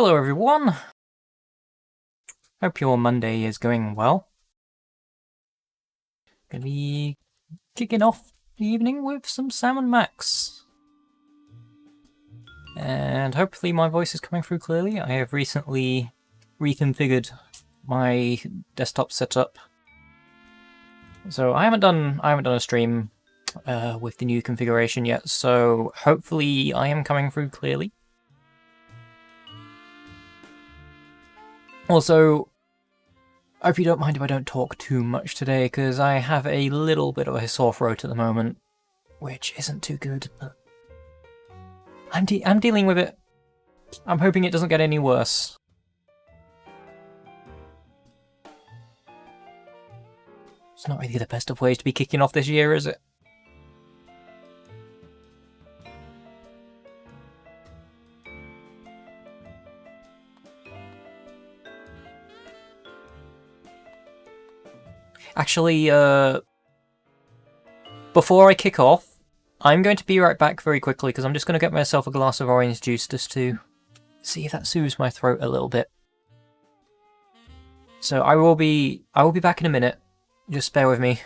Hello everyone! Hope your Monday is going well. Gonna be kicking off the evening with some Sam and Max. And hopefully my voice is coming through clearly. I have recently reconfigured my desktop setup. So I haven't done a stream with the new configuration yet, so hopefully I am coming through clearly. Also, I hope you don't mind if I don't talk too much today, because I have a little bit of a sore throat at the moment, which isn't too good, but I'm dealing with it. I'm hoping it doesn't get any worse. It's not really the best of ways to be kicking off this year, is it? Actually, before I kick off, I'm going to be right back very quickly because I'm just going to get myself a glass of orange juice just to see if that soothes my throat a little bit. So I will be back in a minute. Just bear with me.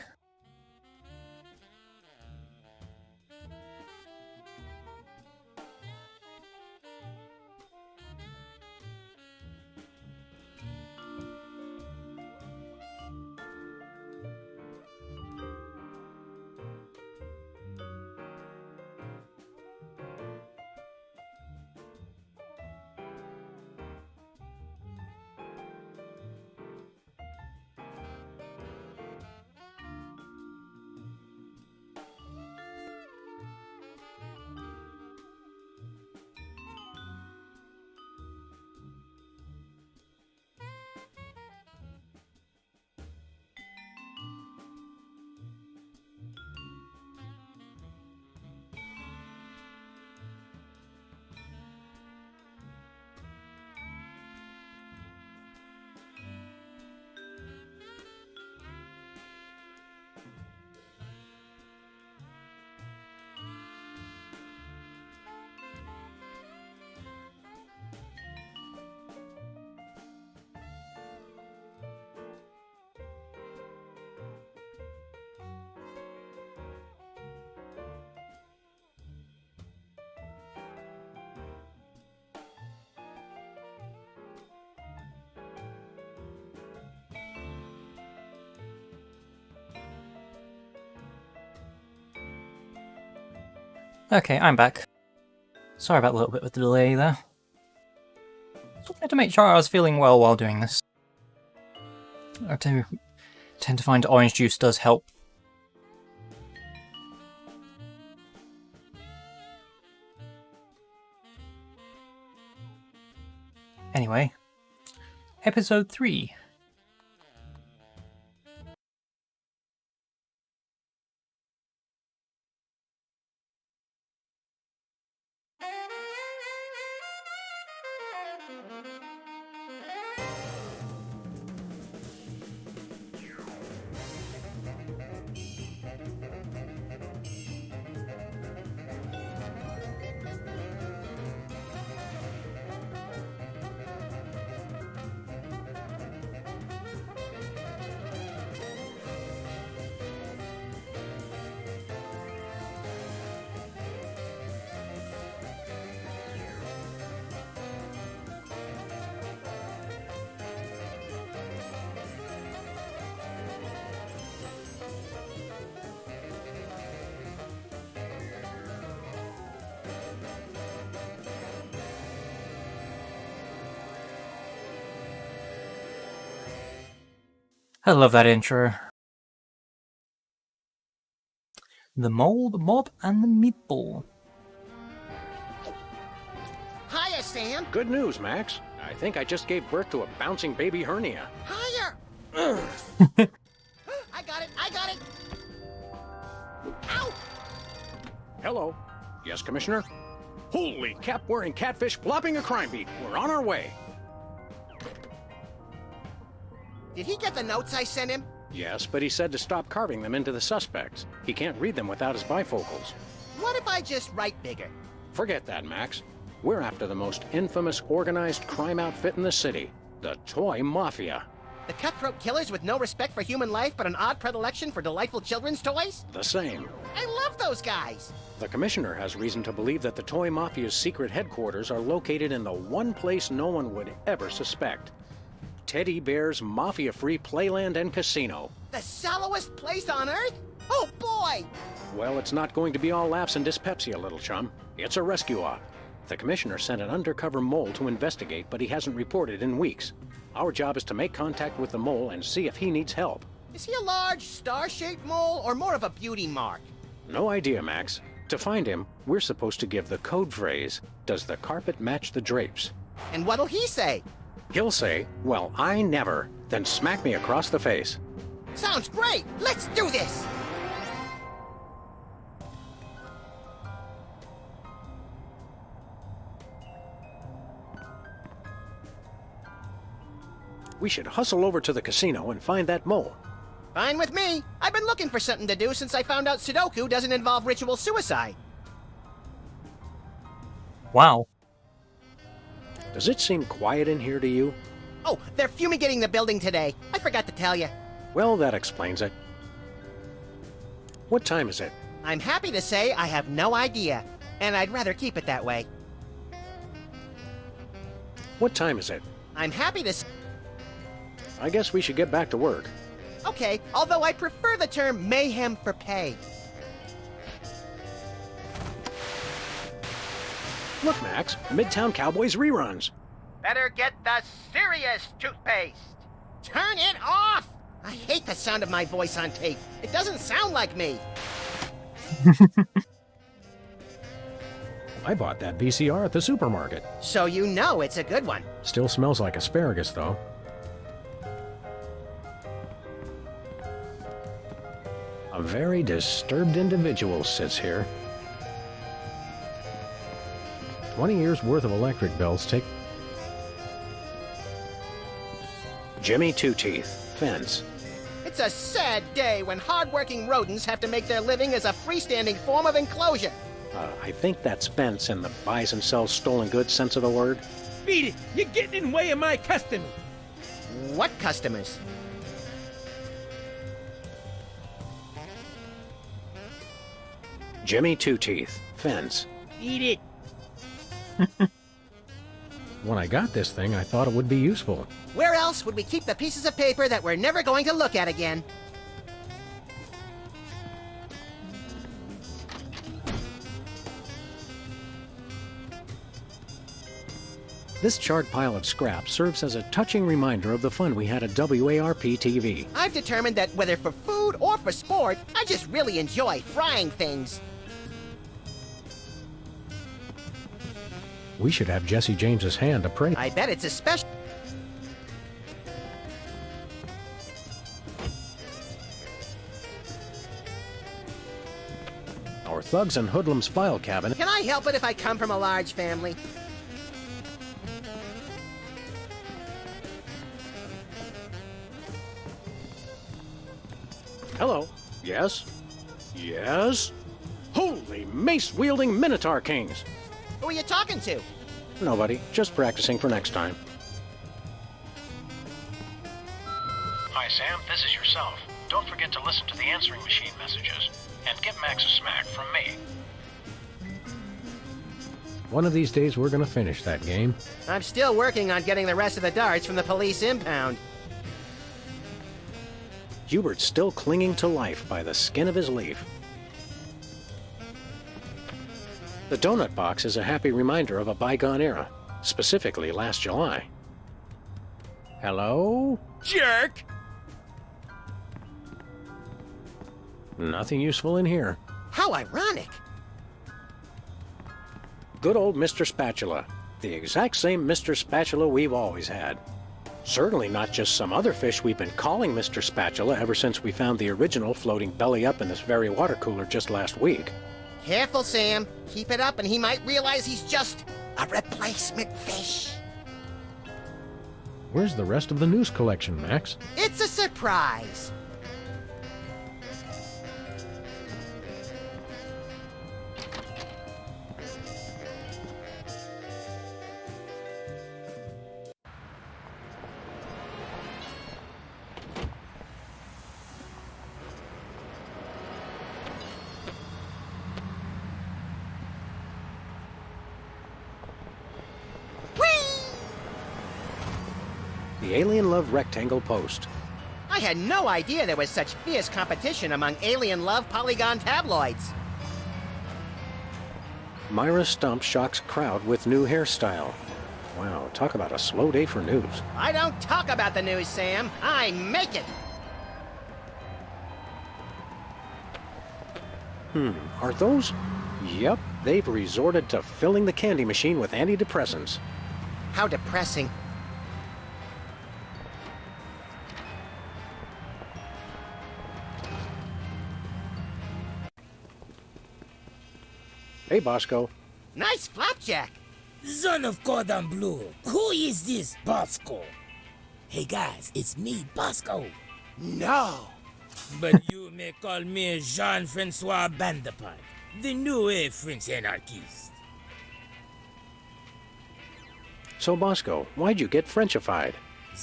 Okay, I'm back. Sorry about a little bit of the delay there. Just wanted to make sure I was feeling well while doing this. I tend to find orange juice does help. Anyway, episode 3. I love that intro. The mole, the mob, and the meatball. Hiya, Sam. Good news, Max. I think I just gave birth to a bouncing baby hernia. Hiya. I got it. Ow! Hello. Yes, Commissioner? Holy cap-wearing catfish flopping a crime beat. We're on our way. Did he get the notes I sent him? Yes, but he said to stop carving them into the suspects. He can't read them without his bifocals. What if I just write bigger? Forget that, Max. We're after the most infamous organized crime outfit in the city, the Toy Mafia. The cutthroat killers with no respect for human life but an odd predilection for delightful children's toys? The same. I love those guys! The Commissioner has reason to believe that the Toy Mafia's secret headquarters are located in the one place no one would ever suspect. Teddy Bear's mafia-free playland and casino. The sallowest place on Earth? Oh boy! Well, it's not going to be all laughs and dyspepsia, little chum. It's a rescue op. The Commissioner sent an undercover mole to investigate, but he hasn't reported in weeks. Our job is to make contact with the mole and see if he needs help. Is he a large, star-shaped mole, or more of a beauty mark? No idea, Max. To find him, we're supposed to give the code phrase, "Does the carpet match the drapes?" And what'll he say? He'll say, "Well, I never," then smack me across the face. Sounds great! Let's do this! We should hustle over to the casino and find that mole. Fine with me. I've been looking for something to do since I found out Sudoku doesn't involve ritual suicide. Wow. Does it seem quiet in here to you? Oh, they're fumigating the building today. I forgot to tell you. Well, that explains it. What time is it? I'm happy to say I have no idea, and I'd rather keep it that way. What time is it? I'm happy to say... I guess we should get back to work. Okay, although I prefer the term mayhem for pay. Look, Max, Midtown Cowboys reruns. Better get the serious toothpaste. Turn it off! I hate the sound of my voice on tape. It doesn't sound like me. I bought that VCR at the supermarket. So you know it's a good one. Still smells like asparagus, though. A very disturbed individual sits here. 20 years worth of electric bills take... Jimmy Two Teeth, fence. It's a sad day when hard-working rodents have to make their living as a freestanding form of enclosure. I think that's fence in the buys and sells stolen goods sense of the word. Beat it! You're getting in the way of my customers! What customers? Jimmy Two Teeth, fence. Eat it! When I got this thing, I thought it would be useful. Where else would we keep the pieces of paper that we're never going to look at again? This charred pile of scrap serves as a touching reminder of the fun we had at WARP-TV. I've determined that whether for food or for sport, I just really enjoy frying things. We should have Jesse James's hand appraised. I bet it's a special... Our Thugs and Hoodlums file cabinet. Can I help it if I come from a large family? Hello. Yes? Yes? Holy mace-wielding Minotaur Kings! Who are you talking to? Nobody. Just practicing for next time. Hi, Sam. This is yourself. Don't forget to listen to the answering machine messages. And give Max a smack from me. One of these days, we're gonna finish that game. I'm still working on getting the rest of the darts from the police impound. Hubert's still clinging to life by the skin of his leaf. The donut box is a happy reminder of a bygone era, specifically last July. Hello? Jerk! Nothing useful in here. How ironic. Good old Mr. Spatula. The exact same Mr. Spatula we've always had. Certainly not just some other fish we've been calling Mr. Spatula ever since we found the original floating belly up in this very water cooler just last week. Careful, Sam. Keep it up and he might realize he's just a replacement fish. Where's the rest of the news collection, Max? It's a surprise. the Alien Love Rectangle Post. I had no idea there was such fierce competition among alien love polygon tabloids. Myra Stump shocks crowd with new hairstyle. Wow, talk about a slow day for news. I don't talk about the news, Sam. I make it. Are those? Yep, they've resorted to filling the candy machine with antidepressants. How depressing. Hey, Bosco. Nice flapjack. Son of cordon bleu, who is this Bosco? Hey guys, it's me, Bosco. No. But you may call me Jean-Francois Bandepart, the new French anarchist. So, Bosco, why'd you get Frenchified?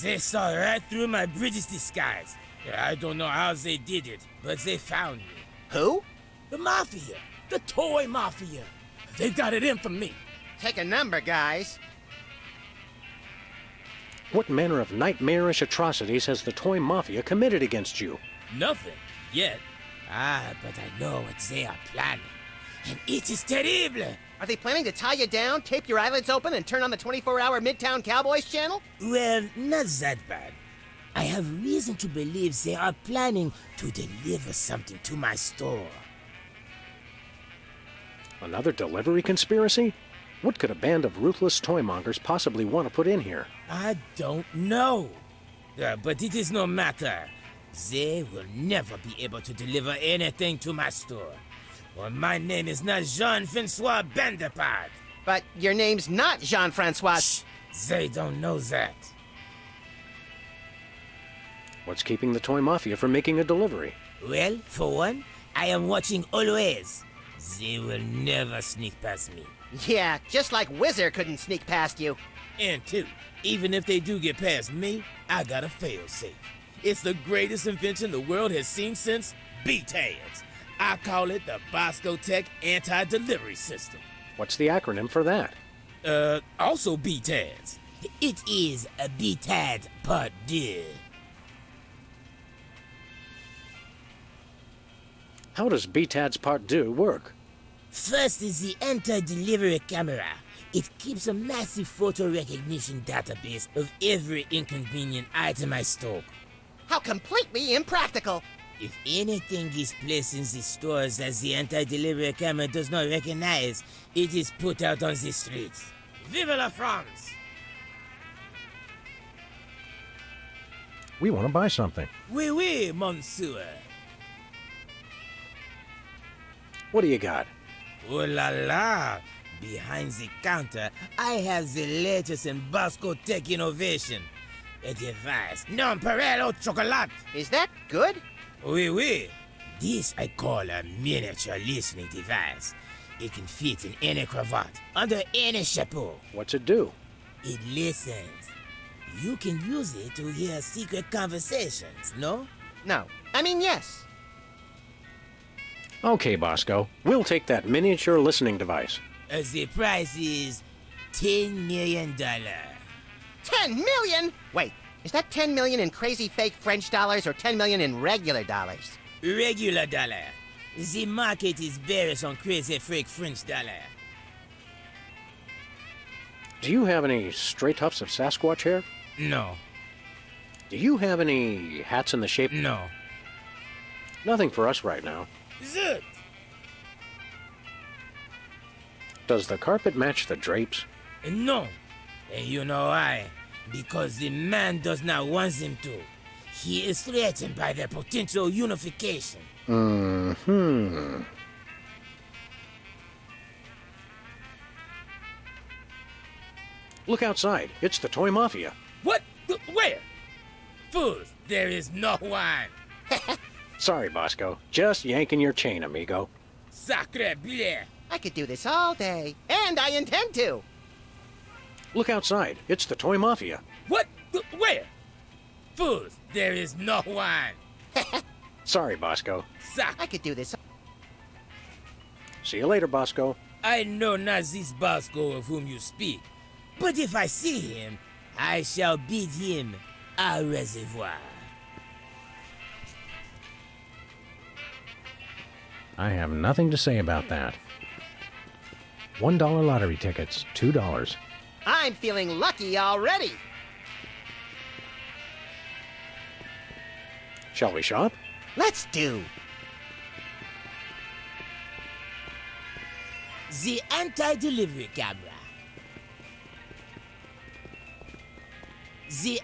They saw right through my British disguise. I don't know how they did it, but they found me. Who? The Mafia, the toy Mafia. They've got it in for me. Take a number, guys. What manner of nightmarish atrocities has the Toy Mafia committed against you? Nothing, yet. But I know what they are planning. And it is terrible. Are they planning to tie you down, tape your eyelids open, and turn on the 24-hour Midtown Cowboys channel? Well, not that bad. I have reason to believe they are planning to deliver something to my store. Another delivery conspiracy? What could a band of ruthless toymongers possibly want to put in here? I don't know. But it is no matter. They will never be able to deliver anything to my store. Well, my name is not Jean-Francois Bandepart. But your name's not Jean-Francois. Shh, they don't know that. What's keeping the Toy Mafia from making a delivery? Well, for one, I am watching always. They will never sneak past me. Yeah, just like Whizzer couldn't sneak past you. And two, even if they do get past me, I got a failsafe. It's the greatest invention the world has seen since BTADS. I call it the Bosco Tech Anti-Delivery System. What's the acronym for that? Also BTADS. It is a BTAD Part 2. How does BTAD's Part 2 work? First is the anti-delivery camera. It keeps a massive photo recognition database of every inconvenient item I stock. How completely impractical. If anything is placed in the stores that the anti-delivery camera does not recognize, it is put out on the streets. Vive la France! We want to buy something. Oui, oui, monsieur. What do you got? Oh la la! Behind the counter, I have the latest in Bosco Tech innovation. A device non-pareil au chocolat. Is that good? Oui, oui. This I call a miniature listening device. It can fit in any cravat, under any chapeau. What's it do? It listens. You can use it to hear secret conversations, no? No. I mean, yes. Okay, Bosco. We'll take that miniature listening device. The price is $10 million. 10 million? Wait, is that 10 million in crazy fake French dollars or 10 million in regular dollars? Regular dollar. The market is bearish on crazy fake French dollar. Do you have any stray tufts of Sasquatch hair? No, Do you have any hats in the shape? no. Nothing for us right now. Zut! Does the carpet match the drapes? No. And you know why? Because the man does not want them to. He is threatened by their potential unification. Mm-hmm. Look outside. It's the Toy Mafia. What? Where? Fools, there is no one. Sorry, Bosco. Just yanking your chain, amigo. Sacre bleu. I could do this all day, and I intend to. Look outside. It's the Toy Mafia. What? Where? Fools, there is no one. Sorry, Bosco. I could do this. See you later, Bosco. I know not this Bosco of whom you speak, but if I see him, I shall beat him Au reservoir. I have nothing to say about that. $1 lottery tickets, $2. I'm feeling lucky already. Shall we shop? Let's do. The anti-delivery camera. The...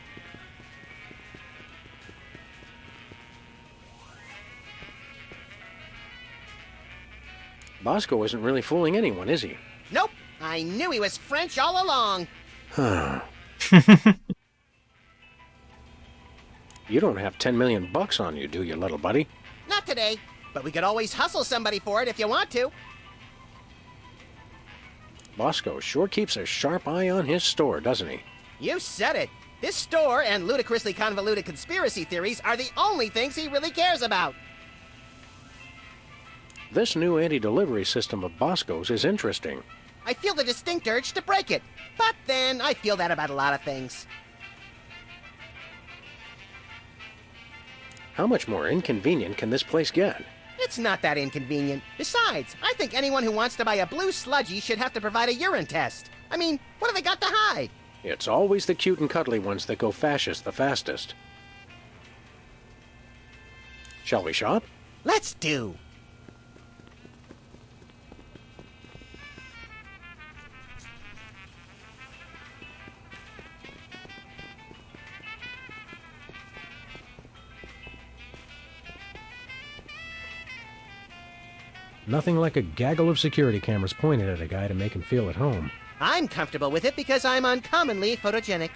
Bosco isn't really fooling anyone, is he? Nope. I knew he was French all along. Huh. You don't have 10 million bucks on you, do you, little buddy? Not today, but we could always hustle somebody for it if you want to. Bosco sure keeps a sharp eye on his store, doesn't he? You said it. This store and ludicrously convoluted conspiracy theories are the only things he really cares about. This new anti-delivery system of Bosco's is interesting. I feel the distinct urge to break it, but then I feel that about a lot of things. How much more inconvenient can this place get? It's not that inconvenient. Besides, I think anyone who wants to buy a blue sludgy should have to provide a urine test. I mean, what do they got to hide? It's always the cute and cuddly ones that go fascist the fastest. Shall we shop? Let's do. Nothing like a gaggle of security cameras pointed at a guy to make him feel at home. I'm comfortable with it because I'm uncommonly photogenic.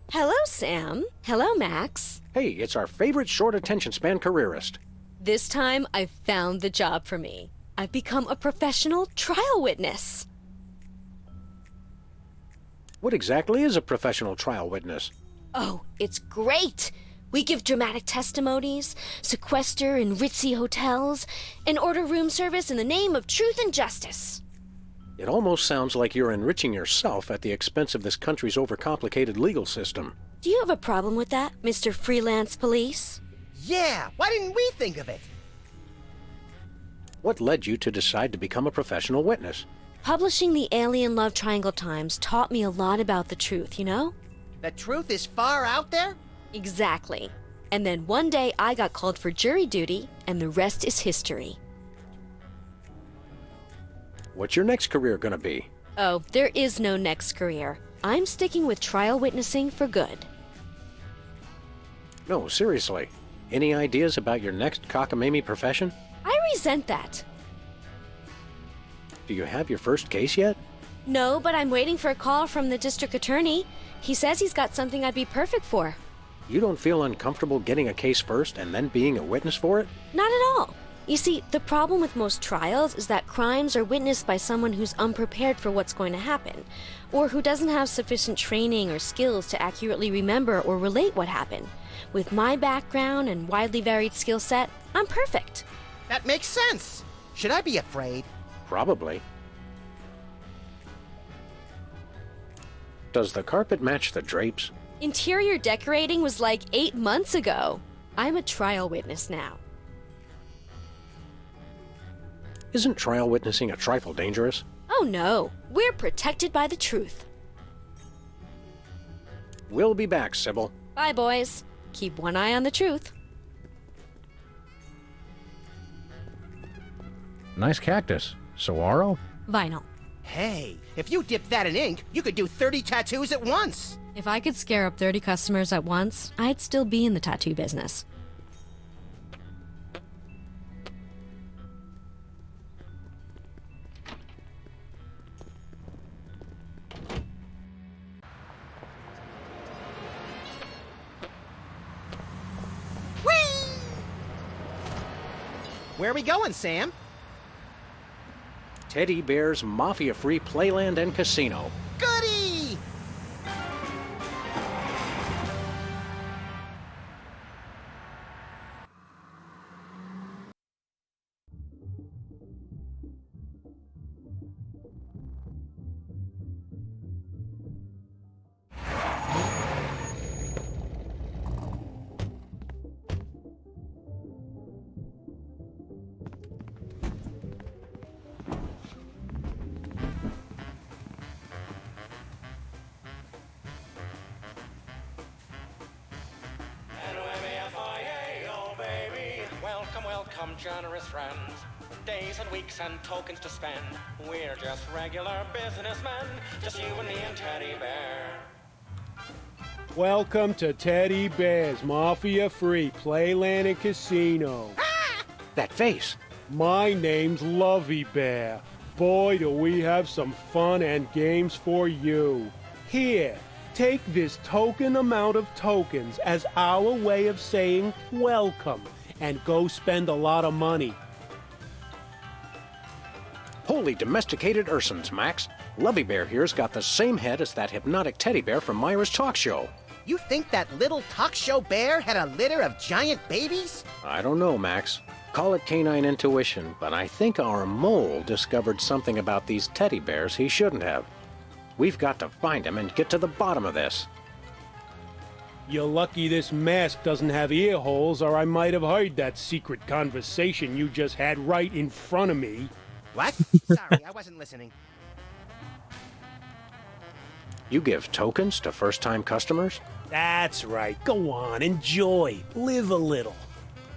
Hello, Sam. Hello, Max. Hey, it's our favorite short attention span careerist. This time I've found the job for me. I've become a professional trial witness. What exactly is a professional trial witness? Oh, it's great. We give dramatic testimonies, sequester in ritzy hotels, and order room service in the name of truth and justice. It almost sounds like you're enriching yourself at the expense of this country's overcomplicated legal system. Do you have a problem with that, Mr. Freelance Police? Yeah, why didn't we think of it? What led you to decide to become a professional witness? Publishing the Alien Love Triangle Times taught me a lot about the truth, you know? The truth is far out there? Exactly. And then one day I got called for jury duty, and the rest is history. What's your next career gonna be? Oh, there is no next career. I'm sticking with trial witnessing for good. No, seriously. Any ideas about your next cockamamie profession? I resent that. Do you have your first case yet? No, but I'm waiting for a call from the district attorney. He says he's got something I'd be perfect for. You don't feel uncomfortable getting a case first and then being a witness for it? Not at all. You see, the problem with most trials is that crimes are witnessed by someone who's unprepared for what's going to happen, or who doesn't have sufficient training or skills to accurately remember or relate what happened. With my background and widely varied skill set, I'm perfect. That makes sense. Should I be afraid? Probably. Does the carpet match the drapes? Interior decorating was like 8 months ago. I'm a trial witness now. Isn't trial witnessing a trifle dangerous? Oh no, we're protected by the truth. We'll be back, Sybil. Bye, boys. Keep one eye on the truth. Nice cactus. Saguaro? Vinyl. Hey, if you dip that in ink, you could do 30 tattoos at once. If I could scare up 30 customers at once, I'd still be in the tattoo business. Where are we going, Sam? Teddy Bear's Mafia-Free Playland and Casino. Goody! Welcome, generous friends. Days and weeks and tokens to spend. We're just regular businessmen. Just you and me and Teddy Bear. Welcome to Teddy Bear's Mafia-Free Playland and Casino. That face. My name's Lovey Bear. Boy, do we have some fun and games for you. Here, take this token amount of tokens as our way of saying welcome, and go spend a lot of money. Holy domesticated Ursons, Max. Lovey Bear here's got the same head as that hypnotic teddy bear from Myra's talk show. You think that little talk show bear had a litter of giant babies? I don't know, Max. Call it canine intuition, but I think our mole discovered something about these teddy bears he shouldn't have. We've got to find him and get to the bottom of this. You're lucky this mask doesn't have ear holes, or I might have heard that secret conversation you just had right in front of me. What? Sorry, I wasn't listening. You give tokens to first-time customers? That's right. Go on, enjoy. Live a little.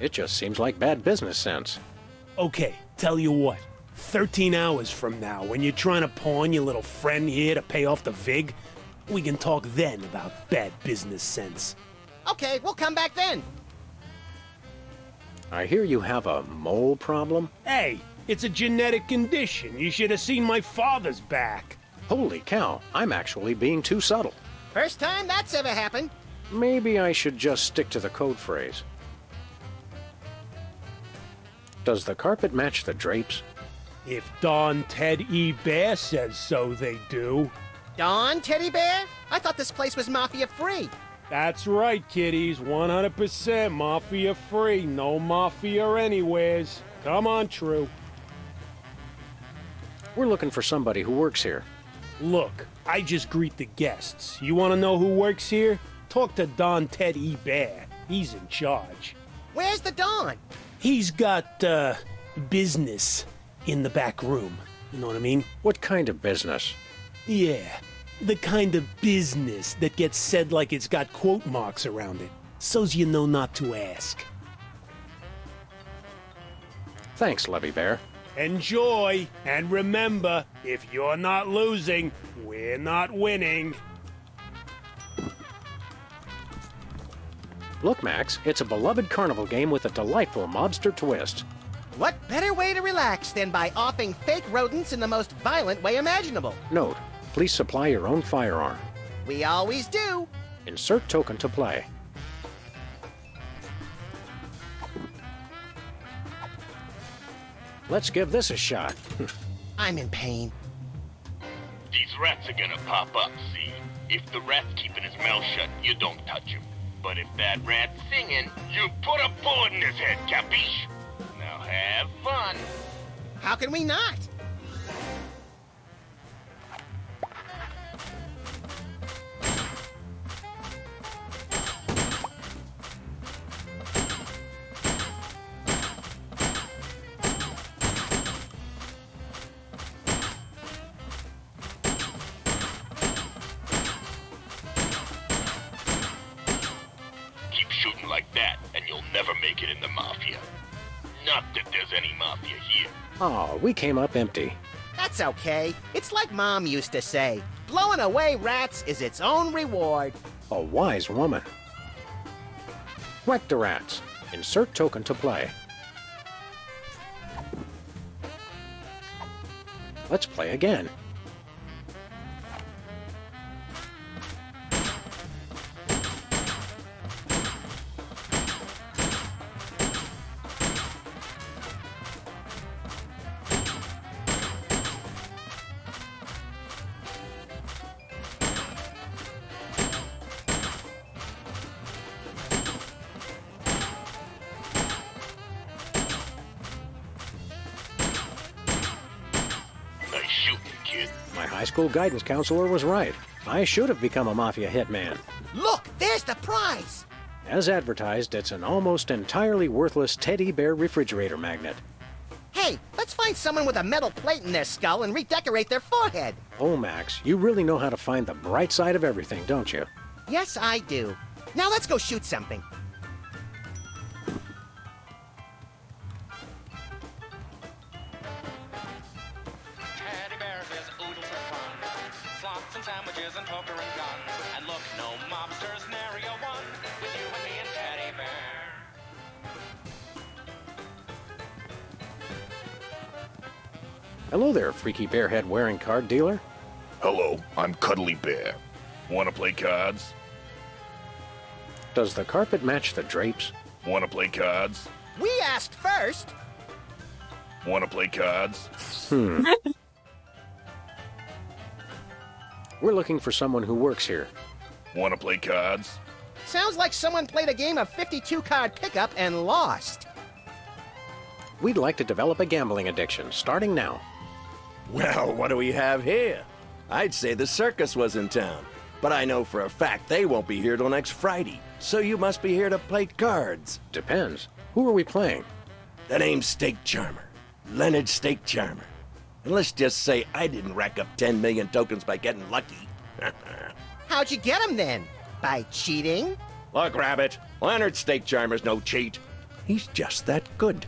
It just seems like bad business sense. Okay, tell you what. 13 hours from now, when you're trying to pawn your little friend here to pay off the VIG, we can talk then about bad business sense. Okay, we'll come back then. I hear you have a mole problem? Hey, it's a genetic condition. You should have seen my father's back. Holy cow, I'm actually being too subtle. First time that's ever happened. Maybe I should just stick to the code phrase. Does the carpet match the drapes? If Don Ted E. Bear says so, they do. Don Teddy Bear? I thought this place was mafia-free. That's right, kiddies. 100% mafia-free. No mafia anywheres. Come on, True. We're looking for somebody who works here. Look, I just greet the guests. You want to know who works here? Talk to Don Ted E. Bear. He's in charge. Where's the Don? He's got, business in the back room. You know what I mean? What kind of business? Yeah, the kind of business that gets said like it's got quote marks around it, so's you know not to ask. Thanks, Lovey Bear. Enjoy, and remember, if you're not losing, we're not winning. Look, Max, it's a beloved carnival game with a delightful mobster twist. What better way to relax than by offing fake rodents in the most violent way imaginable? Note, please supply your own firearm. We always do. Insert token to play. Let's give this a shot. I'm in pain. These rats are gonna pop up, see? If the rat's keeping his mouth shut, you don't touch him. But if that rat's singing, you put a bullet in his head, capiche? Now have fun. How can we not? Keep shooting like that, and you'll never make it in the Mafia. Not that there's any Mafia here. Oh, we came up empty. That's okay. It's like Mom used to say, blowing away rats is its own reward. A wise woman. Whack the rats. Insert token to play. Let's play again. high school guidance counselor was right. I should have become a mafia hitman. Look, there's the prize! As advertised, it's an almost entirely worthless teddy bear refrigerator magnet. Hey, let's find someone with a metal plate in their skull and redecorate their forehead. Oh, Max, you really know how to find the bright side of everything, don't you? Yes, I do. Now let's go shoot something. Teddy bears is oodles of fun. Slots and sandwiches and poker and guns. And look, no mobsters, nary a one. With you and me and Teddy Bear. Hello there, freaky bearhead wearing card dealer. Hello, I'm Cuddly Bear. Wanna play cards? Does the carpet match the drapes? Wanna play cards? We asked first. Wanna play cards? We're looking for someone who works here. Wanna play cards? Sounds like someone played a game of 52 card pickup and lost. We'd like to develop a gambling addiction, starting now. Well, what do we have here? I'd say the circus was in town, but I know for a fact they won't be here till next Friday, so you must be here to play cards. Depends. Who are we playing? The name's Steak Charmer. Leonard Steak Charmer. And let's just say I didn't rack up 10 million tokens by getting lucky. How'd you get him then? By cheating? Look, Rabbit, Leonard Steak Charmer's no cheat. He's just that good.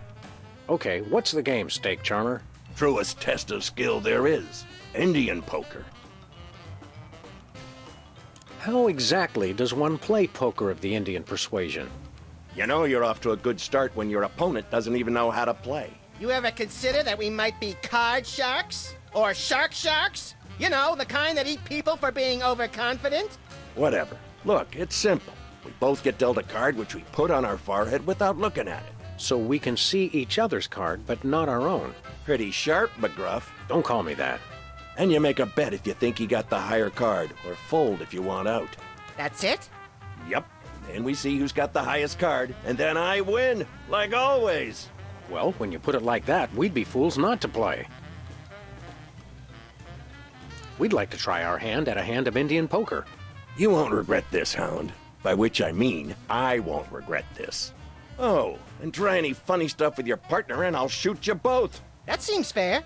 Okay, what's the game, Steak Charmer? Truest test of skill there is. Indian poker. How exactly does one play poker of the Indian persuasion? You know you're off to a good start when your opponent doesn't even know how to play. You ever consider that we might be card sharks? Or sharks? You know, the kind that eat people for being overconfident? Whatever. Look, it's simple. We both get dealt a card which we put on our forehead without looking at it. So we can see each other's card, but not our own. Pretty sharp, McGruff. Don't call me that. And you make a bet if you think you got the higher card, or fold if you want out. That's it? Yep. And we see who's got the highest card, and then I win, like always. Well, when you put it like that, we'd be fools not to play. We'd like to try our hand at a hand of Indian poker. You won't regret this, Hound. By which I mean, I won't regret this. Oh, and try any funny stuff with your partner and I'll shoot you both. That seems fair.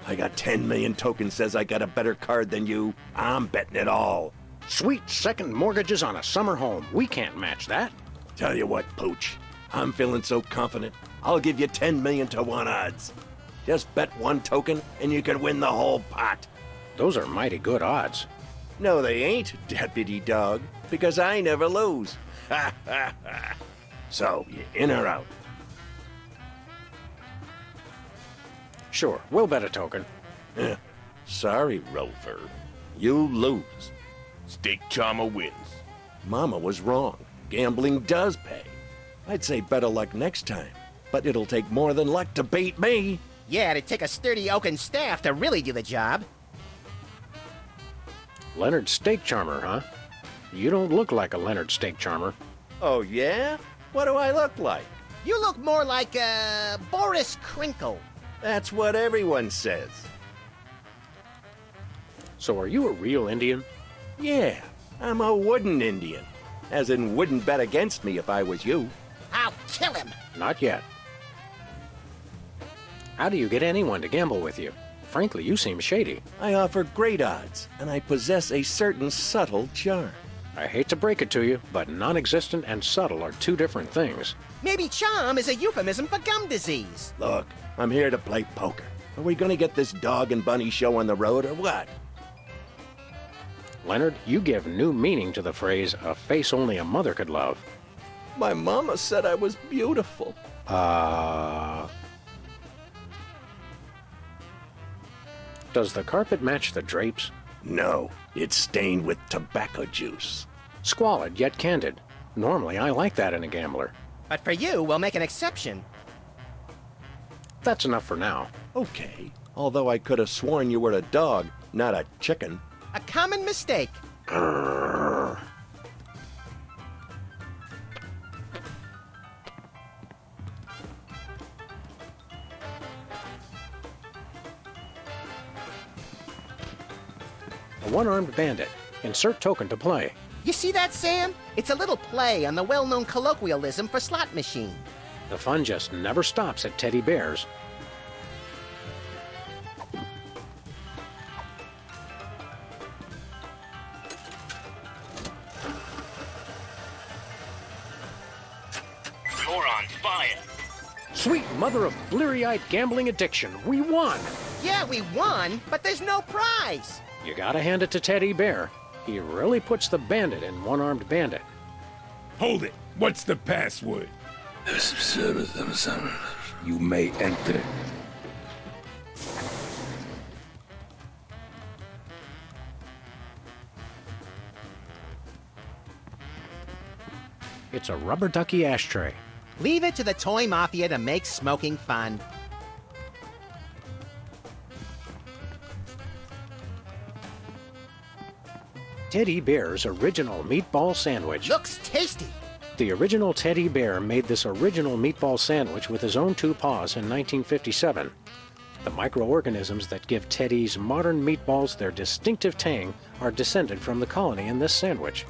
I got 10 million tokens says I got a better card than you. I'm betting it all. Sweet second mortgages on a summer home. We can't match that. Tell you what, Pooch. I'm feeling so confident, I'll give you 10 million to 1 odds. Just bet 1 token and you can win the whole pot. Those are mighty good odds. No, they ain't, Deputy Dog, because I never lose. Ha ha ha. So, you in or out? Sure, we'll bet a token. Sorry, Rover. You lose. Steak Charmer wins. Mama was wrong. Gambling does pay. I'd say better luck next time, but it'll take more than luck to beat me. Yeah, it'd take a sturdy oaken staff to really do the job. Leonard Steak Charmer, huh? You don't look like a Leonard Steak Charmer. Oh, yeah? What do I look like? You look more like, Boris Crinkle. That's what everyone says. So are you a real Indian? Yeah, I'm a wooden Indian. As in, wouldn't bet against me if I was you. I'll kill him. Not yet. How do you get anyone to gamble with you? Frankly, you seem shady. I offer great odds, and I possess a certain subtle charm. I hate to break it to you, but non-existent and subtle are two different things. Maybe charm is a euphemism for gum disease. Look, I'm here to play poker. Are we gonna get this dog and bunny show on the road or what? Leonard, you give new meaning to the phrase, a face only a mother could love. My mama said I was beautiful. Does the carpet match the drapes? No, it's stained with tobacco juice. Squalid yet candid. Normally, I like that in a gambler. But for you, we'll make an exception. That's enough for now. Okay, although I could have sworn you were a dog, not a chicken. A common mistake. Grrr. A one-armed bandit. Insert token to play. You see that, Sam? It's a little play on the well-known colloquialism for slot machine. The fun just never stops at teddy bears. You're on fire. Sweet mother of bleary-eyed gambling addiction, we won! Yeah, we won, but there's no prize. You gotta hand it to Teddy Bear. He really puts the bandit in one-armed bandit. Hold it. What's the password? You may enter. It's a rubber ducky ashtray. Leave it to the toy mafia to make smoking fun. Teddy Bear's original meatball sandwich. Looks tasty. The original Teddy Bear made this original meatball sandwich with his own two paws in 1957. The microorganisms that give Teddy's modern meatballs their distinctive tang are descended from the colony in this sandwich.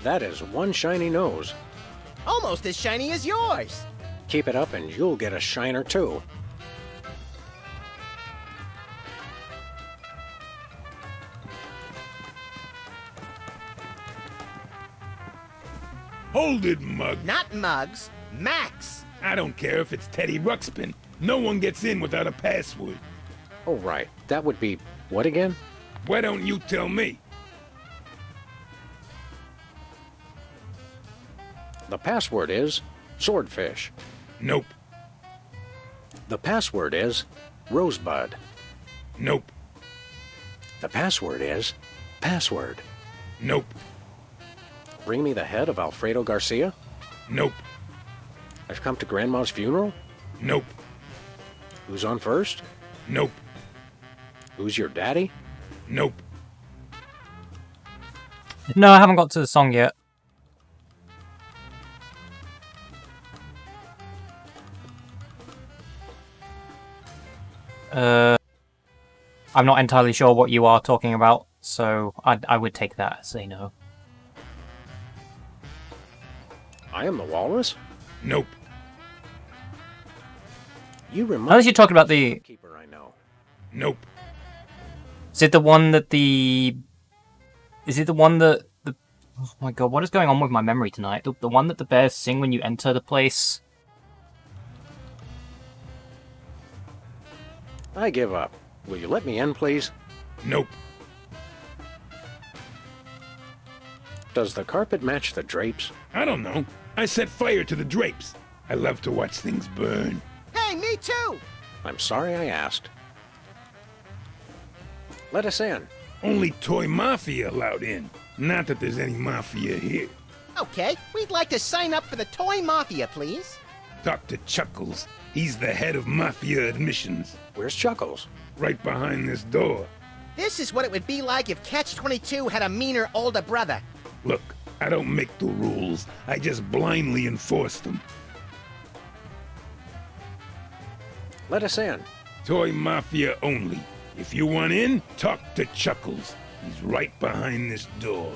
That is one shiny nose. Almost as shiny as yours. Keep it up and you'll get a shiner too. Hold it, Mug. Not Mugs, Max. I don't care if it's Teddy Ruxpin. No one gets in without a password. Oh, right. That would be what again? Why don't you tell me? The password is swordfish. Nope. The password is rosebud. Nope. The password is password. Nope. Bring me the head of Alfredo Garcia? Nope. I've come to Grandma's funeral? Nope. Who's on first? Nope. Who's your daddy? Nope. No, I haven't got to the song yet. I'm not entirely sure what you are talking about, so I would take that as a no. I am the walrus? Nope. You remind Unless you're talking about the... keeper I know. Nope. Is it the one that the... Is it the one that... The... Oh my god, what is going on with my memory tonight? The one that the bears sing when you enter the place? I give up. Will you let me in, please? Nope. Does the carpet match the drapes? I don't know. I set fire to the drapes. I love to watch things burn. Hey, me too. I'm sorry I asked. Let us in. Only Toy Mafia allowed in. Not that there's any Mafia here. Okay, we'd like to sign up for the Toy Mafia, please. Talk to Chuckles. He's the head of Mafia admissions. Where's Chuckles? Right behind this door. This is what it would be like if Catch-22 had a meaner older brother. Look, I don't make the rules. I just blindly enforce them. Let us in. Toy Mafia only. If you want in, talk to Chuckles. He's right behind this door.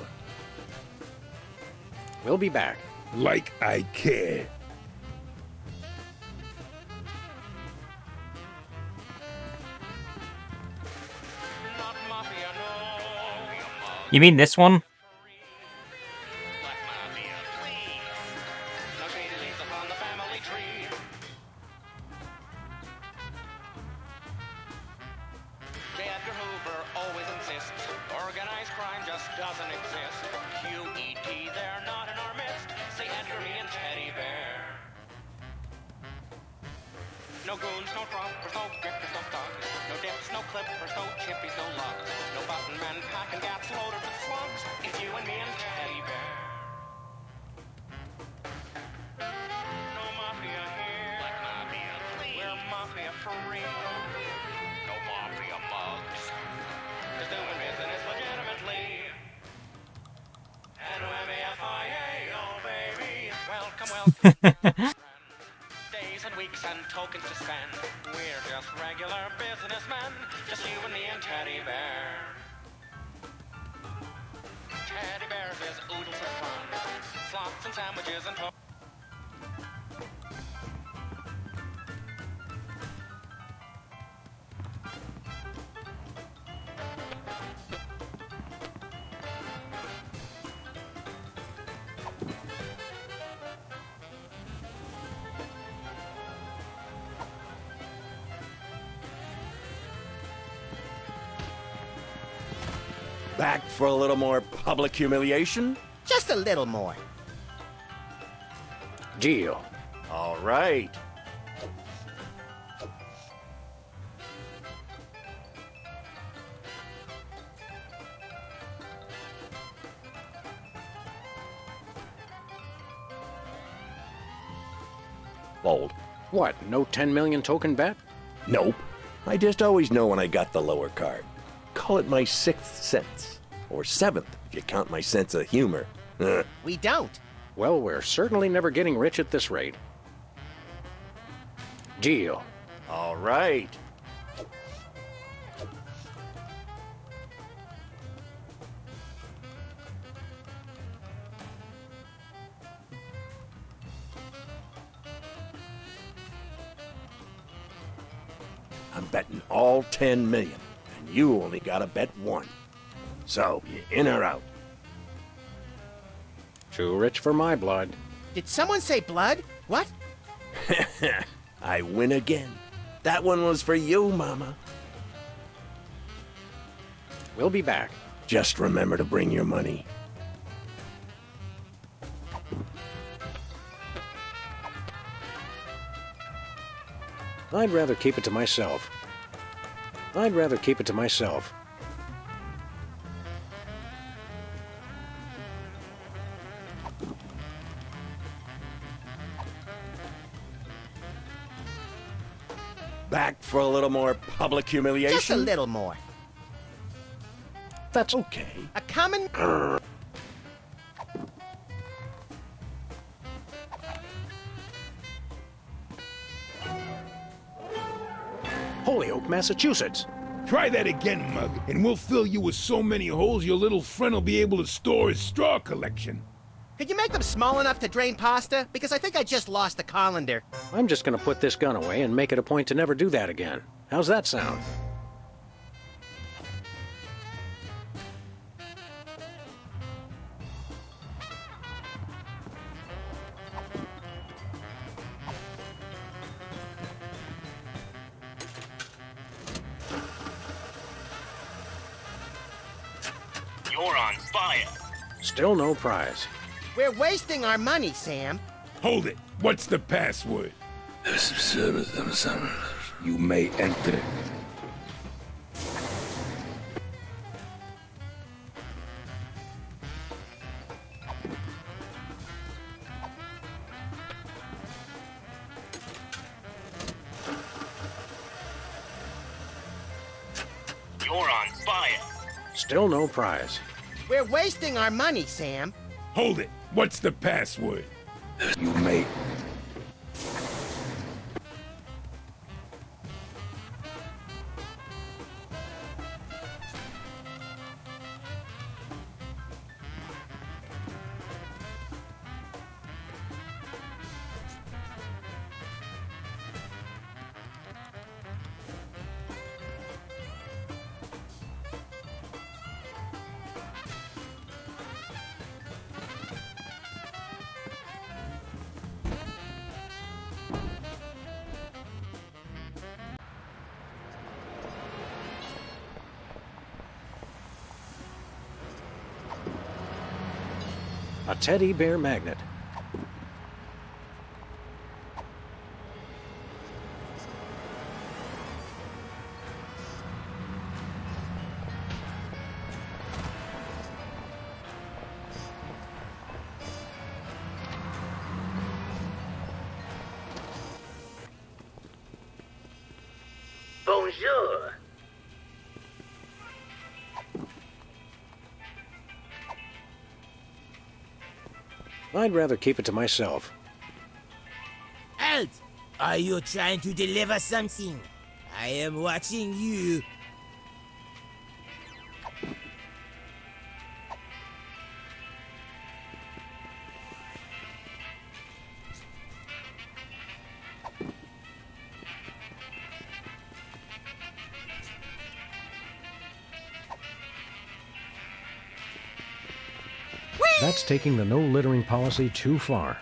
We'll be back. Like I care. Not mafia, no. You mean this one? Black mafia, please. No shady leaves upon the family tree. J. Edgar Hoover always insists organized crime just doesn't exist. QED, they're not in our midst. Say Edgar, me, and Teddy Bear. No goons, no trumpers, no grifters, no thugs. No dips, no clippers, no chippies, no lugs. No button men packing gats loaded with slugs. It's you and me and Teddy Bear. No mafia here. Black mafia, please. We're Days and weeks and tokens to spend. We're just regular businessmen, just you and me and Teddy Bear. Teddy Bears is oodles of fun, slots and sandwiches and Back for a little more public humiliation? Just a little more. Deal. All right. Fold. What, no 10 million token bet? Nope. I just always know when I got the lower card. Call it my sixth sense. Or seventh, if you count my sense of humor. We don't. Well, we're certainly never getting rich at this rate. Deal. All right. I'm betting all 10 million, and you only gotta bet one. So, you in or out? Too rich for my blood. Did someone say blood? What? I win again. That one was for you, Mama. We'll be back. Just remember to bring your money. I'd rather keep it to myself. I'd rather keep it to myself. Back for a little more public humiliation? Just a little more. That's okay. A common... Holyoke, Massachusetts. Try that again, Mug, and we'll fill you with so many holes your little friend will be able to store his straw collection. Could you make them small enough to drain pasta? Because I think I just lost the colander. I'm just gonna put this gun away and make it a point to never do that again. How's that sound? You're on fire. Still no prize. We're wasting our money, Sam. Hold it. What's the password? You may enter. You're on fire. Still no prize. We're wasting our money, Sam. Hold it. What's the password? You may... A teddy bear magnet. Bonjour. I'd rather keep it to myself. Are you trying to deliver something? I am watching you. That's taking the no littering policy too far.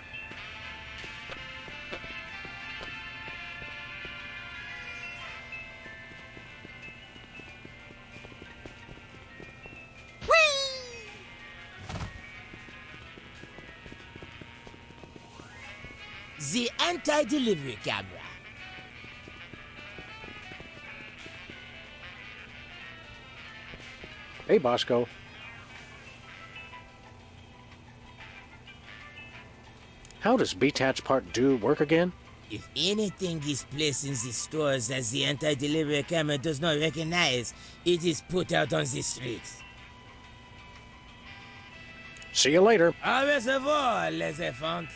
The anti-delivery camera. Hey, Bosco. How does BTAT's Part 2 work again? If anything is placed in the stores that the anti-delivery camera does not recognize, it is put out on the streets. See you later. Au reservoir, les enfants.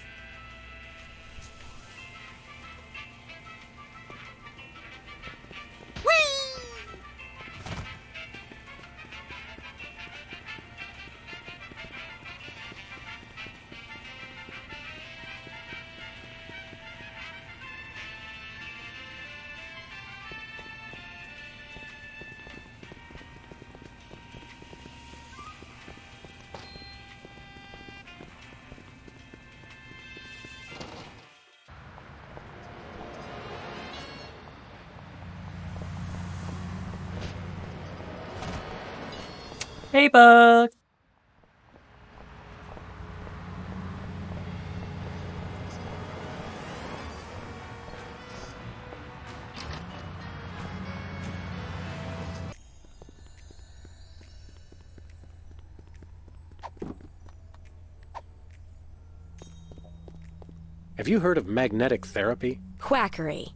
Hey, Bug! Have you heard of magnetic therapy? Quackery.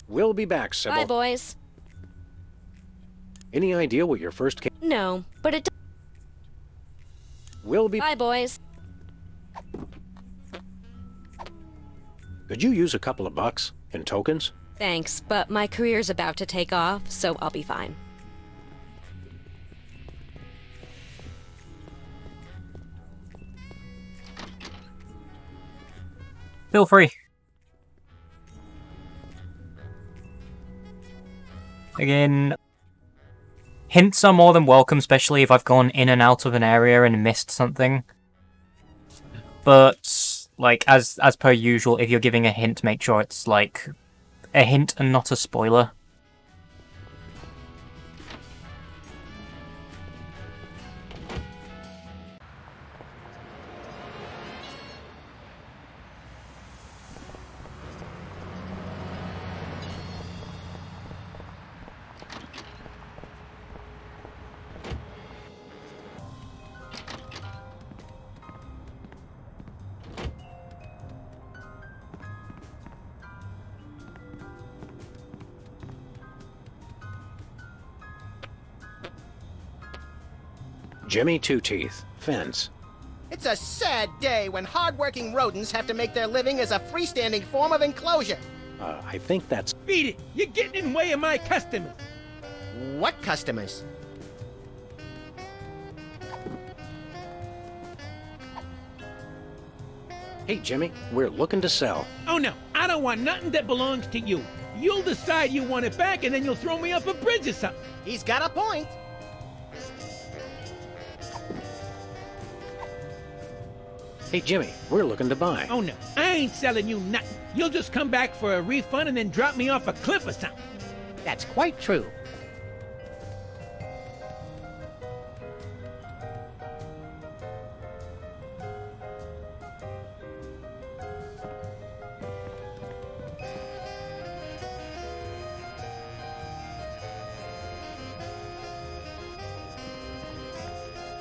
We'll be back, Sybil. Bye, boys. Any idea what your first case? No, but it. We'll be. Bye, boys. Could you use a couple of bucks in tokens? Thanks, but my career's about to take off, so I'll be fine. Feel free. Again, hints are more than welcome, especially if I've gone in and out of an area and missed something. But, like, as per usual, if you're giving a hint, make sure it's, like, a hint and not a spoiler. Jimmy Two Teeth, fence. It's a sad day when hard-working rodents have to make their living as a freestanding form of enclosure. I think that's... Beat it! You're getting in the way of my customers! What customers? Hey, Jimmy, we're looking to sell. Oh no, I don't want nothing that belongs to you. You'll decide you want it back and then you'll throw me off a bridge or something. He's got a point. Hey, Jimmy, we're looking to buy. Oh no, I ain't selling you nothing. You'll just come back for a refund and then drop me off a cliff or something. That's quite true.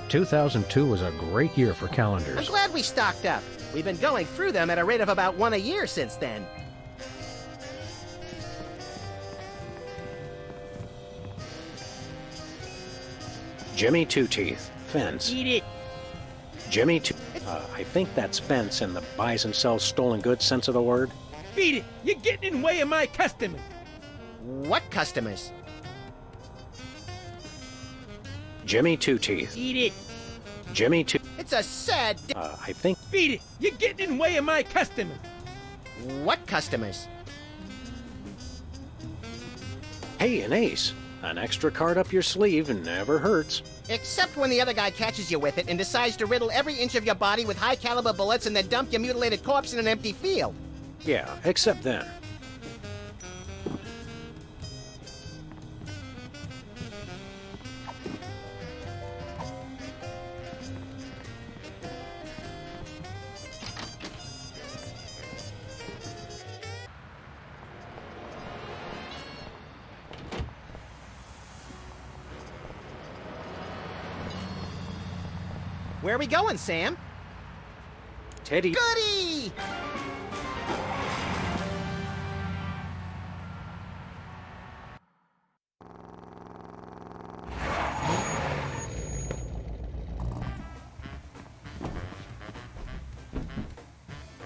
$2002 was a great year for I'm calendars. glad we stocked up. We've been going through them at a rate of about one a year since then. Jimmy Two Teeth, fence. Eat it. Jimmy Two... I think that's fence in the buys and sells stolen goods sense of the word. Beat it. You're getting in the way of my customers. What customers? Jimmy Two Teeth. Eat it. Jimmy Two... It's a sad I think... Beat it. You're getting in the way of my customers. What customers? Hey, an ace. An extra card up your sleeve never hurts. Except when the other guy catches you with it and decides to riddle every inch of your body with high-caliber bullets and then dump your mutilated corpse in an empty field. Yeah, except then. Where are we going, Sam? Teddy... Goody!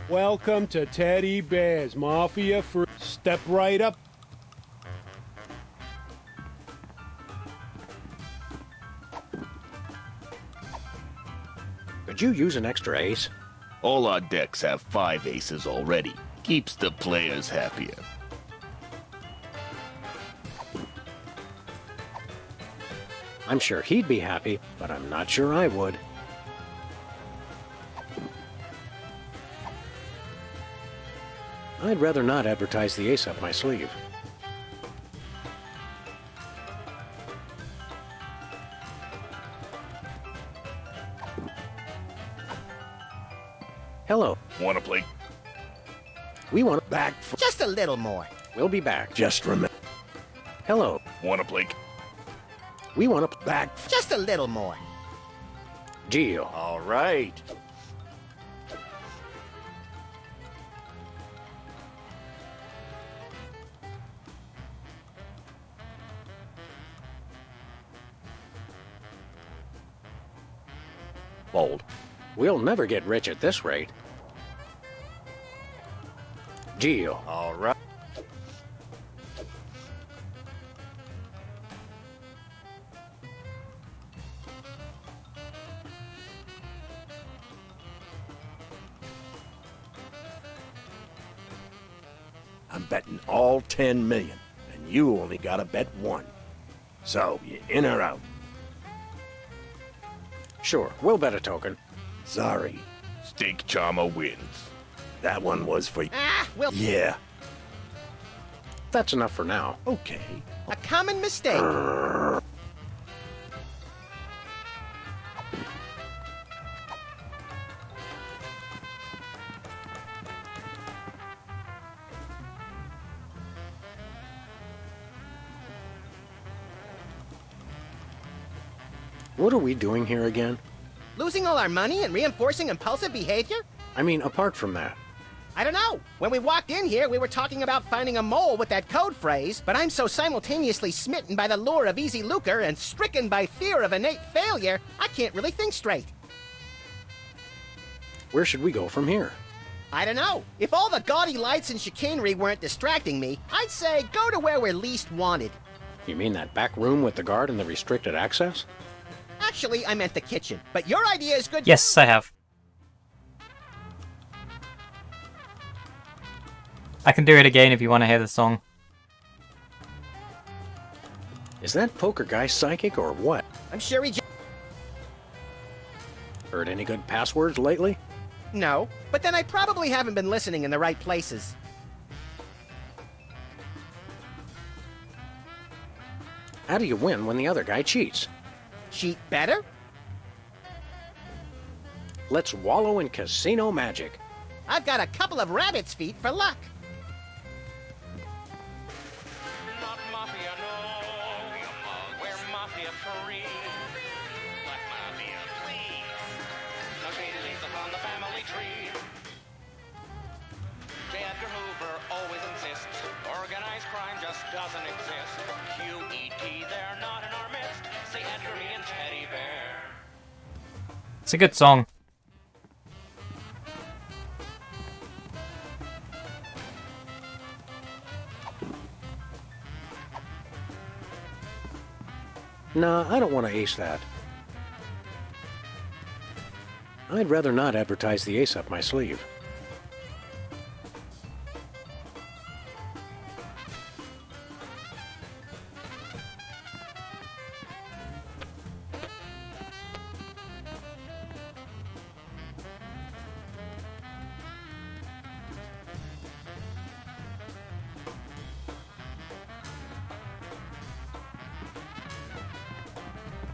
Welcome to Teddy Bear's Mafia Free. Step right up. Could you use an extra ace? All our decks have 5 aces already. Keeps the players happier. I'm sure he'd be happy, but I'm not sure I would. I'd rather not advertise the ace up my sleeve. Hello. Wanna play? We want Back Just a little more. We'll be back. Just remember. Hello. Wanna play? We want to Back Just a little more. deal. All right. Fold. We'll never get rich at this rate. Deal. All right. I'm betting all 10 million, and you only gotta bet 1. So, you in or out? Sure, we'll bet a token. Sorry, Stake Charmer wins. that one was for you. Ah, well, Yeah, That's enough for now. okay. a common mistake. What are we doing here again? Losing all our money and reinforcing impulsive behavior? I mean, apart from that. I don't know. When we walked in here, we were talking about finding a mole with that code phrase, but I'm so simultaneously smitten by the lure of easy lucre and stricken by fear of innate failure, I can't really think straight. Where should we go from here? I don't know. If all the gaudy lights and chicanery weren't distracting me, I'd say go to where we're least wanted. You mean that back room with the guard and the restricted access? Actually, I meant the kitchen, but your idea is good. Yes, I have. I can do it again if you want to hear the song. Is that poker guy psychic or what? I'm sure he Heard any good passwords lately? No, but then I probably haven't been listening in the right places. How do you win when the other guy cheats? Cheat better? Let's wallow in casino magic. I've got a couple of rabbit's feet for luck. Not mafia, no. We're mafia free. Black mafia, please. No shady leaves upon the family tree. J. Edgar Hoover always insists organized crime just doesn't exist. QED, they're not in our midst. Say Edgar, me, and Teddy It's a good song. Nah, I don't want to ace that. I'd rather not advertise the ace up my sleeve.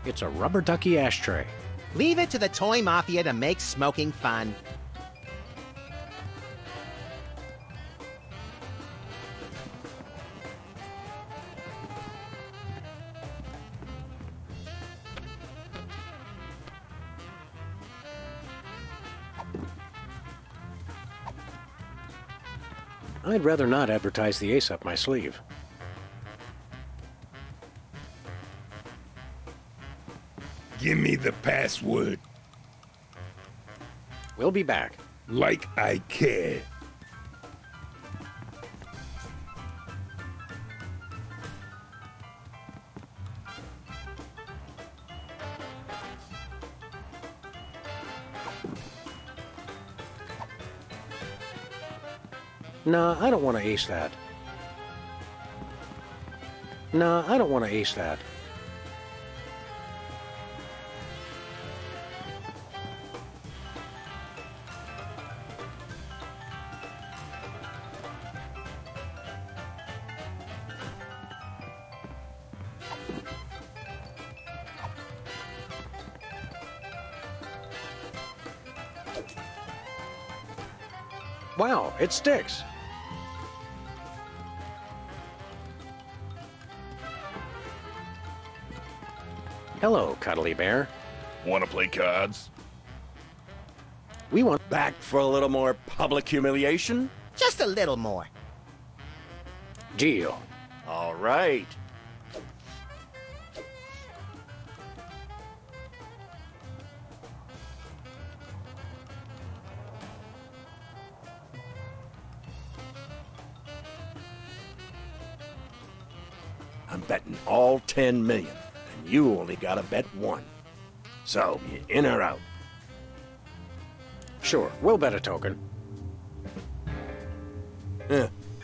It's a rubber ducky ashtray. Leave it to the toy mafia to make smoking fun. I'd rather not advertise the ace up my sleeve. Give me the password. We'll be back. Like I care. Nah, I don't want to ace that. Nah, I don't want to ace that. Wow, it sticks. Hello, Cuddly Bear. Want to play cards? We want... Back for a little more public humiliation? Just a little more. Deal. All right. I'm betting all 10 million, and you only gotta bet one. So, you in or out? Sure, we'll bet a token.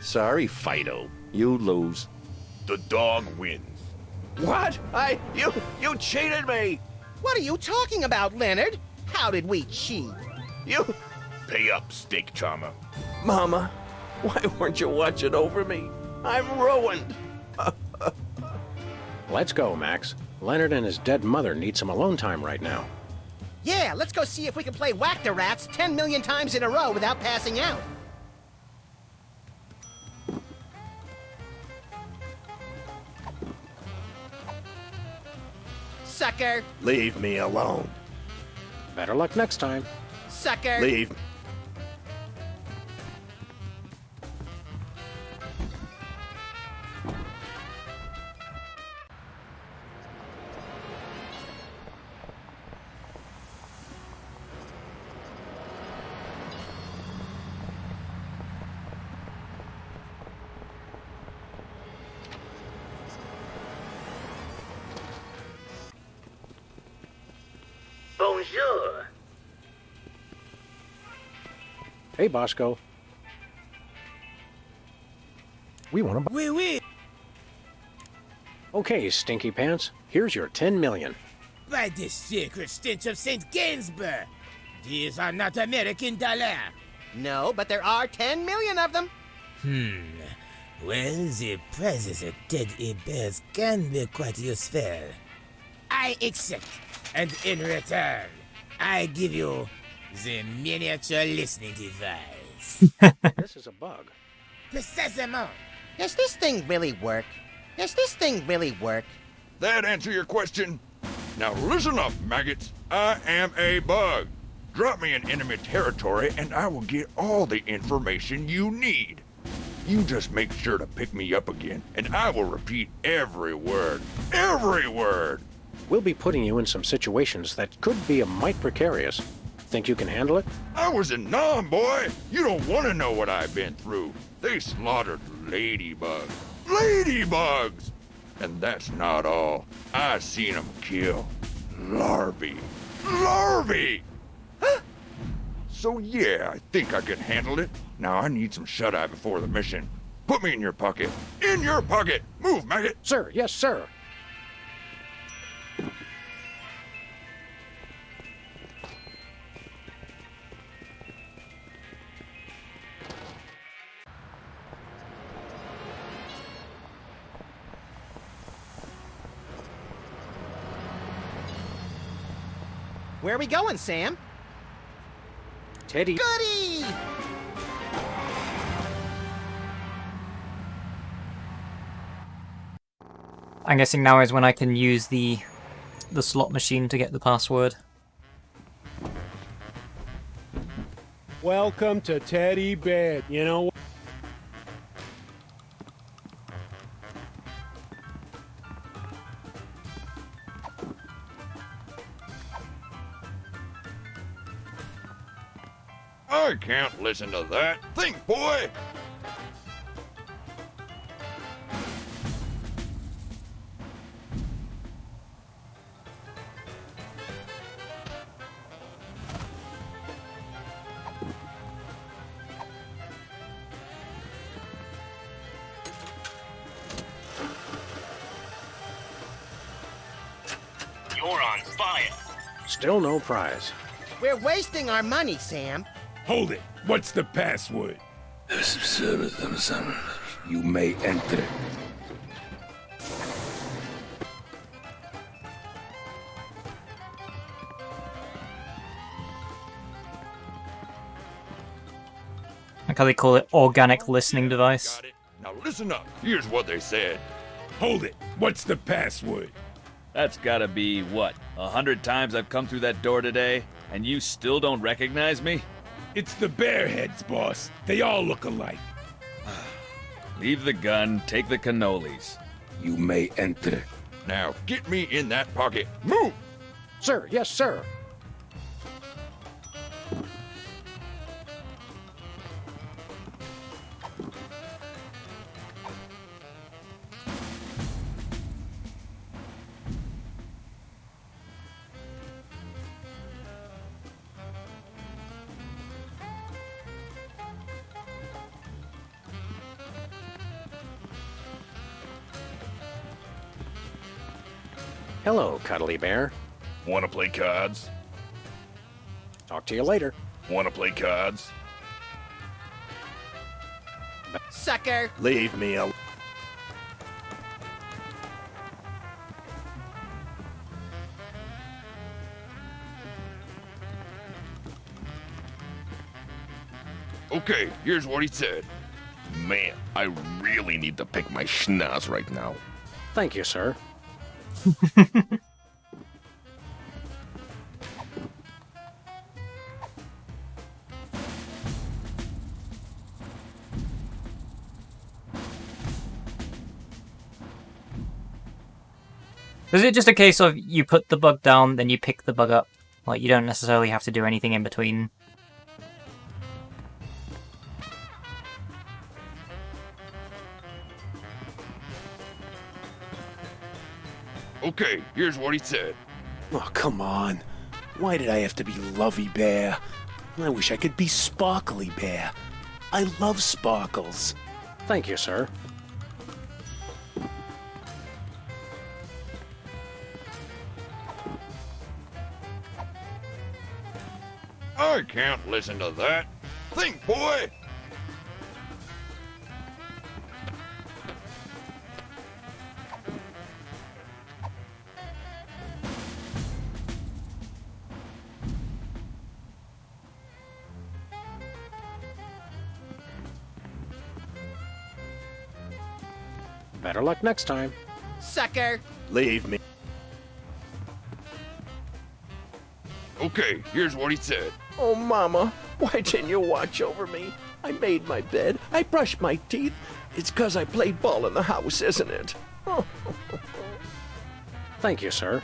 Sorry, Fido. You lose. The dog wins. What? You cheated me! What are you talking about, Leonard? How did we cheat? You... Pay up, steak charmer. Mama, why weren't you watching over me? I'm ruined. Let's go, Max. Leonard and his dead mother need some alone time right now. Yeah, let's go see if we can play Whack the Rats 10 million times in a row without passing out. Sucker! Leave me alone. Better luck next time. Sucker! Leave. Bonjour! Hey, Bosco. We want to... Oui, oui. Okay, Stinky Pants. Here's your 10 million. By the sacred stench of St. Gainsbourg. These are not American dollars. No, but there are 10 million of them. Well, the prizes at Ted Hebert's can be quite useful. I accept, and in return, I give you the miniature listening device. This is a bug. Precisement. Does this thing really work? Does this thing really work? That answer your question? Now listen up, maggots. I am a bug. Drop me in enemy territory and I will get all the information you need. You just make sure to pick me up again, and I will repeat every word. Every word! We'll be putting you in some situations that could be a mite precarious. Think you can handle it? I was in Nam, boy. You don't want to know what I've been through. They slaughtered ladybugs. Ladybugs! And that's not all. I seen them kill larvae. Larvae! So yeah, I think I can handle it. Now I need some shut-eye before the mission. Put me in your pocket. In your pocket! Move, maggot! Sir, yes, sir. Where are we going, Sam? Teddy. Goody! I'm guessing now is when I can use the slot machine to get the password. Welcome to Teddy Bear. You know what? I can't listen to that. Think, boy! You're on fire. Still no prize. We're wasting our money, Sam. Hold it. What's the password? You may enter. Like how they call it organic listening device. Got it. Now listen up. Here's what they said. Hold it. What's the password? That's gotta be, what, 100 times I've come through that door today, and you still don't recognize me? It's the Bearheads, boss. They all look alike. Leave the gun, take the cannolis. You may enter. Now get me in that pocket. Move! Sir, yes, sir. Hello, Cuddly Bear. Wanna play cards? Talk to you later. Wanna play cards? Sucker! Leave me alone. Okay, here's what he said. Man, I really need to pick my schnoz right now. Thank you, sir. Is it just a case of you put the bug down, then you pick the bug up? Like, you don't necessarily have to do anything in between? Okay, here's what he said. Oh, come on. Why did I have to be Lovey Bear? I wish I could be Sparkly Bear. I love sparkles. Thank you, sir. I can't listen to that. Think, boy! Better luck next time. Sucker! Leave me. Okay, here's what he said. Oh, Mama, why didn't you watch over me? I made my bed. I brushed my teeth. It's 'cause I played ball in the house, isn't it? Oh. Thank you, sir.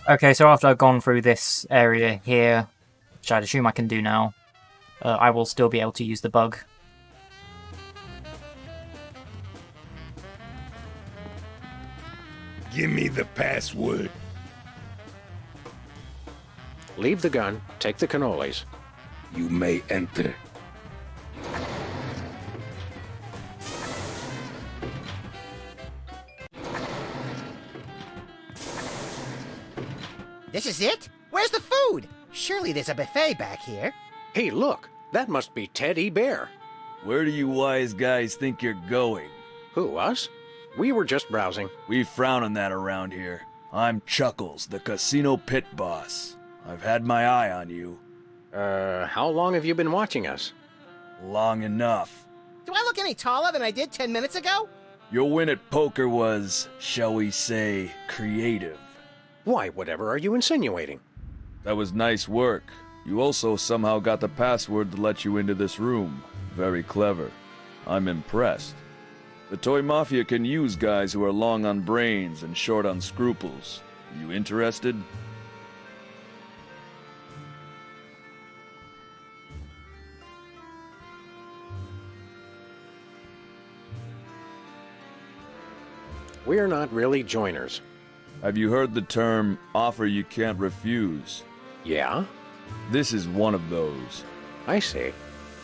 Okay, so after I've gone through this area here, which I'd assume I can do now, I will still be able to use the bug. Give me the password. Leave the gun, take the cannolis. You may enter. This is it? Where's the food? Surely there's a buffet back here. Hey, look, that must be Teddy Bear. Where do you wise guys think you're going? Who, us? We were just browsing. We frown on that around here. I'm Chuckles, the casino pit boss. I've had my eye on you. How long have you been watching us? Long enough. Do I look any taller than I did 10 minutes ago? Your win at poker was, shall we say, creative. Why, whatever are you insinuating? That was nice work. You also somehow got the password to let you into this room. Very clever. I'm impressed. The Toy Mafia can use guys who are long on brains and short on scruples. You interested? We're not really joiners. Have you heard the term, offer you can't refuse? Yeah? This is one of those. I see.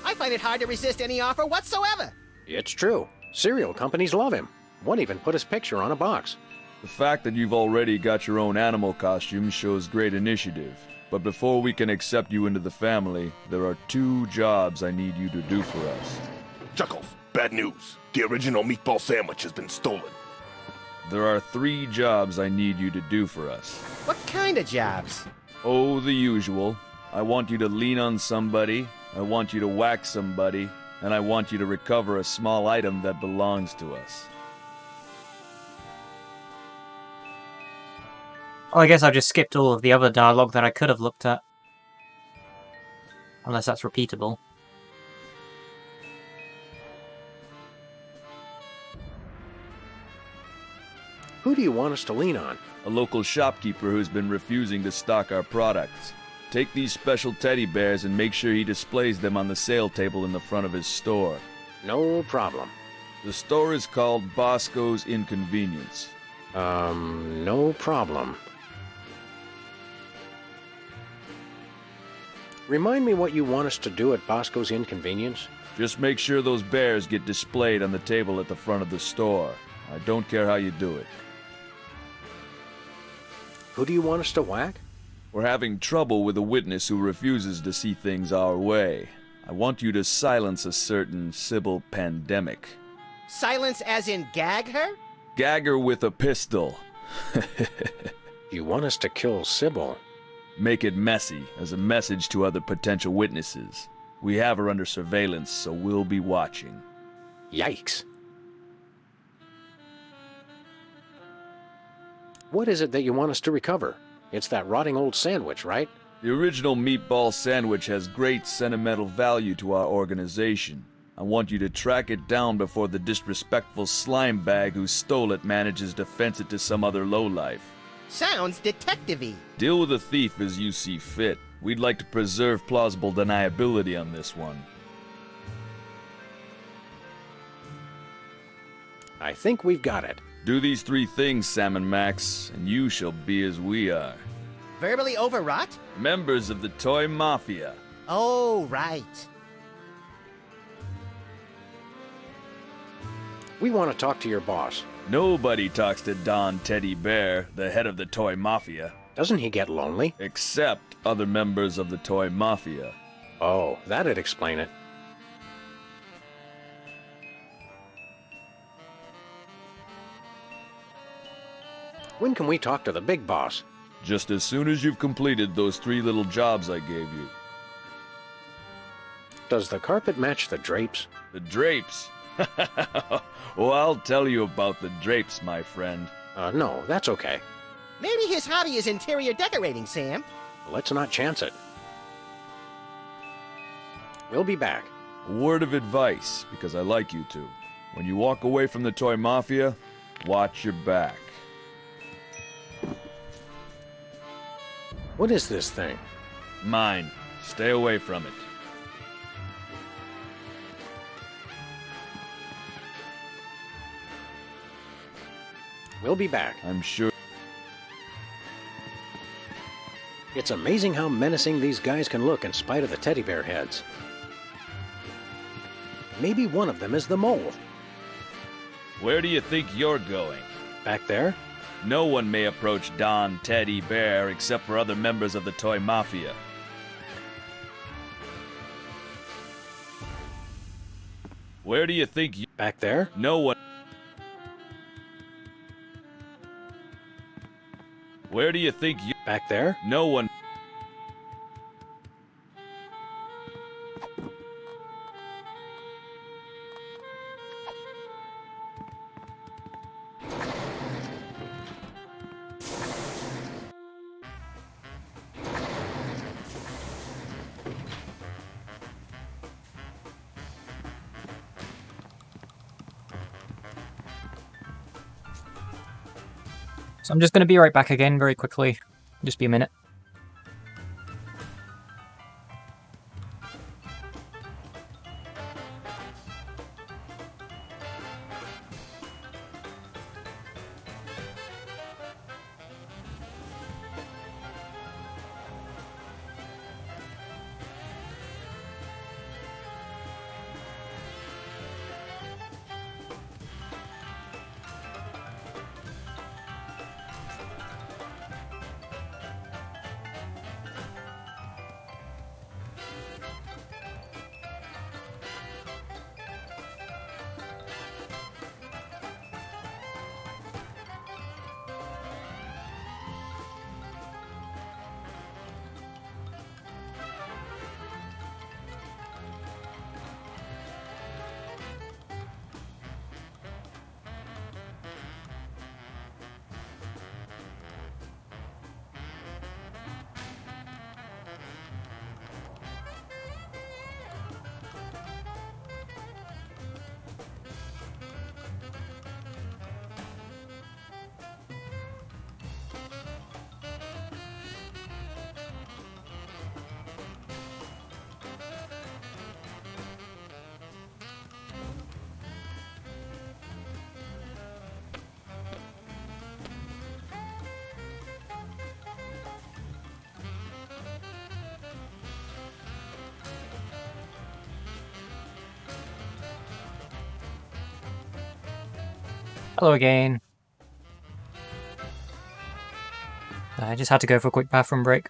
I find it hard to resist any offer whatsoever. It's true. Cereal companies love him. One even put his picture on a box. The fact that you've already got your own animal costume shows great initiative. But before we can accept you into the family, there are 2 jobs I need you to do for us. Chuckles, bad news. The original meatball sandwich has been stolen. There are 3 jobs I need you to do for us. What kind of jobs? Oh, the usual. I want you to lean on somebody, I want you to whack somebody, and I want you to recover a small item that belongs to us. Well, I guess I've just skipped all of the other dialogue that I could have looked at. Unless that's repeatable. Who do you want us to lean on? A local shopkeeper who's been refusing to stock our products. Take these special teddy bears and make sure he displays them on the sale table in the front of his store. No problem. The store is called Bosco's Inconvenience. No problem. Remind me what you want us to do at Bosco's Inconvenience? Just make sure those bears get displayed on the table at the front of the store. I don't care how you do it. Who do you want us to whack? We're having trouble with a witness who refuses to see things our way. I want you to silence a certain Sybil Pandemic. Silence as in gag her? Gag her with a pistol. You want us to kill Sybil? Make it messy, as a message to other potential witnesses. We have her under surveillance, so we'll be watching. Yikes. What is it that you want us to recover? It's that rotting old sandwich, right? The original meatball sandwich has great sentimental value to our organization. I want you to track it down before the disrespectful slime bag who stole it manages to fence it to some other lowlife. Sounds detective-y. Deal with the thief as you see fit. We'd like to preserve plausible deniability on this one. I think we've got it. Do these 3 things, Sam and Max, and you shall be as we are. Verbally overwrought? Members of the Toy Mafia. Oh, right. We want to talk to your boss. Nobody talks to Don Teddy Bear, the head of the Toy Mafia. Doesn't he get lonely? Except other members of the Toy Mafia. Oh, that'd explain it. When can we talk to the big boss? Just as soon as you've completed those 3 little jobs I gave you. Does the carpet match the drapes? The drapes? Well, I'll tell you about the drapes, my friend. No, that's okay. Maybe his hobby is interior decorating, Sam. Let's not chance it. We'll be back. A word of advice, because I like you two. When you walk away from the Toy Mafia, watch your back. What is this thing? Mine. Stay away from it. We'll be back. I'm sure. It's amazing how menacing these guys can look in spite of the teddy bear heads. Maybe one of them is the mole. Where do you think you're going? Back there? No one may approach Don Teddy Bear except for other members of the Toy Mafia. Where do you think you... Back there? No one... Where do you think you... Back there? No one... So I'm just going to be right back again very quickly. Just be a minute. Hello again. I just had to go for a quick bathroom break.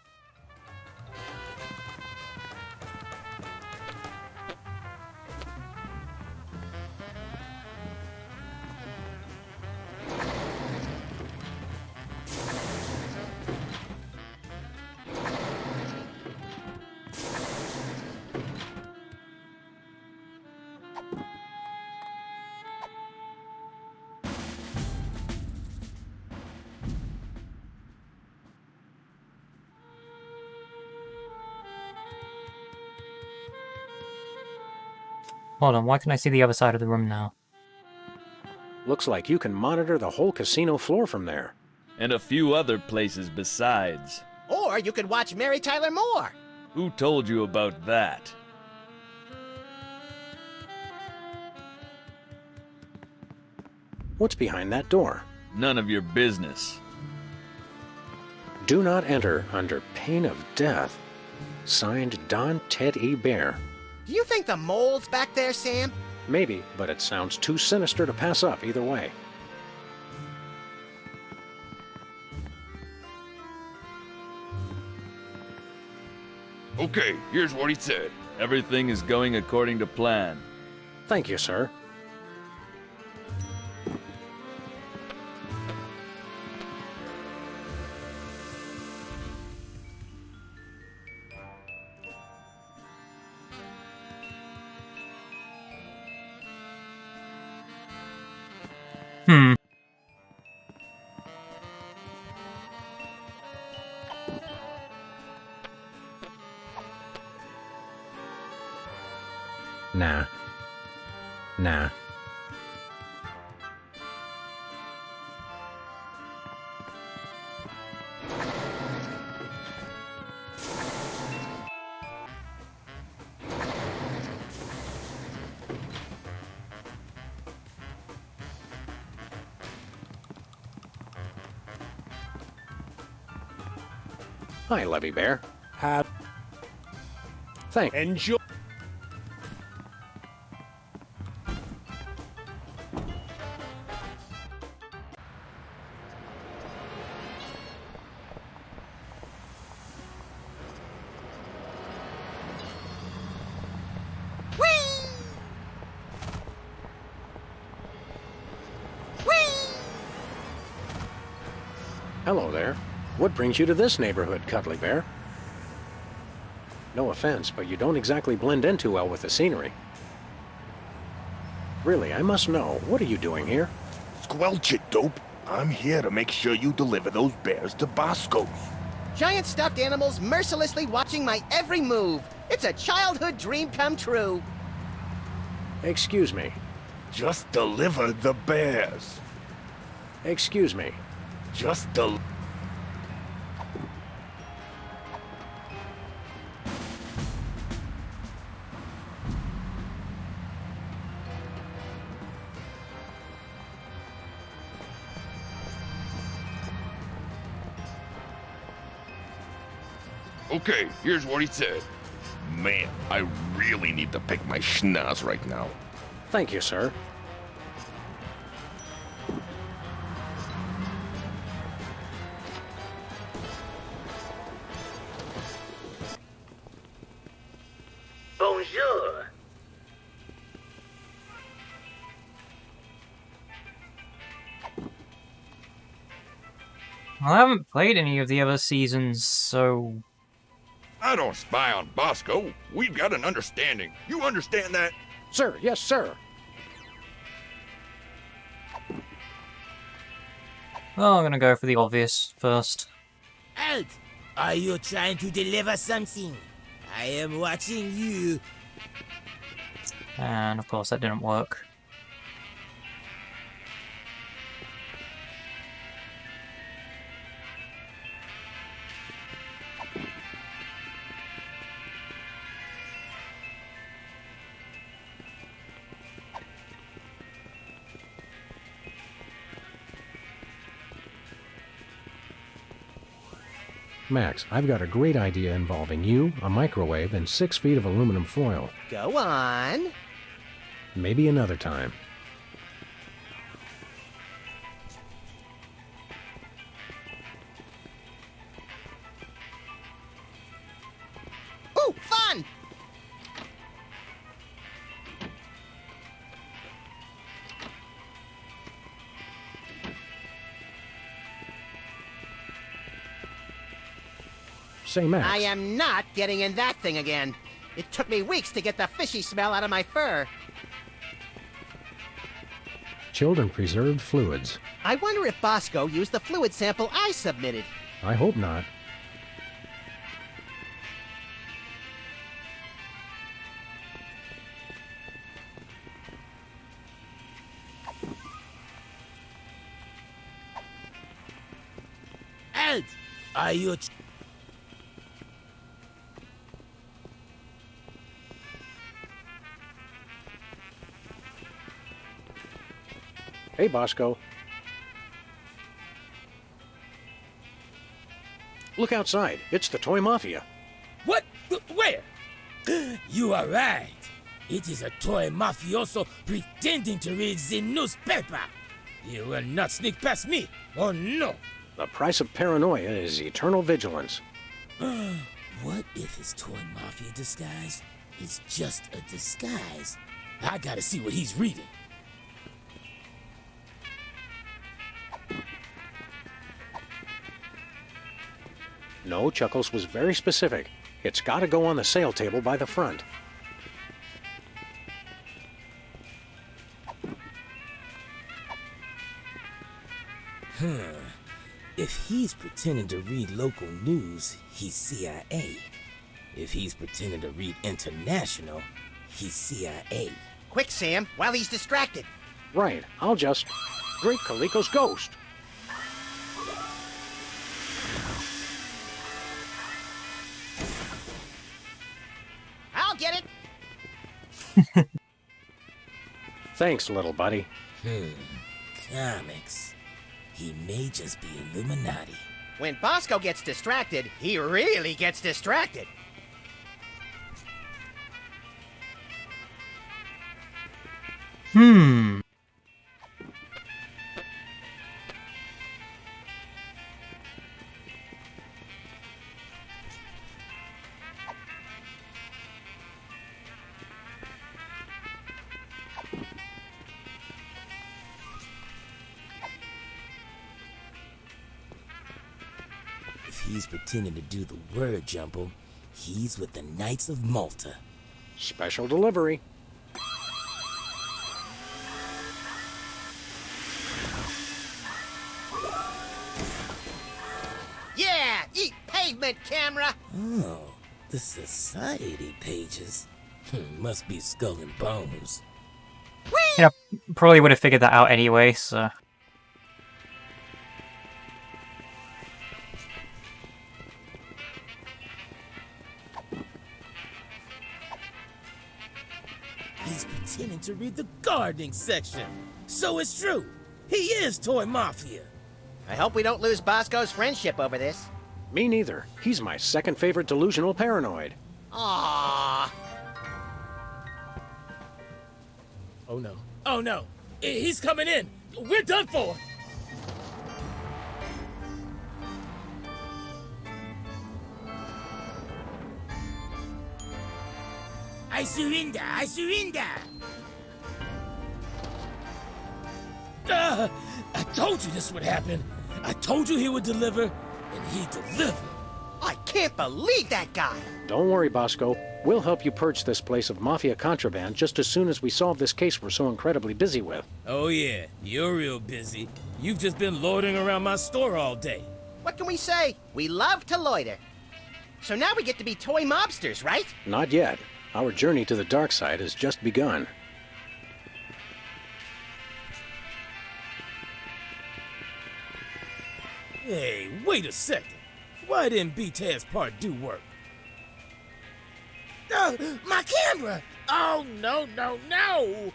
Hold on, why can I see the other side of the room now? Looks like you can monitor the whole casino floor from there. And a few other places besides. Or you could watch Mary Tyler Moore. Who told you about that? What's behind that door? None of your business. Do not enter under pain of death. Signed, Don Ted E. Bear. Do you think the mole's back there, Sam? Maybe, but it sounds too sinister to pass up either way. Okay, here's what he said. Everything is going according to plan. Thank you, sir. Nah. Nah. Hi, Levy Bear. Have Thank enjoy. Hello there. What brings you to this neighborhood, Cuddly Bear? No offense, but you don't exactly blend in too well with the scenery. Really, I must know, what are you doing here? Squelch it, dope. I'm here to make sure you deliver those bears to Bosco's. Giant stuffed animals mercilessly watching my every move. It's a childhood dream come true. Excuse me. Just deliver the bears. Excuse me. Just deliver. Okay, here's what he said. Man, I really need to pick my schnoz right now. Thank you, sir. Bonjour. I haven't played any of the other seasons, so... I don't spy on Bosco. We've got an understanding. You understand that? Sir, yes, sir. Well, I'm gonna go for the obvious first. Halt! Are you trying to deliver something? I am watching you. And of course that didn't work. Max, I've got a great idea involving you, a microwave, and 6 feet of aluminum foil. Go on. Maybe another time. Ooh, fun! Say, Max. I am not getting in that thing again. It took me weeks to get the fishy smell out of my fur. Chilled and preserved fluids. I wonder if Bosco used the fluid sample I submitted. I hope not. Halt! Are you... Hey, Bosco. Look outside. It's the Toy Mafia. What? Where? You are right. It is a toy mafioso pretending to read the newspaper. You will not sneak past me. Oh, no. The price of paranoia is eternal vigilance. What if his toy mafia disguise is just a disguise? I gotta see what he's reading. No, Chuckles was very specific. It's got to go on the sale table by the front. If he's pretending to read local news, he's CIA. If he's pretending to read international, he's CIA. Quick, Sam, while he's distracted. Right, I'll just... Great Kaliko's ghost! I'll get it. Thanks, little buddy. Comics. He may just be Illuminati. When Bosco gets distracted, he really gets distracted. If he's pretending to do the word jumble, he's with the Knights of Malta. Special delivery. Yeah, eat pavement, camera! Oh, the society pages. Must be Skull and Bones. You know, probably would have figured that out anyway, so... He's pretending to read the gardening section. So it's true. He is Toy Mafia. I hope we don't lose Bosco's friendship over this. Me neither. He's my second favorite delusional paranoid. Aww. Oh no. Oh no. He's coming in. We're done for. I surrender. I surrender. I told you this would happen. I told you he would deliver, and he delivered. I can't believe that guy! Don't worry, Bosco. We'll help you purge this place of mafia contraband just as soon as we solve this case we're so incredibly busy with. Oh yeah, you're real busy. You've just been loitering around my store all day. What can we say? We love to loiter. So now we get to be toy mobsters, right? Not yet. Our journey to the dark side has just begun. Hey, wait a second. Why didn't B-Tad's part do work? My camera! Oh, no, no, no!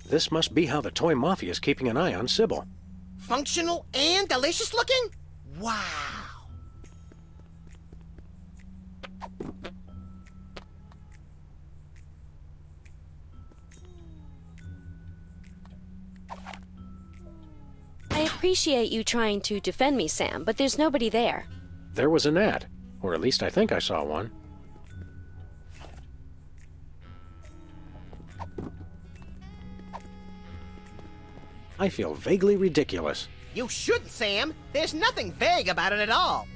This must be how the Toy Mafia is keeping an eye on Sybil. Functional and delicious looking? Wow. I appreciate you trying to defend me, Sam, but there's nobody there. There was an ad, or at least I think I saw one. I feel vaguely ridiculous. You shouldn't, Sam. There's nothing vague about it at all.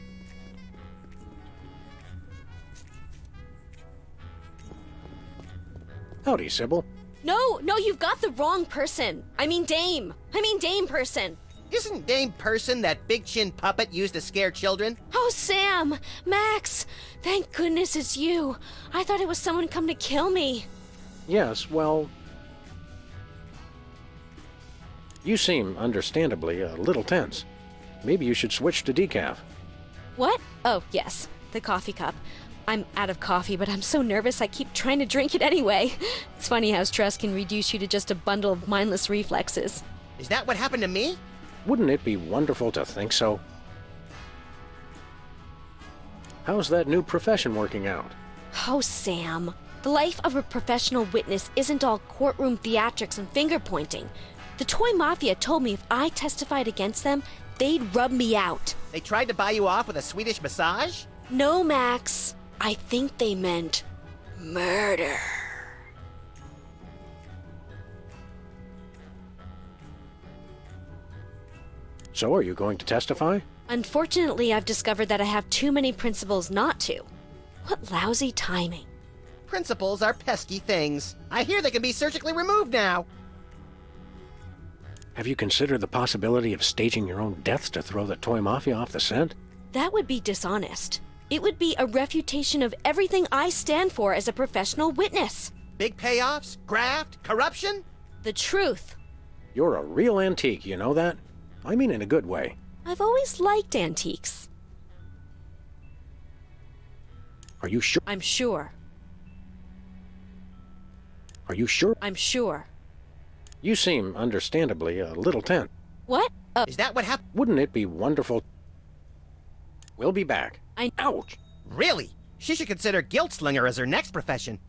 Howdy, Sybil. No, you've got the wrong person. I mean Dame person. Isn't Dame Person that big chin puppet used to scare children? Oh, Sam! Max! Thank goodness it's you. I thought it was someone come to kill me. Yes, well... You seem, understandably, a little tense. Maybe you should switch to decaf. What? Oh, yes. The coffee cup. I'm out of coffee, but I'm so nervous I keep trying to drink it anyway. It's funny how stress can reduce you to just a bundle of mindless reflexes. Is that what happened to me? Wouldn't it be wonderful to think so? How's that new profession working out? Oh, Sam. The life of a professional witness isn't all courtroom theatrics and finger-pointing. The Toy Mafia told me if I testified against them, they'd rub me out. They tried to buy you off with a Swedish massage? No, Max. I think they meant murder. So are you going to testify? Unfortunately, I've discovered that I have too many principles not to. What lousy timing. Principles are pesky things. I hear they can be surgically removed now. Have you considered the possibility of staging your own deaths to throw the Toy Mafia off the scent? That would be dishonest. It would be a refutation of everything I stand for as a professional witness. Big payoffs? Graft? Corruption? The truth. You're a real antique, you know that? I mean in a good way. I've always liked antiques. Are you sure? I'm sure. Are you sure? I'm sure. You seem, understandably, a little tense. What? Is that what happened? Wouldn't it be wonderful? We'll be back. Ouch! Really? She should consider guilt slinger as her next profession.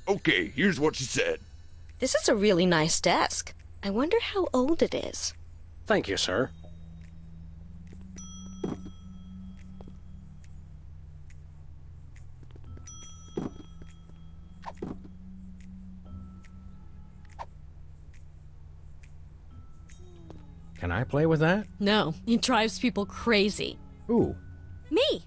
Okay, here's what she said. This is a really nice desk. I wonder how old it is. Thank you, sir. Can I play with that? No, it drives people crazy. Ooh. Me.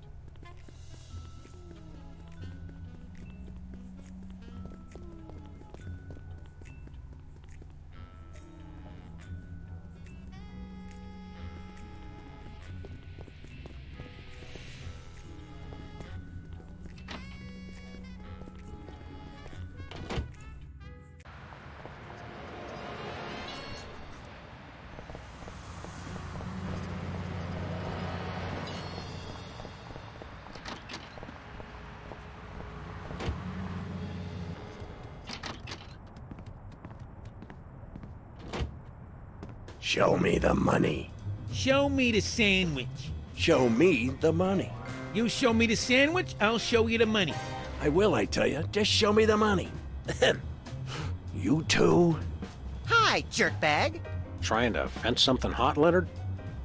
Show me the money. Show me the sandwich. Show me the money. You show me the sandwich, I'll show you the money. I will, I tell you. Just show me the money. You too? Hi, jerkbag. Trying to fence something hot, Leonard?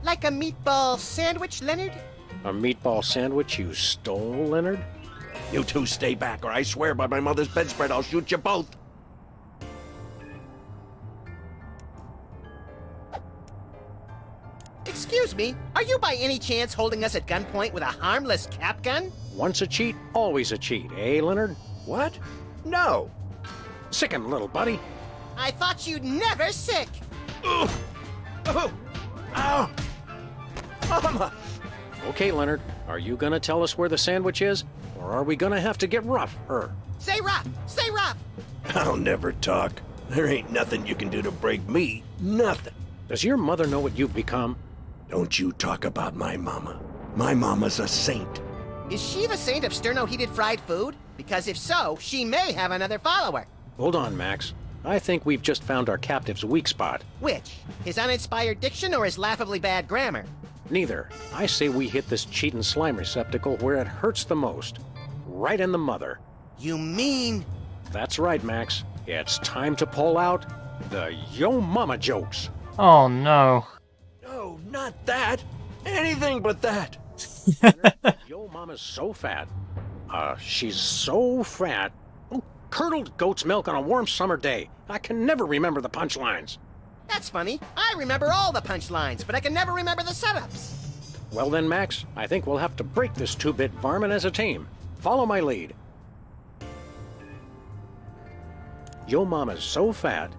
Like a meatball sandwich, Leonard? A meatball sandwich you stole, Leonard? You two stay back, or I swear by my mother's bedspread I'll shoot you both. Excuse me, are you by any chance holding us at gunpoint with a harmless cap gun? Once a cheat, always a cheat, eh, Leonard? What? No. Sicken, little buddy. I thought you'd never sick. Ugh. Oh. Ow. Mama. Okay, Leonard, are you gonna tell us where the sandwich is? Or are we gonna have to get rough, Say rough! Say rough! I'll never talk. There ain't nothing you can do to break me. Nothing. Does your mother know what you've become? Don't you talk about my mama. My mama's a saint. Is she the saint of sterno-heated fried food? Because if so, she may have another follower. Hold on, Max. I think we've just found our captive's weak spot. Which? His uninspired diction or his laughably bad grammar? Neither. I say we hit this cheatin' slime receptacle where it hurts the most. Right in the mother. You mean... That's right, Max. It's time to pull out the Yo Mama jokes. Oh no. No, not that. Anything but that. Yo Mama's so fat. She's so fat. Oh, curdled goat's milk on a warm summer day. I can never remember the punchlines. That's funny. I remember all the punchlines, but I can never remember the setups. Well then, Max, I think we'll have to break this two-bit varmint as a team. Follow my lead. Yo Mama's so fat.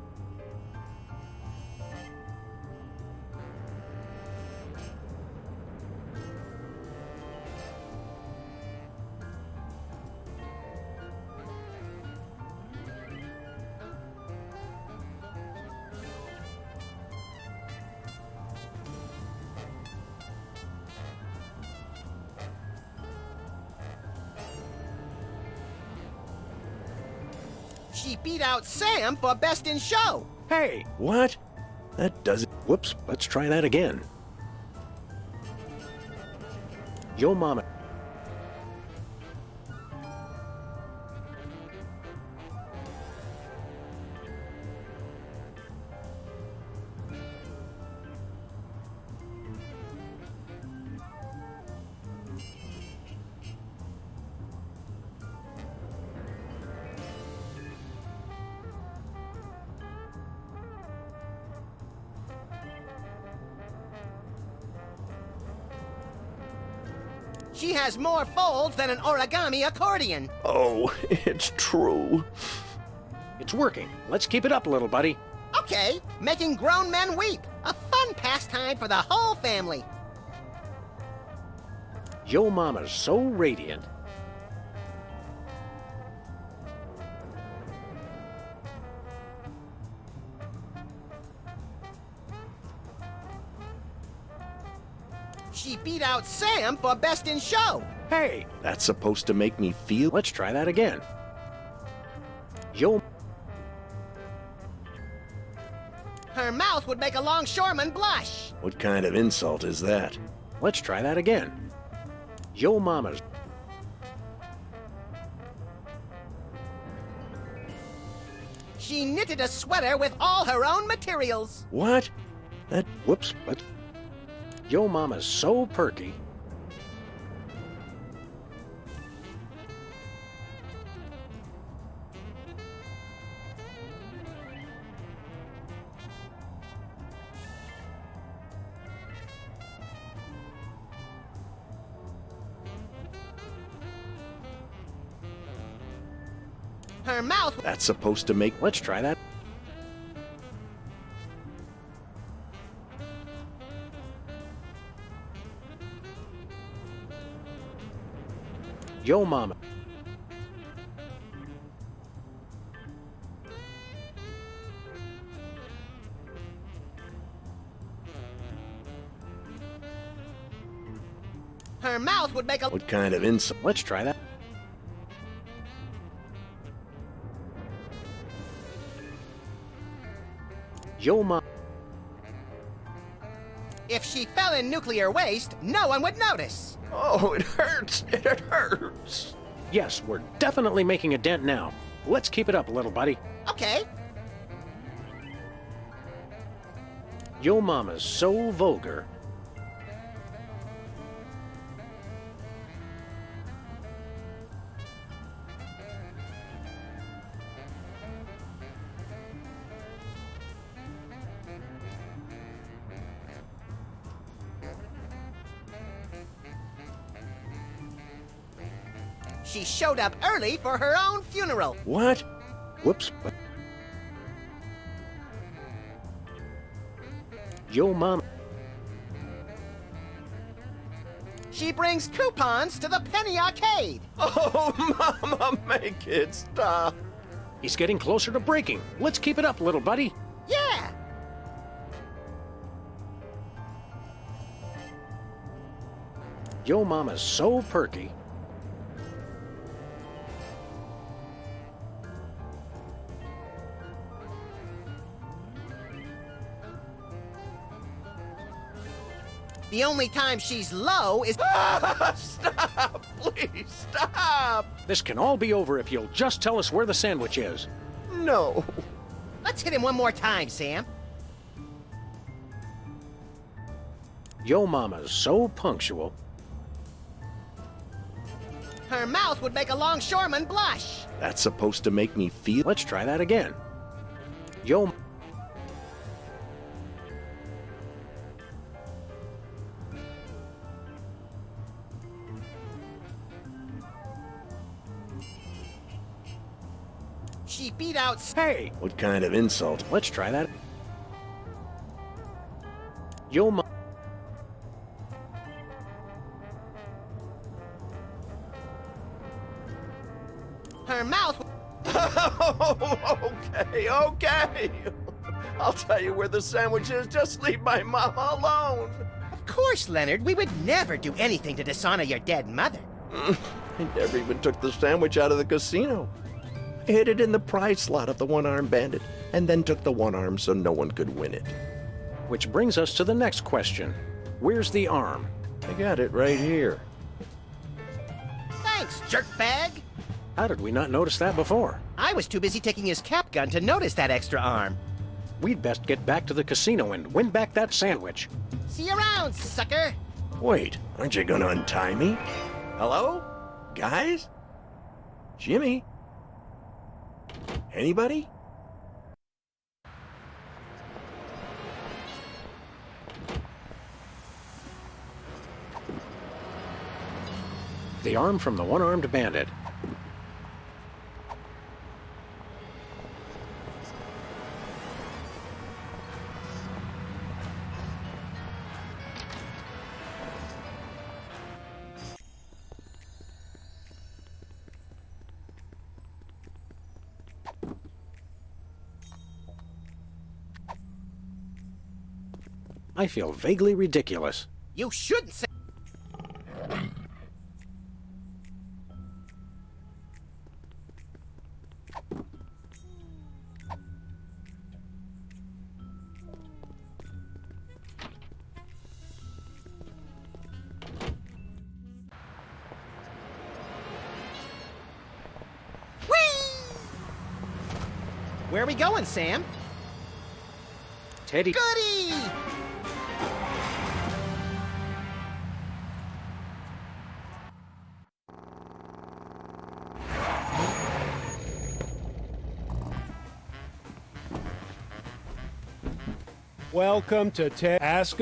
She beat out Sam for Best in Show. Hey! What? That doesn't... Whoops, let's try that again. Yo Mama. She has more folds than an origami accordion. Oh, it's true. It's working. Let's keep it up, little buddy. Okay, making grown men weep. A fun pastime for the whole family. Yo mama's so radiant. She beat out Sam for best in show. Hey, That's supposed to make me feel. let's try that again. Yo, Her mouth would make a longshoreman blush. What kind of insult is that? let's try that again. Yo mama's. She knitted a sweater with all her own materials. What? That. Whoops, what? Yo mama's so perky. Her mouth. That's supposed to make. Let's try that. Yo mama. Her mouth would make a. What kind of insult? Let's try that. Yo mama. If she fell in nuclear waste, no one would notice. Oh, it hurts. It hurts. Yes, we're definitely making a dent now. Let's keep it up, little buddy. Okay. Yo mama's so vulgar. She showed up early for her own funeral. What? Whoops. What? Yo mama. She brings coupons to the Penny Arcade. Oh, Mama, make it stop. He's getting closer to breaking. Let's keep it up, little buddy. Yeah. Yo mama's so perky. The only time she's low is. Stop! Please stop! This can all be over if you'll just tell us where the sandwich is. No. Let's hit him one more time, Sam. Yo mama's so punctual. Her mouth would make a longshoreman blush. That's supposed to make me feel. Let's try that again. Yo. She beat out. Hey, What kind of insult? let's try that. Yo ma. Her mouth. Okay. I'll tell you where the sandwich is. Just leave my mama alone. Of course, Leonard. We would never do anything to dishonor your dead mother. I never even took the sandwich out of the casino. I hid it in the prize slot of the one-armed bandit, and then took the one arm so no one could win it. Which brings us to the next question. Where's the arm? I got it right here. Thanks, jerkbag. How did we not notice that before? I was too busy taking his cap gun to notice that extra arm. We'd best get back to the casino and win back that sandwich. See you around, sucker. Wait, aren't you gonna untie me? Hello? Guys? Jimmy? Anybody? The arm from the one-armed bandit. I feel vaguely ridiculous. You shouldn't say. Where are we going, Sam? Teddy. Goody! Welcome to Ask.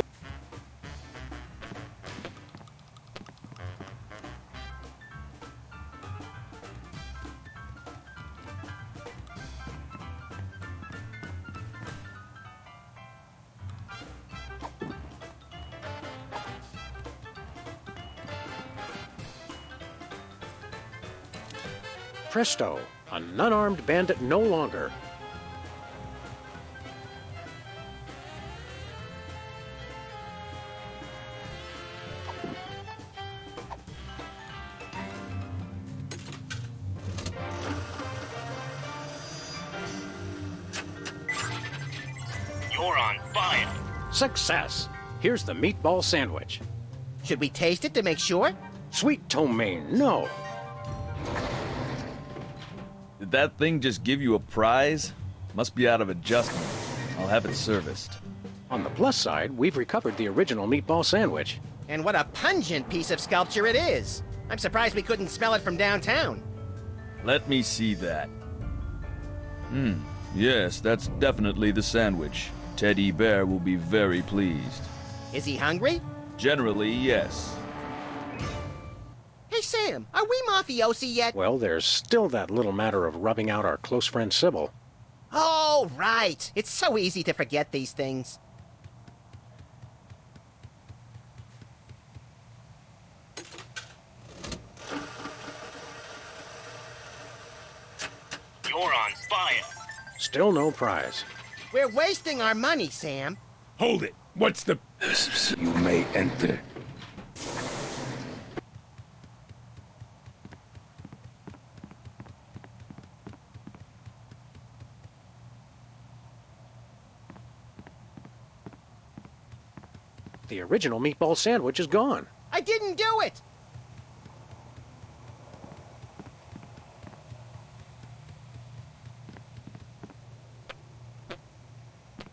Presto, an unarmed bandit no longer. You're on fire. Success! Here's the meatball sandwich. Should we taste it to make sure? Sweet ptomaine, no. Did that thing just give you a prize? Must be out of adjustment. I'll have it serviced. On the plus side, we've recovered the original meatball sandwich. And what a pungent piece of sculpture it is. I'm surprised we couldn't smell it from downtown. Let me see that. Yes, that's definitely the sandwich. Teddy Bear will be very pleased. Is he hungry? Generally, yes. Hey, Sam, are we mafiosi yet? Well, there's still that little matter of rubbing out our close friend Sybil. Oh, right. It's so easy to forget these things. You're on fire. Still no prize. We're wasting our money, Sam. Hold it. What's the... You may enter. The original meatball sandwich is gone. I didn't do it.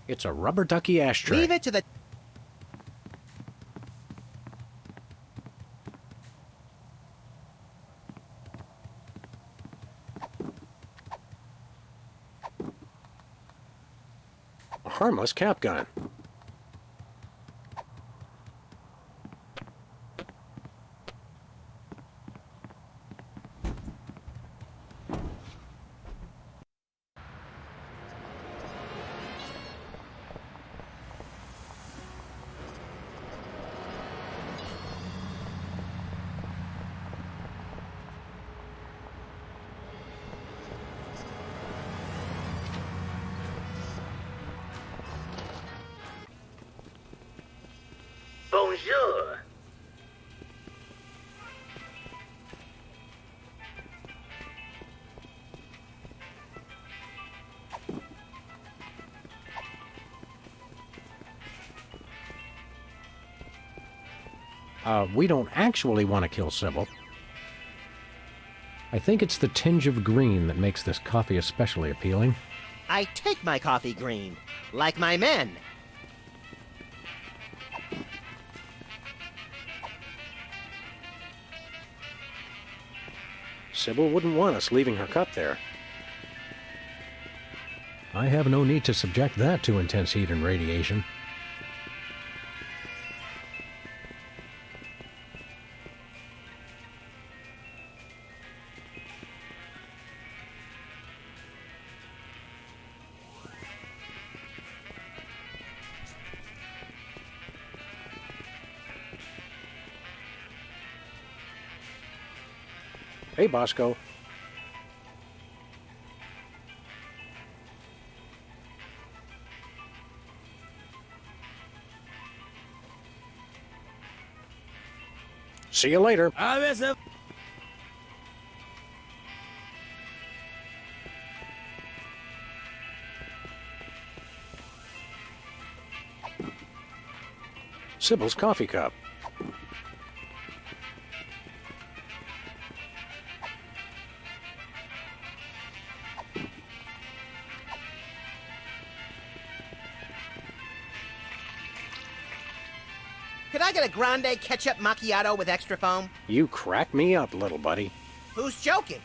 It's a rubber ducky ashtray. Leave it to the... A harmless cap gun. Bonjour. We don't actually want to kill Sybil. I think it's the tinge of green that makes this coffee especially appealing. I take my coffee green, like my men. Sybil wouldn't want us leaving her cup there. I have no need to subject that to intense heat and radiation. Hey, Bosco. See you later. Sybil's coffee cup. Could I get a grande ketchup macchiato with extra foam? You crack me up, little buddy. Who's joking?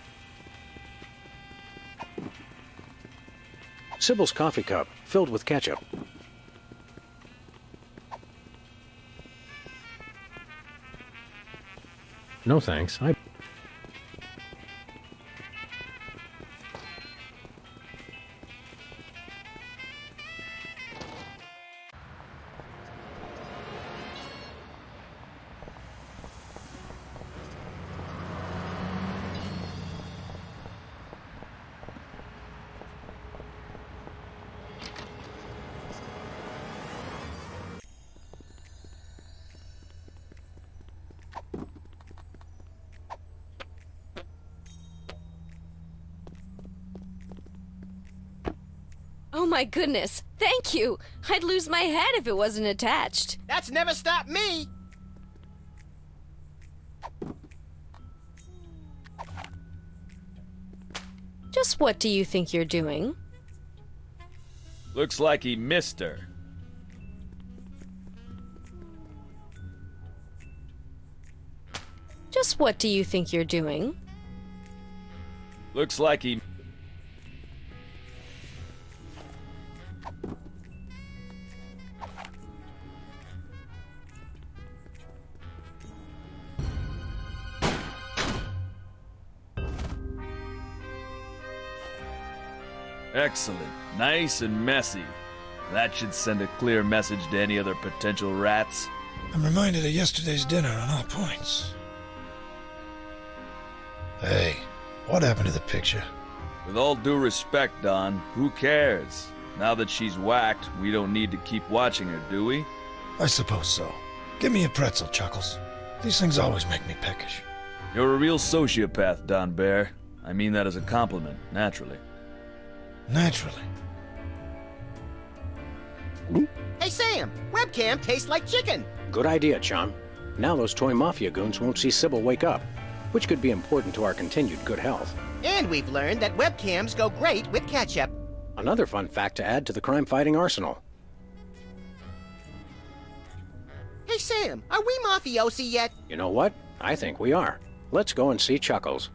Sybil's coffee cup, filled with ketchup. No thanks. Oh my goodness, thank you! I'd lose my head if it wasn't attached. That's never stopped me! Just what do you think you're doing? Looks like he missed her. Just what do you think you're doing? Looks like he... Excellent. Nice and messy. That should send a clear message to any other potential rats. I'm reminded of yesterday's dinner on all points. Hey, what happened to the picture? With all due respect, Don, who cares? Now that she's whacked, we don't need to keep watching her, do we? I suppose so. Give me a pretzel, Chuckles. These things always make me peckish. You're a real sociopath, Don Bear. I mean that as a compliment, naturally. Naturally. Hey, Sam! Webcam tastes like chicken! Good idea, chum. Now those toy mafia goons won't see Sybil wake up, which could be important to our continued good health. And we've learned that webcams go great with ketchup. Another fun fact to add to the crime-fighting arsenal. Hey, Sam, are we mafiosi yet? You know what? I think we are. Let's go and see Chuckles.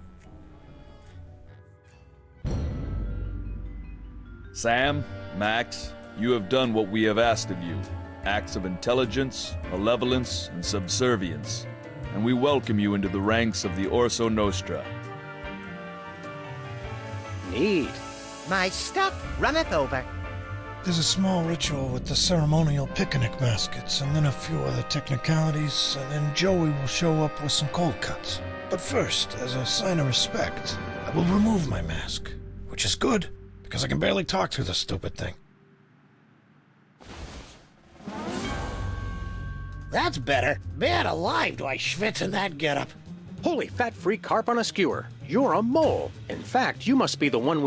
Sam, Max, you have done what we have asked of you. Acts of intelligence, malevolence, and subservience. And we welcome you into the ranks of the Orso Nostra. Neat. My stuff runneth over. There's a small ritual with the ceremonial picnic baskets, and then a few other technicalities, and then Joey will show up with some cold cuts. But first, as a sign of respect, I will remove my mask, which is good, because I can barely talk through the stupid thing. That's better. Man alive, do I schwitz in that getup. Holy fat-free carp on a skewer. You're a mole. In fact, you must be the one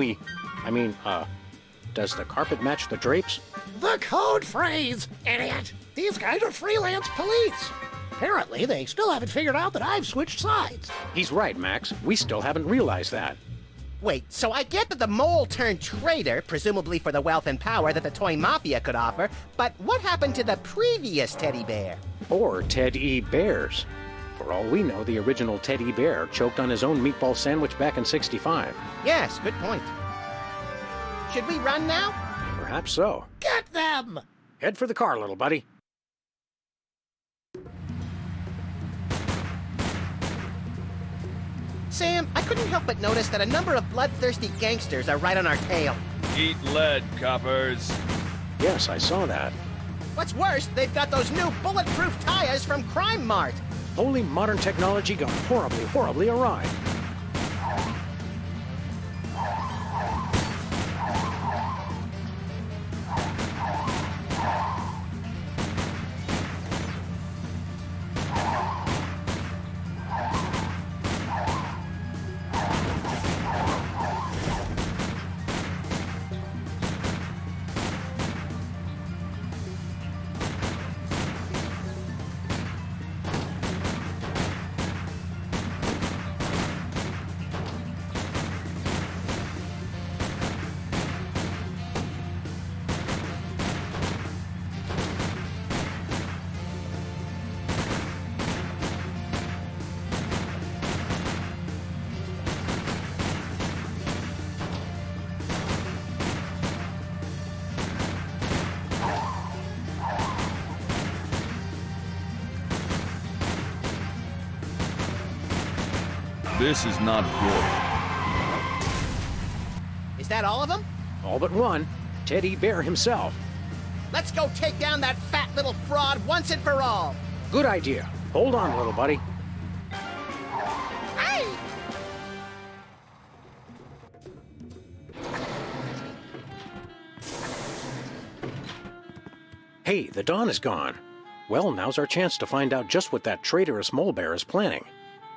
does the carpet match the drapes? The code phrase, idiot. These guys are freelance police. Apparently, they still haven't figured out that I've switched sides. He's right, Max. We still haven't realized that. Wait, so I get that the mole turned traitor, presumably for the wealth and power that the toy mafia could offer, but what happened to the previous teddy bear? Or Ted E. Bears. For all we know, the original Teddy Bear choked on his own meatball sandwich back in '65. Yes, good point. Should we run now? Perhaps so. Get them! Head for the car, little buddy. Sam, I couldn't help but notice that a number of bloodthirsty gangsters are right on our tail. Eat lead, coppers. Yes, I saw that. What's worse, they've got those new bulletproof tires from Crime Mart. Holy modern technology gone horribly, horribly awry. This is not good. Is that all of them? All but one. Teddy Bear himself. Let's go take down that fat little fraud once and for all. Good idea. Hold on, little buddy. Hey! Hey, the dawn is gone. Well, now's our chance to find out just what that traitorous mole bear is planning.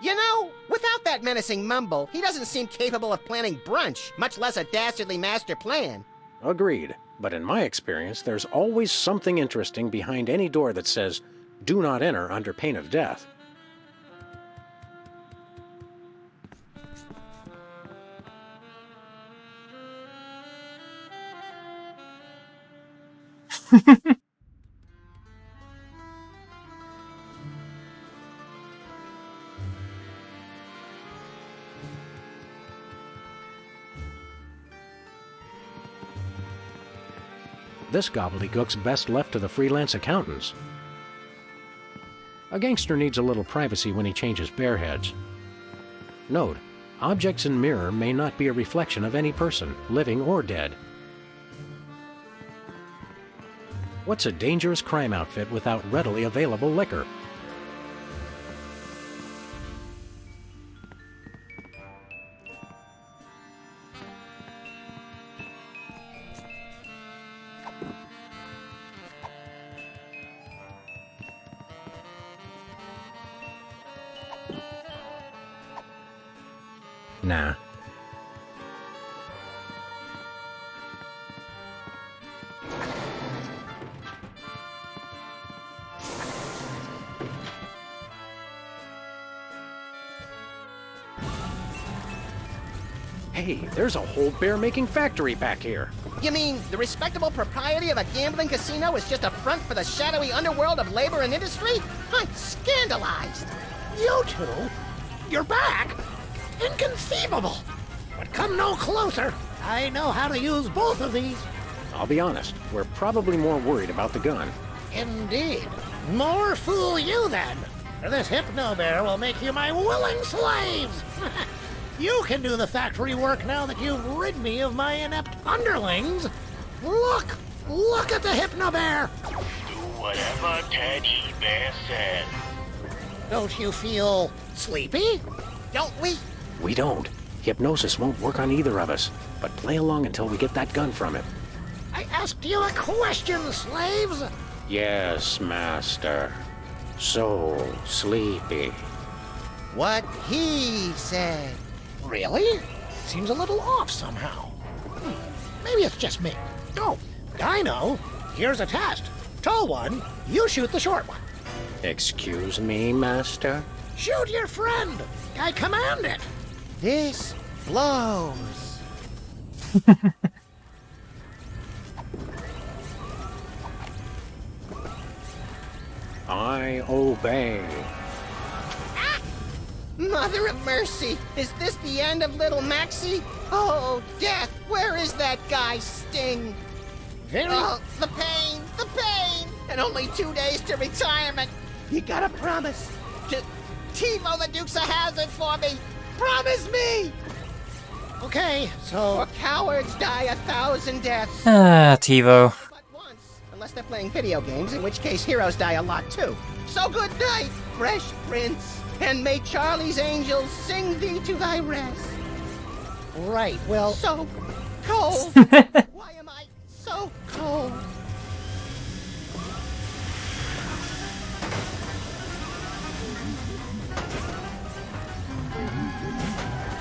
You know, without that menacing mumble, he doesn't seem capable of planning brunch, much less a dastardly master plan. Agreed. But in my experience, there's always something interesting behind any door that says, "Do not enter under pain of death." This gobbledygook's best left to the freelance accountants. A gangster needs a little privacy when he changes bear heads. Note, objects in mirror may not be a reflection of any person, living or dead. What's a dangerous crime outfit without readily available liquor? Nah. Hey, there's a whole bear-making factory back here. You mean the respectable propriety of a gambling casino is just a front for the shadowy underworld of labor and industry? I'm scandalized. You two? You're back? Inconceivable! But come no closer. I know how to use both of these. I'll be honest, we're probably more worried about the gun. Indeed. More fool you then. For this hypno bear will make you my willing slaves. You can do the factory work now that you've rid me of my inept underlings. Look at the hypno bear. Do whatever Teddy Bear says. Don't you feel sleepy? Don't we? We don't. Hypnosis won't work on either of us. But play along until we get that gun from him. I asked you a question, slaves. Yes, master. So sleepy. What he said. Really? Seems a little off somehow. Maybe it's just me. Oh, I know. Here's a test. Tall one, you shoot the short one. Excuse me, master? Shoot your friend. I command it. This blows. I obey. Mother of mercy! Is this the end of little Maxie? Oh, death! Where is that guy's sting? Oh, the pain! The pain! And only 2 days to retirement! You gotta promise to TiVo the Duke's a hazard for me! Promise me! Okay, so... Or cowards die 1,000 deaths. TiVo. But once. Unless they're playing video games, in which case heroes die a lot too. So good night, Fresh Prince! And may Charlie's angels sing thee to thy rest. Right, well... So cold. Why am I so cold?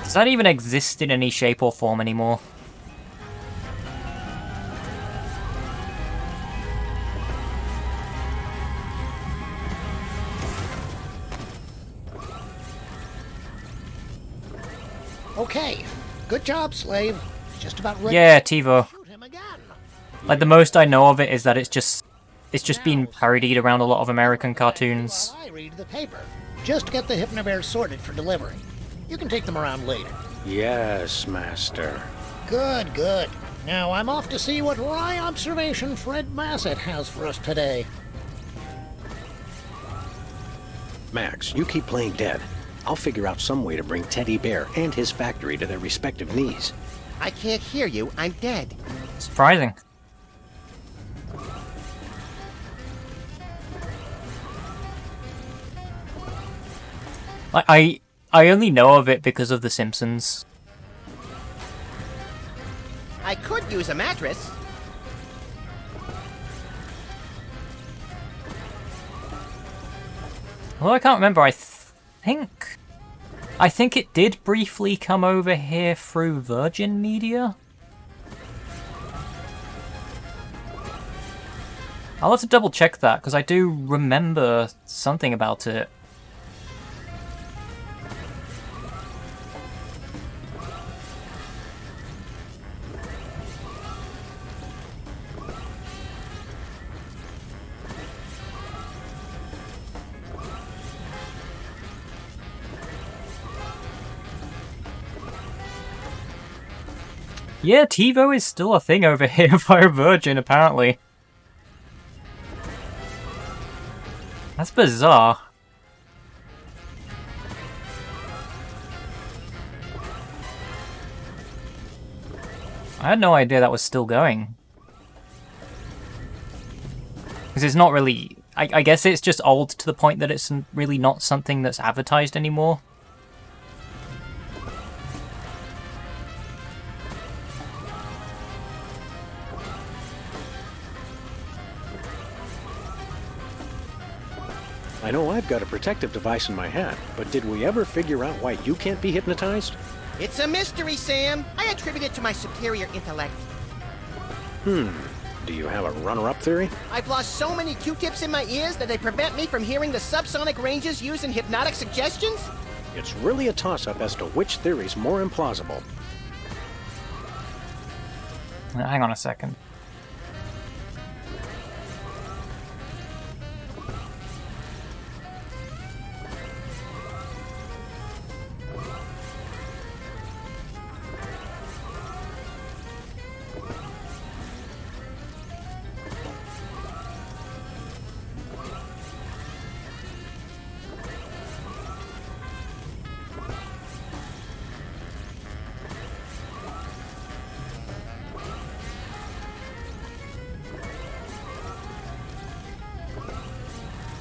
Does that even exist in any shape or form anymore? Okay, good job, slave. Just about ready Yeah, to TiVo. shoot him again. Like, the most I know of it is that it's just been parodied around a lot of American cartoons. While I read the paper. Just get the hypnobears sorted for delivery. You can take them around later. Yes, master. Good, good. Now I'm off to see what wry observation Fred Massett has for us today. Max, you keep playing dead. I'll figure out some way to bring Teddy Bear and his factory to their respective knees. I can't hear you. I'm dead. Surprising. I only know of it because of The Simpsons. I could use a mattress. Although I can't remember, I think it did briefly come over here through Virgin Media. I'll have to double check that, because I do remember something about it. Yeah, TiVo is still a thing over here via Virgin, apparently. That's bizarre. I had no idea that was still going. Because it's not really... I guess it's just old to the point that it's really not something that's advertised anymore. I know I've got a protective device in my hat, but did we ever figure out why you can't be hypnotized? It's a mystery, Sam. I attribute it to my superior intellect. Do you have a runner-up theory? I've lost so many Q-tips in my ears that they prevent me from hearing the subsonic ranges used in hypnotic suggestions? It's really a toss-up as to which theory's more implausible. Hang on a second.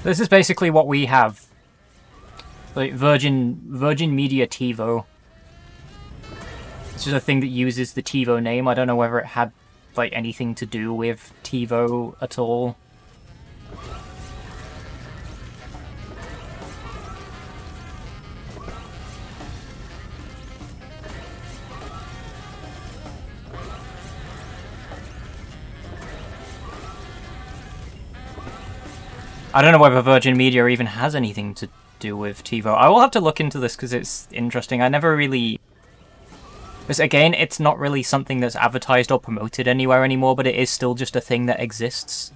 This is basically what we have. Like Virgin Media TiVo. It's just a thing that uses the TiVo name. I don't know whether it had like anything to do with TiVo at all. I don't know whether Virgin Media even has anything to do with TiVo. I will have to look into this because it's interesting. I never really... Because again, it's not really something that's advertised or promoted anywhere anymore, but it is still just a thing that exists.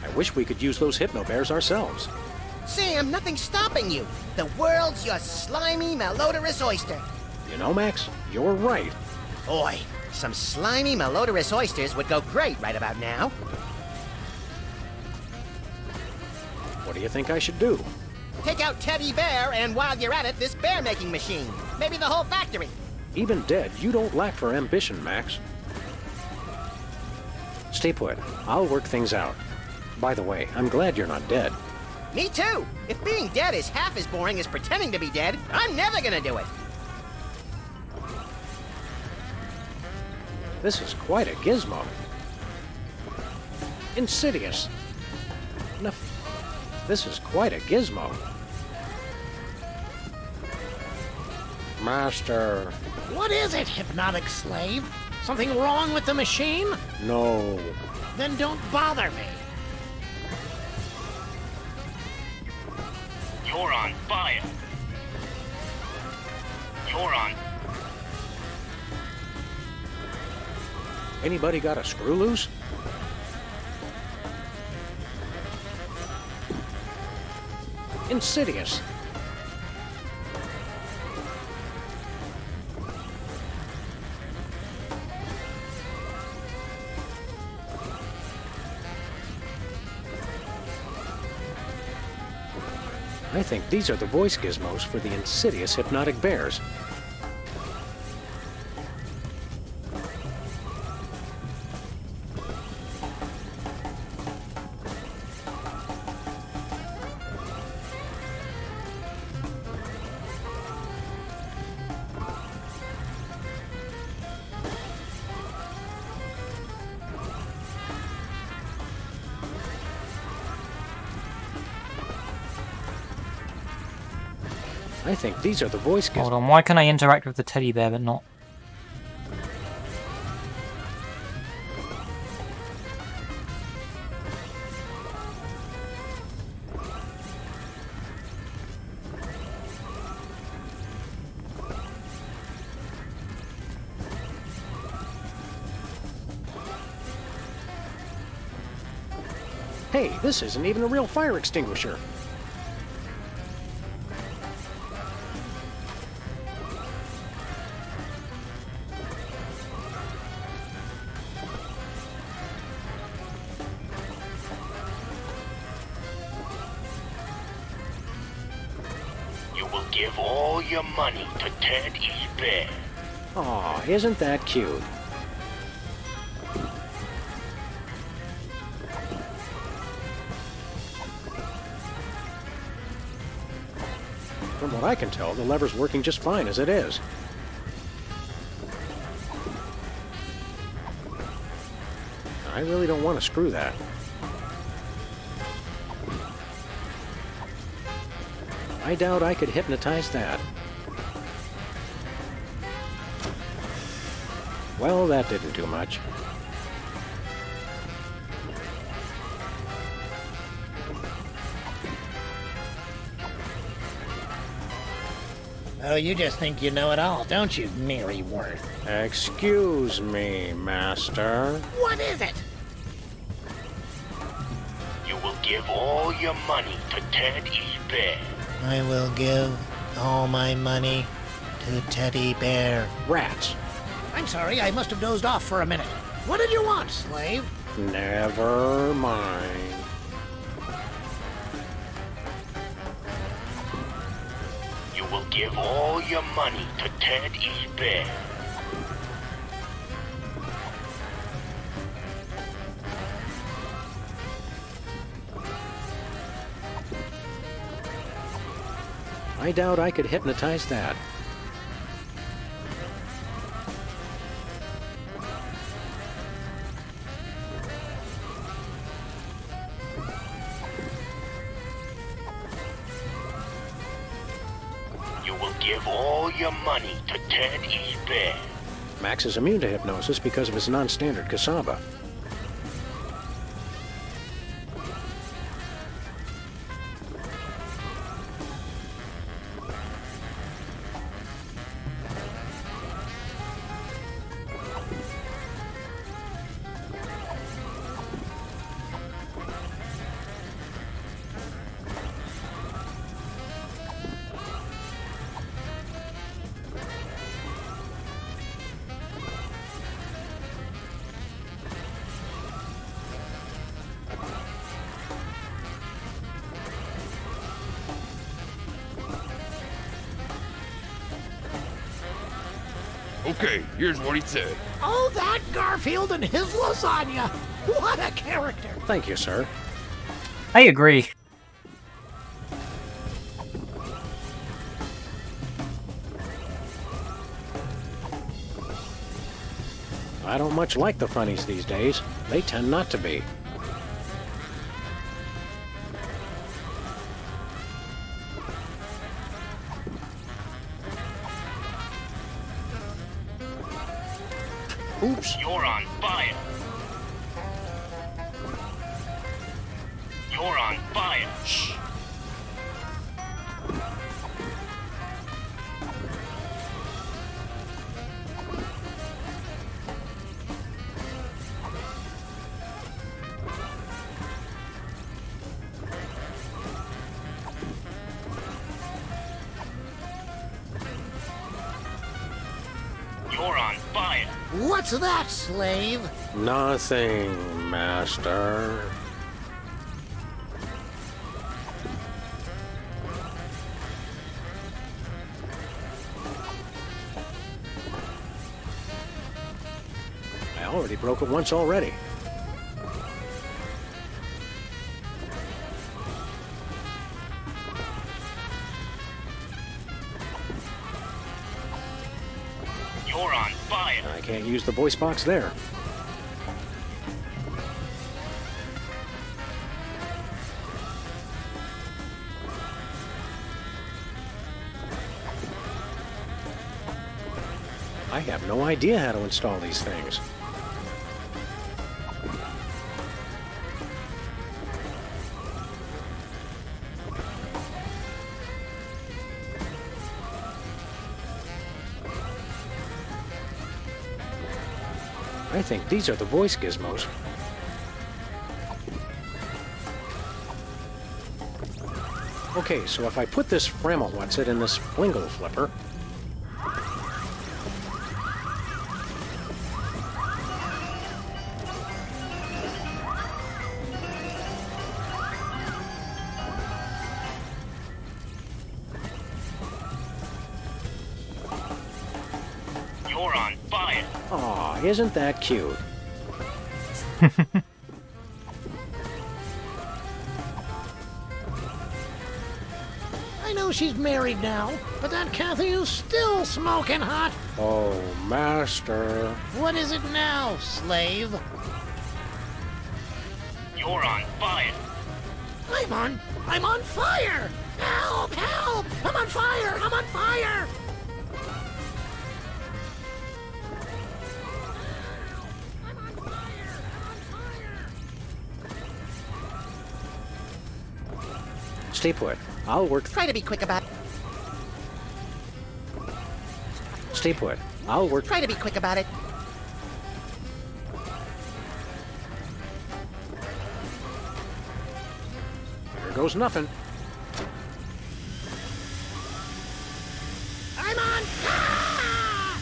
I wish we could use those hypno bears ourselves. Sam, nothing's stopping you. The world's your slimy, malodorous oyster. You know, Max, you're right. Boy, some slimy, malodorous oysters would go great right about now. What do you think I should do? Take out Teddy Bear, and while you're at it, this bear-making machine. Maybe the whole factory. Even dead, you don't lack for ambition, Max. Stay put. I'll work things out. By the way, I'm glad you're not dead. Me too! If being dead is half as boring as pretending to be dead, I'm never gonna do it! This is quite a gizmo. Insidious. No, this is quite a gizmo. Master. What is it, hypnotic slave? Something wrong with the machine? No. Then don't bother me. You're on fire. You're on. Anybody got a screw loose? Insidious. I think these are the voice gizmos for the insidious hypnotic bears. I think these are the voice gizmos. Hold on, why can I interact with the teddy bear but not? Hey, this isn't even a real fire extinguisher. Give all your money to Ted E. Bear. Aw, isn't that cute? From what I can tell, the lever's working just fine as it is. I really don't want to screw that. I doubt I could hypnotize that. Well, that didn't do much. Oh, you just think you know it all, don't you, Mary Worth? Excuse me, Master. What is it? You will give all your money to Ted E. Bear. I will give all my money to Teddy Bear. Rats. I'm sorry, I must have dozed off for a minute. What did you want, slave? Never mind. You will give all your money to Ted E. Bear. I doubt I could hypnotize that. You will give all your money to Ted E. Bear. Max is immune to hypnosis because of his non-standard cassava. Okay, here's what he said. Oh, that Garfield and his lasagna! What a character! Thank you, sir. I agree. I don't much like the funnies these days. They tend not to be. Oops. You're on fire. You're on fire. Shh. You're on fire. What's that, slave? Nothing, Master. already broke it once already. You're on fire. I can't use the voice box there. I have no idea how to install these things. I think these are the voice gizmos. Okay, so if I put this Frammelwhatsit in this Blingle flipper, You're on fire. aw, isn't that cute? I know she's married now, but that Kathy is still smoking hot. Oh, master. What is it now, slave? You're on fire. I'm on fire! Help! Help! I'm on fire! I'm on fire! Stay put. I'll work. Try to be quick about it. Stay put. I'll work. Try to be quick about it. Here goes nothing. I'm on! Ah!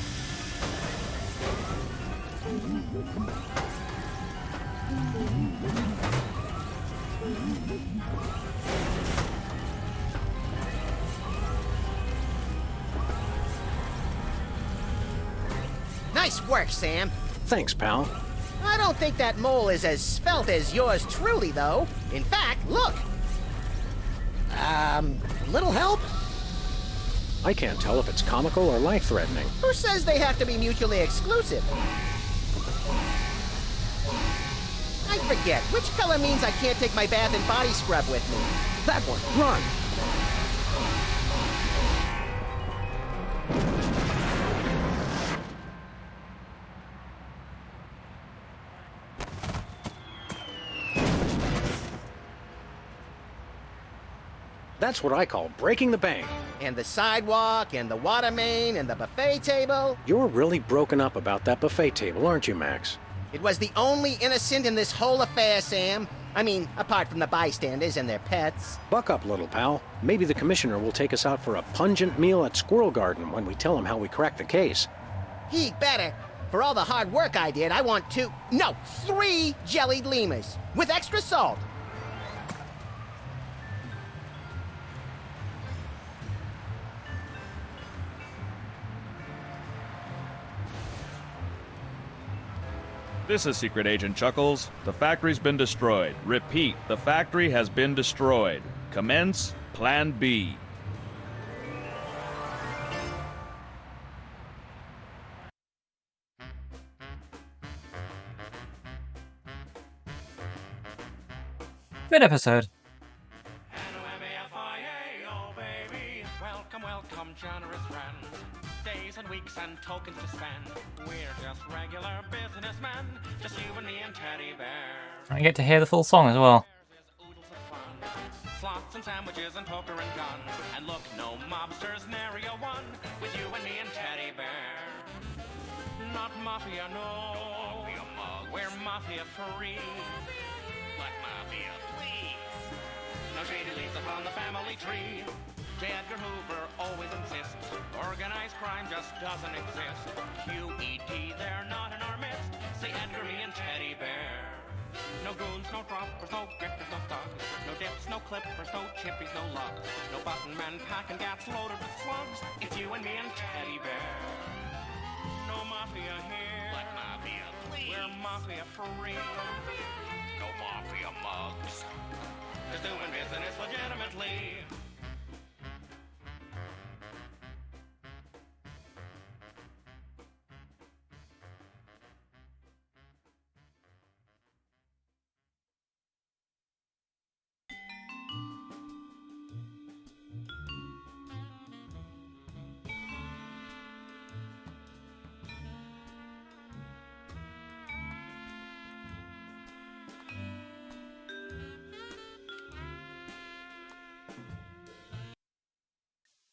Nice work, Sam. Thanks, pal. I don't think that mole is as svelte as yours truly, though. In fact, look. Little help? I can't tell if it's comical or life-threatening. Who says they have to be mutually exclusive? I forget. Which color means I can't take my bath and body scrub with me? That one! Run! That's what I call breaking the bank. And the sidewalk, and the water main, and the buffet table. You're really broken up about that buffet table, aren't you, Max? It was the only innocent in this whole affair, Sam. I mean, apart from the bystanders and their pets. Buck up, little pal. Maybe the commissioner will take us out for a pungent meal at Squirrel Garden when we tell him how we cracked the case. He better. For all the hard work I did, I want 3 jellied lemurs. With extra salt. This is Secret Agent Chuckles. The factory's been destroyed. Repeat, the factory has been destroyed. Commence Plan B. Good episode. Welcome, welcome, generous friends. Days and weeks and tokens to spend. We're just regular businessmen. Just you and me and Teddy Bear. I get to hear the full song as well. Slots and sandwiches and poker and guns. And look, no mobsters, nary a one. With you and me and Teddy Bear. Not mafia, no. Mafia mug. We're mafia free. Black mafia, please. No shady leaves upon the family tree. J. Edgar Hoover always insists organized crime just doesn't exist. QED, they're not in our midst. Say Edgar, me, and Teddy Bear. No goons, no droppers, no grifters, no thugs. No dips, no clippers, no chippies, no lugs. No button men packing gats loaded with slugs. It's you and me and Teddy Bear. No mafia here. Black mafia, please. We're we're mafia for real. No mafia mugs. Just doing business legitimately.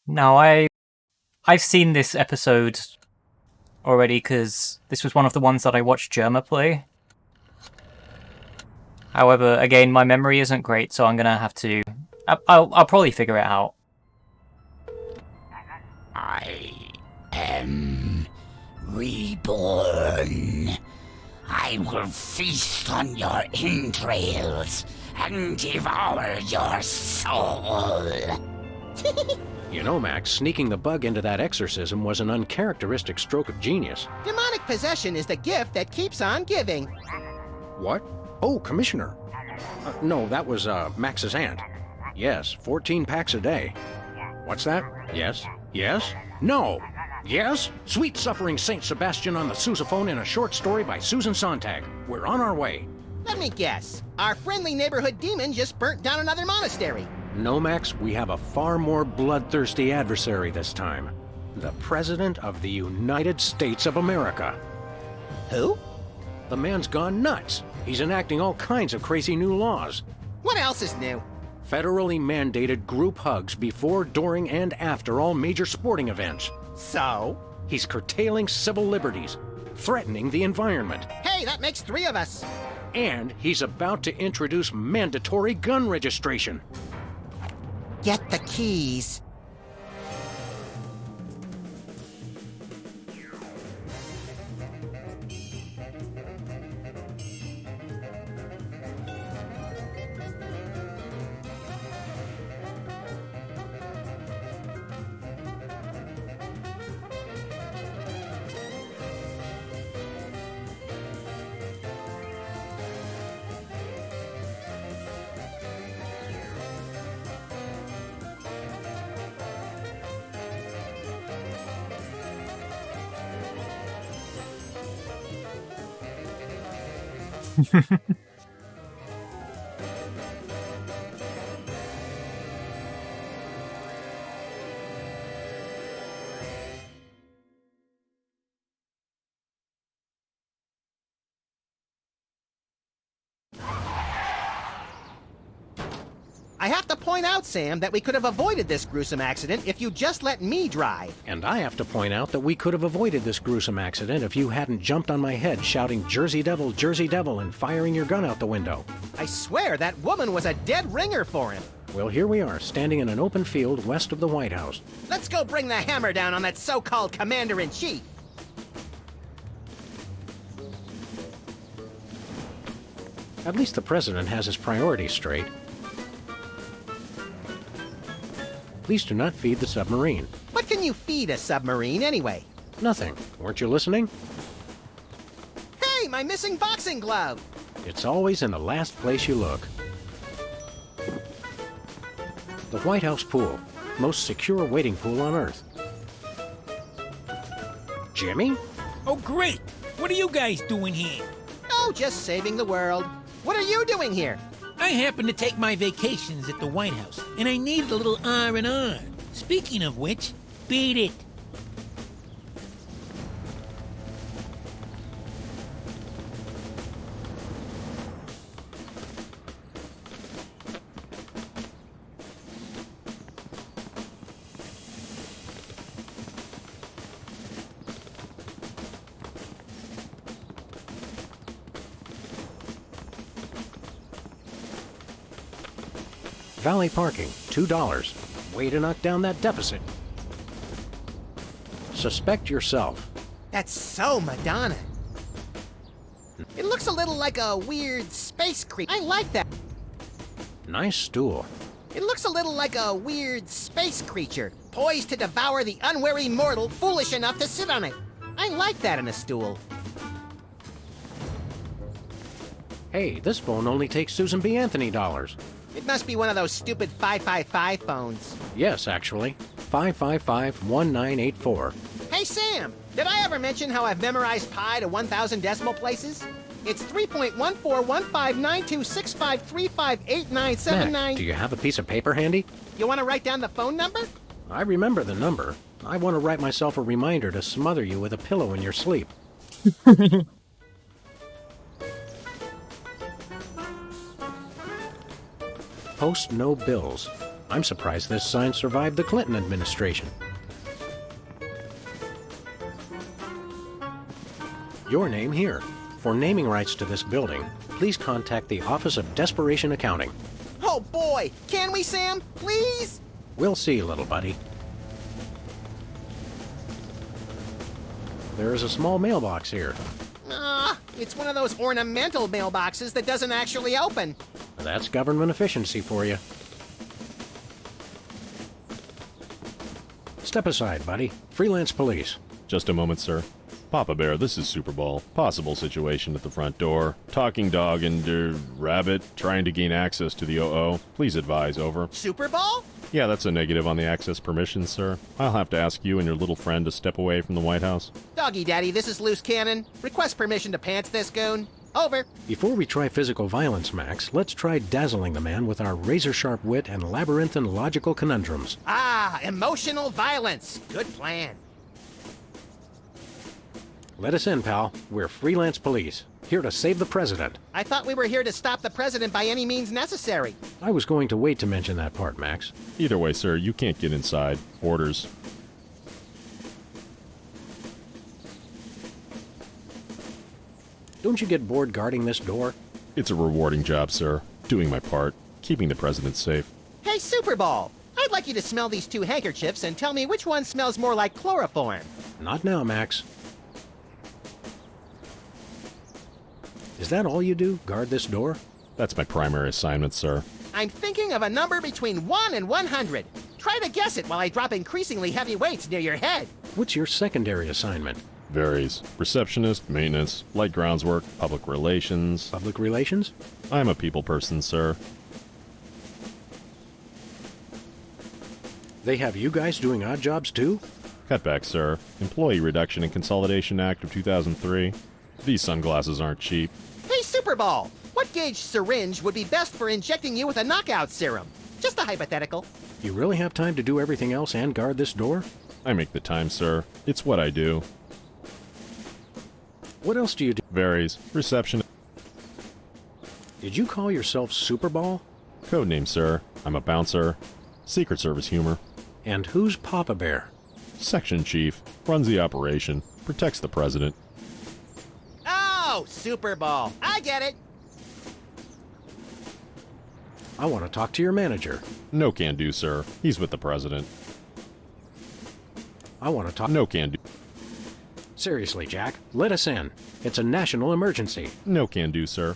Now, I've seen this episode already because this was one of the ones that I watched Germa play. However, again, my memory isn't great, so I'm gonna have to... I'll probably figure it out. I am reborn. I will feast on your entrails and devour your soul. You know, Max, sneaking the bug into that exorcism was an uncharacteristic stroke of genius. Demonic possession is the gift that keeps on giving. What? Oh, Commissioner. No, that was, Max's aunt. Yes, 14 packs a day. What's that? Yes? Yes? No! Yes? Sweet Suffering Saint Sebastian on the sousaphone in a short story by Susan Sontag. We're on our way. Let me guess. Our friendly neighborhood demon just burnt down another monastery. No, Max, we have a far more bloodthirsty adversary this time. The President of the United States of America. Who? The man's gone nuts. He's enacting all kinds of crazy new laws. What else is new? Federally mandated group hugs before, during, and after all major sporting events. So? He's curtailing civil liberties, threatening the environment. Hey, that makes 3 of us. And he's about to introduce mandatory gun registration. Get the keys. I have to point out, Sam, that we could have avoided this gruesome accident if you just let me drive. And I have to point out that we could have avoided this gruesome accident if you hadn't jumped on my head shouting Jersey Devil, and firing your gun out the window. I swear that woman was a dead ringer for him. Well, here we are, standing in an open field west of the White House. Let's go bring the hammer down on that so-called commander-in-chief. At least the president has his priorities straight. Please do not feed the submarine. What can you feed a submarine, anyway? Nothing. Weren't you listening? Hey, my missing boxing glove! It's always in the last place you look. The White House pool. Most secure waiting pool on Earth. Jimmy? Oh, great! What are you guys doing here? Oh, just saving the world. What are you doing here? I happen to take my vacations at the White House, and I needed a little R&R. Speaking of which, beat it. Valet parking, $2. Way to knock down that deficit. Suspect yourself. That's so Madonna. It looks a little like a weird space creature. I like that. Nice stool. It looks a little like a weird space creature, poised to devour the unwary mortal foolish enough to sit on it. I like that in a stool. Hey, this phone only takes Susan B. Anthony dollars. It must be one of those stupid 555 phones. Yes, actually. 555-1984. Hey, Sam, did I ever mention how I've memorized pi to 1,000 decimal places? It's 3.14159265358979. Mac, do you have a piece of paper handy? You want to write down the phone number? I remember the number. I want to write myself a reminder to smother you with a pillow in your sleep. Post no bills. I'm surprised this sign survived the Clinton administration. Your name here. For naming rights to this building, please contact the Office of Desperation Accounting. Oh boy, can we, Sam? Please? We'll see, little buddy. There is a small mailbox here. It's one of those ornamental mailboxes that doesn't actually open. That's government efficiency for you. Step aside, buddy. Freelance police. Just a moment, sir. Papa Bear, this is Super Ball. Possible situation at the front door. Talking dog and, rabbit trying to gain access to the OO. Please advise, over. Super Ball? Yeah, that's a negative on the access permissions, sir. I'll have to ask you and your little friend to step away from the White House. Doggy Daddy, this is Loose Cannon. Request permission to pants this goon. Over. Before we try physical violence, Max, let's try dazzling the man with our razor-sharp wit and labyrinthine logical conundrums. Emotional violence. Good plan. Let us in, pal. We're freelance police, here to save the president. I thought we were here to stop the president by any means necessary. I was going to wait to mention that part, Max. Either way, sir, you can't get inside. Orders. Don't you get bored guarding this door? It's a rewarding job, sir. Doing my part. Keeping the president safe. Hey, Super Ball. I'd like you to smell these two handkerchiefs and tell me which one smells more like chloroform. Not now, Max. Is that all you do? Guard this door? That's my primary assignment, sir. I'm thinking of a number between 1 and 100. Try to guess it while I drop increasingly heavy weights near your head. What's your secondary assignment? Varies. Receptionist, maintenance, light grounds work, public relations. Public relations? I'm a people person, sir. They have you guys doing odd jobs, too? Cutback, sir. Employee Reduction and Consolidation Act of 2003. These sunglasses aren't cheap. Hey, Super Ball, what gauge syringe would be best for injecting you with a knockout serum? Just a hypothetical. You really have time to do everything else and guard this door? I make the time, sir. It's what I do. What else do you do? Varies. Reception. Did you call yourself Super Ball? Codename, sir. I'm a bouncer. Secret Service humor. And who's Papa Bear? Section Chief. Runs the operation. Protects the president. Oh, Super Ball. I get it. I want to talk to your manager. No can do, sir. He's with the president. I want to talk... No can do. Seriously, Jack, let us in. It's a national emergency. No can do, sir.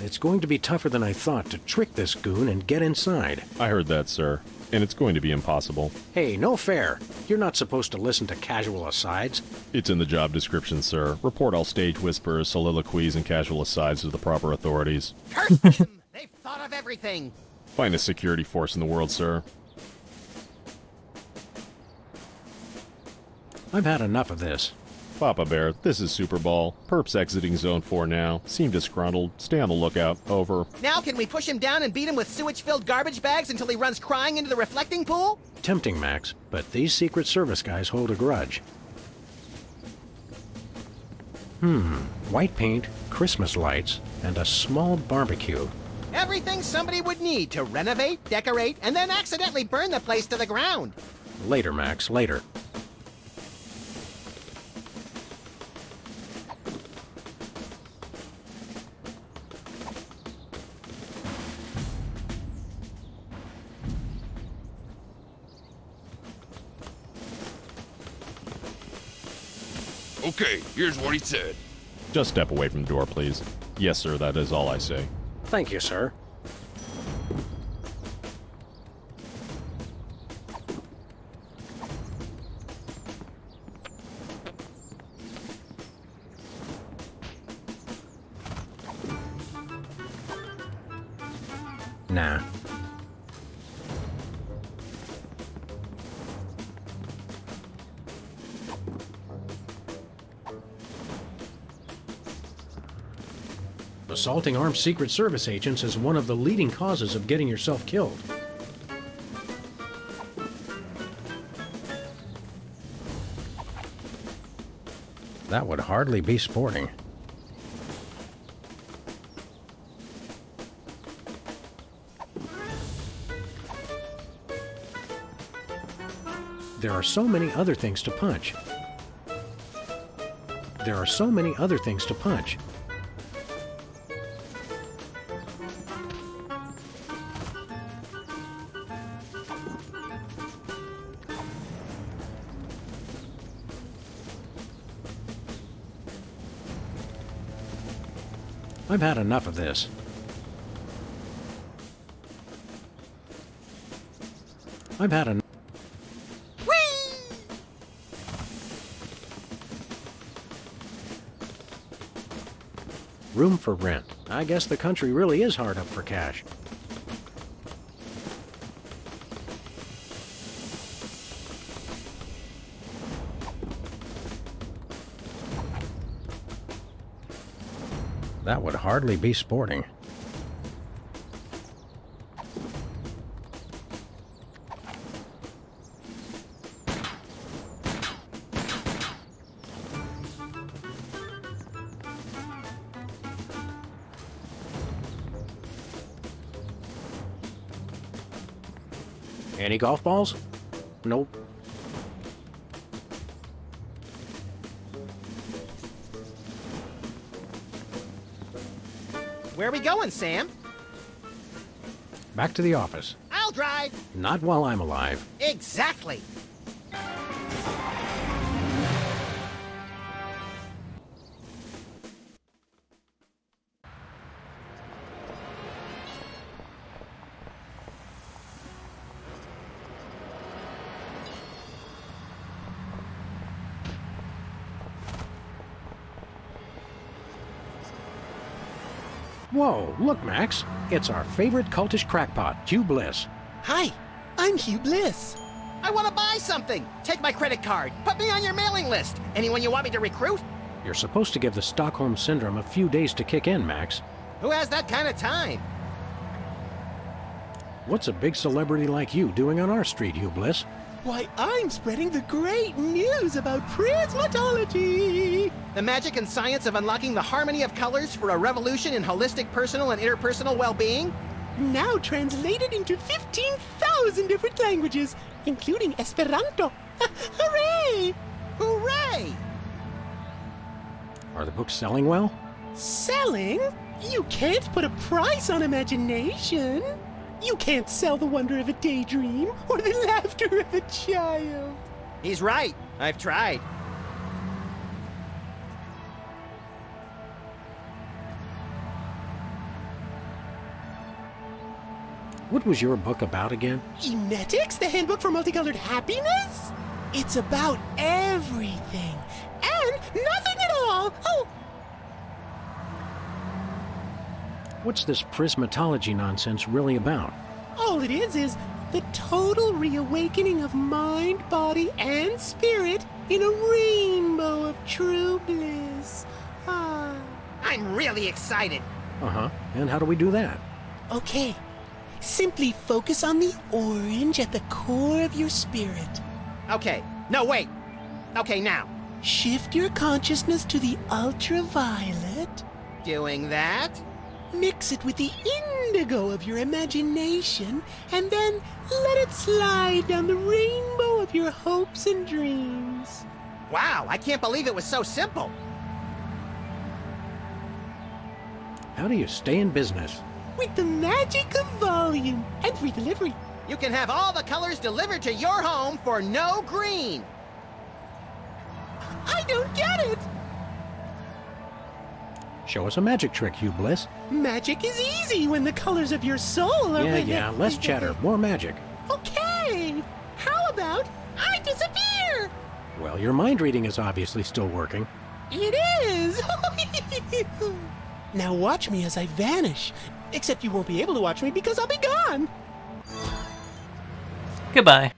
It's going to be tougher than I thought to trick this goon and get inside. I heard that, sir. And it's going to be impossible. Hey, no fair. You're not supposed to listen to casual asides. It's in the job description, sir. Report all stage whispers, soliloquies, and casual asides to the proper authorities. Curse them! They've thought of everything. Finest security force in the world, sir. I've had enough of this. Papa Bear, this is Super Ball. Perps exiting Zone 4 now. Seem disgruntled. Stay on the lookout. Over. Now can we push him down and beat him with sewage-filled garbage bags until he runs crying into the reflecting pool? Tempting, Max, but these Secret Service guys hold a grudge. White paint, Christmas lights, and a small barbecue. Everything somebody would need to renovate, decorate, and then accidentally burn the place to the ground. Later, Max, later. Okay, here's what he said. Just step away from the door, please. Yes, sir, that is all I say. Thank you, sir. Nah. Assaulting armed Secret Service agents is one of the leading causes of getting yourself killed. That would hardly be sporting. There are so many other things to punch. There are so many other things to punch. I've had enough of this. I've had enough. Room for rent. I guess the country really is hard up for cash. That would hardly be sporting. Any golf balls? Nope. Where are we going, Sam? Back to the office. I'll drive. Not while I'm alive. Exactly. Whoa, look, Max. It's our favorite cultish crackpot, Hugh Bliss. Hi, I'm Hugh Bliss. I want to buy something. Take my credit card. Put me on your mailing list. Anyone you want me to recruit? You're supposed to give the Stockholm Syndrome a few days to kick in, Max. Who has that kind of time? What's a big celebrity like you doing on our street, Hugh Bliss? Why, I'm spreading the great news about prismatology! The magic and science of unlocking the harmony of colors for a revolution in holistic personal and interpersonal well-being. Now translated into 15,000 different languages, including Esperanto. Hooray! Hooray! Are the books selling well? Selling? You can't put a price on imagination. You can't sell the wonder of a daydream or the laughter of a child. He's right. I've tried. What was your book about again? Emetics, the Handbook for Multicolored Happiness? It's about everything and nothing at all. Oh! What's this prismatology nonsense really about? All it is the total reawakening of mind, body, and spirit in a rainbow of true bliss. Ah. I'm really excited. Uh-huh. And how do we do that? Okay. Simply focus on the orange at the core of your spirit. Okay. No, wait. Okay, now. Shift your consciousness to the ultraviolet. Doing that. Mix it with the indigo of your imagination, and then let it slide down the rainbow of your hopes and dreams. Wow, I can't believe it was so simple. How do you stay in business? With the magic of volume and free delivery. You can have all the colors delivered to your home for no green. I don't get it. Show us a magic trick, Hugh Bliss. Magic is easy when the colors of your soul are... Yeah, less chatter, more magic. Okay, how about I disappear? Well, your mind reading is obviously still working. It is! Now watch me as I vanish Except you won't be able to watch me because I'll be gone. Goodbye.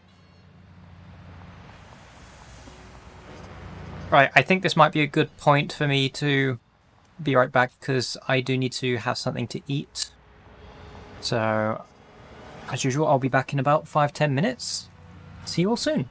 Right, I think this might be a good point for me to be right back because I do need to have something to eat. So, as usual, I'll be back in about 5-10 minutes. See you all soon.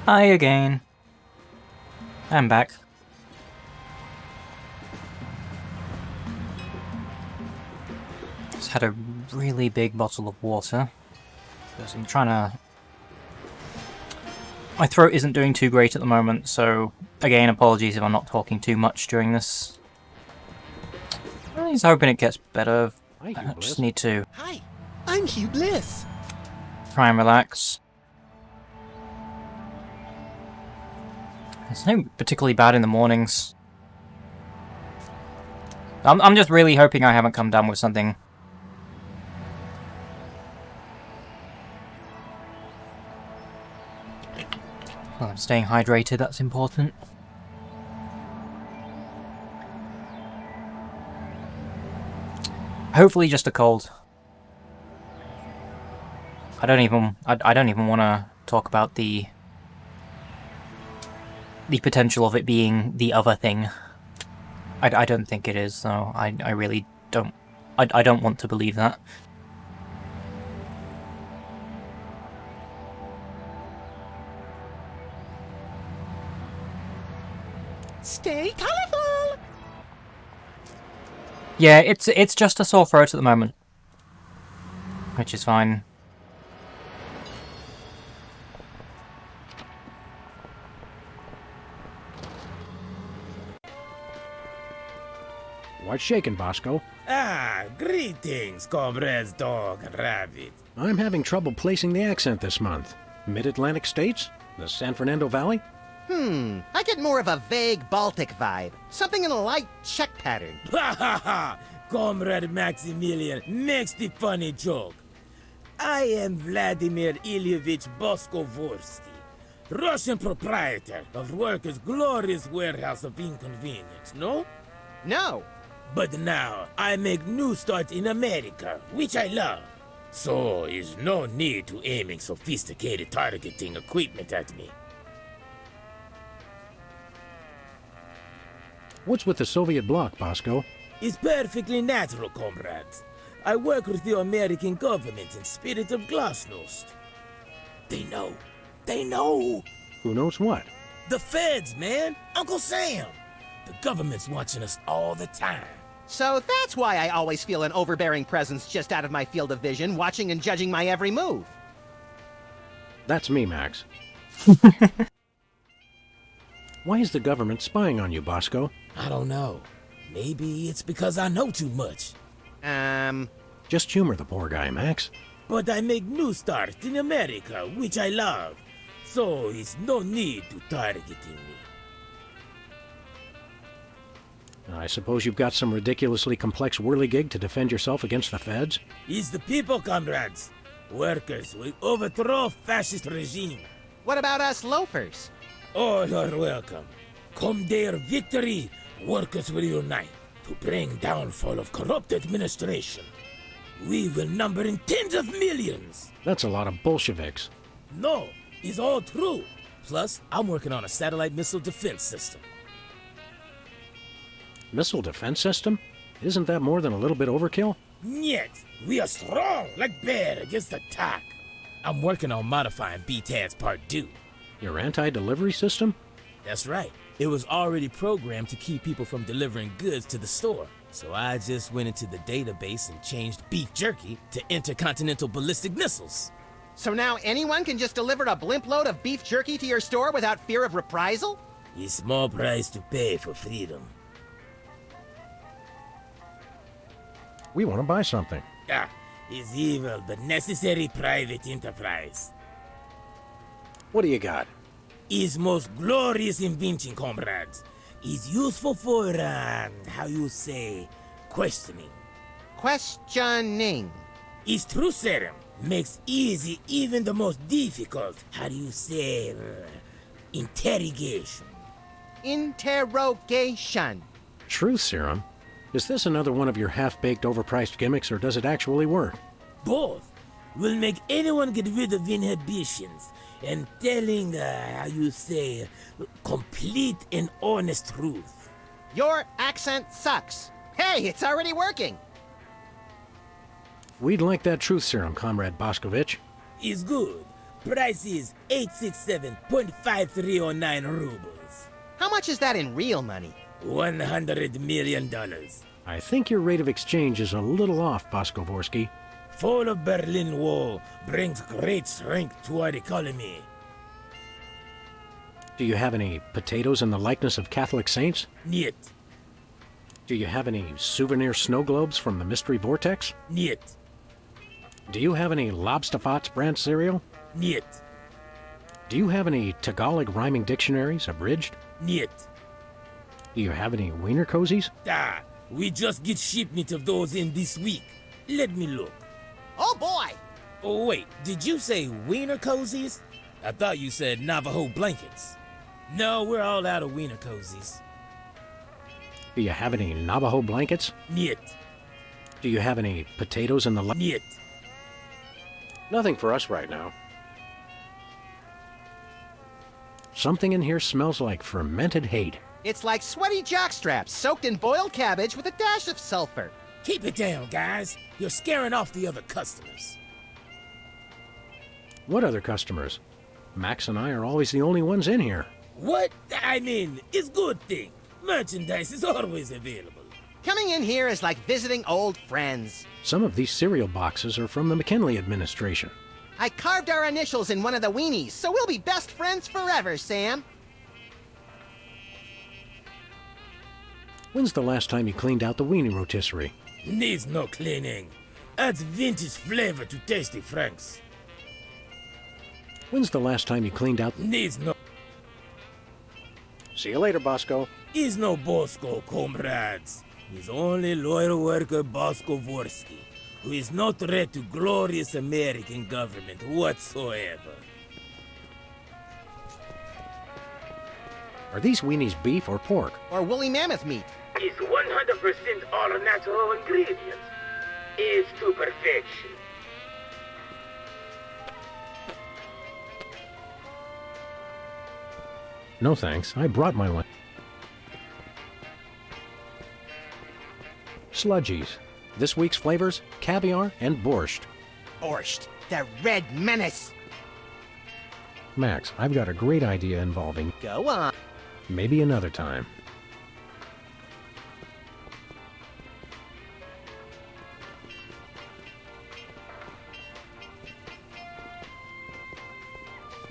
Hi again. I'm back. Just had a really big bottle of water because I'm trying to... My throat isn't doing too great at the moment, so again, apologies if I'm not talking too much during this. I'm just hoping it gets better. I just need to... Hi, I'm Hugh Bliss. Try and relax. It's not particularly bad in the mornings. I'm just really hoping I haven't come down with something. Well, I'm staying hydrated, that's important. Hopefully just a cold. I don't even want to talk about the potential of it being the other thing. I don't think it is, though. I really don't. I don't want to believe that. Stay colorful. Yeah, it's just a sore throat at the moment, which is fine. What's shaking, Bosco? Ah, greetings, comrades dog and rabbit. I'm having trouble placing the accent this month. Mid-Atlantic states? The San Fernando Valley? I get more of a vague Baltic vibe. Something in a light Czech pattern. Ha ha ha! Comrade Maximilian makes the funny joke. I am Vladimir Ilyevich Boskovorsky, Russian proprietor of Workers' Glorious Warehouse of Inconvenience, no? No. But now, I make new start in America, which I love. So, is no need to aiming sophisticated targeting equipment at me. What's with the Soviet bloc, Bosco? It's perfectly natural, comrades. I work with the American government in spirit of glasnost. They know. They know. Who knows what? The feds, man. Uncle Sam. The government's watching us all the time. So that's why I always feel an overbearing presence just out of my field of vision, watching and judging my every move. That's me, Max. Why is the government spying on you, Bosco? I don't know. Maybe it's because I know too much. Just humor the poor guy, Max. But I make new start in America, which I love. So it's no need to targeting me. I suppose you've got some ridiculously complex whirligig to defend yourself against the feds? It's the people, comrades. Workers will overthrow fascist regime. What about us loafers? All are welcome. Come their victory, workers will unite to bring downfall of corrupt administration. We will number in tens of millions. That's a lot of Bolsheviks. No, it's all true. Plus, I'm working on a satellite missile defense system. Missile defense system? Isn't that more than a little bit overkill? Yet, we are strong like bear against attack. I'm working on modifying BTAD's Part 2. Your anti-delivery system? That's right. It was already programmed to keep people from delivering goods to the store. So I just went into the database and changed beef jerky to intercontinental ballistic missiles. So now anyone can just deliver a blimp load of beef jerky to your store without fear of reprisal? A small price to pay for freedom. We want to buy something. It's evil but necessary private enterprise. What do you got? His most glorious invention, comrades, is useful for, how you say, questioning. Questioning. His truth serum makes easy even the most difficult, how do you say, interrogation. Interrogation. Truth serum? Is this another one of your half-baked, overpriced gimmicks, or does it actually work? Both will make anyone get rid of inhibitions and telling, how you say, complete and honest truth. Your accent sucks. Hey, it's already working. We'd like that truth serum, Comrade Boscovich. Is good. Price is 867.5309 rubles. How much is that in real money? $100 million. I think your rate of exchange is a little off, Boskovorsky. Fall of Berlin Wall brings great strength to our economy. Do you have any potatoes in the likeness of Catholic saints? Niet. Do you have any souvenir snow globes from the Mystery Vortex? Niet. Do you have any Lobsterfots brand cereal? Niet. Do you have any Tagalog rhyming dictionaries, abridged? Niet. Do you have any wiener cozies? We just get shipment of those in this week. Let me look. Oh boy! Oh wait, did you say wiener cozies? I thought you said Navajo blankets. No, we're all out of wiener cozies. Do you have any Navajo blankets? Niet. Do you have any potatoes in the Niet. Nothing for us right now. Something in here smells like fermented hate. It's like sweaty jockstraps soaked in boiled cabbage with a dash of sulfur. Keep it down, guys. You're scaring off the other customers. What other customers? Max and I are always the only ones in here. What? I mean, it's good thing. Merchandise is always available. Coming in here is like visiting old friends. Some of these cereal boxes are from the McKinley administration. I carved our initials in one of the weenies, so we'll be best friends forever, Sam. When's the last time you cleaned out the weenie rotisserie? Needs no cleaning. Adds vintage flavor to Tasty Franks. When's the last time you cleaned out... Needs no... See you later, Bosco. Is no Bosco, comrades. He's only loyal worker Bosco Vorsky, who is no threat to glorious American government whatsoever. Are these weenies beef or pork? Or woolly mammoth meat? It's 100% all natural ingredients. It's to perfection. No thanks, I brought my lunch. Sludgies. This week's flavors, caviar and borscht. Borscht, the red menace. Max, I've got a great idea involving... Go on. Maybe another time.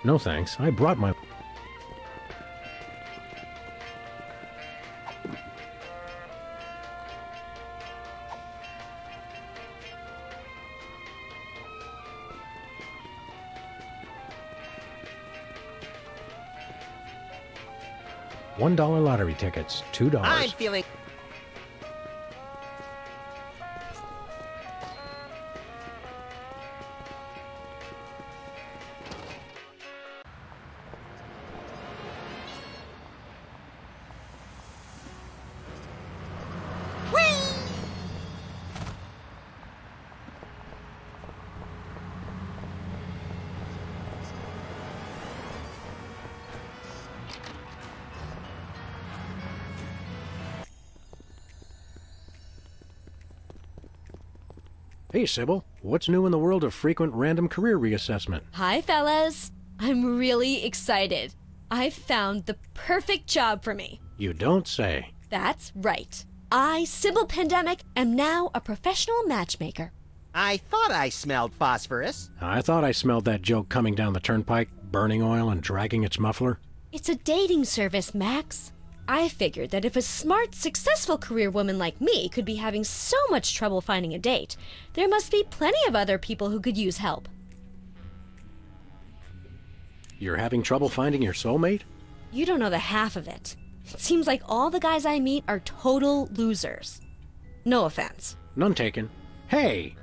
No thanks, I brought my... $1 lottery tickets, $2. I'm feeling... Hey, Sybil. What's new in the world of frequent random career reassessment? Hi, fellas. I'm really excited. I've found the perfect job for me. You don't say. That's right. I, Sybil Pandemic, am now a professional matchmaker. I thought I smelled phosphorus. I thought I smelled that joke coming down the turnpike, burning oil and dragging its muffler. It's a dating service, Max. I figured that if a smart, successful career woman like me could be having so much trouble finding a date, there must be plenty of other people who could use help. You're having trouble finding your soulmate? You don't know the half of it. It seems like all the guys I meet are total losers. No offense. None taken. Hey!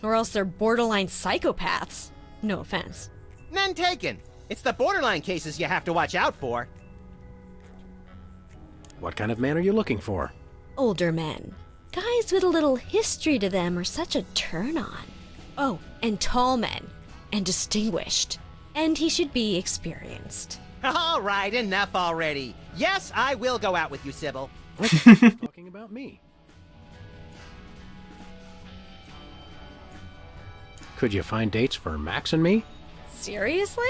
Or else they're borderline psychopaths. No offense. None taken. It's the borderline cases you have to watch out for. What kind of man are you looking for? Older men. Guys with a little history to them are such a turn-on. Oh, and tall men. And distinguished. And he should be experienced. All right, enough already. Yes, I will go out with you, Sybil. Talking about me. Could you find dates for Max and me? Seriously?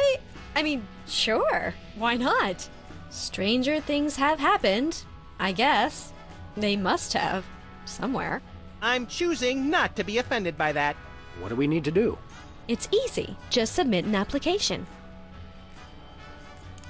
I mean, sure. Why not? Stranger things have happened, I guess. They must have. Somewhere. I'm choosing not to be offended by that. What do we need to do? It's easy. Just submit an application.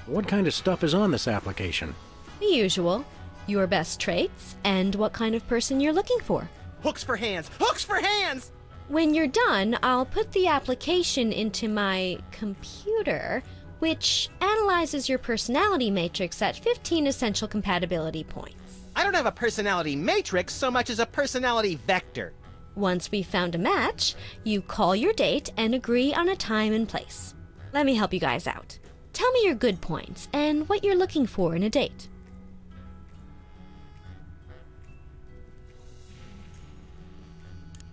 What kind of stuff is on this application? The usual. Your best traits and what kind of person you're looking for. Hooks for hands! Hooks for hands! When you're done, I'll put the application into my computer, which analyzes your personality matrix at 15 essential compatibility points. I don't have a personality matrix so much as a personality vector. Once we've found a match, you call your date and agree on a time and place. Let me help you guys out. Tell me your good points and what you're looking for in a date.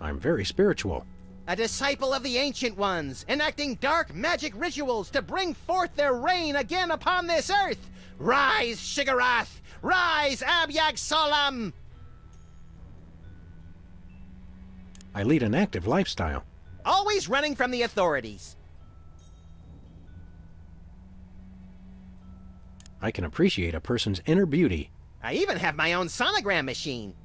I'm very spiritual. A disciple of the Ancient Ones, enacting dark magic rituals to bring forth their reign again upon this earth. Rise, Shigarath! Rise, Abyag Solam! I lead an active lifestyle. Always running from the authorities. I can appreciate a person's inner beauty. I even have my own sonogram machine.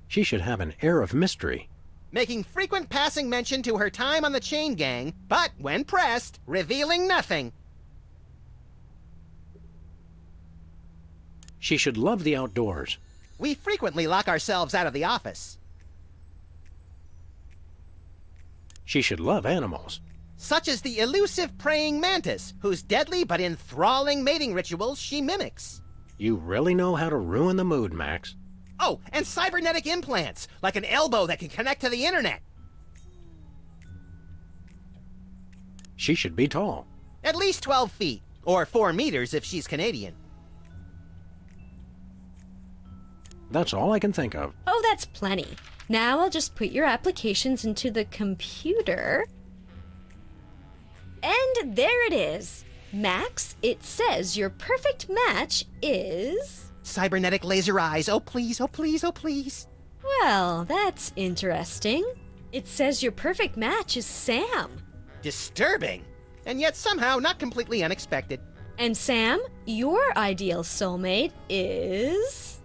She should have an air of mystery. Making frequent passing mention to her time on the chain gang, but when pressed, revealing nothing. She should love the outdoors. We frequently lock ourselves out of the office. She should love animals. Such as the elusive praying mantis, whose deadly but enthralling mating rituals she mimics. You really know how to ruin the mood, Max. Oh, and cybernetic implants, like an elbow that can connect to the internet. She should be tall. At least 12 feet, or 4 meters if she's Canadian. That's all I can think of. Oh, that's plenty. Now I'll just put your applications into the computer. And there it is. Max, it says your perfect match is... Cybernetic laser eyes. Oh, please, oh, please, oh, please. Well, that's interesting. It says your perfect match is Sam. Disturbing. And yet somehow not completely unexpected. And Sam, your ideal soulmate is...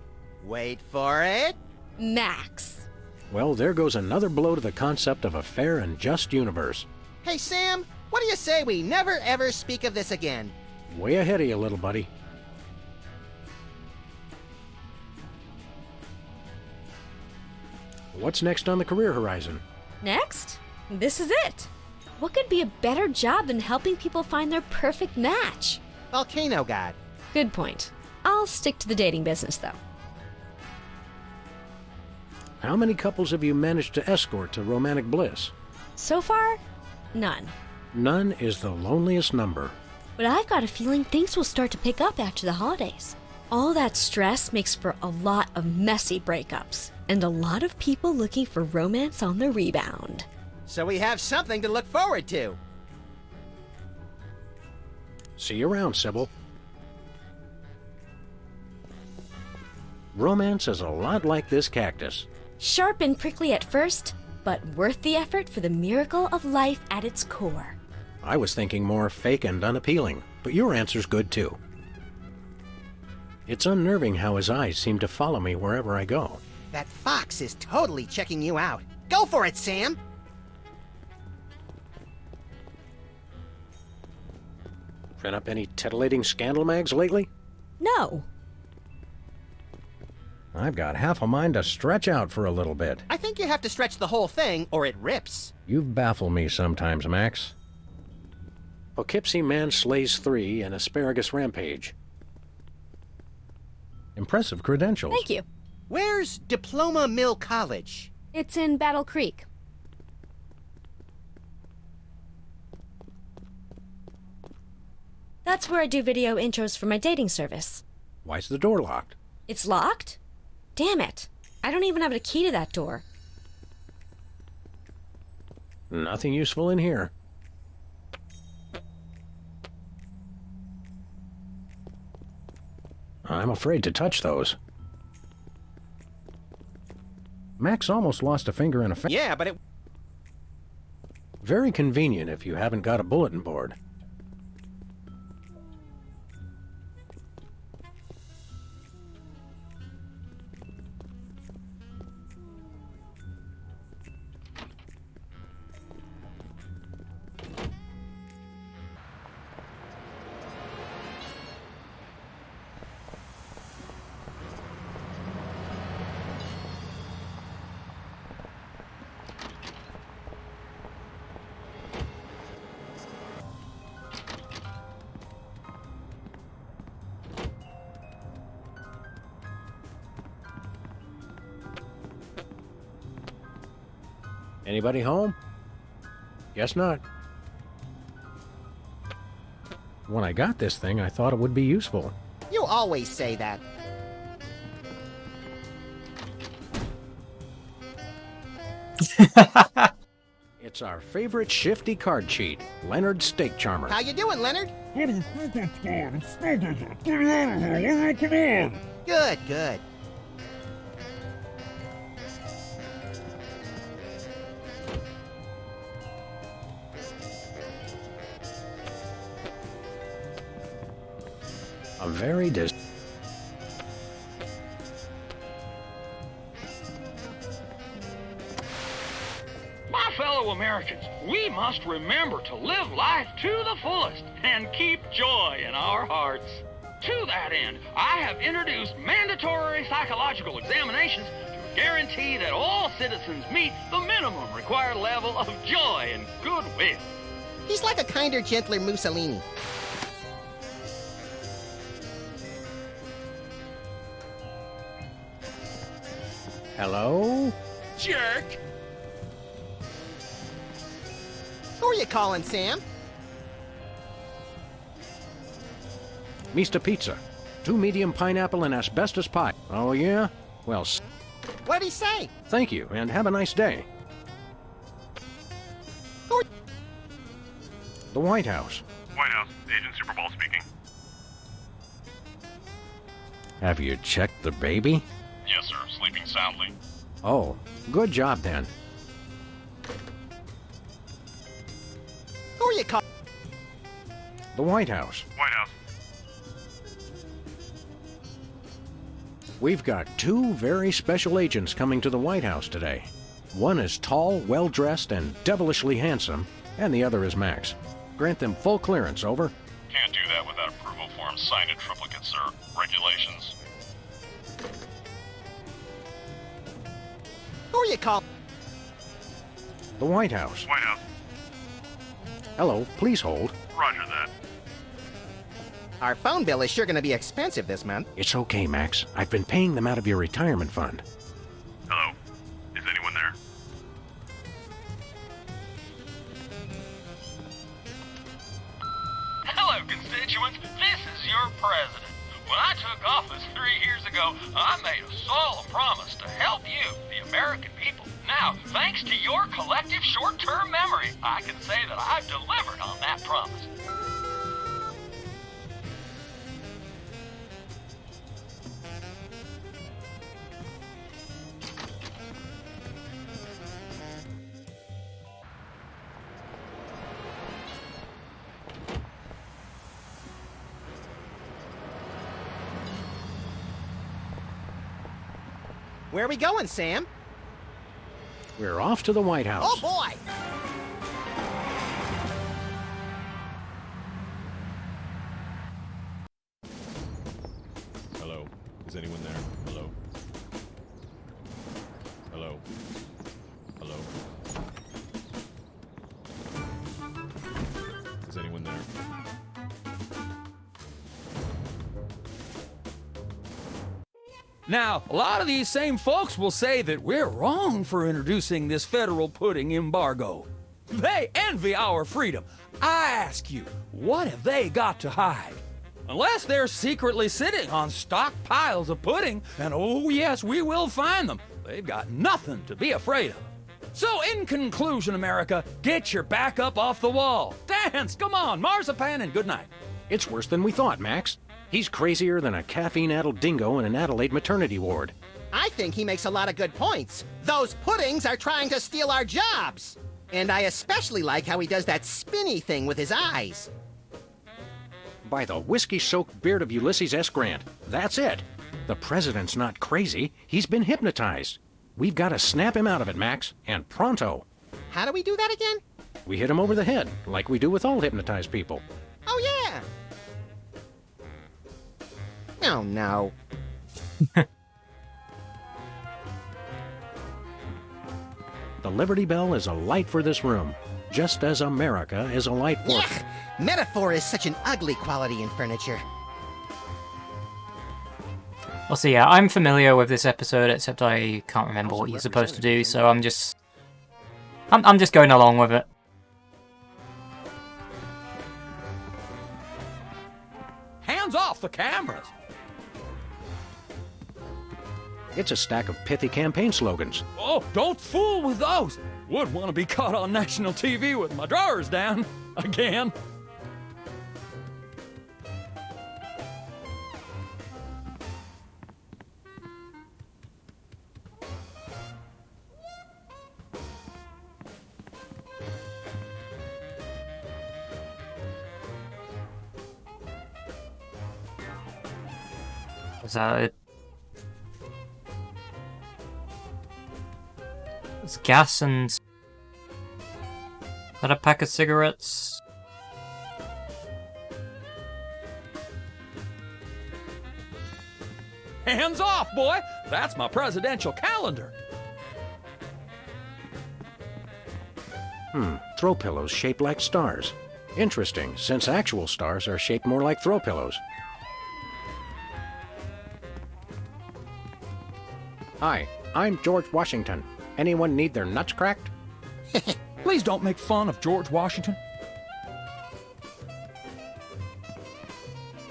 Wait for it. Max. Well, there goes another blow to the concept of a fair and just universe. Hey, Sam, what do you say we never ever speak of this again? Way ahead of you, little buddy. What's next on the career horizon? Next? This is it. What could be a better job than helping people find their perfect match? Volcano God. Good point. I'll stick to the dating business, though. How many couples have you managed to escort to romantic bliss? So far, none. None is the loneliest number. But I've got a feeling things will start to pick up after the holidays. All that stress makes for a lot of messy breakups, and a lot of people looking for romance on the rebound. So we have something to look forward to. See you around, Sybil. Romance is a lot like this cactus. Sharp and prickly at first, but worth the effort for the miracle of life at its core. I was thinking more fake and unappealing, but your answer's good too. It's unnerving how his eyes seem to follow me wherever I go. That fox is totally checking you out. Go for it, Sam! Print up any titillating scandal mags lately? No. I've got half a mind to stretch out for a little bit. I think you have to stretch the whole thing, or it rips. You baffle me sometimes, Max. Poughkeepsie Man slays 3 and asparagus rampage. Impressive credentials. Thank you. Where's Diploma Mill College? It's in Battle Creek. That's where I do video intros for my dating service. Why's the door locked? It's locked? Damn it. I don't even have a key to that door. Nothing useful in here. I'm afraid to touch those. Max almost lost a finger in a Yeah, but it... Very convenient if you haven't got a bulletin board. Anybody home? Guess not. When I got this thing, I thought it would be useful. You always say that. It's our favorite shifty card cheat, Leonard's Steak Charmer. How you doing, Leonard? What do you think it's for? It's Get me out of here! Leonard, come on! Good, good. A very My fellow Americans, we must remember to live life to the fullest and keep joy in our hearts. To that end, I have introduced mandatory psychological examinations to guarantee that all citizens meet the minimum required level of joy and goodwill. He's like a kinder, gentler Mussolini. Hello? Jerk! Who are you calling, Sam? Mr. Pizza. 2 medium pineapple and asbestos pie. Oh, yeah? Well, What'd he say? thank you, and have a nice day. The White House. White House, Agent Superball speaking. Have you checked the baby? Yes, sir. Sleeping soundly. Oh, good job then. Who are you calling? The White House. White House. We've got 2 very special agents coming to the White House today. One is tall, well-dressed, and devilishly handsome, and the other is Max. Grant them full clearance, over. Can't do that without approval forms signed in triplicate, sir. Regulations. Who are you calling? The White House. White House. Hello, please hold. Roger that. Our phone bill is sure going to be expensive this month. It's okay, Max. I've been paying them out of your retirement fund. Hello? Is anyone there? Hello, constituents. This is your president. When I took office 3 years ago, I made a solemn promise to help you, the American people. Now, thanks to your collective short-term memory, I can say that I've delivered on that promise. Where are we going, Sam? We're off to the White House. Oh, boy! Hello? Is anyone there? Hello? Hello? Hello? Is anyone there? Now, a lot of these same folks will say that we're wrong for introducing this federal pudding embargo. They envy our freedom. I ask you, what have they got to hide? Unless they're secretly sitting on stockpiles of pudding, and oh yes, we will find them, they've got nothing to be afraid of. So in conclusion, America, get your back up off the wall. Dance, come on, marzipan, and good night. It's worse than we thought, Max. He's crazier than a caffeine-addled dingo in an Adelaide maternity ward. I think he makes a lot of good points. Those puddings are trying to steal our jobs. And I especially like how he does that spinny thing with his eyes. By the whiskey-soaked beard of Ulysses S. Grant, that's it. The president's not crazy. He's been hypnotized. We've got to snap him out of it, Max, and pronto. How do we do that again? We hit him over the head, like we do with all hypnotized people. Oh, yeah. Oh, no. The Liberty Bell is a light for this room, just as America is a light for... Yuck! Metaphor is such an ugly quality in furniture. Well, so yeah, I'm familiar with this episode, except I can't remember what you're supposed to do, so I'm just going along with it. Hands off the cameras! It's a stack of pithy campaign slogans. Oh, don't fool with those! Would want to be caught on national TV with my drawers down. Again. Is that it? It's gas and... Is that a pack of cigarettes? Hands off, boy! That's my presidential calendar. Throw pillows shaped like stars. Interesting, since actual stars are shaped more like throw pillows. Hi, I'm George Washington. Anyone need their nuts cracked? Please don't make fun of George Washington.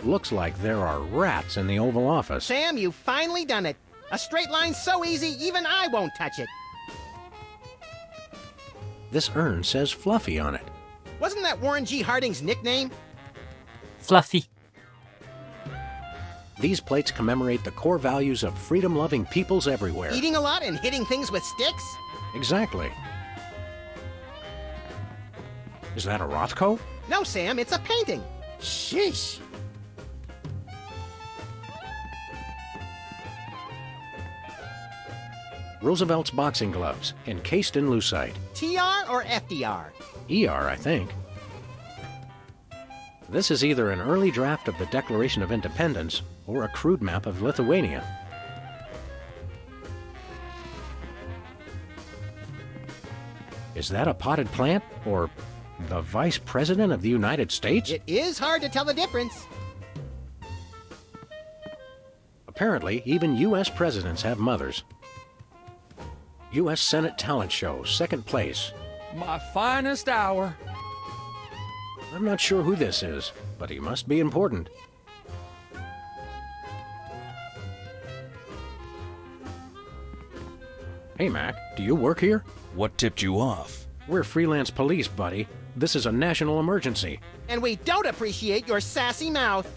Looks like there are rats in the Oval Office. Sam, you've finally done it. A straight line's so easy, even I won't touch it. This urn says Fluffy on it. Wasn't that Warren G. Harding's nickname? Fluffy. These plates commemorate the core values of freedom-loving peoples everywhere. Eating a lot and hitting things with sticks? Exactly. Is that a Rothko? No, Sam, it's a painting. Sheesh. Roosevelt's boxing gloves, encased in lucite. TR or FDR? ER, I think. This is either an early draft of the Declaration of Independence or a crude map of Lithuania. Is that a potted plant or the Vice President of the United States? It is hard to tell the difference. Apparently, even U.S. presidents have mothers. U.S. Senate Talent Show, second place. My finest hour. I'm not sure who this is, but he must be important. Hey, Mac, do you work here? What tipped you off? We're freelance police, buddy. This is a national emergency. And we don't appreciate your sassy mouth.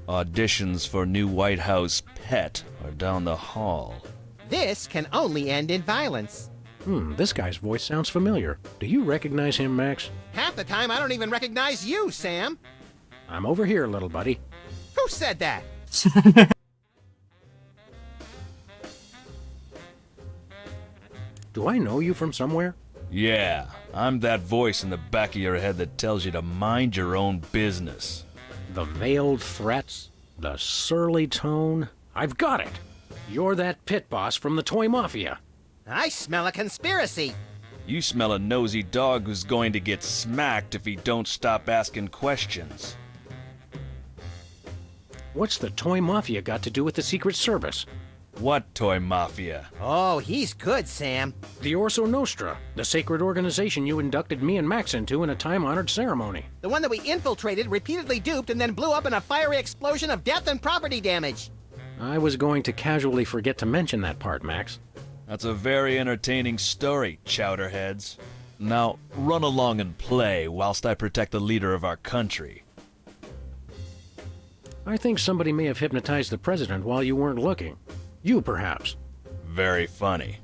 Auditions for new White House pet are down the hall. This can only end in violence. This guy's voice sounds familiar. Do you recognize him, Max? Half the time, I don't even recognize you, Sam. I'm over here, little buddy. Who said that? Do I know you from somewhere? Yeah, I'm that voice in the back of your head that tells you to mind your own business. The veiled threats, the surly tone. I've got it. You're that pit boss from the Toy Mafia. I smell a conspiracy. You smell a nosy dog who's going to get smacked if he don't stop asking questions. What's the Toy Mafia got to do with the Secret Service? What Toy Mafia? Oh, he's good, Sam. The Orso Nostra, the sacred organization you inducted me and Max into in a time-honored ceremony. The one that we infiltrated, repeatedly duped, and then blew up in a fiery explosion of death and property damage. I was going to casually forget to mention that part, Max. That's a very entertaining story, chowderheads. Now, run along and play whilst I protect the leader of our country. I think somebody may have hypnotized the president while you weren't looking. You, perhaps. Very funny.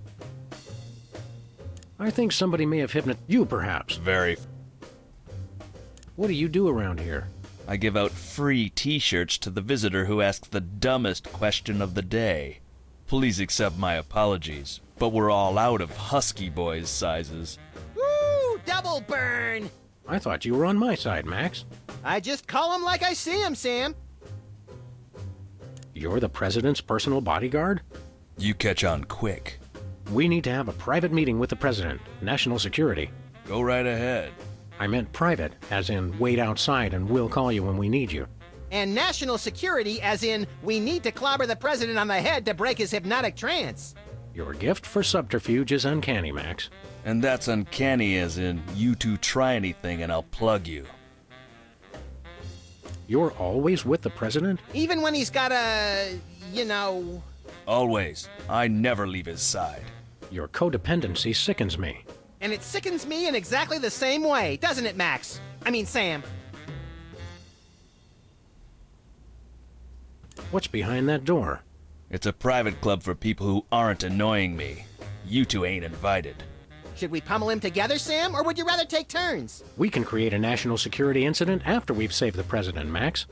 I think somebody may have hypnotized you, perhaps. Very. What do you do around here? I give out free t-shirts to the visitor who asks the dumbest question of the day. Please accept my apologies, but we're all out of Husky Boys sizes. Woo! Double burn! I thought you were on my side, Max. I just call him like I see him, Sam. You're the president's personal bodyguard? You catch on quick. We need to have a private meeting with the president, national security. Go right ahead. I meant private, as in wait outside and we'll call you when we need you. And national security, as in we need to clobber the president on the head to break his hypnotic trance. Your gift for subterfuge is uncanny, Max. And that's uncanny as in you two try anything and I'll plug you. You're always with the president? Even when he's got a, you know... Always. I never leave his side. Your codependency sickens me. And it sickens me in exactly the same way, doesn't it, Max? I mean, Sam. What's behind that door? It's a private club for people who aren't annoying me. You two ain't invited. Should we pummel him together, Sam, or would you rather take turns? We can create a national security incident after we've saved the president, Max.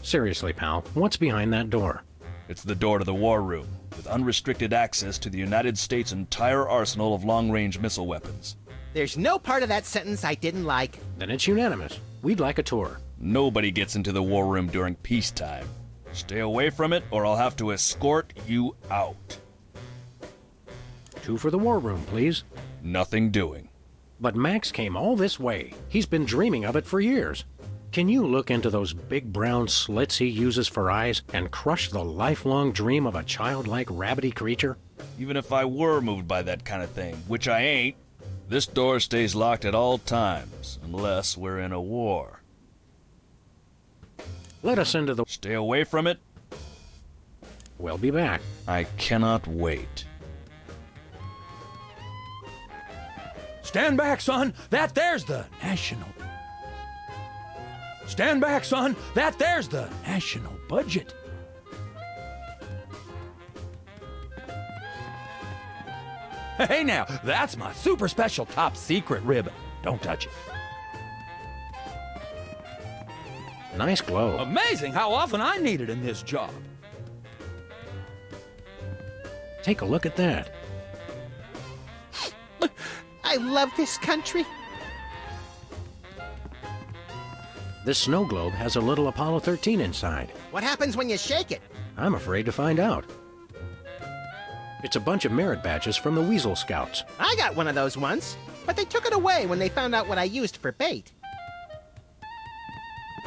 Seriously, pal, what's behind that door? It's the door to the war room, with unrestricted access to the United States' entire arsenal of long-range missile weapons. There's no part of that sentence I didn't like. Then it's unanimous. We'd like a tour. Nobody gets into the war room during peacetime. Stay away from it, or I'll have to escort you out. 2 for the war room, please. Nothing doing. But Max came all this way. He's been dreaming of it for years. Can you look into those big brown slits he uses for eyes and crush the lifelong dream of a childlike rabbity creature? Even if I were moved by that kind of thing, which I ain't, this door stays locked at all times, unless we're in a war. Let us into the... Stay away from it. We'll be back. I cannot wait. Stand back, son. That there's the national. Stand back, son. That there's the national budget. Hey now, that's my super special top secret ribbon. Don't touch it. Nice glow. Amazing how often I need it in this job. Take a look at that. I love this country. This snow globe has a little Apollo 13 inside. What happens when you shake it? I'm afraid to find out. It's a bunch of merit badges from the Weasel Scouts. I got one of those once, but they took it away when they found out what I used for bait.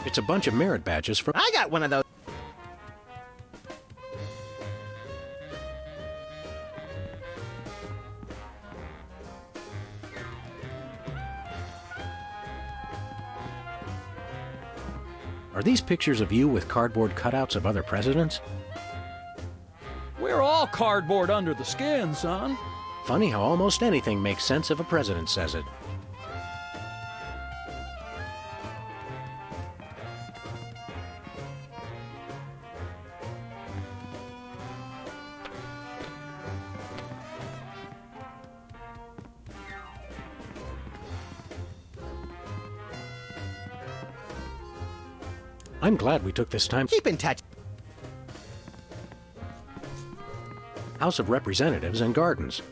It's a bunch of merit badges from... I got one of those. Are these pictures of you with cardboard cutouts of other presidents? We're all cardboard under the skin, son. Funny how almost anything makes sense if a president says it. I'm glad we took this time. Keep in touch. House of Representatives and Gardens.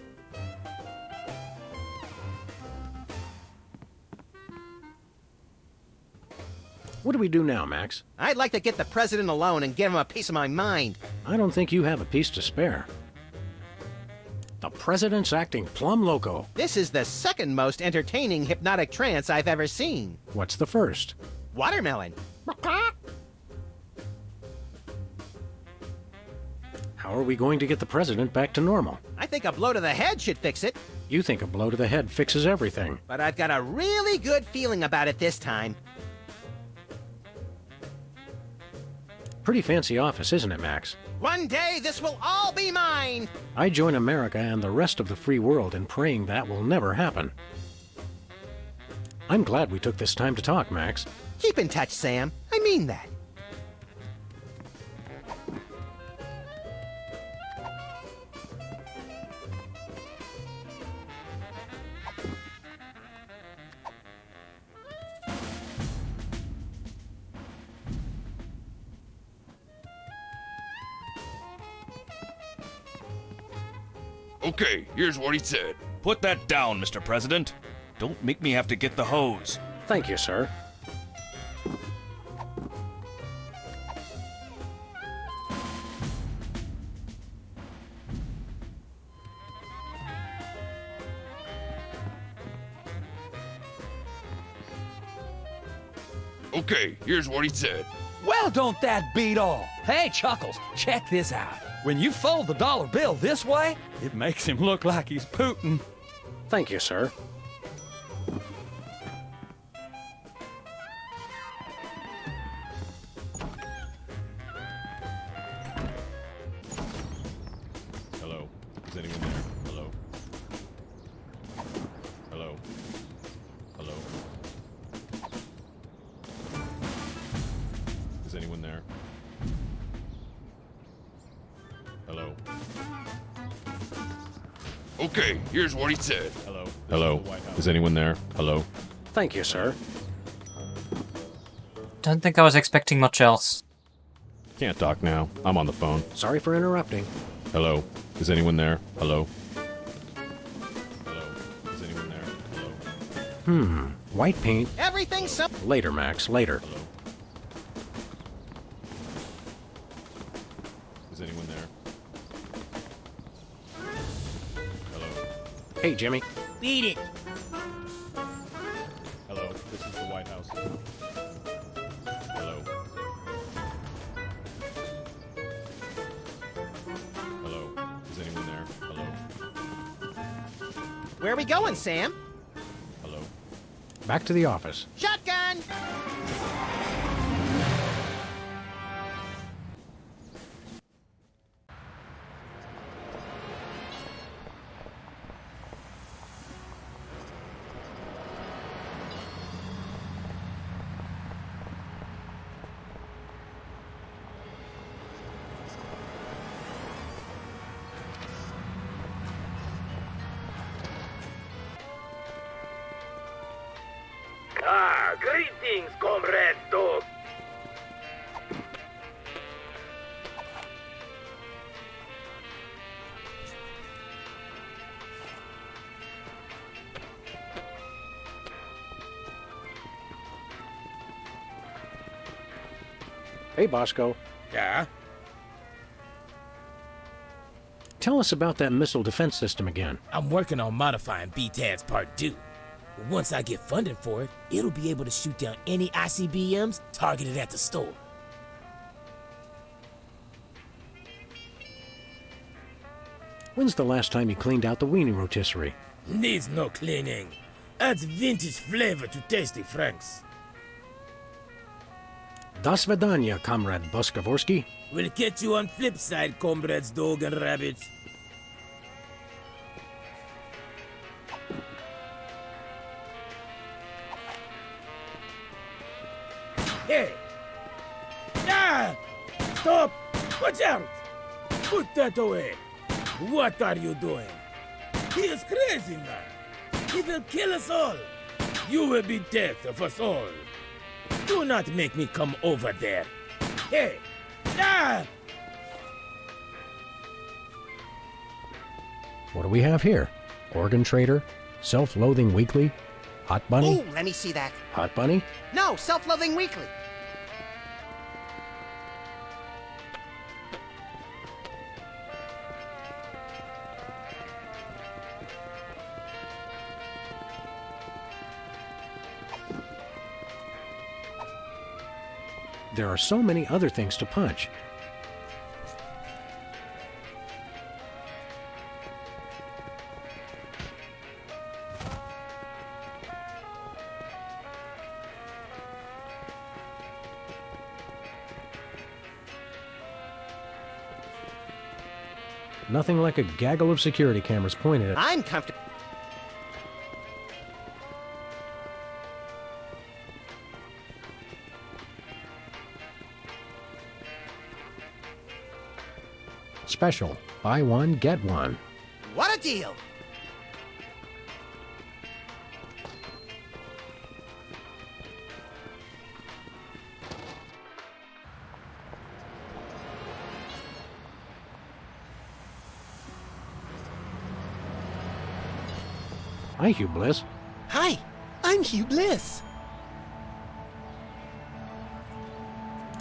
What do we do now, Max? I'd like to get the president alone and give him a piece of my mind. I don't think you have a piece to spare. The president's acting plumb loco. This is the second most entertaining hypnotic trance I've ever seen. What's the first? Watermelon. How are we going to get the president back to normal? I think a blow to the head should fix it. You think a blow to the head fixes everything. But I've got a really good feeling about it this time. Pretty fancy office, isn't it, Max? One day this will all be mine! I join America and the rest of the free world in praying that will never happen. I'm glad we took this time to talk, Max. Keep in touch, Sam. I mean that. Okay, here's what he said. Put that down, Mr. President. Don't make me have to get the hose. Thank you, sir. Okay, here's what he said. Well, don't that beat all? Hey, Chuckles, check this out. When you fold the dollar bill this way, it makes him look like he's Putin. Thank you, sir. Hello? Is anyone there? Hello? Hello? Hello? Is anyone there? Hello? Okay, here's what he said. Hello? Hello? Is anyone there? Hello? Thank you, sir. Don't think I was expecting much else. Can't talk now. I'm on the phone. Sorry for interrupting. Hello? Is anyone there? Hello? Hello? Is anyone there? Hello? White paint. Everything's so... Later, Max, later. Hello? Is anyone there? Hello? Hey, Jimmy. Beat it. Hello? This is the White House. Hello? Hello? Is anyone there? Hello? Where are we going, Sam? Hello? Back to the office. Shotgun! Greetings, comrade dog. Hey, Bosco. Yeah? Tell us about that missile defense system again. I'm working on modifying BTAD's Part 2. Once I get funding for it, it'll be able to shoot down any ICBMs targeted at the store. When's the last time you cleaned out the weenie rotisserie? Needs no cleaning. Adds vintage flavor to tasty Franks. Das Vidanya, Comrade Boskovorsky. We'll catch you on flip side, comrades dog and rabbits. Hey! Ah! Stop! Watch out! Put that away! What are you doing? He is crazy, man! He will kill us all! You will be death of us all! Do not make me come over there! Hey! Ah! What do we have here? Organ Trader? Self-Loathing Weekly? Hot Bunny? Ooh, let me see that. Hot Bunny? No, Self-Loathing Weekly. There are so many other things to punch. Nothing like a gaggle of security cameras pointed at... I'm comfortable. Special. Buy one, get one. What a deal! Hi, Hugh Bliss. Hi, I'm Hugh Bliss.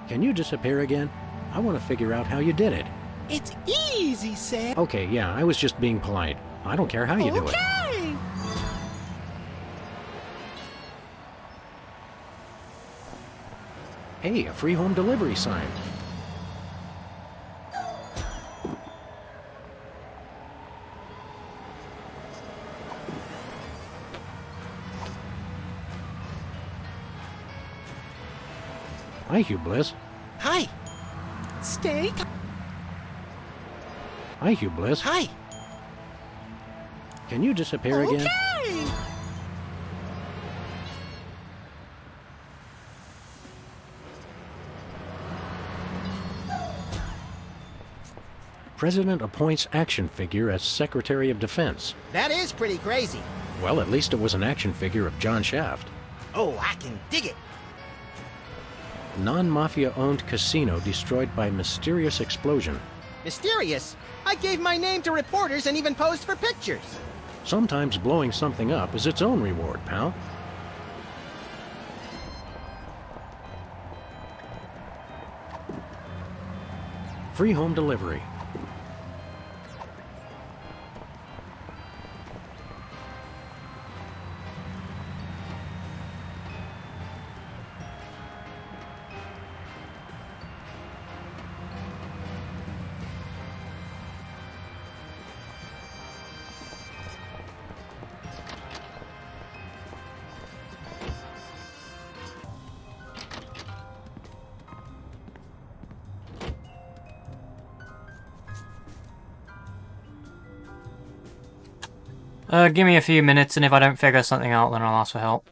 Can you disappear again? I want to figure out how you did it. It's easy, Sam. Okay, yeah, I was just being polite. I don't care how you do it. Okay. Hey, a free home delivery sign. Hi, Hugh Bliss. Hi. Steak. Hi, Hugh Bliss. Hi. Can you disappear again? Okay. President appoints action figure as Secretary of Defense. That is pretty crazy. Well, at least it was an action figure of John Shaft. Oh, I can dig it. Non-mafia-owned casino destroyed by mysterious explosion. Mysterious? I gave my name to reporters and even posed for pictures. Sometimes blowing something up is its own reward, pal. Free home delivery. Give me a few minutes, and if I don't figure something out, then I'll ask for help.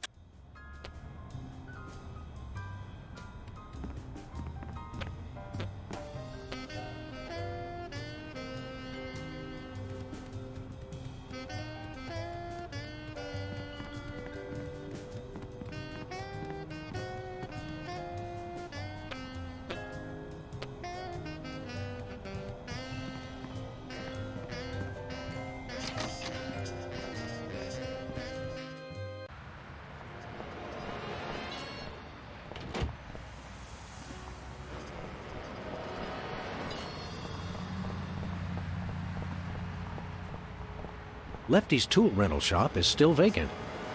Lefty's tool rental shop is still vacant.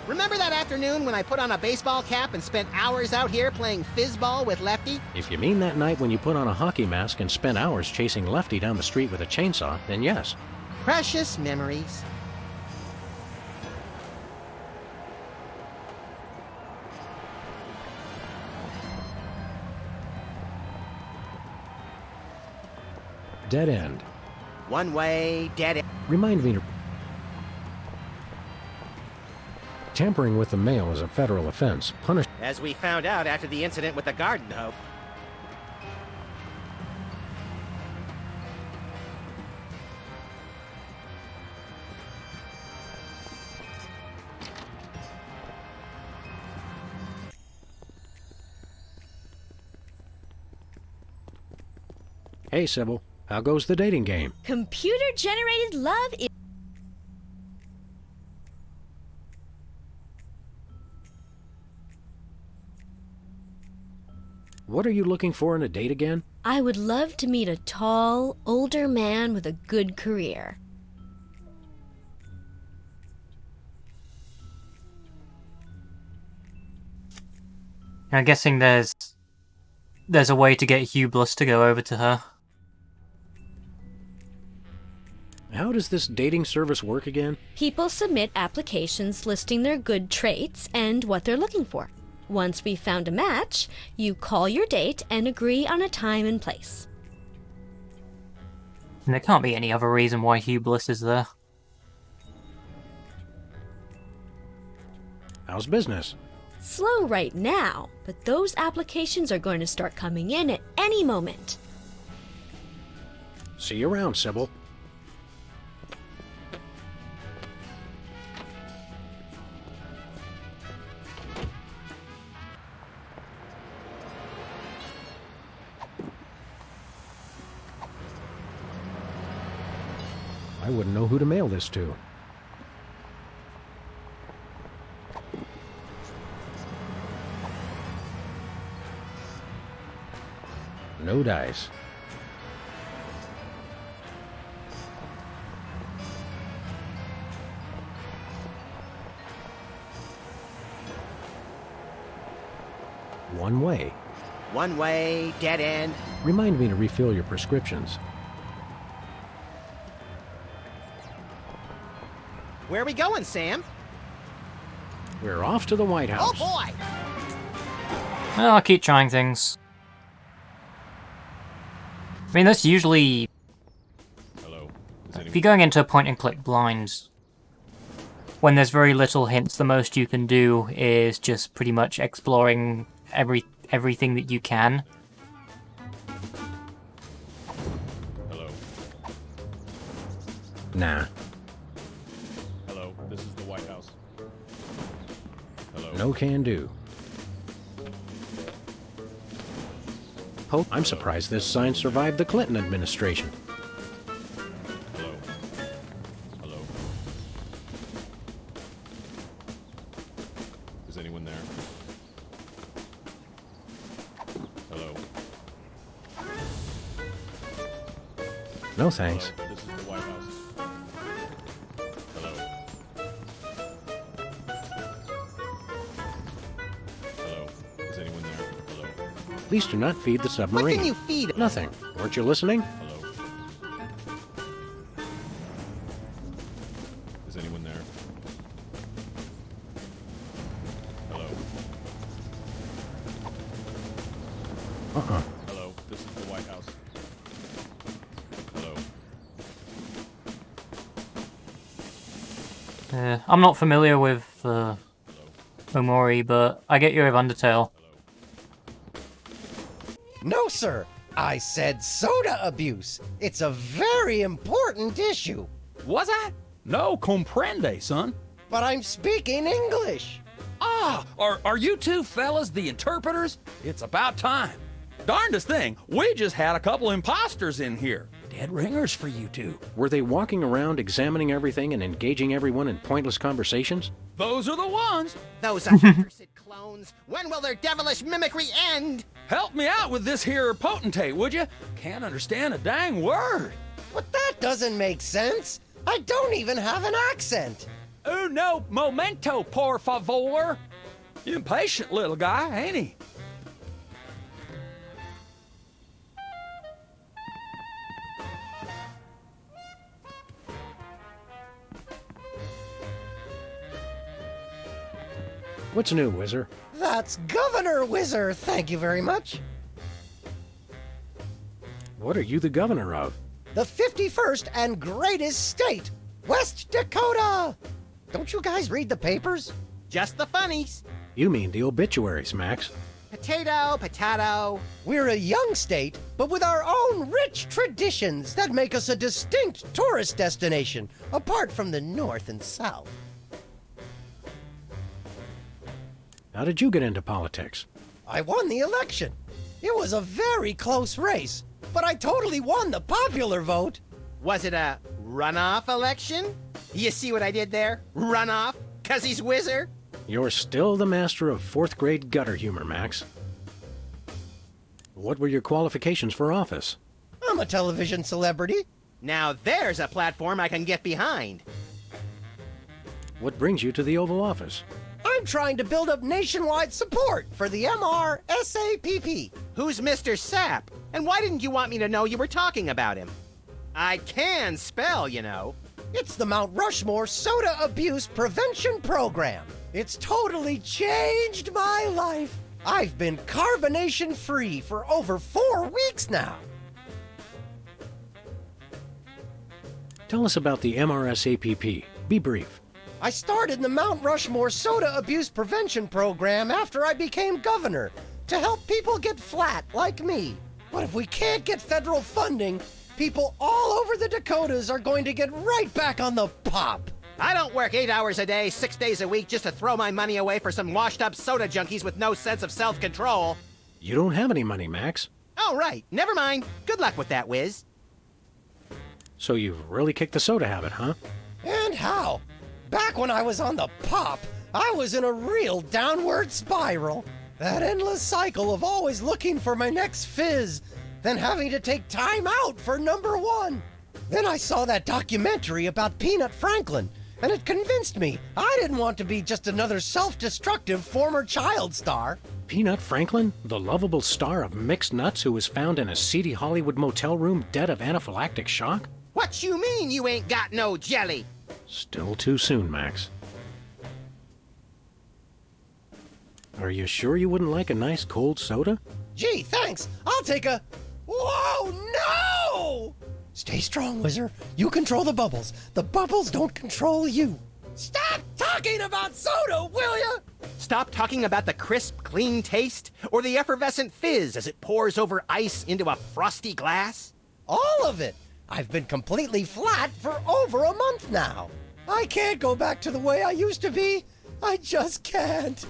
Remember that afternoon when I put on a baseball cap and spent hours out here playing fizzball with Lefty? If you mean that night when you put on a hockey mask and spent hours chasing Lefty down the street with a chainsaw, then yes. Precious memories. Dead end. One way, dead end. Remind me to... Tampering with the mail is a federal offense, punished... As we found out after the incident with the garden hoe. Hey, Sybil. How goes the dating game? Computer-generated love is... What are you looking for in a date again? I would love to meet a tall, older man with a good career. I'm guessing there's a way to get Hubris to go over to her. How does this dating service work again? People submit applications listing their good traits and what they're looking for. Once we've found a match, you call your date and agree on a time and place. And there can't be any other reason why Hubris is there. How's business? Slow right now, but those applications are going to start coming in at any moment. See you around, Sybil. I wouldn't know who to mail this to. No dice. One way. One way, dead end. Remind me to refill your prescriptions. Where are we going, Sam? We're off to the White House. Oh boy! Well, I'll keep trying things. I mean, that's usually... Hello. If you're going into a point-and-click blind, when there's very little hints, the most you can do is just pretty much exploring everything that you can. Hello. Nah. Hello, this is the White House. Hello. No can do. Oh, I'm surprised this sign survived the Clinton administration. Hello. Hello. Is anyone there? Hello. No thanks. Hello, this is the White House. Hello. Hello. Is anyone there? Hello. Please do not feed the submarine. What can you feed it? Nothing. Weren't you listening? Hello. Is anyone there? Hello. Hello. This is the White House. Hello. I'm not familiar with Omori, but I get you with Undertale. No, sir. I said soda abuse. It's a very important issue. Was I? No comprende, son. But I'm speaking English. Ah, are you two fellas the interpreters? It's about time. Darndest thing, we just had a couple imposters in here. Dead ringers for you two. Were they walking around examining everything and engaging everyone in pointless conversations? Those are the ones. Those accursed clones. When will their devilish mimicry end? Help me out with this here potentate, would you? Can't understand a dang word. But that doesn't make sense. I don't even have an accent. Uno momento, por favor. Impatient little guy, ain't he? What's new, Whizzer? That's Governor Whizzer, thank you very much. What are you the governor of? The 51st and greatest state, West Dakota. Don't you guys read the papers? Just the funnies. You mean the obituaries, Max. Potato, potato. We're a young state, but with our own rich traditions that make us a distinct tourist destination, apart from the North and South. How did you get into politics? I won the election. It was a very close race, but I totally won the popular vote. Was it a runoff election? You see what I did there? Runoff? 'Cause he's Whizzer? You're still the master of 4th grade gutter humor, Max. What were your qualifications for office? I'm a television celebrity. Now there's a platform I can get behind. What brings you to the Oval Office? I'm trying to build up nationwide support for the MRSAPP. Who's Mr. Sapp? And why didn't you want me to know you were talking about him? I can spell, you know. It's the Mount Rushmore Soda Abuse Prevention Program. It's totally changed my life. I've been carbonation-free for over 4 weeks now. Tell us about the MRSAPP. Be brief. I started the Mount Rushmore Soda Abuse Prevention Program after I became governor to help people get flat like me. But if we can't get federal funding, people all over the Dakotas are going to get right back on the pop. I don't work 8 hours a day, 6 days a week just to throw my money away for some washed-up soda junkies with no sense of self-control. You don't have any money, Max. Oh, right. Never mind. Good luck with that, Wiz. So you've really kicked the soda habit, huh? And how? Back when I was on the pop, I was in a real downward spiral. That endless cycle of always looking for my next fizz, then having to take time out for number one. Then I saw that documentary about Peanut Franklin, and it convinced me I didn't want to be just another self-destructive former child star. Peanut Franklin, the lovable star of mixed nuts who was found in a seedy Hollywood motel room dead of anaphylactic shock? What you mean you ain't got no jelly? Still too soon, Max. Are you sure you wouldn't like a nice cold soda? Gee, thanks. I'll take a... Whoa, no! Stay strong, Wizard. You control the bubbles. The bubbles don't control you. Stop talking about soda, will ya? Stop talking about the crisp, clean taste or the effervescent fizz as it pours over ice into a frosty glass? All of it. I've been completely flat for over a month now. I can't go back to the way I used to be. I just can't.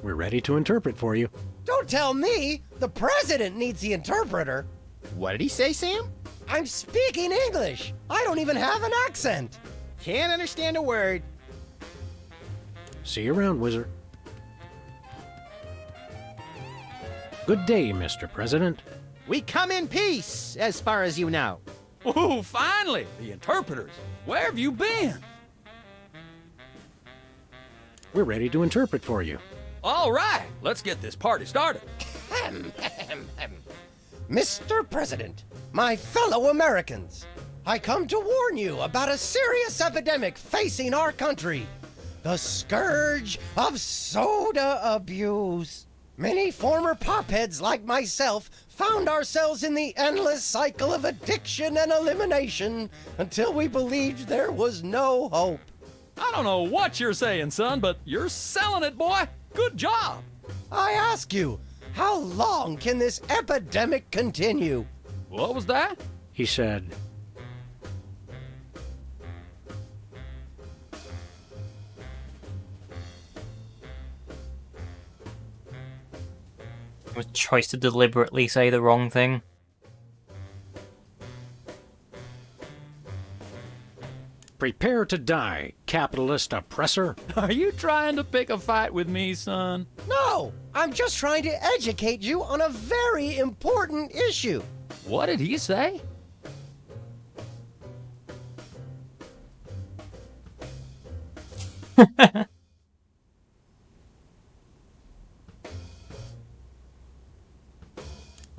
We're ready to interpret for you. Don't tell me. The president needs the interpreter. What did he say, Sam? I'm speaking English. I don't even have an accent. Can't understand a word. See you around, Wizard. Good day, Mr. President. We come in peace, as far as you know. Ooh, finally! The interpreters. Where have you been? We're ready to interpret for you. All right, let's get this party started. Mr. President, my fellow Americans, I come to warn you about a serious epidemic facing our country. The scourge of soda abuse. Many former popheads like myself found ourselves in the endless cycle of addiction and elimination until we believed there was no hope. I don't know what you're saying, son, but you're selling it, boy. Good job. I ask you, how long can this epidemic continue? What was that? He said, It was a choice to deliberately say the wrong thing. Prepare to die, capitalist oppressor. Are you trying to pick a fight with me, son? No, I'm just trying to educate you on a very important issue. What did he say?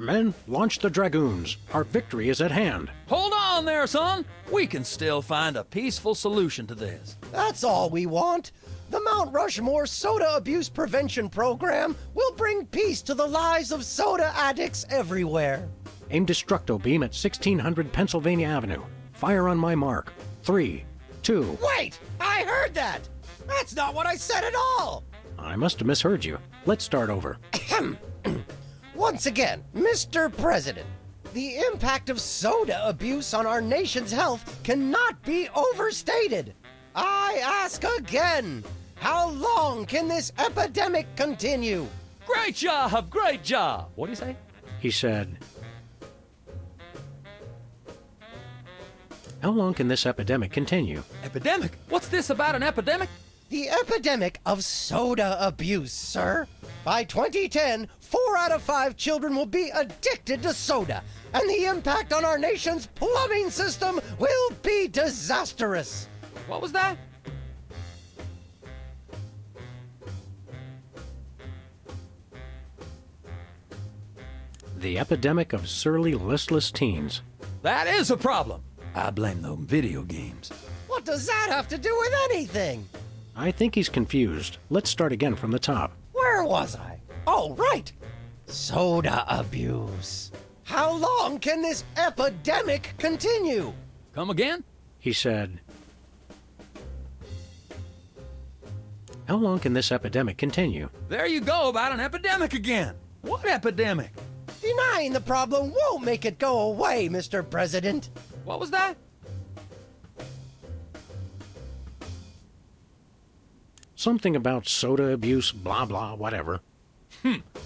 Men, launch the dragoons. Our victory is at hand. Hold on there, son. We can still find a peaceful solution to this. That's all we want. The Mount Rushmore Soda Abuse Prevention Program will bring peace to the lives of soda addicts everywhere. Aim Destructo beam at 1600 Pennsylvania Avenue. Fire on my mark. 3, 2... Wait! I heard that! That's not what I said at all! I must have misheard you. Let's start over. Once again, Mr. President, the impact of soda abuse on our nation's health cannot be overstated. I ask again, how long can this epidemic continue? Great job, great job. What did he say? He said, how long can this epidemic continue? Epidemic? What's this about an epidemic? The epidemic of soda abuse, sir. By 2010, 4 out of 5 children will be addicted to soda, and the impact on our nation's plumbing system will be disastrous. What was that? The epidemic of surly, listless teens. That is a problem. I blame those video games. What does that have to do with anything? I think he's confused. Let's start again from the top. Where was I? Oh, right. Soda abuse. How long can this epidemic continue? Come again? He said, how long can this epidemic continue? There you go about an epidemic again. What epidemic? Denying the problem won't make it go away, Mr. President. What was that? Something about soda abuse, blah, blah, whatever.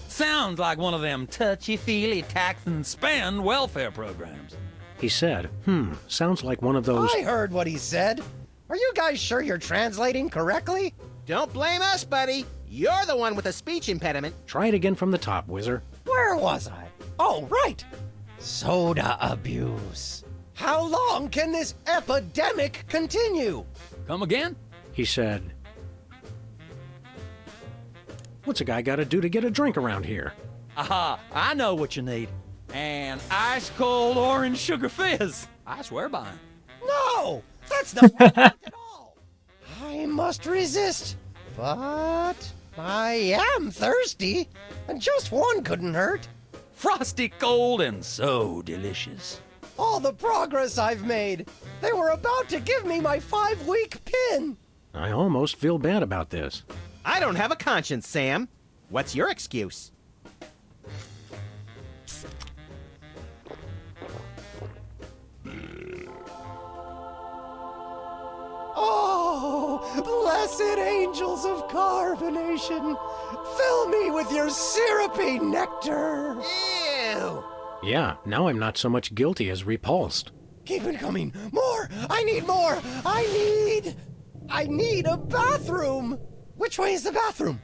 Sounds like one of them touchy-feely tax and spend welfare programs. He said, sounds like one of those... I heard what he said. Are you guys sure you're translating correctly? Don't blame us, buddy. You're the one with a speech impediment. Try it again from the top, Whizzer. Where was I? Oh, right. Soda abuse. How long can this epidemic continue? Come again? He said, what's a guy got to do to get a drink around here? Aha, I know what you need. An ice-cold orange sugar fizz. I swear by him. No, that's not what I want at all. I must resist, but I am thirsty, and just one couldn't hurt. Frosty cold and so delicious. All the progress I've made. They were about to give me my 5-week pin. I almost feel bad about this. I don't have a conscience, Sam. What's your excuse? Oh, blessed angels of carbonation, fill me with your syrupy nectar. Ew! Yeah, now I'm not so much guilty as repulsed. Keep it coming. More! I need more! I need a bathroom! Which way is the bathroom?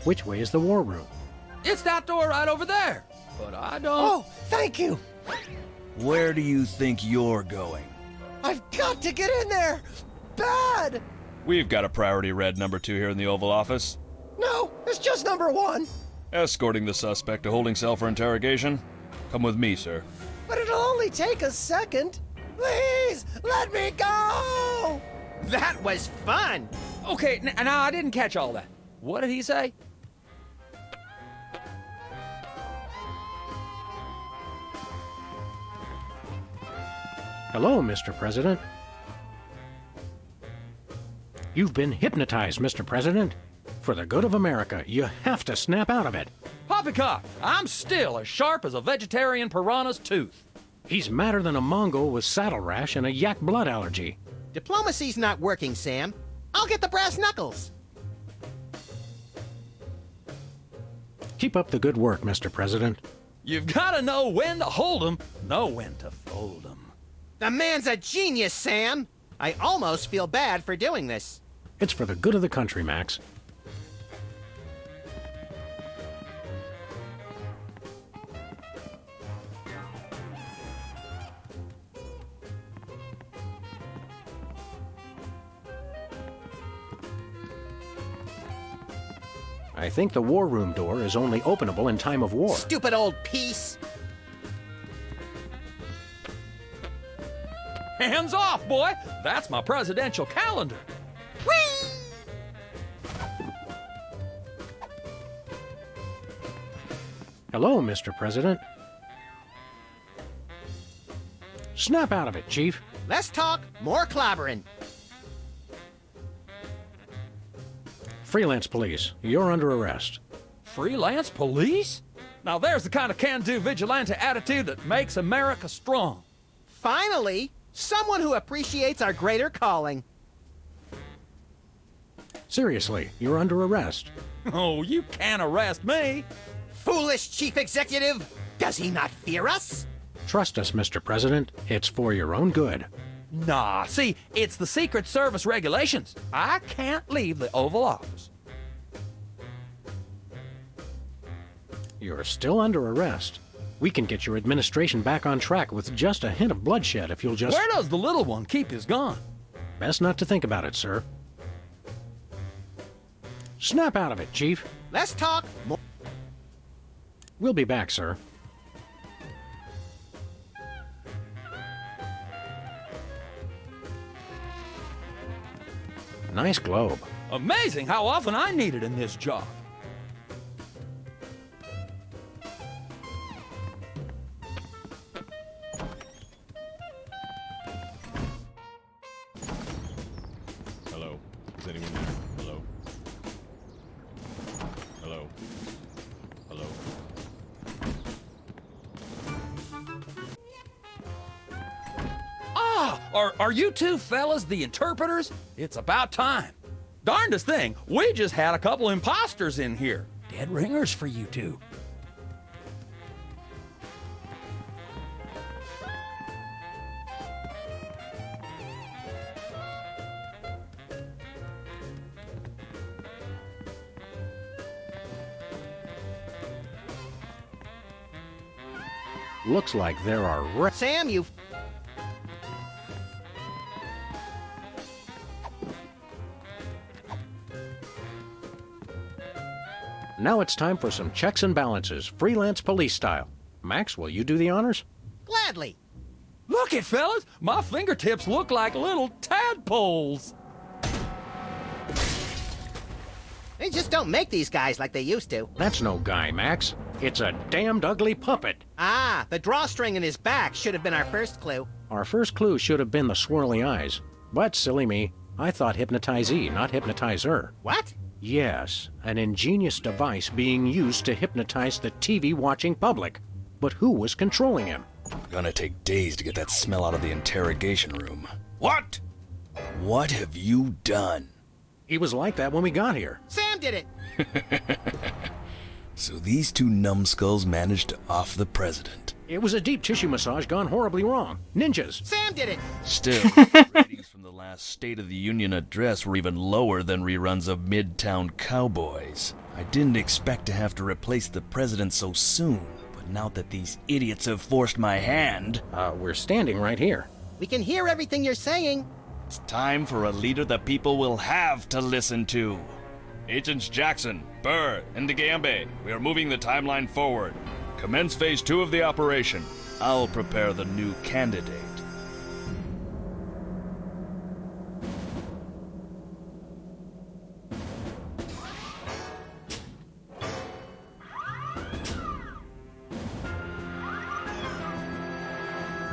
Which way is the war room? It's that door right over there. But I don't... Oh, thank you! Where do you think you're going? I've got to get in there! Bad! We've got a priority red number 2 here in the Oval Office. No, it's just number 1. Escorting the suspect to holding cell for interrogation. Come with me, sir. But it'll only take a second. Please, let me go! That was fun! Okay, now I didn't catch all that. What did he say? Hello, Mr. President. You've been hypnotized, Mr. President. For the good of America, you have to snap out of it. Poppycock, I'm still as sharp as a vegetarian piranha's tooth. He's madder than a Mongol with saddle rash and a yak blood allergy. Diplomacy's not working, Sam. I'll get the brass knuckles. Keep up the good work, Mr. President. You've got to know when to hold 'em, know when to fold 'em. The man's a genius, Sam. I almost feel bad for doing this. It's for the good of the country, Max. I think the war room door is only openable in time of war. Stupid old piece. Hands off, boy! That's my presidential calendar. Whee! Hello, Mr. President. Snap out of it, Chief. Less talk, more clobbering. Freelance police, you're under arrest. Freelance police? Now there's the kind of can-do vigilante attitude that makes America strong. Finally, someone who appreciates our greater calling. Seriously, you're under arrest. Oh, you can't arrest me. Foolish chief executive! Does he not fear us? Trust us, Mr. President. It's for your own good. Nah, see, it's the Secret Service regulations. I can't leave the Oval Office. You're still under arrest. We can get your administration back on track with just a hint of bloodshed if you'll just... Where does the little one keep his gun? Best not to think about it, sir. Snap out of it, Chief. Let's talk more. We'll be back, sir. Nice globe. Amazing how often I need it in this job. Hello? Is anyone there? Hello? Hello? Hello? Ah, are you two fellas the interpreters? It's about time. Darndest thing, we just had a couple imposters in here. Dead ringers for you two. Looks like there are... Sam, you... Now it's time for some checks and balances, freelance police style. Max, will you do the honors? Gladly. Look it, fellas, my fingertips look like little tadpoles. They just don't make these guys like they used to. That's no guy, Max. It's a damned ugly puppet. Ah, the drawstring in his back should have been our first clue. Our first clue should have been the swirly eyes. But, silly me, I thought hypnotizee, not hypnotizer. What? Yes, an ingenious device being used to hypnotize the TV-watching public. But who was controlling him? Gonna take days to get that smell out of the interrogation room. What? What have you done? He was like that when we got here. Sam did it! So these two numbskulls managed to off the president. It was a deep tissue massage gone horribly wrong. Ninjas! Sam did it! Still, ratings from the last State of the Union address were even lower than reruns of Midtown Cowboys. I didn't expect to have to replace the president so soon, but now that these idiots have forced my hand... we're standing right here. We can hear everything you're saying. It's time for a leader the people will have to listen to. Agents Jackson, Burr, and DeGambe, we are moving the timeline forward. Commence phase 2 of the operation. I'll prepare the new candidate.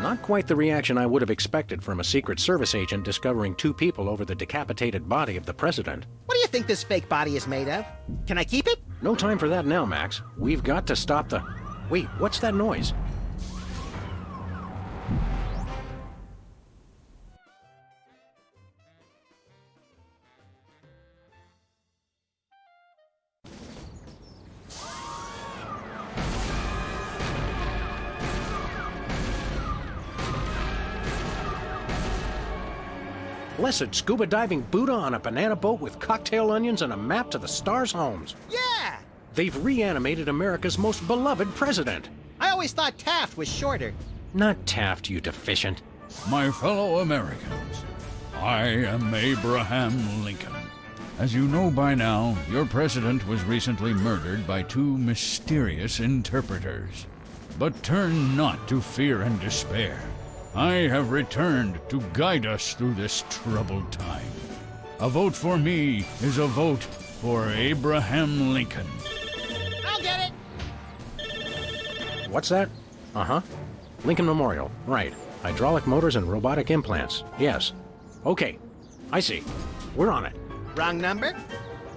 Not quite the reaction I would have expected from a Secret Service agent discovering two people over the decapitated body of the president. What do you think this fake body is made of? Can I keep it? No time for that now, Max. We've got to stop the... Wait, what's that noise? Blessed scuba diving Buddha on a banana boat with cocktail onions and a map to the stars' homes. Yeah! They've reanimated America's most beloved president. I always thought Taft was shorter. Not Taft, you deficient. My fellow Americans, I am Abraham Lincoln. As you know by now, your president was recently murdered by two mysterious interpreters. But turn not to fear and despair. I have returned to guide us through this troubled time. A vote for me is a vote for Abraham Lincoln. I'll get it! What's that? Uh-huh. Lincoln Memorial. Right. Hydraulic motors and robotic implants. Yes. Okay. I see. We're on it. Wrong number?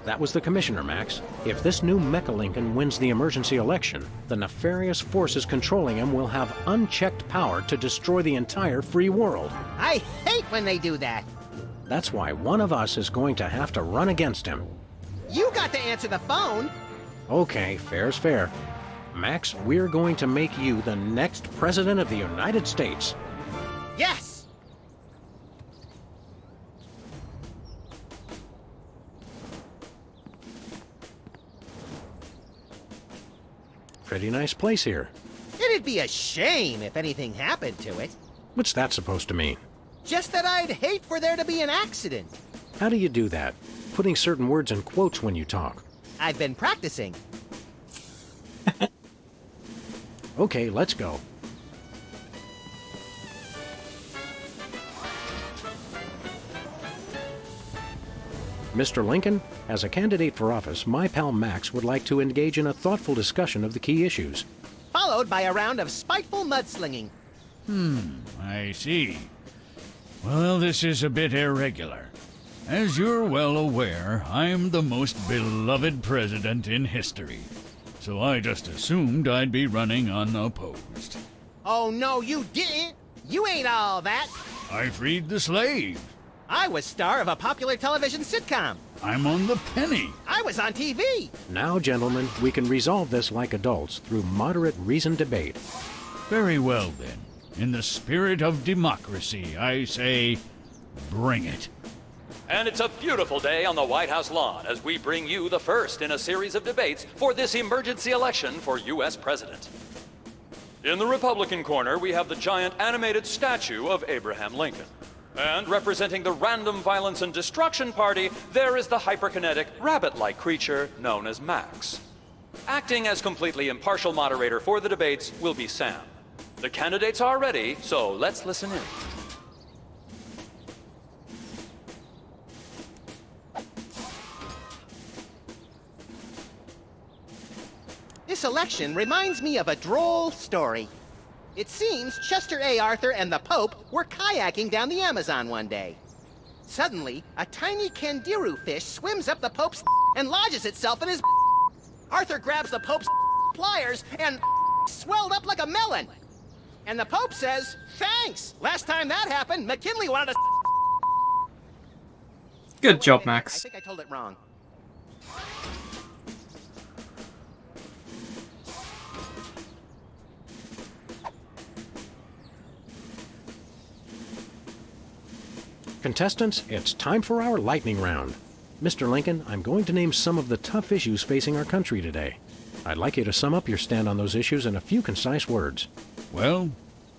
That was the commissioner, Max. If this new Mecha Lincoln wins the emergency election, the nefarious forces controlling him will have unchecked power to destroy the entire free world. I hate when they do that. That's why one of us is going to have to run against him. You got to answer the phone. Okay, fair's fair. Max, we're going to make you the next president of the United States. Yes! Pretty nice place here. It'd be a shame if anything happened to it. What's that supposed to mean? Just that I'd hate for there to be an accident. How do you do that? Putting certain words in quotes when you talk. I've been practicing. Okay, let's go. Mr. Lincoln, as a candidate for office, my pal Max would like to engage in a thoughtful discussion of the key issues. Followed by a round of spiteful mudslinging. I see. Well, this is a bit irregular. As you're well aware, I'm the most beloved president in history. So I just assumed I'd be running unopposed. Oh, no, you didn't. You ain't all that. I freed the slave. I was star of a popular television sitcom. I'm on the penny. I was on TV. Now, gentlemen, we can resolve this like adults through moderate reasoned debate. Very well, then. In the spirit of democracy, I say, bring it. And it's a beautiful day on the White House lawn as we bring you the first in a series of debates for this emergency election for U.S. President. In the Republican corner, we have the giant animated statue of Abraham Lincoln. And representing the Random Violence and Destruction Party, there is the hyperkinetic, rabbit-like creature known as Max. Acting as completely impartial moderator for the debates will be Sam. The candidates are ready, so let's listen in. This election reminds me of a droll story. It seems Chester A. Arthur and the Pope were kayaking down the Amazon one day. Suddenly, a tiny kangaroo fish swims up the Pope's and lodges itself in his. Arthur grabs the Pope's pliers and swelled up like a melon. And the Pope says, "Thanks. Last time that happened, McKinley wanted to." Good job, I Max. think I told it wrong. Contestants, it's time for our lightning round. Mr. Lincoln, I'm going to name some of the tough issues facing our country today. I'd like you to sum up your stand on those issues in a few concise words. Well,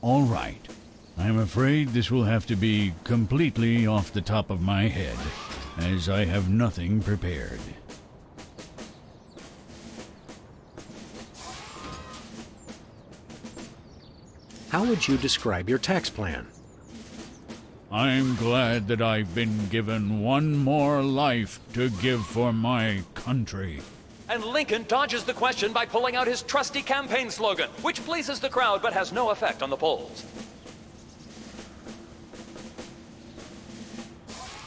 all right. I'm afraid this will have to be completely off the top of my head, as I have nothing prepared. How would you describe your tax plan? I'm glad that I've been given one more life to give for my country. And Lincoln dodges the question by pulling out his trusty campaign slogan, which pleases the crowd but has no effect on the polls.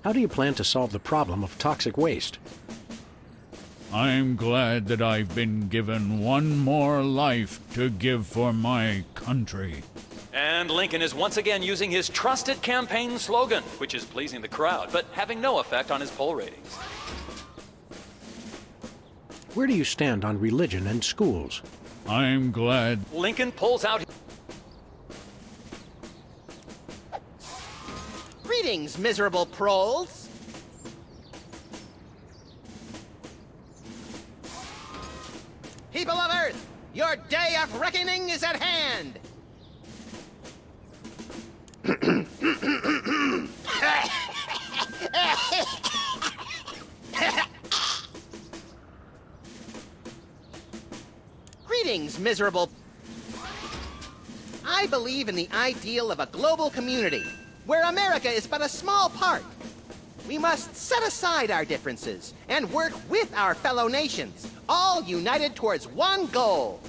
How do you plan to solve the problem of toxic waste? I'm glad that I've been given one more life to give for my country. And Lincoln is once again using his trusted campaign slogan, which is pleasing the crowd, but having no effect on his poll ratings. Where do you stand on religion and schools? I'm glad. Lincoln pulls out. Greetings, miserable proles. People of Earth, your day of reckoning is at hand. Greetings, miserable. I believe in the ideal of a global community, where America is but a small part. We must set aside our differences and work with our fellow nations, all united towards one goal: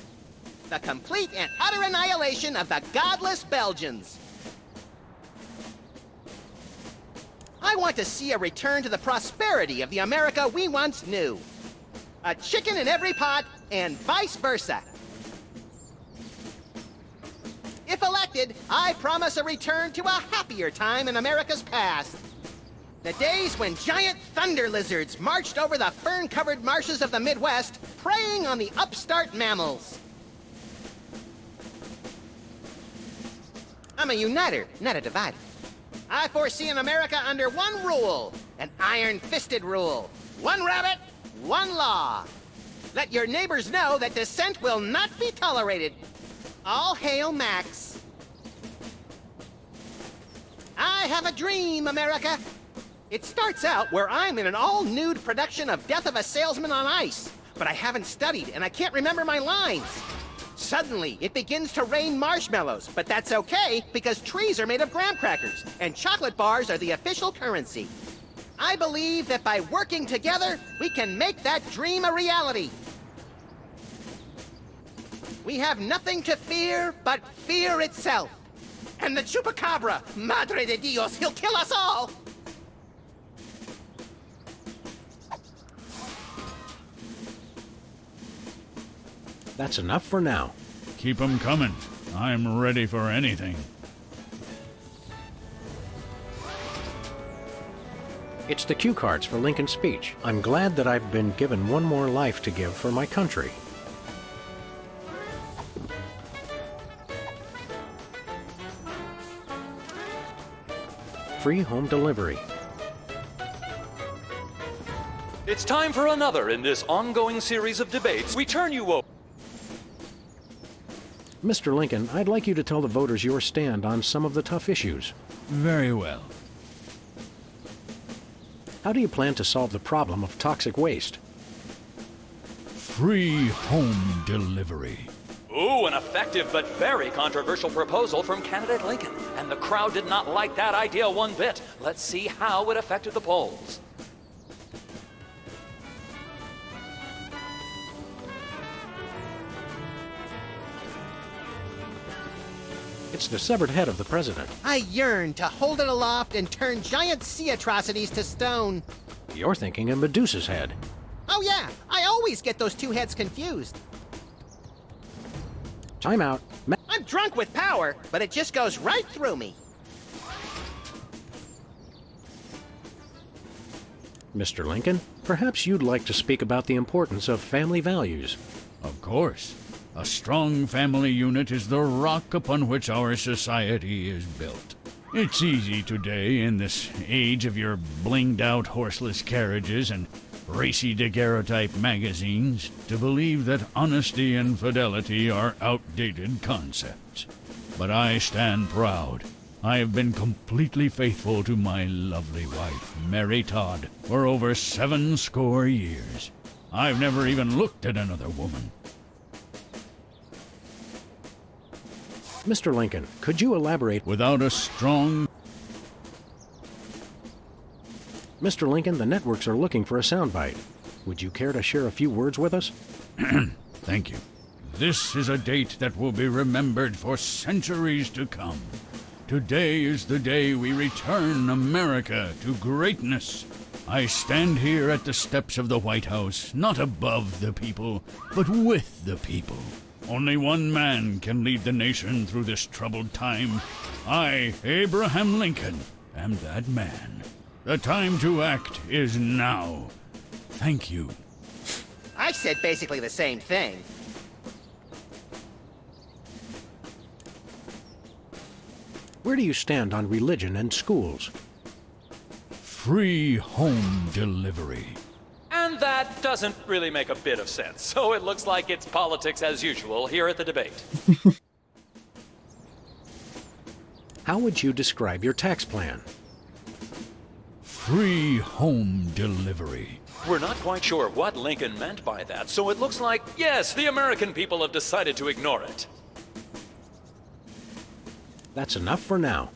the complete and utter annihilation of the godless Belgians. I want to see a return to the prosperity of the America we once knew. A chicken in every pot, and vice versa. If elected, I promise a return to a happier time in America's past. The days when giant thunder lizards marched over the fern-covered marshes of the Midwest, preying on the upstart mammals. I'm a uniter, not a divider. I foresee an America under one rule, an iron-fisted rule. One rabbit, one law. Let your neighbors know that dissent will not be tolerated. All hail Max. I have a dream, America. It starts out where I'm in an all-nude production of Death of a Salesman on Ice, but I haven't studied and I can't remember my lines. Suddenly, it begins to rain marshmallows, but that's okay because trees are made of graham crackers and chocolate bars are the official currency. I believe that by working together, we can make that dream a reality. We have nothing to fear but fear itself. And the Chupacabra, Madre de Dios, he'll kill us all! That's enough for now. Keep 'em coming. I'm ready for anything. It's the cue cards for Lincoln's speech. I'm glad that I've been given one more life to give for my country. Free home delivery. It's time for another in this ongoing series of debates. We turn you over. Mr. Lincoln, I'd like you to tell the voters your stand on some of the tough issues. Very well. How do you plan to solve the problem of toxic waste? Free home delivery. Ooh, an effective but very controversial proposal from candidate Lincoln. And the crowd did not like that idea one bit. Let's see how it affected the polls. It's the severed head of the president. I yearn to hold it aloft and turn giant sea atrocities to stone. You're thinking of Medusa's head. Oh yeah, I always get those two heads confused. Time out. I'm drunk with power, but it just goes right through me. Mr. Lincoln, perhaps you'd like to speak about the importance of family values. Of course. A strong family unit is the rock upon which our society is built. It's easy today, in this age of your blinged-out horseless carriages and racy daguerreotype magazines, to believe that honesty and fidelity are outdated concepts. But I stand proud. I have been completely faithful to my lovely wife, Mary Todd, for over 70 years. I've never even looked at another woman. Mr. Lincoln, could you elaborate? Without a strong... Mr. Lincoln, the networks are looking for a soundbite. Would you care to share a few words with us? Thank you. This is a date that will be remembered for centuries to come. Today is the day we return America to greatness. I stand here at the steps of the White House, not above the people, but with the people. Only one man can lead the nation through this troubled time. I, Abraham Lincoln, am that man. The time to act is now. Thank you. I said basically the same thing. Where do you stand on religion and schools? Free home delivery. And that doesn't really make a bit of sense. So it looks like it's politics as usual here at the debate. How would you describe your tax plan? Free home delivery. We're not quite sure what Lincoln meant by that, so it looks like, yes, the American people have decided to ignore it. That's enough for now.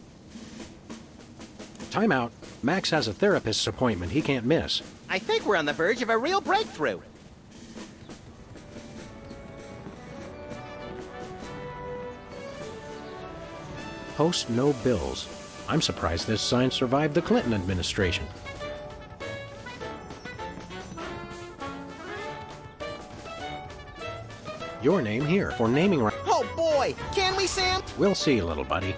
Time out. Max has a therapist's appointment he can't miss. I think we're on the verge of a real breakthrough. Post no bills. I'm surprised this sign survived the Clinton administration. Your name here for naming rights. Oh boy! Can we, Sam? We'll see, little buddy.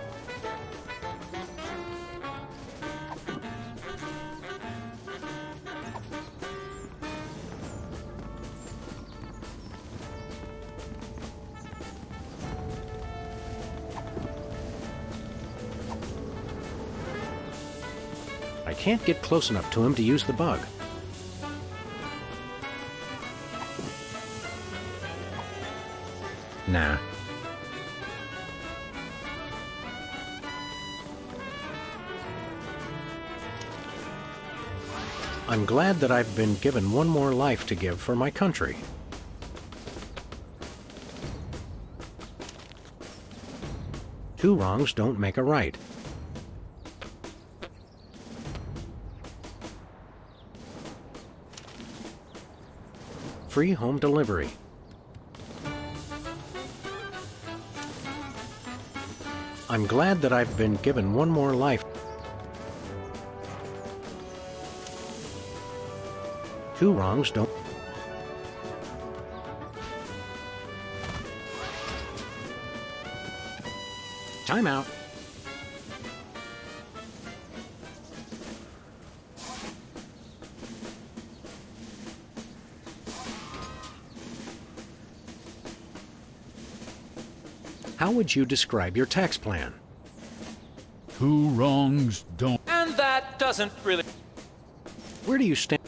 I can't get close enough to him to use the bug. Nah. I'm glad that I've been given one more life to give for my country. Two wrongs don't make a right. Free home delivery. I'm glad that I've been given one more life. Two wrongs don't. Time out. How would you describe your tax plan? Two wrongs don't. And that doesn't really... Where do you stand?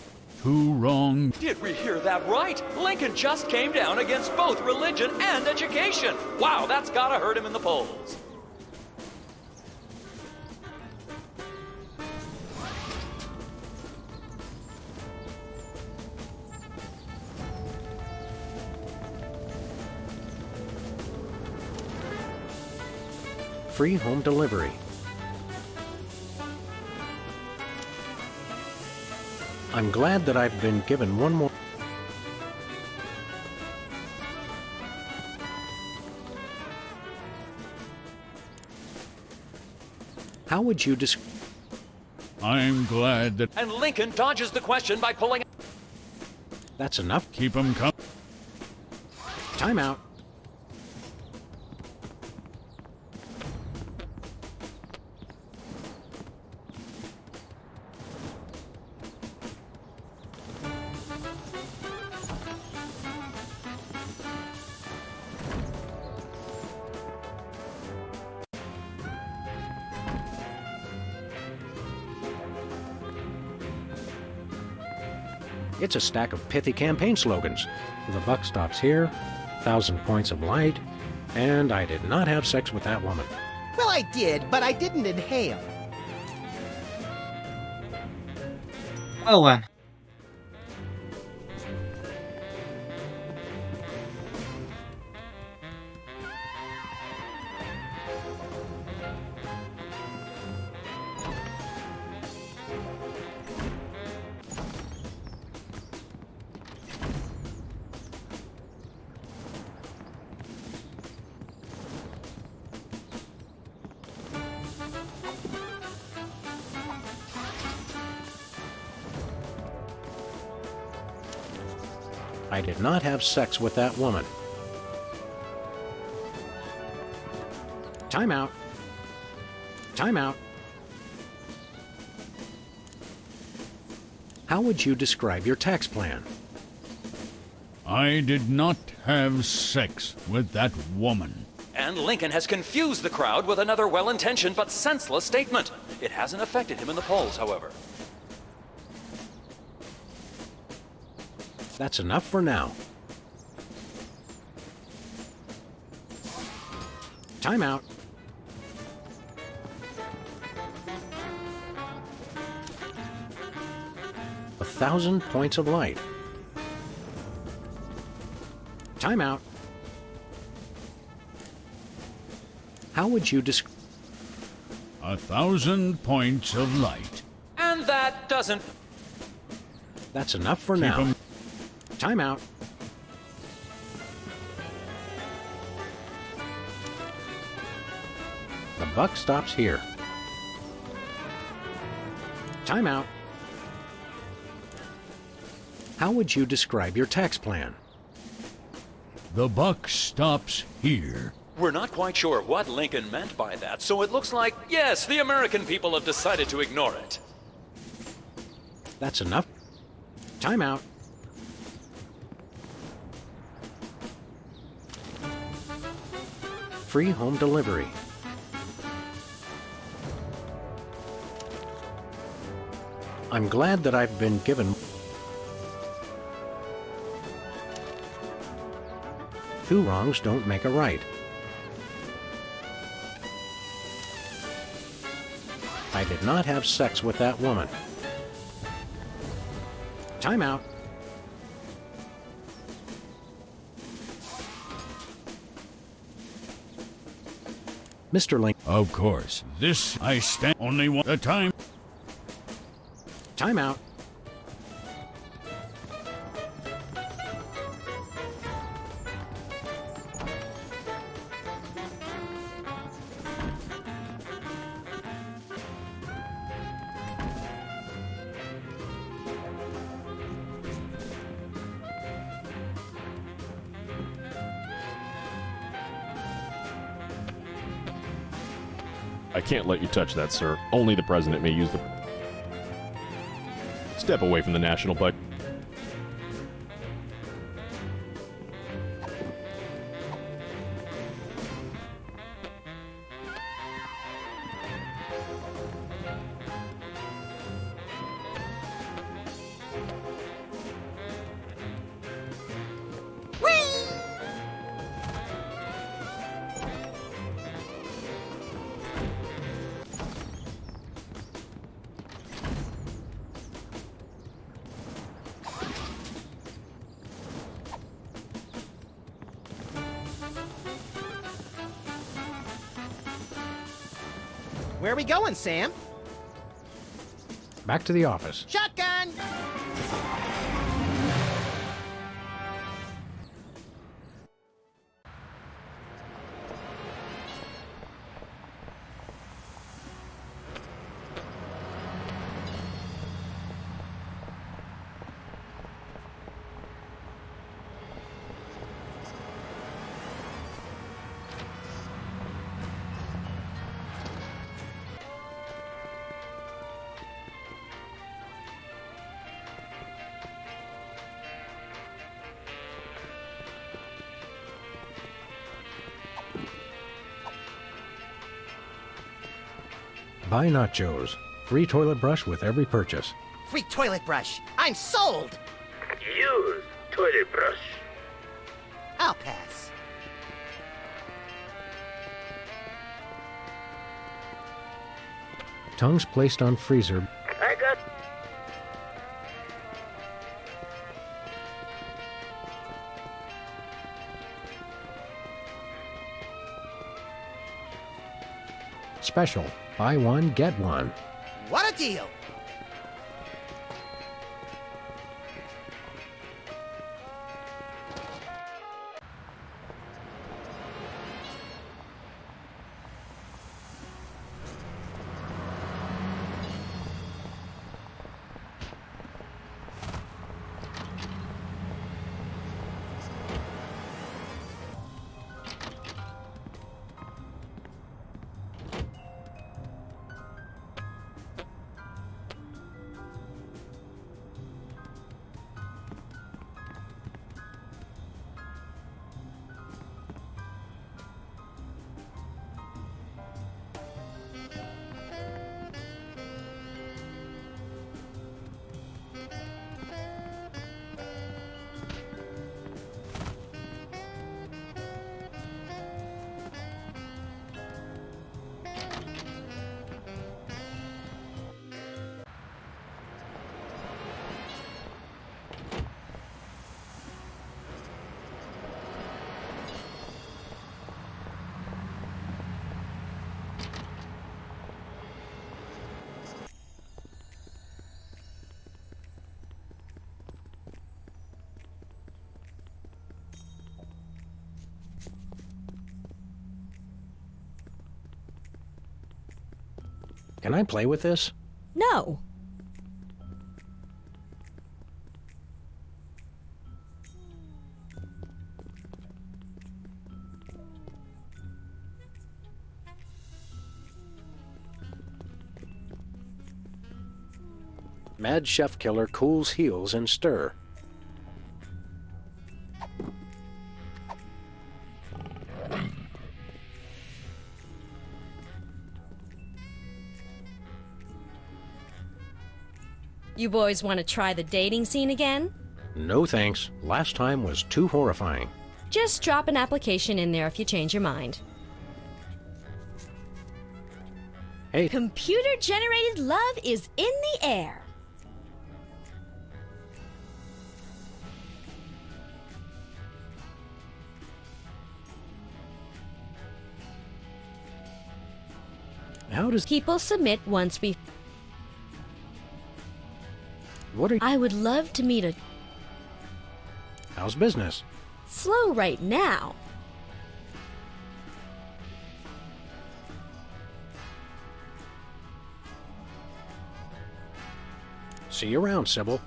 Two wrongs. Did we hear that right? Lincoln just came down against both religion and education. Wow, that's gotta hurt him in the polls. Free home delivery. I'm glad that I've been given one more. How would you describe? I'm glad that. And Lincoln dodges the question by pulling... That's enough. Keep 'em coming. Time out. It's a stack of pithy campaign slogans. The buck stops here, 1,000 points of light, and I did not have sex with that woman. Well, I did, but I didn't inhale. Well then. I did not have sex with that woman. Time out. Time out. How would you describe your tax plan? I did not have sex with that woman. And Lincoln has confused the crowd with another well-intentioned but senseless statement. It hasn't affected him in the polls, however. That's enough for now. Time out. A 1,000 points of light. Time out. How would you describe? 1,000 points of light. And that doesn't... That's enough for now. Time out. The buck stops here. Time out. How would you describe your tax plan? The buck stops here. We're not quite sure what Lincoln meant by that, so it looks like, yes, the American people have decided to ignore it. That's enough. Time out. Free home delivery. I'm glad that I've been given. Two wrongs don't make a right. I did not have sex with that woman. Time out. Mr. Link. Of course. This I stand only one at a time. Time out. I can't let you touch that, sir. Only the president may use the... Step away from the national budget. Where are we going, Sam? Back to the office. Shotgun! Buy nachos. Free toilet brush with every purchase. Free toilet brush. I'm sold! Use toilet brush. I'll pass. Tongues placed on freezer. I got... Special. Buy one, get one. What a deal! Can I play with this? No. Mad Chef Killer cools heels and stir. You boys want to try the dating scene again? No thanks. Last time was too horrifying. Just drop an application in there if you change your mind. Hey. Computer-generated love is in the air. How does people submit once we... What are you... I would love to meet a... How's business? Slow right now. See you around, Sybil.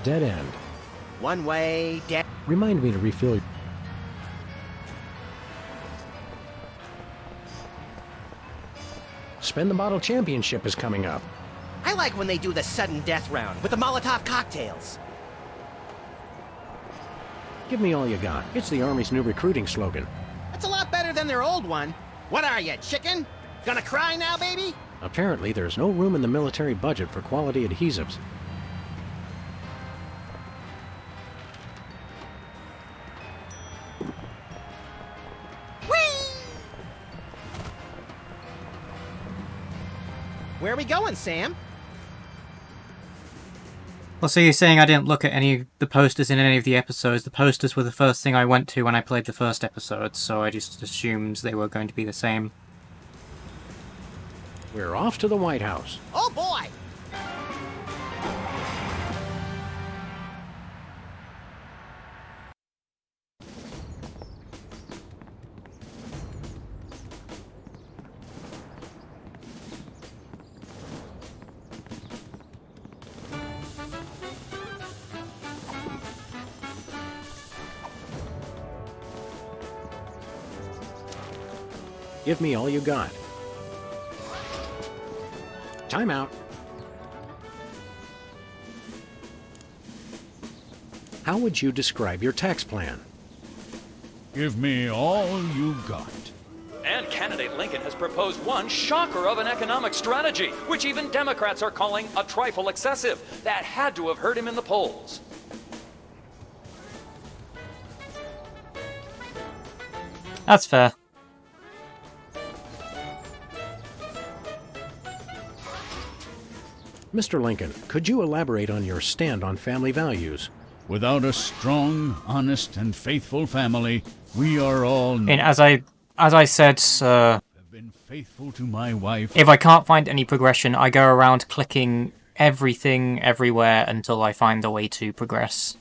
Dead end. One way, dead. Remind me to refill your... Spin the Bottle Championship is coming up. I like when they do the sudden death round with the Molotov cocktails. Give me all you got. It's the Army's new recruiting slogan. That's a lot better than their old one. What are you, chicken? Gonna cry now, baby? Apparently, there's no room in the military budget for quality adhesives. Where are we going, Sam? Well, so you're saying I didn't look at any of the posters in any of the episodes. The posters were the first thing I went to when I played the first episode, so I just assumed they were going to be the same. We're off to the White House. Oh, boy! Give me all you got. Time out. How would you describe your tax plan? Give me all you got. And candidate Lincoln has proposed one shocker of an economic strategy, which even Democrats are calling a trifle excessive. That had to have hurt him in the polls. That's fair. Mr. Lincoln, could you elaborate on your stand on family values? Without a strong, honest, and faithful family, we are all... And as I said, have been faithful to my wife. If I can't find any progression, I go around clicking everything everywhere until I find the way to progress.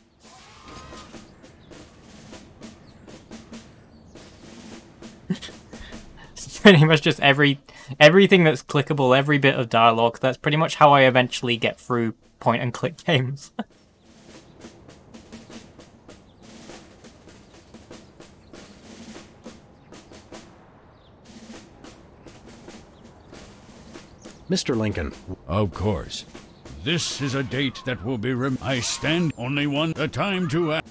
It's pretty much just everything that's clickable, every bit of dialogue. That's pretty much how I eventually get through point-and-click games. Mr. Lincoln. Of course. This is a date that will be I stand only one a time to act.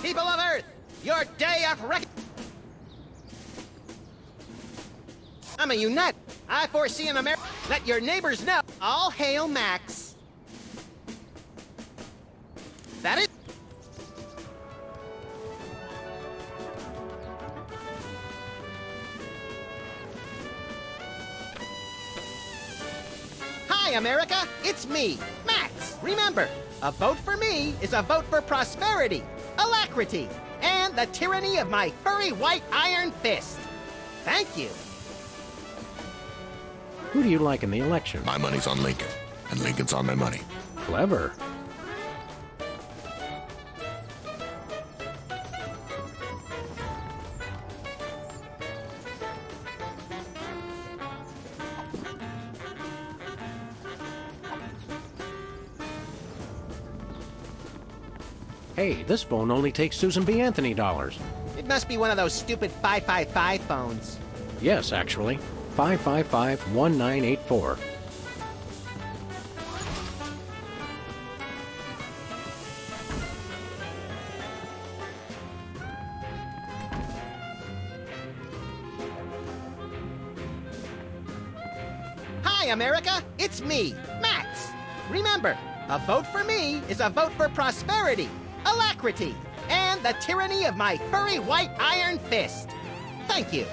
People of Earth, your day of I'm a unite. I foresee an America. Let your neighbors know. All hail Max. That is. Hi, America. It's me, Max. Remember, a vote for me is a vote for prosperity, alacrity, and the tyranny of my furry white iron fist. Thank you. Who do you like in the election? My money's on Lincoln, and Lincoln's on my money. Clever. Hey, this phone only takes Susan B. Anthony dollars. It must be one of those stupid 555 phones. Yes, actually. 555-1984. Hi, America! It's me, Max! Remember, a vote for me is a vote for prosperity, alacrity, and the tyranny of my furry white iron fist. Thank you.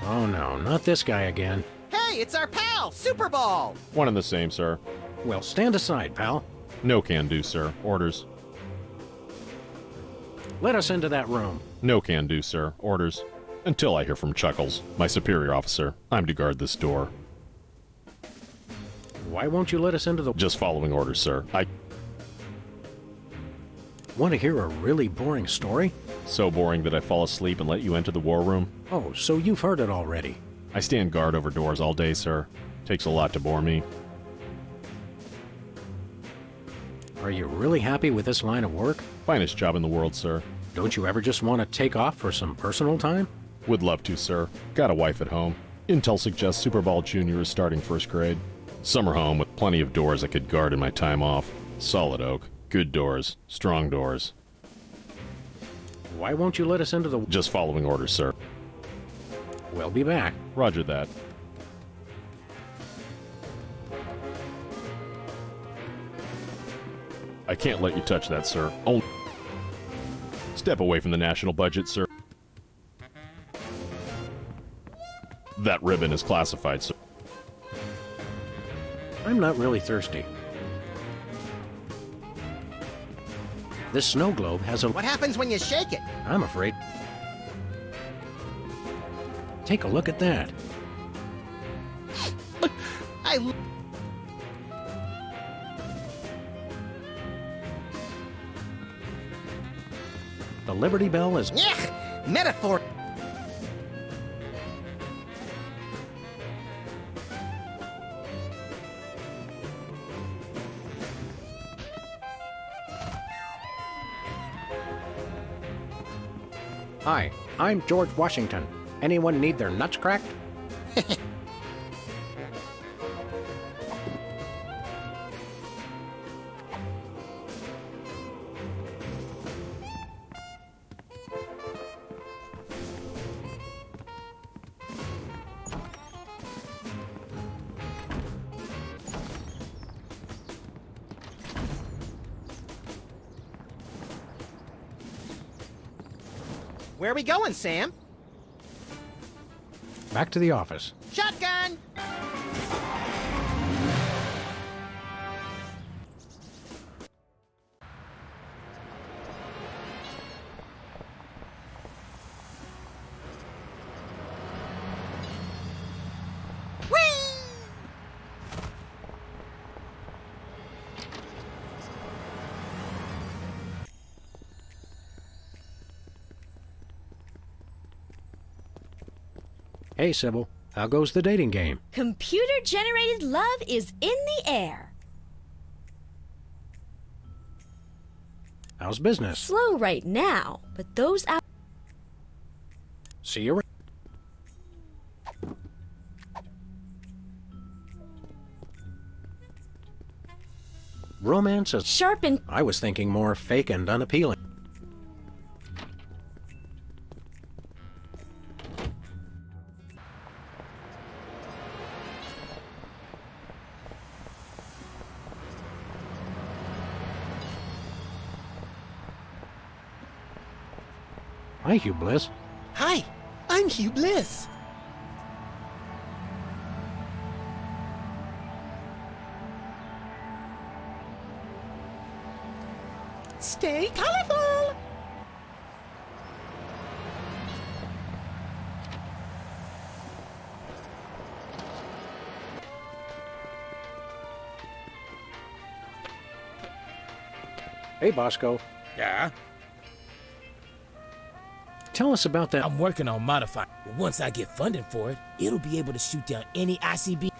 Oh no, not this guy again. Hey, it's our pal, Super Ball! One and the same, sir. Well, stand aside, pal. No can do, sir. Orders. Let us into that room. No can do, sir. Orders. Until I hear from Chuckles, my superior officer. I'm to guard this door. Why won't you let us into the... Just following orders, sir. I... Want to hear a really boring story? So boring that I fall asleep and let you enter the war room? Oh, so you've heard it already. I stand guard over doors all day, sir. Takes a lot to bore me. Are you really happy with this line of work? Finest job in the world, sir. Don't you ever just want to take off for some personal time? Would love to, sir. Got a wife at home. Intel suggests Superball Jr. is starting first grade. Summer home with plenty of doors I could guard in my time off. Solid oak. Good doors. Strong doors. Why won't you let us into the... Just following orders, sir. We'll be back. Roger that. I can't let you touch that, sir. Only... Step away from the national budget, sir. That ribbon is classified, sir. I'm not really thirsty. This snow globe has a... What happens when you shake it? I'm afraid. Take a look at that. The Liberty Bell is... Yuck! Metaphor... Hi, I'm George Washington. Anyone need their nuts cracked? Where are we going, Sam? Back to the office. Shotgun! Hey, Sybil. How goes the dating game? Computer-generated love is in the air. How's business? Slow right now, but those out... See you around. Romance is... Sharp and... I was thinking more fake and unappealing. Hi, Hugh Bliss. Hi, I'm Hugh Bliss. Stay colorful. Hey, Bosco. Yeah? Tell us about that. I'm working on modifying. Once I get funding for it, it'll be able to shoot down any ICB.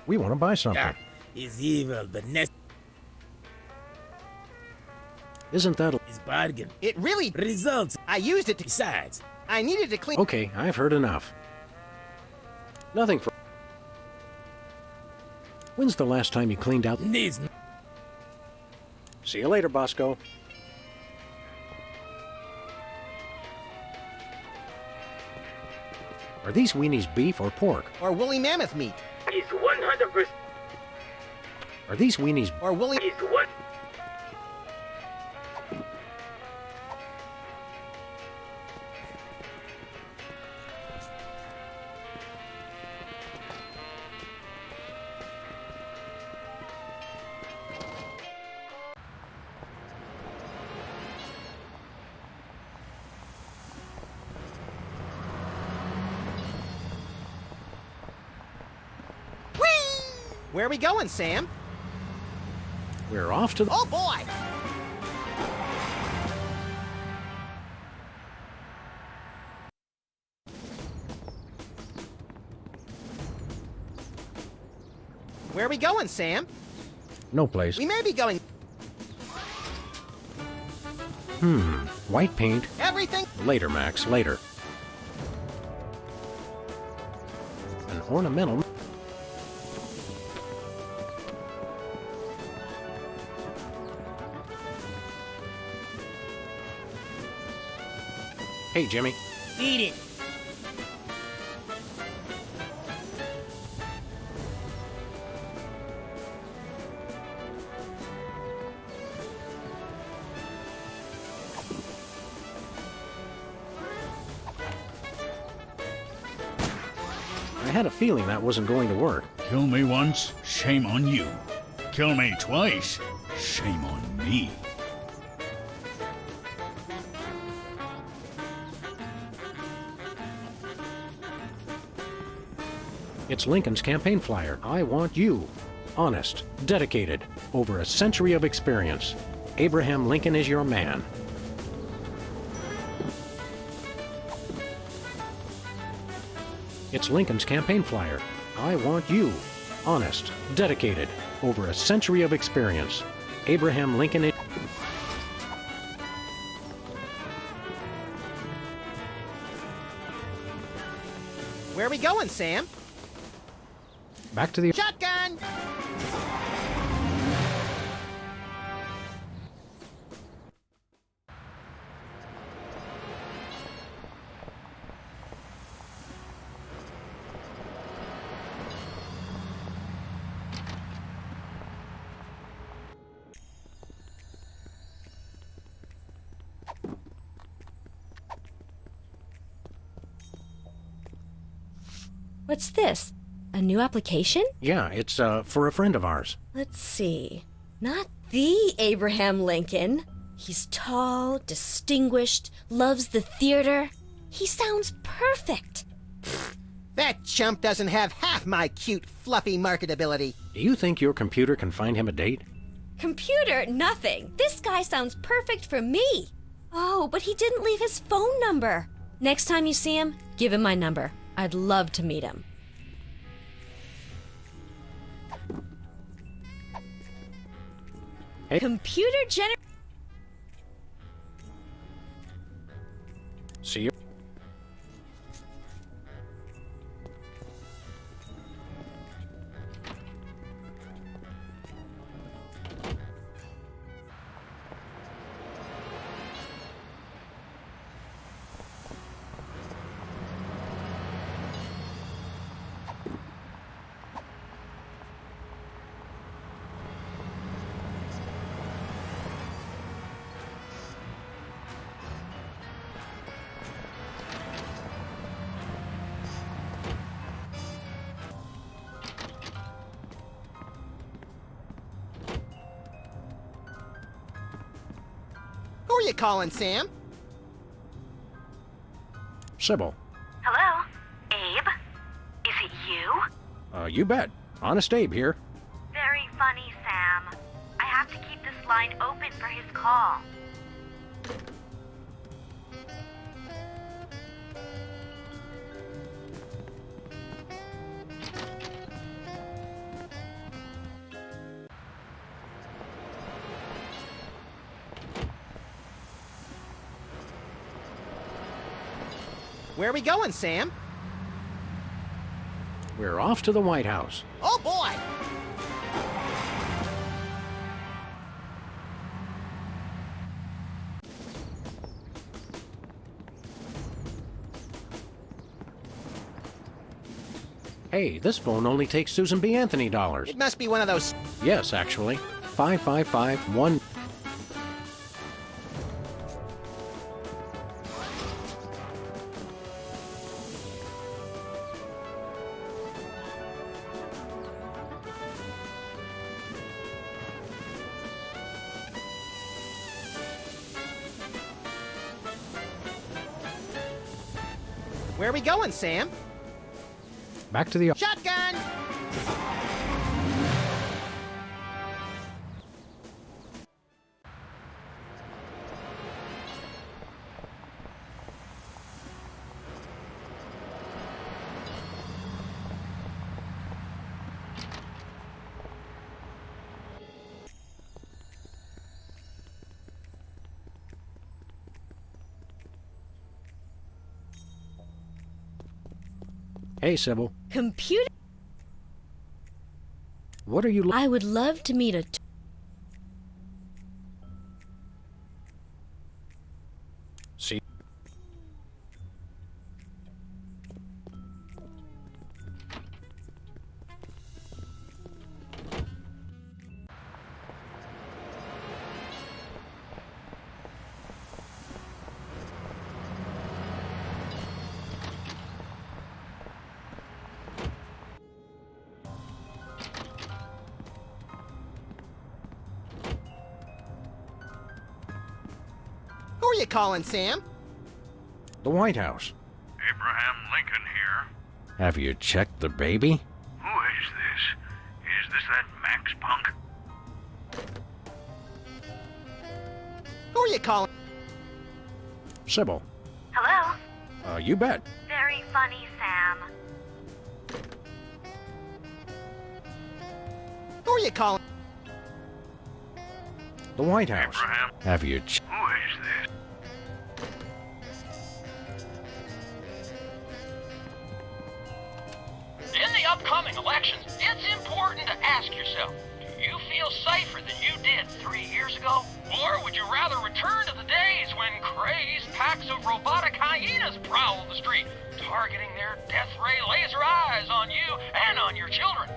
We want to buy something. It's evil, but Isn't that it's bargain. It really results. I used it to. Besides, I needed to clean. Okay, I've heard enough. Nothing for... When's the last time you cleaned out... Needs... See you later, Bosco. Are these weenies beef or pork? Or woolly mammoth meat. It's 100%. Are these weenies... Or woolly... It's what? Where are we going, Sam? We're off to the... Oh, boy! Where are we going, Sam? No place. We may be going... White paint. Everything... Later, Max, later. An ornamental... Hey, Jimmy. Beat it. I had a feeling that wasn't going to work. Kill me once, shame on you. Kill me twice, shame on me. It's Lincoln's campaign flyer. I want you. Honest, dedicated, over a century of experience. Abraham Lincoln is your man. It's Lincoln's campaign flyer. I want you. Honest, dedicated, over a century of experience. Abraham Lincoln is... Where are we going, Sam? Back to the... Shotgun! What's this? A new application? Yeah, it's for a friend of ours. Let's see. Not the Abraham Lincoln. He's tall, distinguished, loves the theater. He sounds perfect. That chump doesn't have half my cute, fluffy marketability. Do you think your computer can find him a date? Computer, nothing. This guy sounds perfect for me. Oh, but he didn't leave his phone number. Next time you see him, give him my number. I'd love to meet him. Hey. Computer gener... See you. Who are you calling, Sam? Sybil. Hello? Abe? Is it you? You bet. Honest Abe here. Very funny, Sam. I have to keep this line open for his call. Where are we going, Sam? We're off to the White House. Oh, boy! Hey, this phone only takes Susan B. Anthony dollars. It must be one of those... Yes, actually. 5551. Where are we going, Sam? Back to the... Shotgun! Hey, Sybil. Computer? What are you... I would love to meet a... See? Who are you calling, Sam? The White House. Abraham Lincoln here. Have you checked the baby? Who is this? Is this that Max punk? Who are you calling? Sybil. Hello? You bet. Very funny, Sam. Who are you calling? The White House. Abraham. Have you Who is this? In the upcoming elections, it's important to ask yourself, do you feel safer than you did 3 years ago? Or would you rather return to the days when crazed packs of robotic hyenas prowled the street, targeting their death ray laser eyes on you and on your children?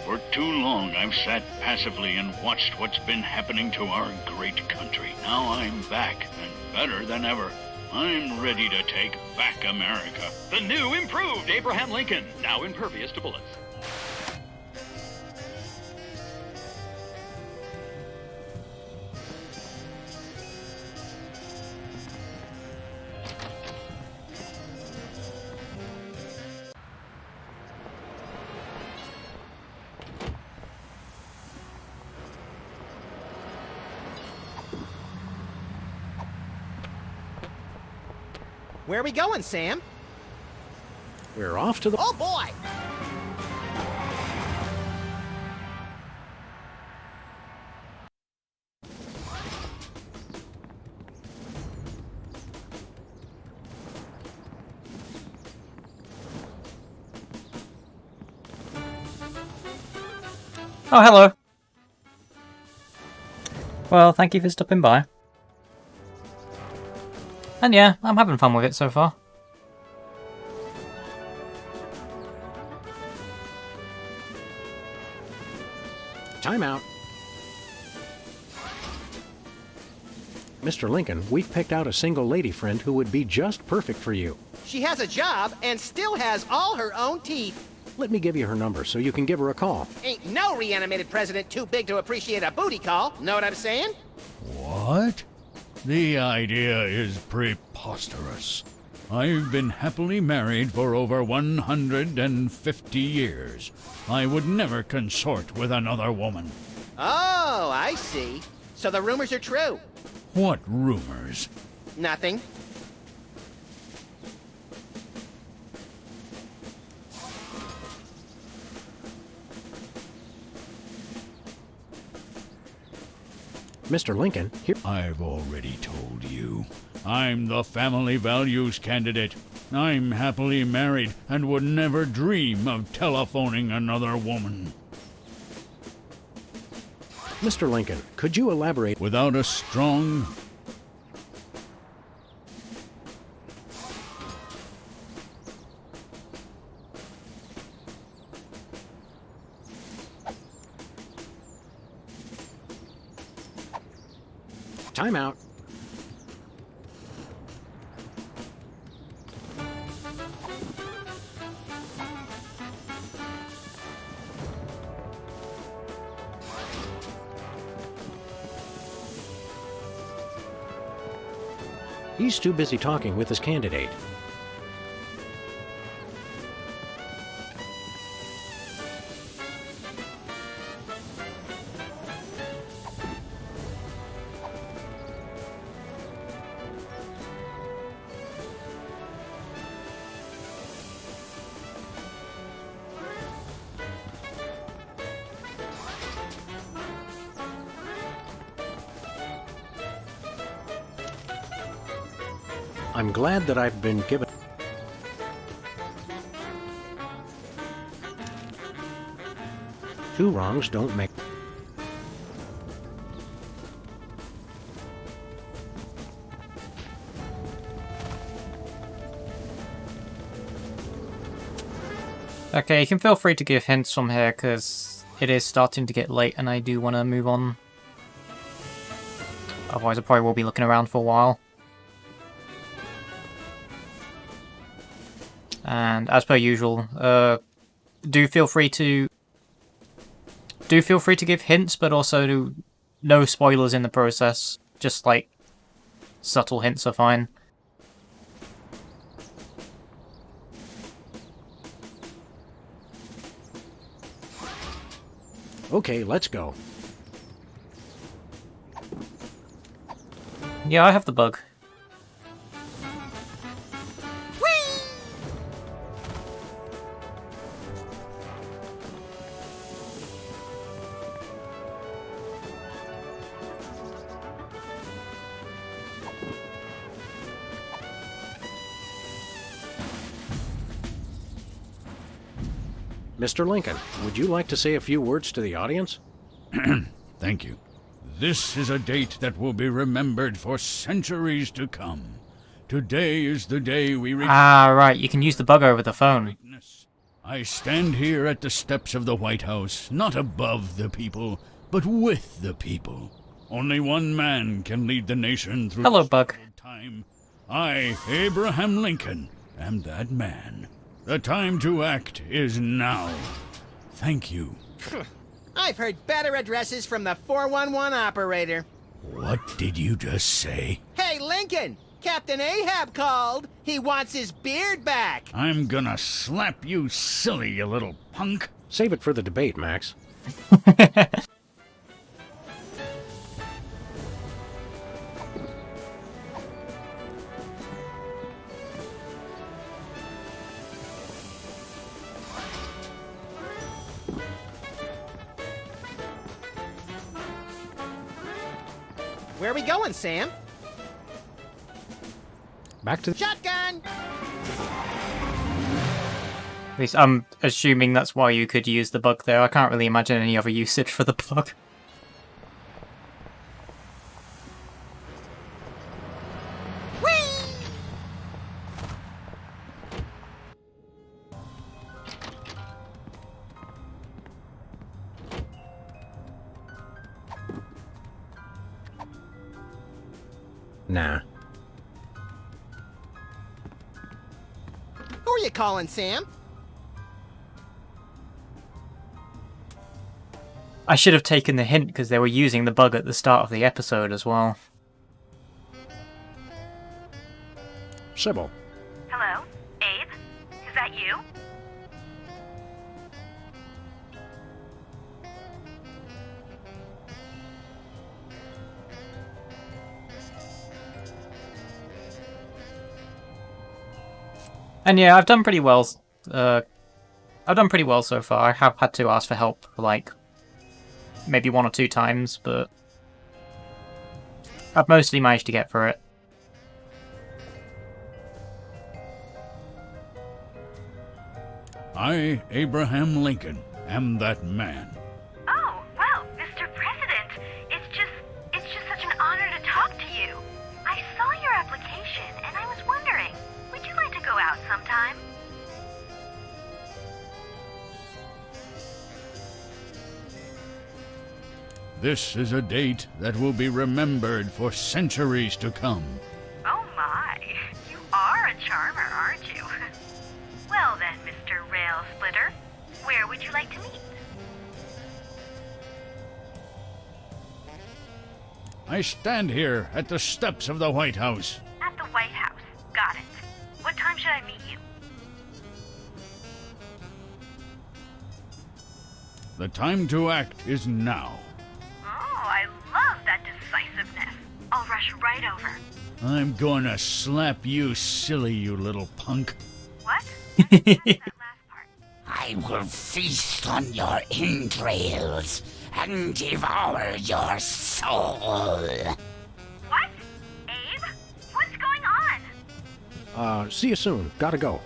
For too long, I've sat passively and watched what's been happening to our great country. Now I'm back, and better than ever. I'm ready to take back America. The new, improved Abraham Lincoln, now impervious to bullets. Where are we going, Sam? We're off to the... Oh, boy! Oh, hello. Well, thank you for stopping by. And yeah, I'm having fun with it so far. Time out. Mr. Lincoln, we've picked out a single lady friend who would be just perfect for you. She has a job and still has all her own teeth. Let me give you her number so you can give her a call. Ain't no reanimated president too big to appreciate a booty call. Know what I'm saying? What? The idea is preposterous. I've been happily married for over 150 years. I would never consort with another woman. Oh, I see. So the rumors are true. What rumors? Nothing. Mr. Lincoln, here... I've already told you. I'm the family values candidate. I'm happily married and would never dream of telephoning another woman. Mr. Lincoln, could you elaborate? Without a strong... Time out. He's too busy talking with his candidate. I'm glad that I've been given... Two wrongs don't make... Okay, you can feel free to give hints from here, because it is starting to get late and I do want to move on. Otherwise I probably will be looking around for a while. And as per usual, do feel free to give hints, but also no spoilers in the process. Just like subtle hints are fine. Okay, let's go. Yeah, I have the bug. Mr. Lincoln, would you like to say a few words to the audience? Thank you. This is a date that will be remembered for centuries to come. Today is the day we... Ah, right, you can use the bug over the phone. I stand here at the steps of the White House, not above the people, but with the people. Only one man can lead the nation through... Hello, bug. ...time. I, Abraham Lincoln, am that man. The time to act is now. Thank you. I've heard better addresses from the 411 operator. What did you just say? Hey, Lincoln! Captain Ahab called. He wants his beard back. I'm gonna slap you silly, you little punk. Save it for the debate, Max. Where are we going, Sam? Back to the... Shotgun! At least I'm assuming that's why you could use the bug there. I can't really imagine any other usage for the bug. Nah. Who are you calling, Sam? I should have taken the hint because they were using the bug at the start of the episode as well. Sybil. Hello? Abe? Is that you? And yeah, I've done pretty well. I've done pretty well so far. I have had to ask for help like maybe 1 or 2 times, but I've mostly managed to get through it. I, Abraham Lincoln, am that man. Oh, well, Mr. President, it's just such an honor to talk to you. I saw your application and I was wondering, would you like to go out sometime? This is a date that will be remembered for centuries to come. Oh my, you are a charmer, aren't you? Well then, Mr. Rail Splitter, where would you like to meet? I stand here at the steps of the White House. At the White House. Got it. What time should I meet you? The time to act is now. Oh, I love that decisiveness. I'll rush right over. I'm gonna slap you silly, you little punk. What? I will feast on your entrails and devour your soul. What? Abe? What's going on? See you soon. Gotta go.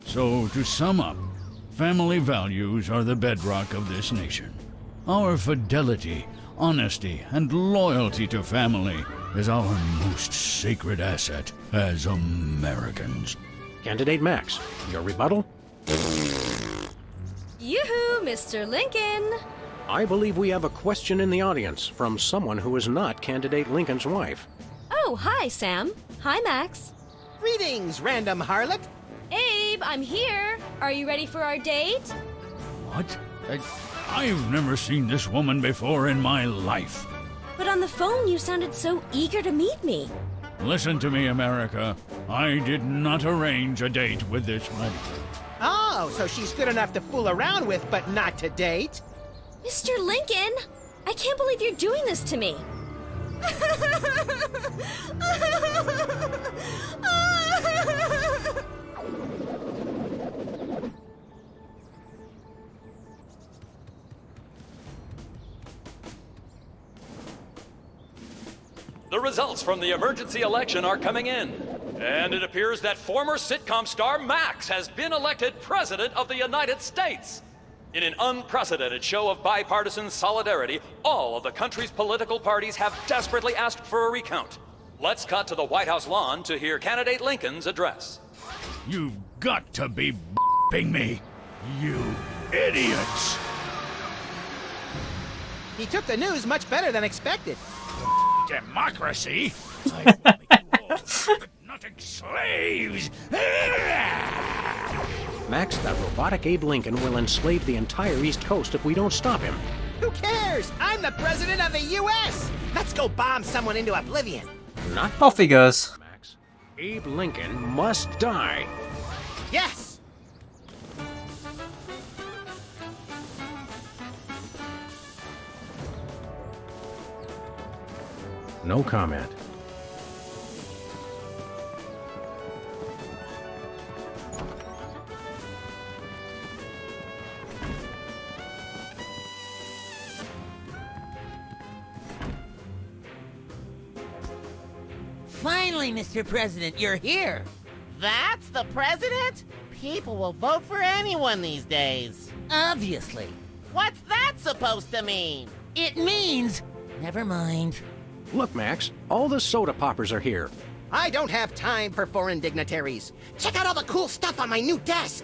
So, to sum up, family values are the bedrock of this nation. Our fidelity, honesty, and loyalty to family is our most sacred asset as Americans. Candidate Max, your rebuttal? Yoo-hoo, Mr. Lincoln! I believe we have a question in the audience from someone who is not Candidate Lincoln's wife. Oh, hi, Sam. Hi, Max. Greetings, random harlot. Abe, I'm here. Are you ready for our date? What? I've never seen this woman before in my life. But on the phone, you sounded so eager to meet me. Listen to me, America. I did not arrange a date with this woman. Oh, so she's good enough to fool around with, but not to date? Mr. Lincoln, I can't believe you're doing this to me. The results from the emergency election are coming in, and it appears that former sitcom star Max has been elected President of the United States. In an unprecedented show of bipartisan solidarity, all of the country's political parties have desperately asked for a recount. Let's cut to the White House lawn to hear candidate Lincoln's address. You've got to be b***ing me, you idiots! He took the news much better than expected. Democracy? I will make you all hypnotic slaves! Max, that robotic Abe Lincoln will enslave the entire East Coast if we don't stop him. Who cares? I'm the president of the U.S. Let's go bomb someone into oblivion. Not off he goes. Max. Abe Lincoln must die. Yes! No comment. Finally, Mr. President, you're here. That's the president? People will vote for anyone these days. Obviously. What's that supposed to mean? It means... Never mind. Look, Max, all the soda poppers are here. I don't have time for foreign dignitaries. Check out all the cool stuff on my new desk.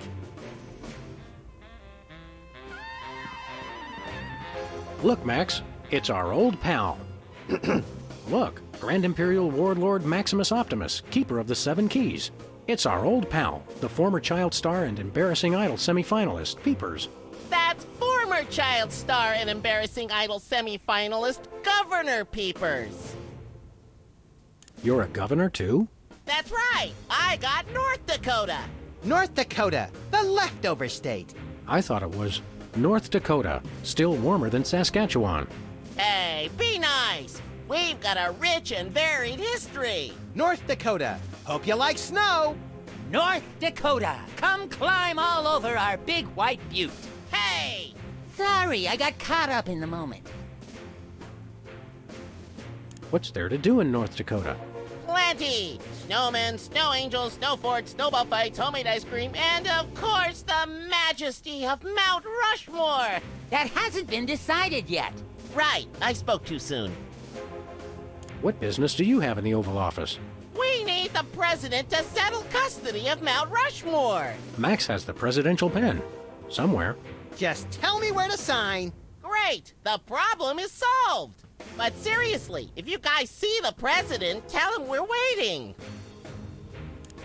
Look, Max, it's our old pal. Look, Grand Imperial Warlord Maximus Optimus, keeper of the Seven Keys. It's our old pal, the former child star and embarrassing idol semi-finalist, Peepers. That's former child star and embarrassing idol semi-finalist, Governor Peepers. You're a governor, too? That's right. I got North Dakota. North Dakota, the leftover state. I thought it was North Dakota, still warmer than Saskatchewan. Hey, be nice. We've got a rich and varied history. North Dakota, hope you like snow. North Dakota. Come climb all over our big white butte. Hey! Sorry, I got caught up in the moment. What's there to do in North Dakota? Plenty! Snowmen, snow angels, snow forts, snowball fights, homemade ice cream, and of course the majesty of Mount Rushmore! That hasn't been decided yet. Right, I spoke too soon. What business do you have in the Oval Office? We need the president to settle custody of Mount Rushmore! Max has the presidential pen. Somewhere. Just tell me where to sign. Great! The problem is solved! But seriously, if you guys see the president, tell him we're waiting.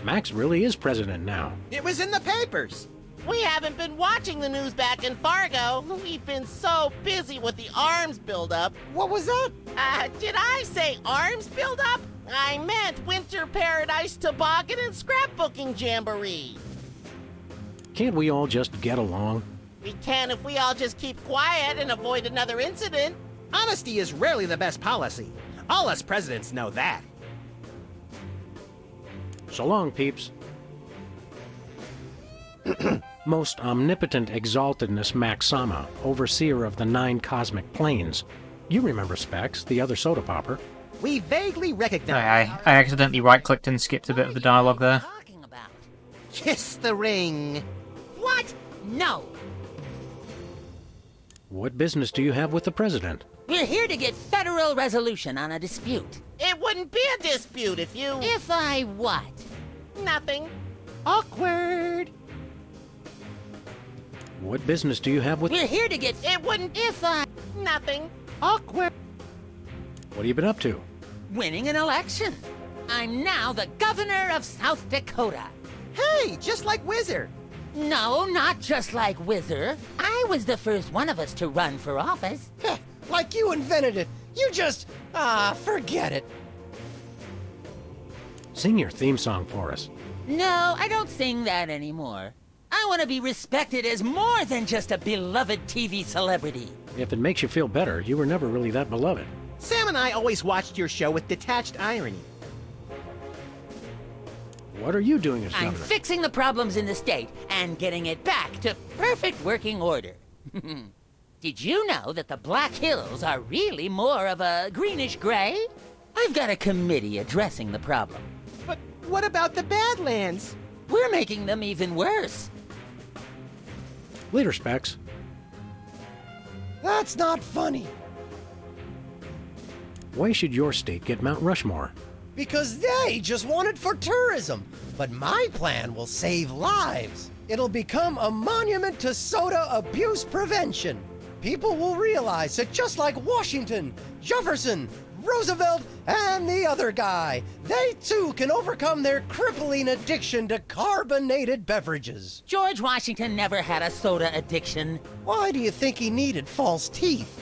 Max really is president now. It was in the papers. We haven't been watching the news back in Fargo. We've been so busy with the arms buildup. What was that? Did I say arms buildup? I meant Winter Paradise Toboggan and Scrapbooking Jamboree. Can't we all just get along? We can if we all just keep quiet and avoid another incident. Honesty is rarely the best policy. All us presidents know that. So long, peeps. Most omnipotent exaltedness Max Sama, overseer of the 9 cosmic planes. You remember Specs, the other soda popper. We vaguely recognize... I accidentally right-clicked and skipped a bit of the dialogue there. Kiss the ring. What? No. What business do you have with the president? We're here to get federal resolution on a dispute. It wouldn't be a dispute if you... If I what? Nothing. Awkward. What business do you have with... We're here to get... It wouldn't... If I... Nothing. Awkward. What have you been up to? Winning an election. I'm now the governor of South Dakota. Hey, just like Whizzer. No, not just like Whizzer. I was the first one of us to run for office. Like you invented it. You just... forget it. Sing your theme song for us. No, I don't sing that anymore. I want to be respected as more than just a beloved TV celebrity. If it makes you feel better, you were never really that beloved. Sam and I always watched your show with detached irony. What are you doing as governor? I'm fixing the problems in the state and getting it back to perfect working order. Did you know that the Black Hills are really more of a greenish gray? I've got a committee addressing the problem. But what about the Badlands? We're making them even worse. Later, Specs. That's not funny. Why should your state get Mount Rushmore? Because they just want it for tourism. But my plan will save lives. It'll become a monument to soda abuse prevention. People will realize that just like Washington, Jefferson, Roosevelt, and the other guy, they too can overcome their crippling addiction to carbonated beverages. George Washington never had a soda addiction. Why do you think he needed false teeth?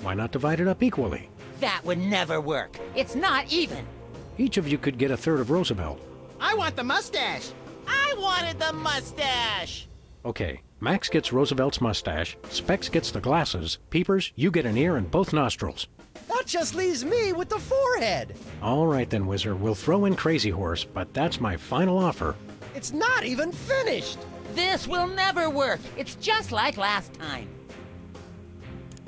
Why not divide it up equally? That would never work. It's not even. Each of you could get a third of Roosevelt. I want the mustache. I wanted the mustache. Okay, Max gets Roosevelt's mustache, Specs gets the glasses, Peepers, you get an ear and both nostrils. That just leaves me with the forehead. All right then, Whizzer, we'll throw in Crazy Horse, but that's my final offer. It's not even finished. This will never work. It's just like last time.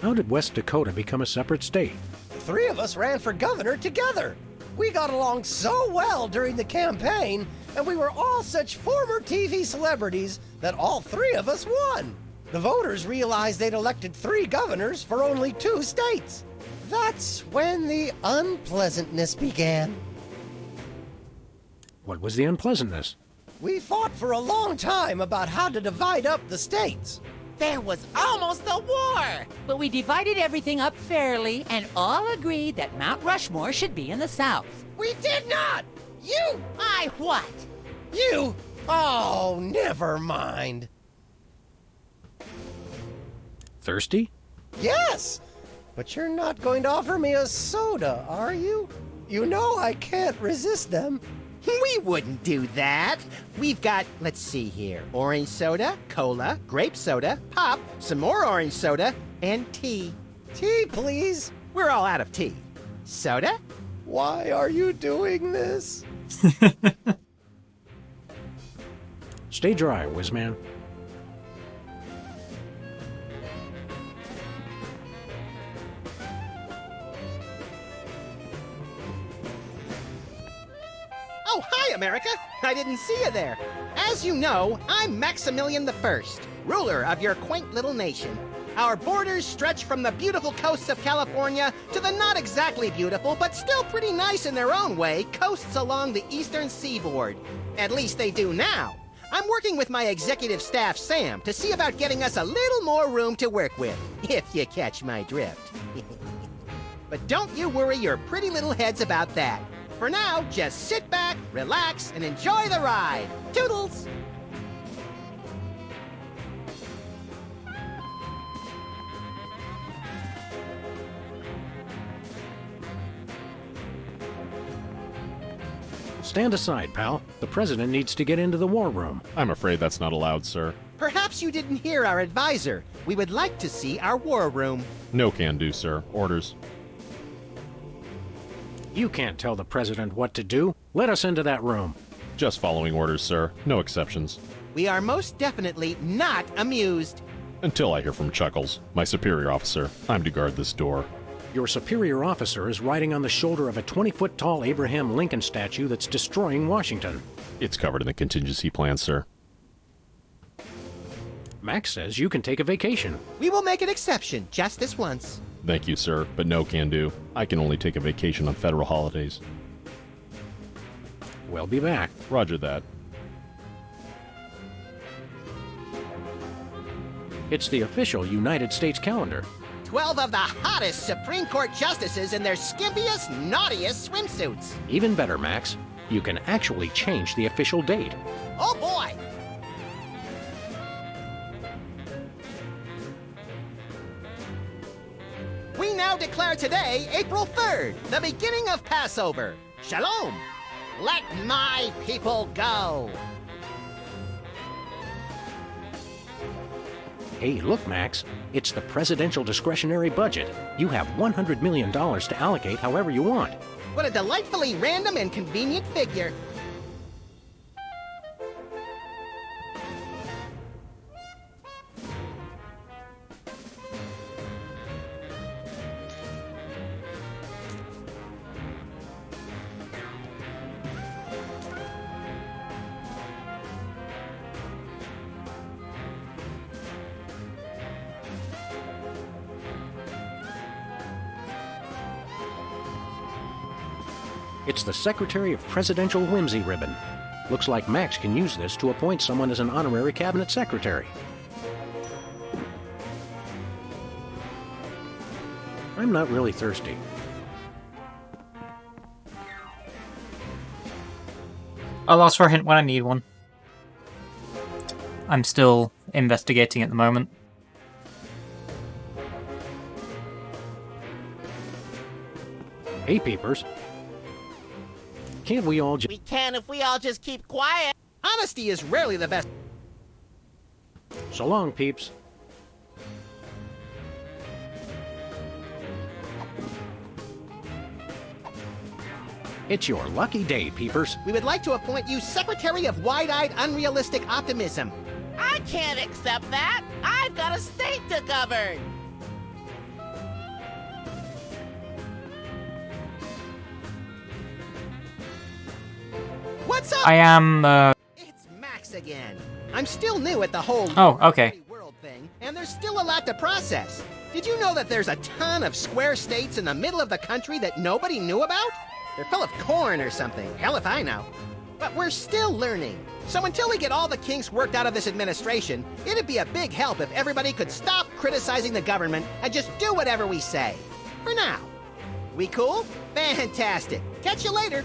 How did West Dakota become a separate state? The 3 of us ran for governor together. We got along so well during the campaign, and we were all such former TV celebrities that all 3 of us won. The voters realized they'd elected 3 governors for only 2 states. That's when the unpleasantness began. What was the unpleasantness? We fought for a long time about how to divide up the states. There was almost a war! But we divided everything up fairly and all agreed that Mount Rushmore should be in the South. We did not! You! I what? You! Oh, never mind. Thirsty? Yes! But you're not going to offer me a soda, are you? You know I can't resist them. We wouldn't do that. We've got, let's see here, orange soda, cola, grape soda, pop, some more orange soda, and tea. Tea, please. We're all out of tea. Soda? Why are you doing this? Stay dry, Whizman. Oh, hi, America! I didn't see you there. As you know, I'm Maximilian I, ruler of your quaint little nation. Our borders stretch from the beautiful coasts of California to the not exactly beautiful, but still pretty nice in their own way, coasts along the eastern seaboard. At least they do now. I'm working with my executive staff, Sam, to see about getting us a little more room to work with, if you catch my drift. But don't you worry your pretty little heads about that. For now, just sit back, relax, and enjoy the ride. Toodles! Stand aside, pal. The president needs to get into the war room. I'm afraid that's not allowed, sir. Perhaps you didn't hear our advisor. We would like to see our war room. No can do, sir. Orders. You can't tell the president what to do. Let us into that room. Just following orders, sir. No exceptions. We are most definitely not amused. Until I hear from Chuckles, my superior officer. I'm to guard this door. Your superior officer is riding on the shoulder of a 20-foot-tall Abraham Lincoln statue that's destroying Washington. It's covered in the contingency plan, sir. Max says you can take a vacation. We will make an exception, just this once. Thank you, sir, but no can do. I can only take a vacation on federal holidays. We'll be back. Roger that. It's the official United States calendar. 12 of the hottest Supreme Court justices in their skimpiest, naughtiest swimsuits. Even better, Max. You can actually change the official date. Oh boy! We now declare today, April 3rd, the beginning of Passover. Shalom! Let my people go! Hey, look, Max. It's the presidential discretionary budget. You have $100 million to allocate however you want. What a delightfully random and convenient figure. It's the Secretary of Presidential Whimsy ribbon. Looks like Max can use this to appoint someone as an honorary cabinet secretary. I'm not really thirsty. I'll ask for a hint when I need one. I'm still investigating at the moment. Hey, peepers. Can't we all just... We can if we all just keep quiet. Honesty is rarely the best. So long, peeps. It's your lucky day, peepers. We would like to appoint you Secretary of Wide-Eyed Unrealistic Optimism. I can't accept that. I've got a state to govern. What's up? I am, It's Max again. I'm still new at the whole world thing, and there's still a lot to process. Did you know that there's a ton of square states in the middle of the country that nobody knew about? They're full of corn or something. Hell if I know. But we're still learning. So until we get all the kinks worked out of this administration, it'd be a big help if everybody could stop criticizing the government and just do whatever we say. For now. We cool? Fantastic. Catch you later.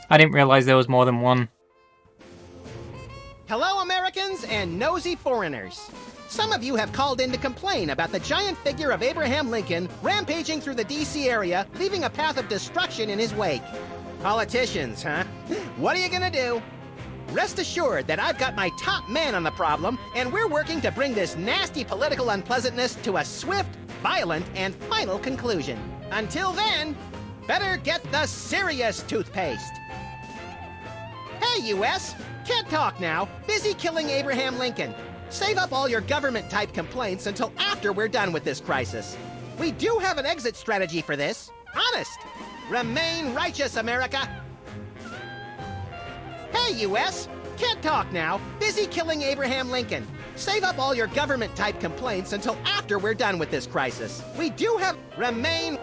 I didn't realize there was more than one. Hello, Americans and nosy foreigners. Some of you have called in to complain about the giant figure of Abraham Lincoln rampaging through the D.C. area, leaving a path of destruction in his wake. Politicians, huh? What are you gonna do? Rest assured that I've got my top man on the problem, and we're working to bring this nasty political unpleasantness to a swift, violent, and final conclusion. Until then, better get the serious toothpaste. Hey, U.S., Can't talk now. Busy killing Abraham Lincoln. Save up all your government-type complaints until after we're done with this crisis. We do have an exit strategy for this. Honest. Remain righteous, America. Hey, U.S. Can't talk now. Busy killing Abraham Lincoln. Save up all your government-type complaints until after we're done with this crisis. We do have... Remain...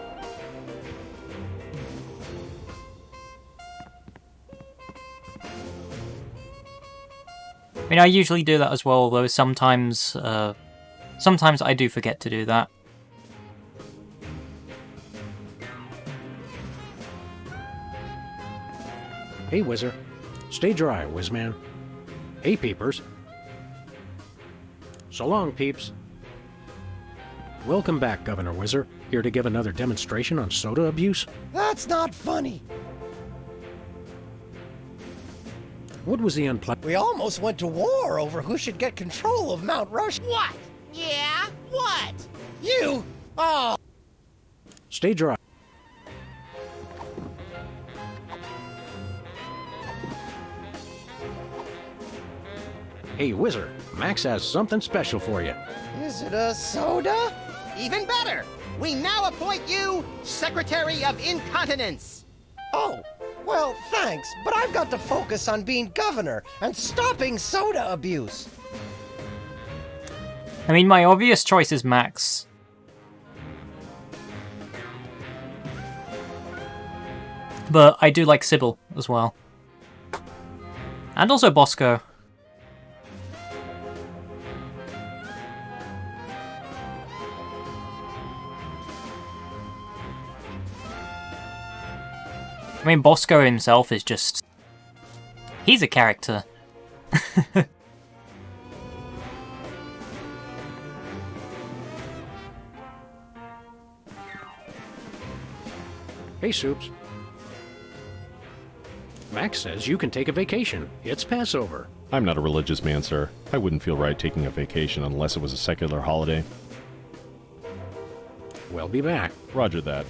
I mean, I usually do that as well, though sometimes I do forget to do that. Hey, Whizzer. Stay dry, Whizman. Hey, Peepers. So long, peeps. Welcome back, Governor Whizzer. Here to give another demonstration on soda abuse? That's not funny. What was the unpleasant? We almost went to war over who should get control of Mount Rush. What? Yeah? What? You? Oh. Stay dry. Hey, Whizzer. Max has something special for you. Is it a soda? Even better! We now appoint you Secretary of Incontinence! Oh, well, thanks, but I've got to focus on being governor and stopping soda abuse. I mean, my obvious choice is Max. But I do like Sybil as well. And also Bosco. I mean, Bosco himself is just... he's a character. Hey, Soups. Max says you can take a vacation. It's Passover. I'm not a religious man, sir. I wouldn't feel right taking a vacation unless it was a secular holiday. We'll be back. Roger that.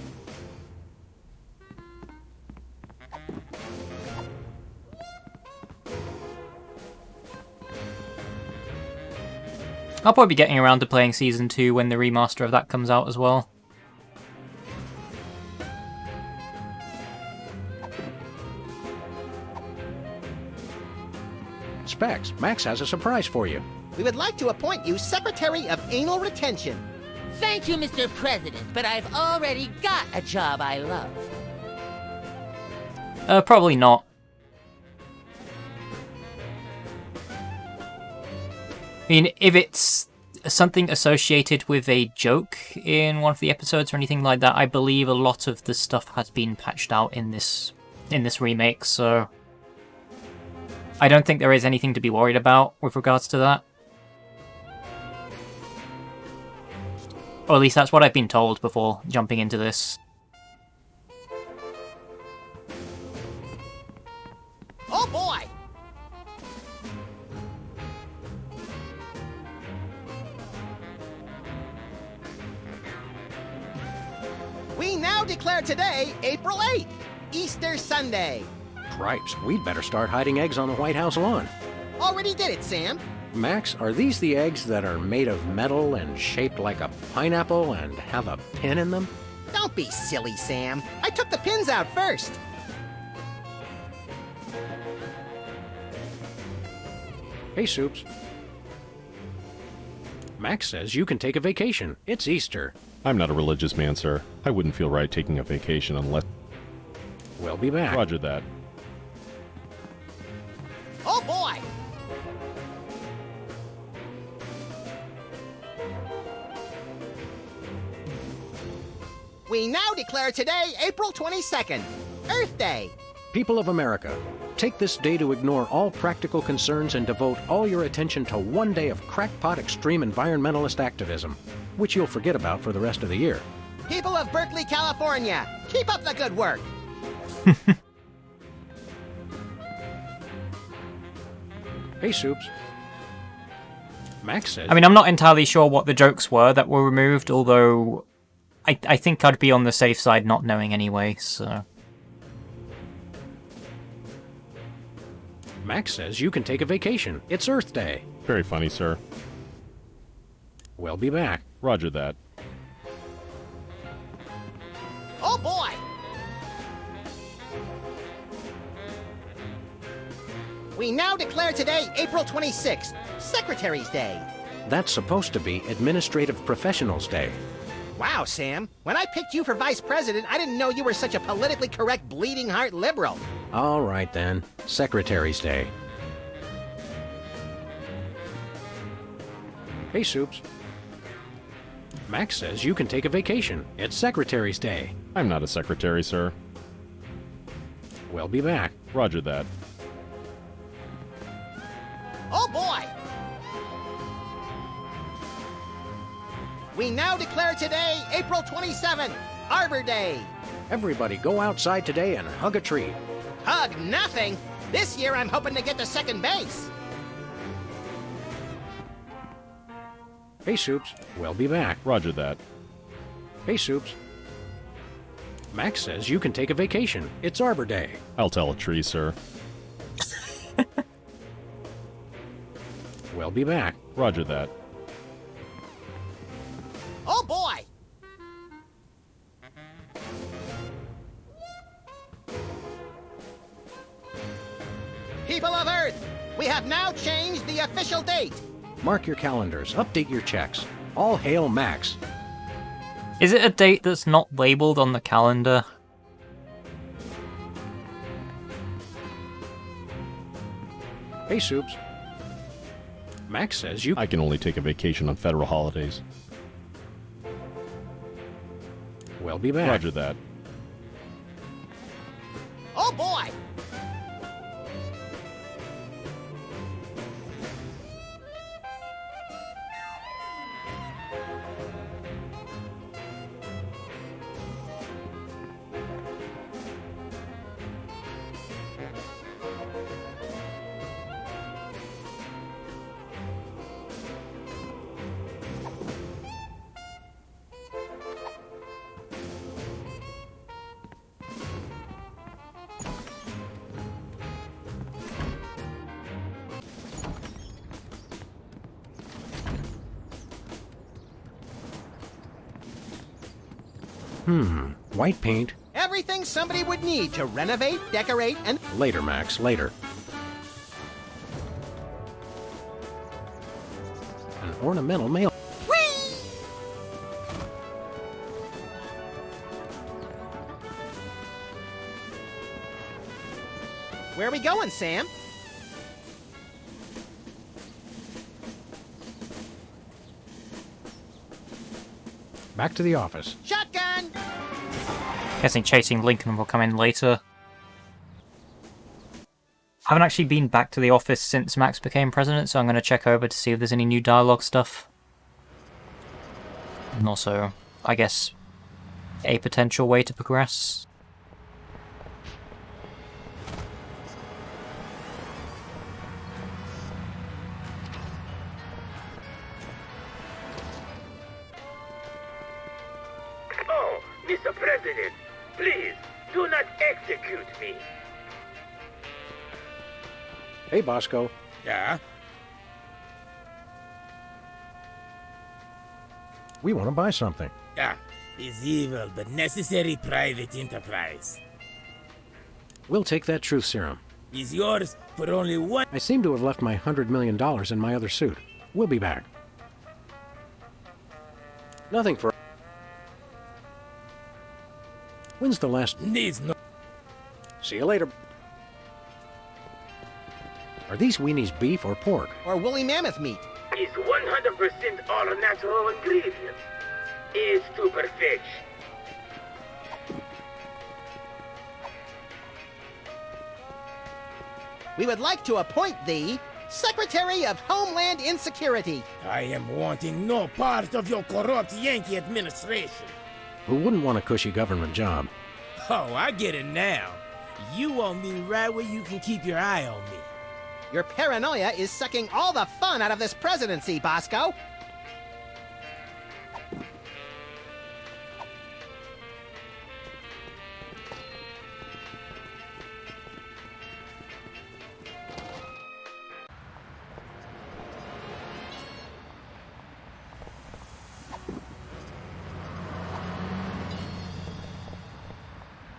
I'll probably be getting around to playing Season 2 when the remaster of that comes out as well. Specs, Max has a surprise for you. We would like to appoint you Secretary of Anal Retention. Thank you, Mr. President, but I've already got a job I love. Probably not. I mean, if it's something associated with a joke in one of the episodes or anything like that, I believe a lot of the stuff has been patched out in this remake, so I don't think there is anything to be worried about with regards to that. Or at least that's what I've been told before jumping into this. Oh boy! We now declare today April 8th, Easter Sunday. Cripes, we'd better start hiding eggs on the White House lawn. Already did it, Sam. Max, are these the eggs that are made of metal and shaped like a pineapple and have a pin in them? Don't be silly, Sam. I took the pins out first. Hey, Soups. Max says you can take a vacation. It's Easter. I'm not a religious man, sir. I wouldn't feel right taking a vacation unless... We'll be back. Roger that. Oh boy! We now declare today April 22nd, Earth Day. People of America, take this day to ignore all practical concerns and devote all your attention to one day of crackpot extreme environmentalist activism, which you'll forget about for the rest of the year. People of Berkeley, California, keep up the good work. Hey, Soups. Max says... I mean, I'm not entirely sure what the jokes were that were removed, although I think I'd be on the safe side not knowing anyway, so... Max says you can take a vacation. It's Earth Day. Very funny, sir. We'll be back. Roger that. Oh boy! We now declare today April 26th, Secretary's Day. That's supposed to be Administrative Professionals Day. Wow, Sam. When I picked you for vice president, I didn't know you were such a politically correct bleeding heart liberal. All right then. Secretary's Day. Hey, Soups. Max says you can take a vacation. It's Secretary's Day. I'm not a secretary, sir. We'll be back. Roger that. Oh boy! We now declare today April 27th, Arbor Day. Everybody go outside today and hug a tree. Hug nothing. This year I'm hoping to get to second base. Hey, Soups. We'll be back. Roger that. Hey, Soups. Max says you can take a vacation. It's Arbor Day. I'll tell a tree, sir. We'll be back. Roger that. Oh boy! People of Earth, we have now changed the official date. Mark your calendars. Update your checks. All hail Max. Is it a date that's not labeled on the calendar? Hey, Soups. Max says you... I can only take a vacation on federal holidays. We'll be back. Roger that. Oh boy! White paint. Everything somebody would need to renovate, decorate, and... Later, Max, later. An ornamental mail... Where are we going, Sam? Back to the office. Shotgun! Guessing chasing Lincoln will come in later. I haven't actually been back to the office since Max became president, so I'm going to check over to see if there's any new dialogue stuff. And also, I guess, a potential way to progress. Oh, Mr. President, please do not execute me. Hey, Bosco. Yeah? We want to buy something. Yeah. It's evil but necessary private enterprise. We'll take that truth serum. Is yours for only one... I seem to have left my $100 million in my other suit. We'll be back. Nothing for... When's the last... Needs no... See you later. Are these weenies beef or pork? Or woolly mammoth meat? Is 100% all natural ingredients. Is to perfection. We would like to appoint thee Secretary of Homeland Insecurity. I am wanting no part of your corrupt Yankee administration. Who wouldn't want a cushy government job? Oh, I get it now. You want me right where you can keep your eye on me. Your paranoia is sucking all the fun out of this presidency, Bosco.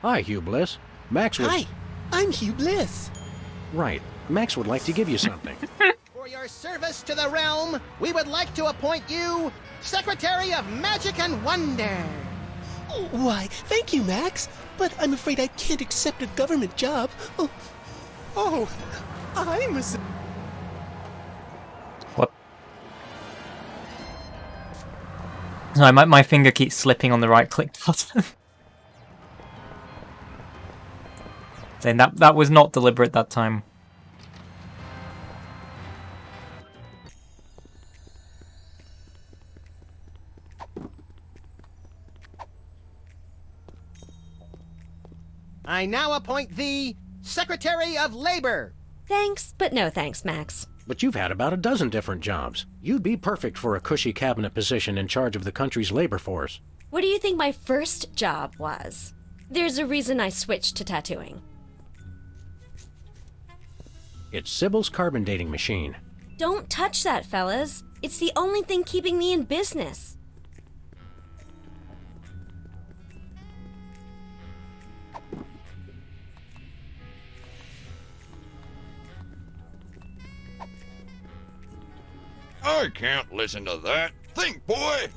Hi, Hugh Bliss. Max would... Hi, I'm Hugh Bliss. Right. Max would like to give you something. For your service to the realm, we would like to appoint you Secretary of Magic and Wonder. Why, thank you, Max. But I'm afraid I can't accept a government job. Oh, I'm a... What? No, my finger keeps slipping on the right click button. Saying that was not deliberate that time. I now appoint thee Secretary of Labor. Thanks, but no thanks, Max. But you've had about a dozen different jobs. You'd be perfect for a cushy cabinet position in charge of the country's labor force. What do you think my first job was? There's a reason I switched to tattooing. It's Sybil's carbon dating machine. Don't touch that, fellas. It's the only thing keeping me in business. I can't listen to that. Think, boy!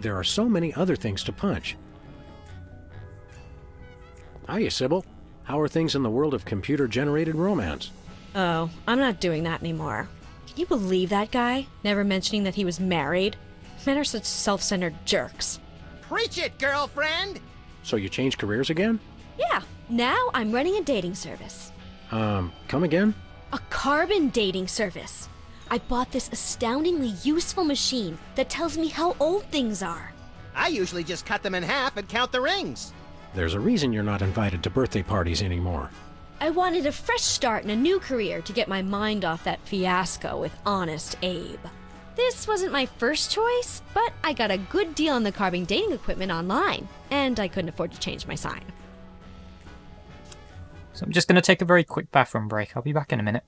There are so many other things to punch. Hiya, Sybil. How are things in the world of computer-generated romance? Oh, I'm not doing that anymore. Can you believe that guy? Never mentioning that he was married? Men are such self-centered jerks. Preach it, girlfriend! So you changed careers again? Yeah, now I'm running a dating service. Come again? A carbon dating service. I bought this astoundingly useful machine that tells me how old things are. I usually just cut them in half and count the rings. There's a reason you're not invited to birthday parties anymore. I wanted a fresh start in a new career to get my mind off that fiasco with Honest Abe. This wasn't my first choice, but I got a good deal on the carbon dating equipment online, and I couldn't afford to change my sign. So I'm just going to take a very quick bathroom break. I'll be back in a minute.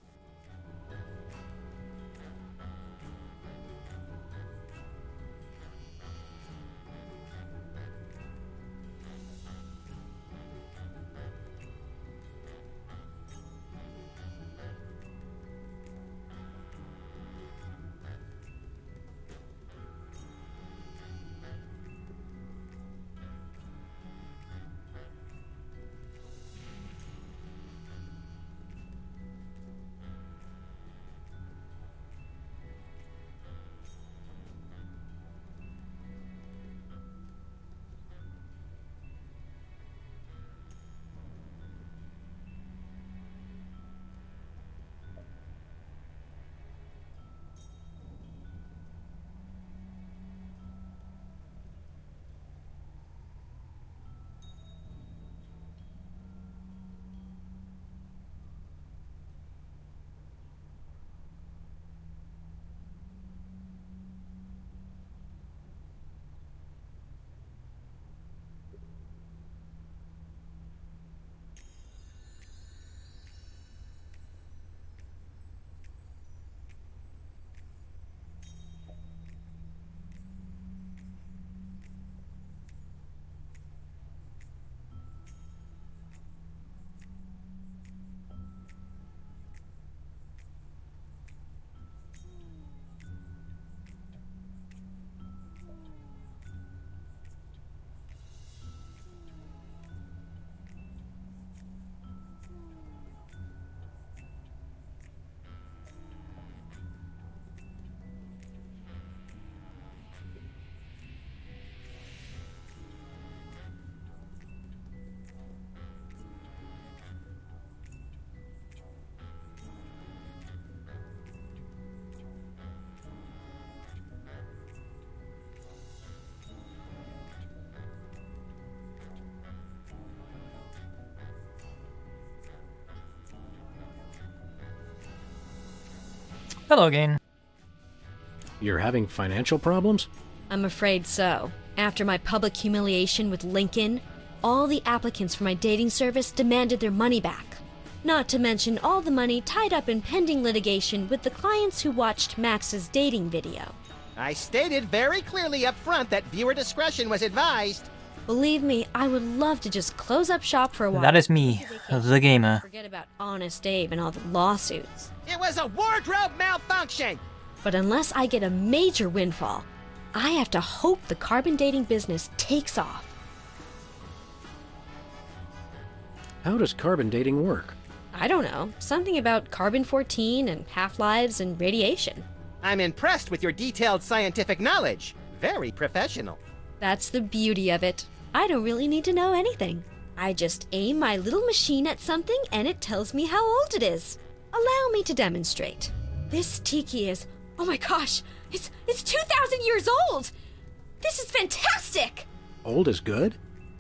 Hello again. You're having financial problems? I'm afraid so. After my public humiliation with Lincoln, all the applicants for my dating service demanded their money back. Not to mention all the money tied up in pending litigation with the clients who watched Max's dating video. I stated very clearly up front that viewer discretion was advised. Believe me, I would love to just close up shop for a while. That is me, the gamer. Forget about Honest Abe and all the lawsuits. It was a wardrobe malfunction! But unless I get a major windfall, I have to hope the carbon dating business takes off. How does carbon dating work? I don't know. Something about carbon-14 and half-lives and radiation. I'm impressed with your detailed scientific knowledge. Very professional. That's the beauty of it. I don't really need to know anything. I just aim my little machine at something and it tells me how old it is. Allow me to demonstrate. This tiki is, oh my gosh, it's 2,000 years old! This is fantastic! Old is good?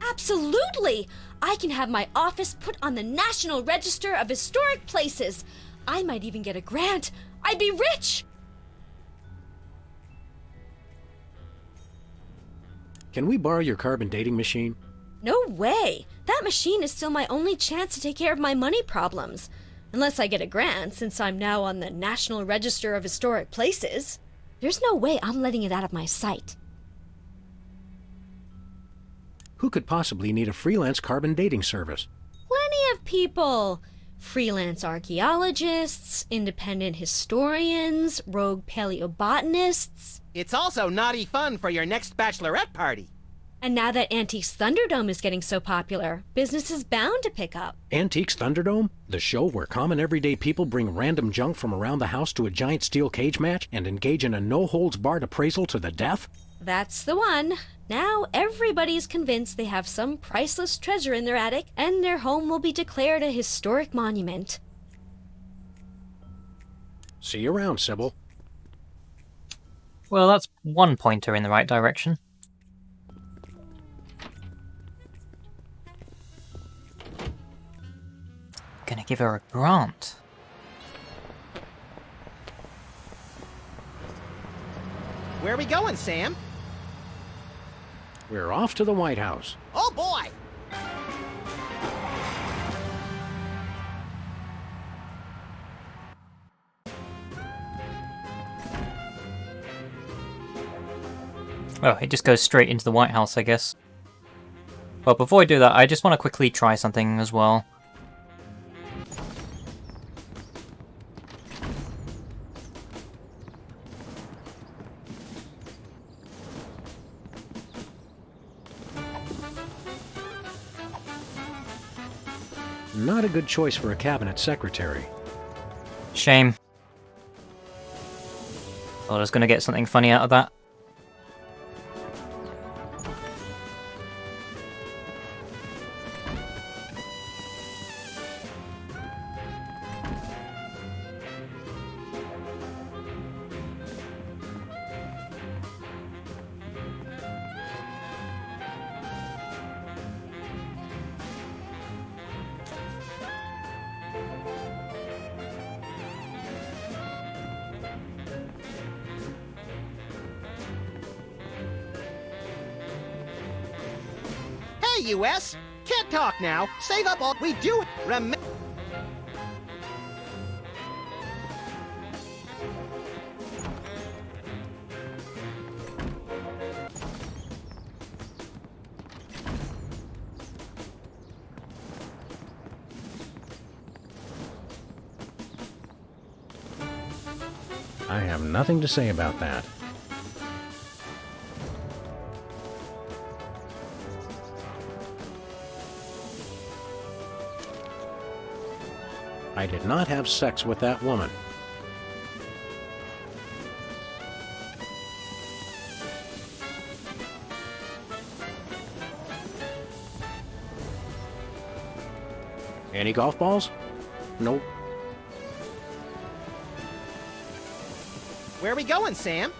Absolutely! I can have my office put on the National Register of Historic Places. I might even get a grant. I'd be rich! Can we borrow your carbon dating machine? No way! That machine is still my only chance to take care of my money problems. Unless I get a grant, since I'm now on the National Register of Historic Places. There's no way I'm letting it out of my sight. Who could possibly need a freelance carbon dating service? Plenty of people. Freelance archaeologists, independent historians, rogue paleobotanists. It's also naughty fun for your next bachelorette party. And now that Antiques Thunderdome is getting so popular, business is bound to pick up. Antiques Thunderdome? The show where common everyday people bring random junk from around the house to a giant steel cage match and engage in a no-holds-barred appraisal to the death? That's the one. Now everybody's convinced they have some priceless treasure in their attic, and their home will be declared a historic monument. See you around, Sybil. Well, that's one pointer in the right direction. Gonna give her a grant. Where are we going, Sam? We're off to the White House. Oh boy! Oh, it just goes straight into the White House, I guess. Well, before I do that, I just want to quickly try something as well. Not a good choice for a cabinet secretary. Shame. Well, I was going to get something funny out of that. U.S. Can't talk now. Save up all we do. I have nothing to say about that. I did not have sex with that woman. Any golf balls? Nope. Where are we going, Sam?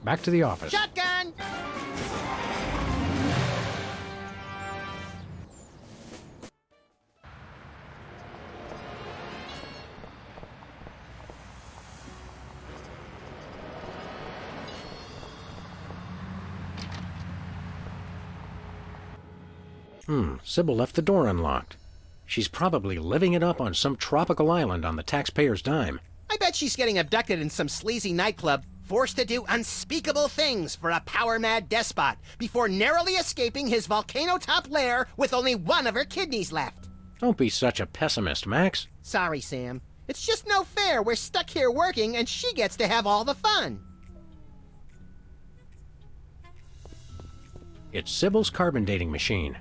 Back to the office. Shotgun! Sybil left the door unlocked. She's probably living it up on some tropical island on the taxpayer's dime. I bet she's getting abducted in some sleazy nightclub, forced to do unspeakable things for a power-mad despot before narrowly escaping his volcano-top lair with only one of her kidneys left. Don't be such a pessimist, Max. Sorry, Sam. It's just no fair. We're stuck here working, and she gets to have all the fun. It's Sybil's carbon dating machine.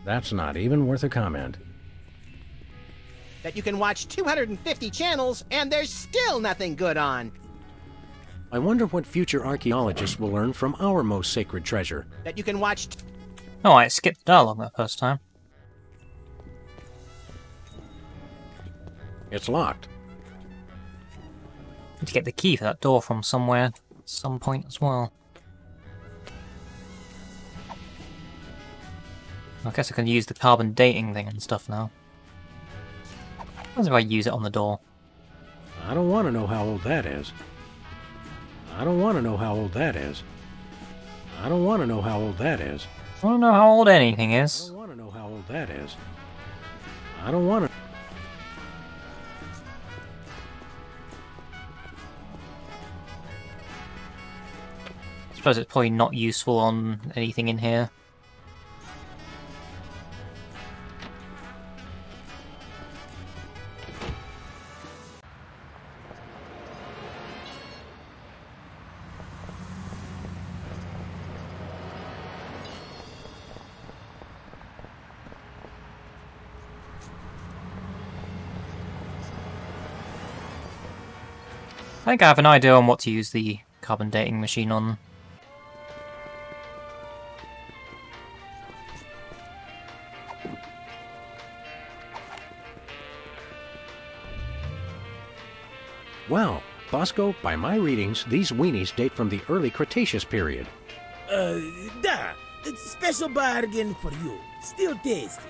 That's not even worth a comment. That you can watch 250 channels, and there's still nothing good on. I wonder what future archaeologists will learn from our most sacred treasure. That you can watch... Oh, I skipped the dialogue that first time. It's locked. Need to get the key for that door from somewhere at some point as well. I guess I can use the carbon dating thing and stuff now. What if I use it on the door? I don't want to know how old that is. I don't want to know how old that is. I don't want to know how old that is. I don't know how old anything is. I don't want to know how old that is. I don't want to... I suppose it's probably not useful on anything in here. I think I have an idea on what to use the carbon dating machine on. Well, Bosco, by my readings, these weenies date from the early Cretaceous period. Da, it's a special bargain for you. Still tasty.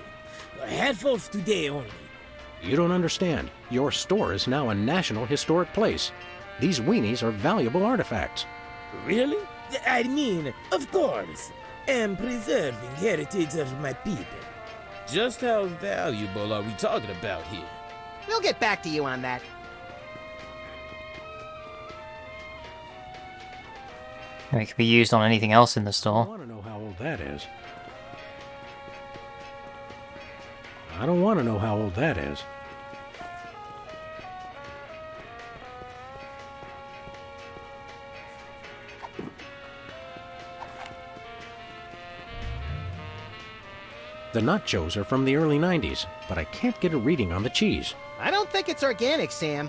Handfuls today only. You don't understand. Your store is now a National Historic Place. These weenies are valuable artifacts. Really? I mean, of course. I'm preserving heritage of my people. Just how valuable are we talking about here? We'll get back to you on that. It could be used on anything else in the store. I want to know how old that is. I don't want to know how old that is. The nachos are from the early 90s, but I can't get a reading on the cheese. I don't think it's organic, Sam.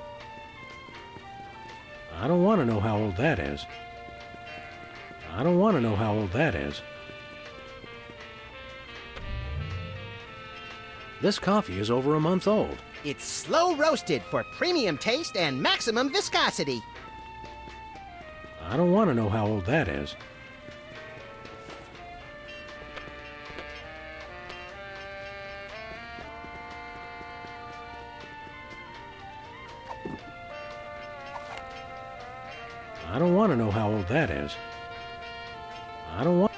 I don't want to know how old that is. I don't want to know how old that is. This coffee is over a month old. It's slow roasted for premium taste and maximum viscosity. I don't want to know how old that is. I don't want to know how old that is. I don't want...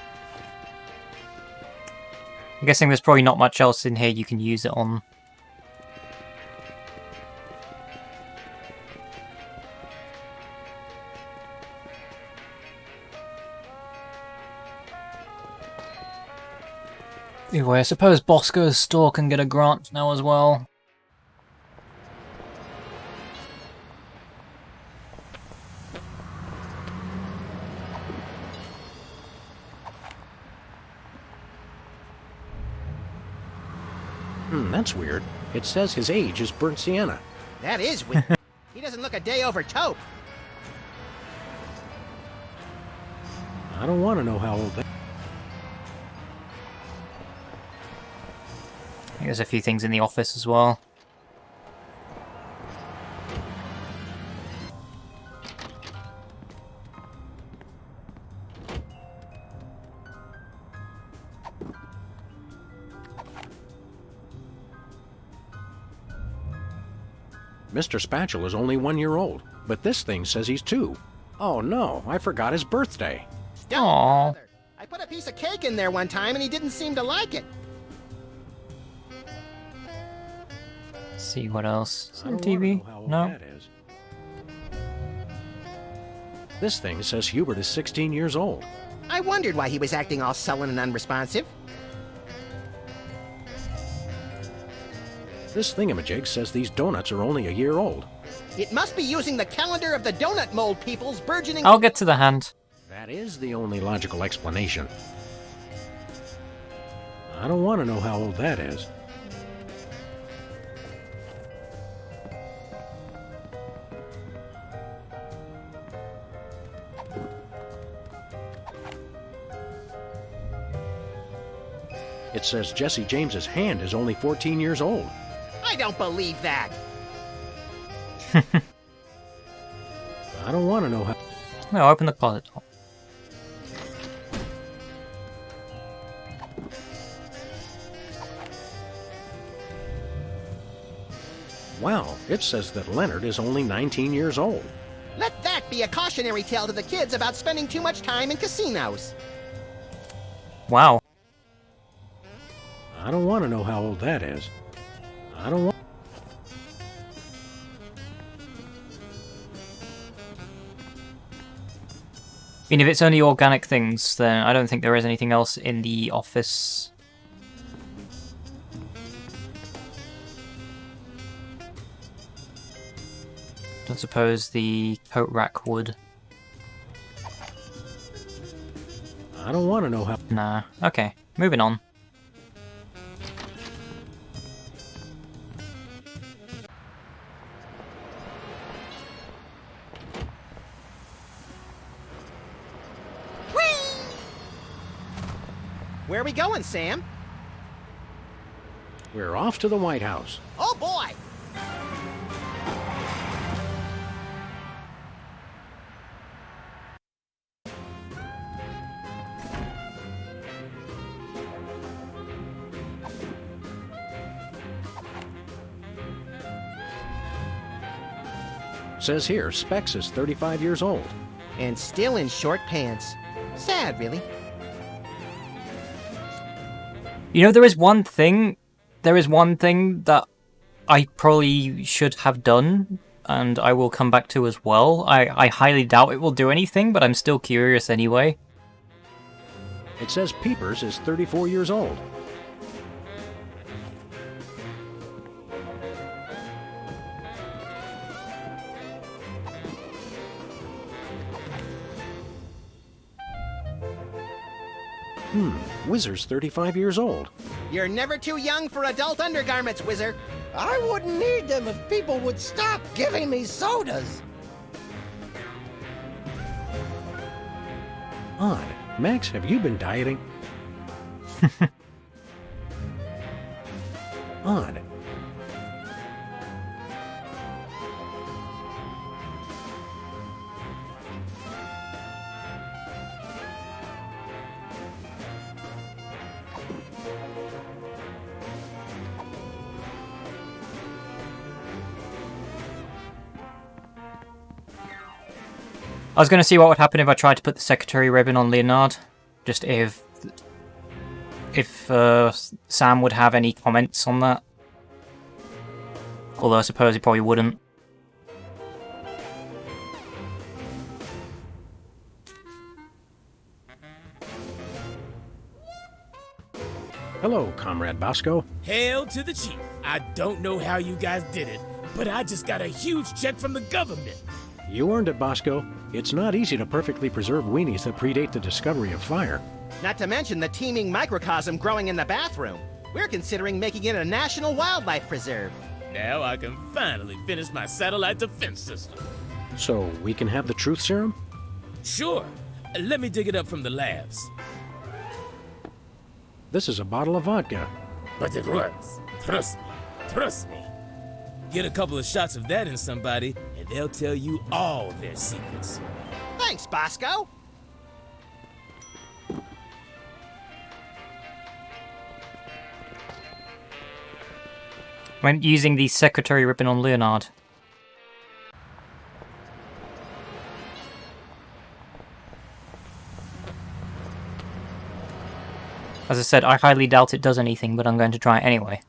I'm guessing there's probably not much else in here you can use it on. Anyway, I suppose Bosco's store can get a grant now as well. That's weird. It says his age is burnt sienna. That is weird. He doesn't look a day over taupe. I don't want to know how old that... I think there's a few things in the office as well. Mr. Spatula is only 1 year old, but this thing says he's 2. Oh no, I forgot his birthday. Still, Aww. I put a piece of cake in there one time and he didn't seem to like it. See what else? I Some don't wanna TV? know how old No. that is. This thing says Hubert is 16 years old. I wondered why he was acting all sullen and unresponsive. This thingamajig says these donuts are only a year old. It must be using the calendar of the donut mold people's burgeoning... I'll get to the hand. That is the only logical explanation. I don't want to know how old that is. It says Jesse James's hand is only 14 years old. I don't believe that. I don't want to know how... No, open the closet. Wow, it says that Leonard is only 19 years old. Let that be a cautionary tale to the kids about spending too much time in casinos. Wow. I don't want to know how old that is. I don't want... I mean, if it's only organic things, then I don't think there is anything else in the office. Don't suppose the coat rack would. I don't want to know how... Nah. Okay, moving on. Where are we going, Sam? We're off to the White House. Oh, boy! Says here, Specs is 35 years old. And still in short pants. Sad, really. You know, there is one thing that I probably should have done, and I will come back to as well. I highly doubt it will do anything, but I'm still curious anyway. It says Peepers is 34 years old. Whizzer's 35 years old. You're never too young for adult undergarments, Whizzer. I wouldn't need them if people would stop giving me sodas. Odd. Max, have you been dieting? Odd. I was going to see what would happen if I tried to put the secretary ribbon on Leonard. Just if Sam would have any comments on that. Although I suppose he probably wouldn't. Hello, Comrade Bosco. Hail to the chief. I don't know how you guys did it, but I just got a huge check from the government. You earned it, Bosco. It's not easy to perfectly preserve weenies that predate the discovery of fire. Not to mention the teeming microcosm growing in the bathroom. We're considering making it a national wildlife preserve. Now I can finally finish my satellite defense system. So, we can have the truth serum? Sure. Let me dig it up from the labs. This is a bottle of vodka. But it works. Trust me. Trust me. Get a couple of shots of that in somebody, and they'll tell you all their secrets. Thanks, Bosco. When using the secretary ribbon on Leonard. As I said, I highly doubt it does anything, but I'm going to try it anyway.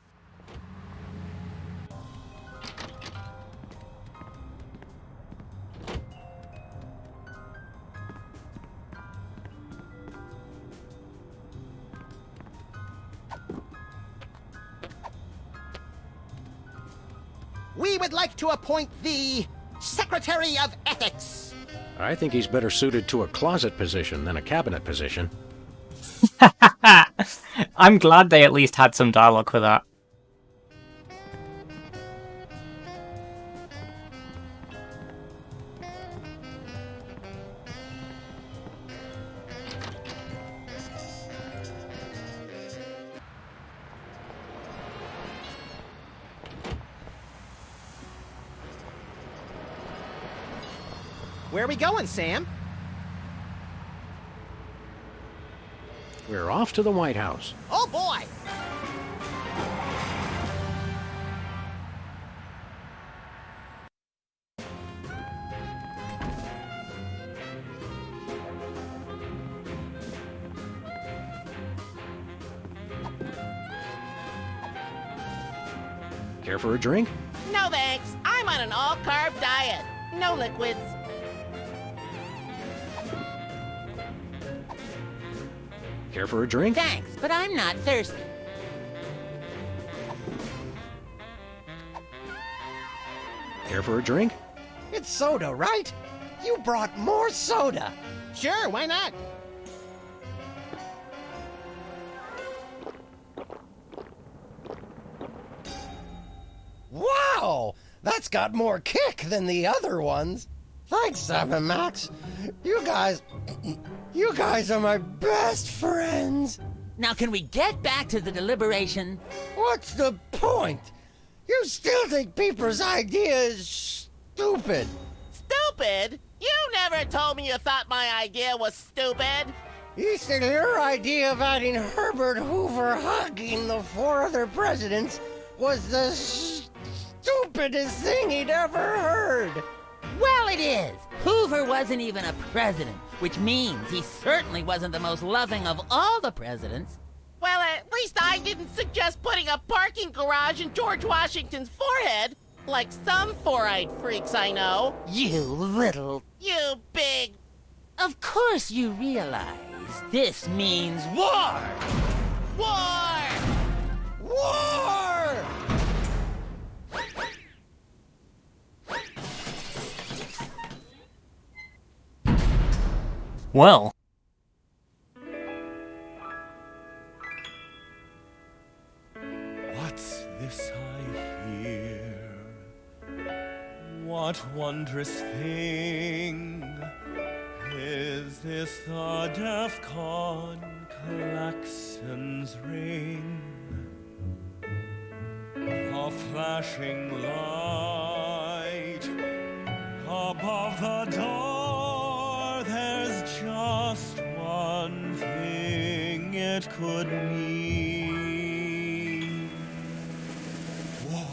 We would like to appoint the Secretary of Ethics. I think he's better suited to a closet position than a cabinet position. I'm glad they at least had some dialogue for that. Where are we going, Sam? We're off to the White House. Oh boy! Care for a drink? No thanks. I'm on an all-carb diet. No liquids. Care for a drink? Thanks, but I'm not thirsty. Care for a drink? It's soda, right? You brought more soda. Sure, why not? Wow! That's got more kick than the other ones. Thanks, Sam and Max. You guys are my best friends. Now, can we get back to the deliberation? What's the point? You still think Peeper's idea is stupid. Stupid? You never told me you thought my idea was stupid. He said your idea of having Herbert Hoover hugging the 4 other presidents was the stupidest thing he'd ever heard. Well, it is. Hoover wasn't even a president, which means he certainly wasn't the most loving of all the presidents. Well, at least I didn't suggest putting a parking garage in George Washington's forehead, like some four-eyed freaks I know. You little... You big... Of course you realize this means war! War! War! Well. What's this I hear? What wondrous thing is this? The DEFCON klaxons ring, a flashing light above the door. There's just one thing it could mean. War.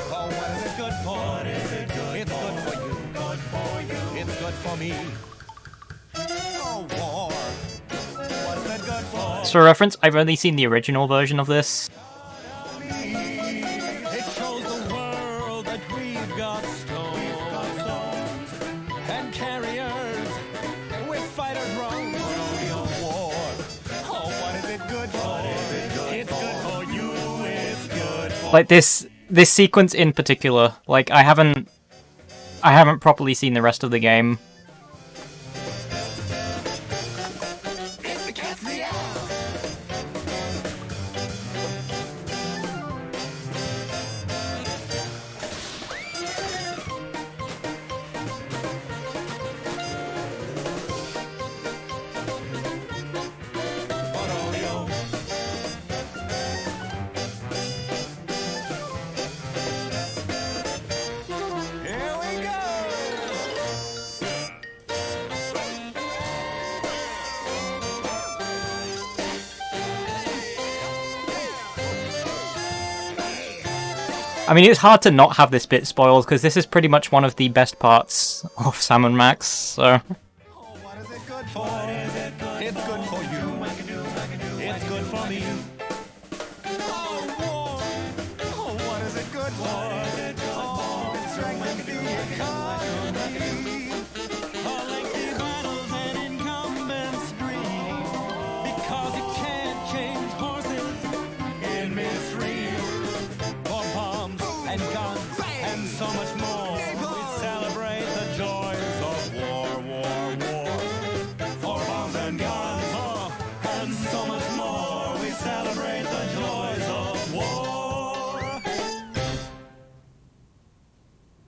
Oh, what is it good for? What is it good It's for? Good for you. Good for you. It's good for me. Oh, war. What is it good for? So for reference, I've only seen the original version of this. It shows the world that we've got stones and carriers with fighter drones. War. Oh, what is it good for? It's good for you. It's good for Like this sequence in particular, like I haven't properly seen the rest of the game. I mean, it's hard to not have this bit spoiled, because this is pretty much one of the best parts of Sam and Max, so... What is it good for? What is it good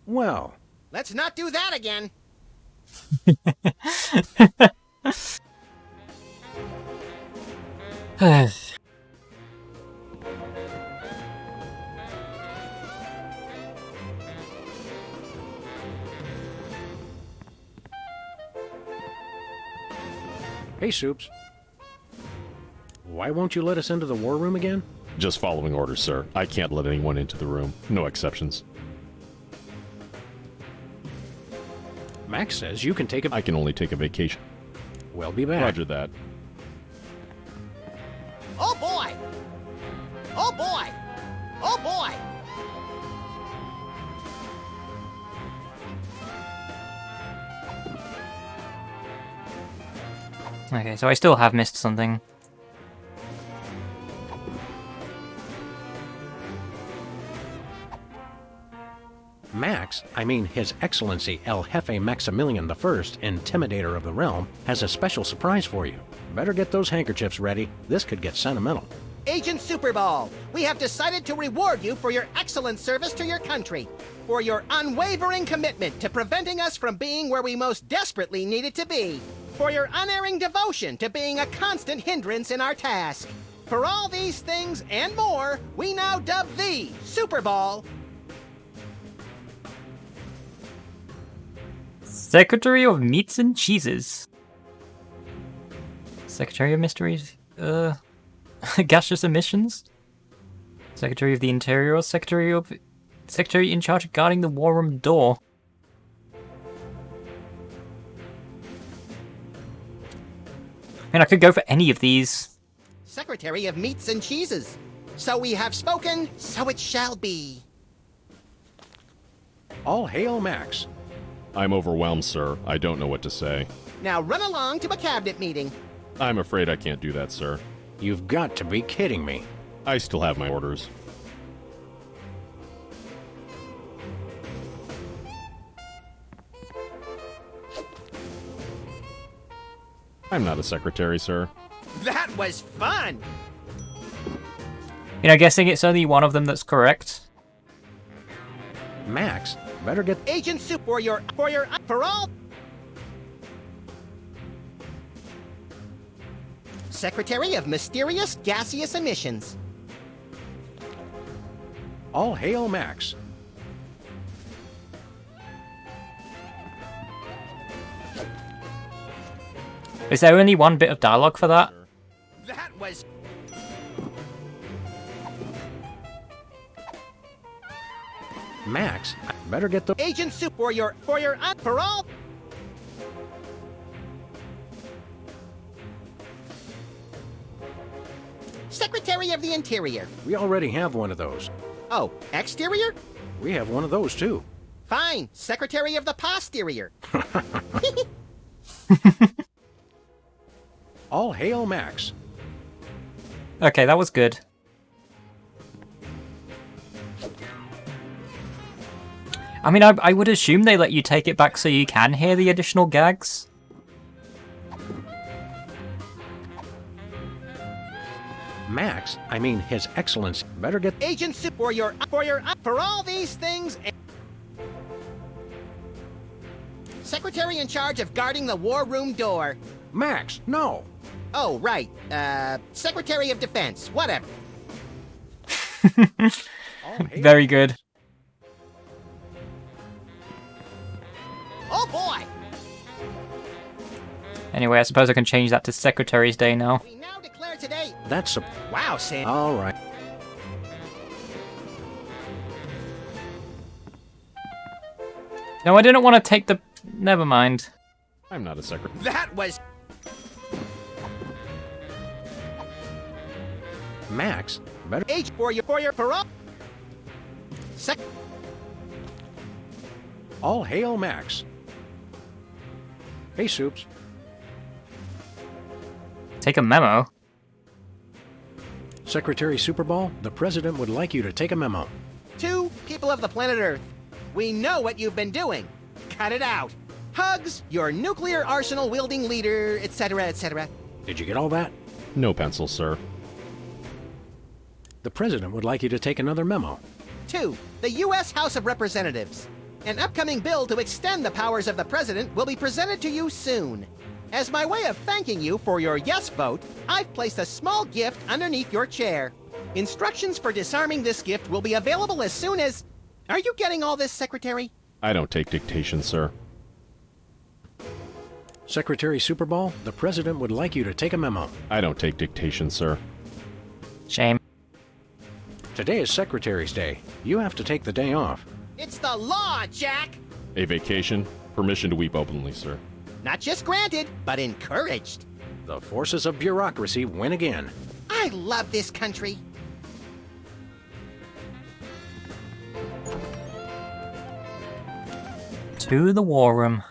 Well, Let's not do that again. hey, Soups. Why won't you let us into the war room again? Just following orders, sir. I can't let anyone into the room. No exceptions. Max says you can take a... I can only take a vacation. We'll be back. Roger that. Oh boy! Oh boy! Oh boy! Okay, so I still have missed something. Max, I mean His Excellency El Jefe Maximilian I, Intimidator of the Realm, has a special surprise for you. Better get those handkerchiefs ready. This could get sentimental. Agent Superball, we have decided to reward you for your excellent service to your country, for your unwavering commitment to preventing us from being where we most desperately needed to be, for your unerring devotion to being a constant hindrance in our task. For all these things and more, we now dub thee, Superball, Secretary of Meats and Cheeses. Secretary of Mysteries? Gaseous Emissions? Secretary of the Interior? Secretary in charge of guarding the war room door. I mean, I could go for any of these. Secretary of Meats and Cheeses. So we have spoken, so it shall be. All hail Max. I'm overwhelmed, sir. I don't know what to say. Now run along to a cabinet meeting. I'm afraid I can't do that, sir. You've got to be kidding me. I still have my orders. I'm not a secretary, sir. That was fun! You know, guessing it's only one of them that's correct. Max, better get... Agent Soup for all... Secretary of Mysterious Gaseous Emissions. All hail Max. Is there only one bit of dialogue for that? That was... Max, better get the... Agent Soup for all... Secretary of the Interior. We already have one of those. Oh, exterior? We have one of those, too. Fine, Secretary of the Posterior. All hail Max. Okay, that was good. I mean, I would assume they let you take it back so you can hear the additional gags. Max, I mean His Excellency, better get... Agent Soup for all these things... Secretary in charge of guarding the war room door. Max, no! Oh, right. Secretary of Defense, whatever. Very good. Oh boy! Anyway, I suppose I can change that to Secretary's Day now. We now declare today... That's a... Wow, Sam. All right. No, I didn't want to take the... Never mind. I'm not a secretary. That was... Max, better... for all... All hail Max. Hey, Soups. Take a memo. Secretary Superball, the President would like you to take a memo. To people of the planet Earth, we know what you've been doing. Cut it out. Hugs, your nuclear arsenal wielding leader, etc., etc. Did you get all that? No pencil, sir. The President would like you to take another memo. 2. The U.S. House of Representatives. An upcoming bill to extend the powers of the President will be presented to you soon. As my way of thanking you for your yes vote, I've placed a small gift underneath your chair. Instructions for disarming this gift will be available as soon as... Are you getting all this, Secretary? I don't take dictation, sir. Secretary Superball, the President would like you to take a memo. I don't take dictation, sir. Shame. Today is Secretary's Day. You have to take the day off. It's the law, Jack! A vacation? Permission to weep openly, sir. Not just granted, but encouraged. The forces of bureaucracy win again. I love this country. To the war room.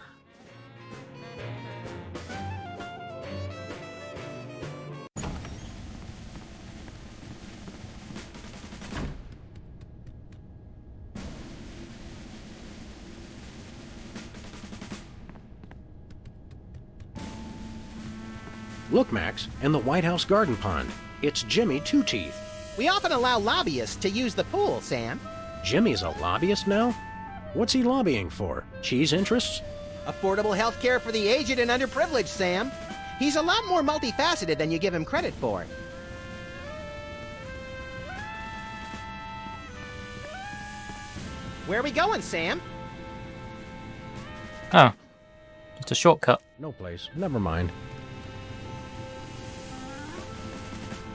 Look, Max, in the White House garden pond. It's Jimmy Two Teeth. We often allow lobbyists to use the pool, Sam. Jimmy's a lobbyist now? What's he lobbying for? Cheese interests? Affordable health care for the aged and underprivileged, Sam. He's a lot more multifaceted than you give him credit for. Where are we going, Sam? Oh. Just a shortcut. No place. Never mind.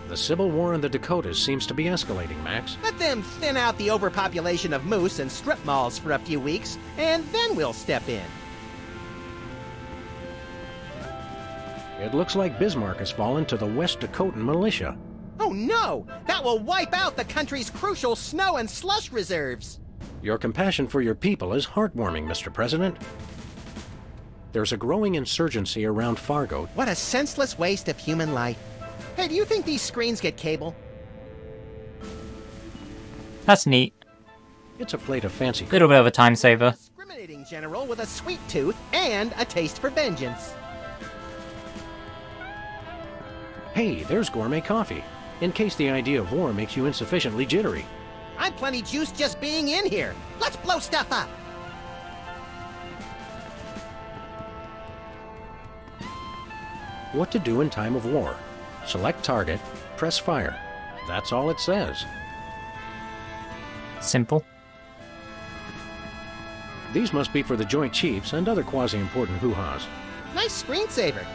The Civil War in the Dakotas seems to be escalating, Max. Let them thin out the overpopulation of moose and strip malls for a few weeks, and then we'll step in. It looks like Bismarck has fallen to the West Dakotan militia. Oh no! That will wipe out the country's crucial snow and slush reserves! Your compassion for your people is heartwarming, Mr. President. There's a growing insurgency around Fargo. What a senseless waste of human life. Hey, do you think these screens get cable? That's neat. It's a plate of fancy... Little bit of a time saver. Discriminating general with a sweet tooth and a taste for vengeance. Hey, there's gourmet coffee. In case the idea of war makes you insufficiently jittery. I'm plenty juiced just being in here. Let's blow stuff up. What to do in time of war. Select target, press fire. That's all it says. Simple. These must be for the Joint Chiefs and other quasi-important hoo-has. Nice screensaver.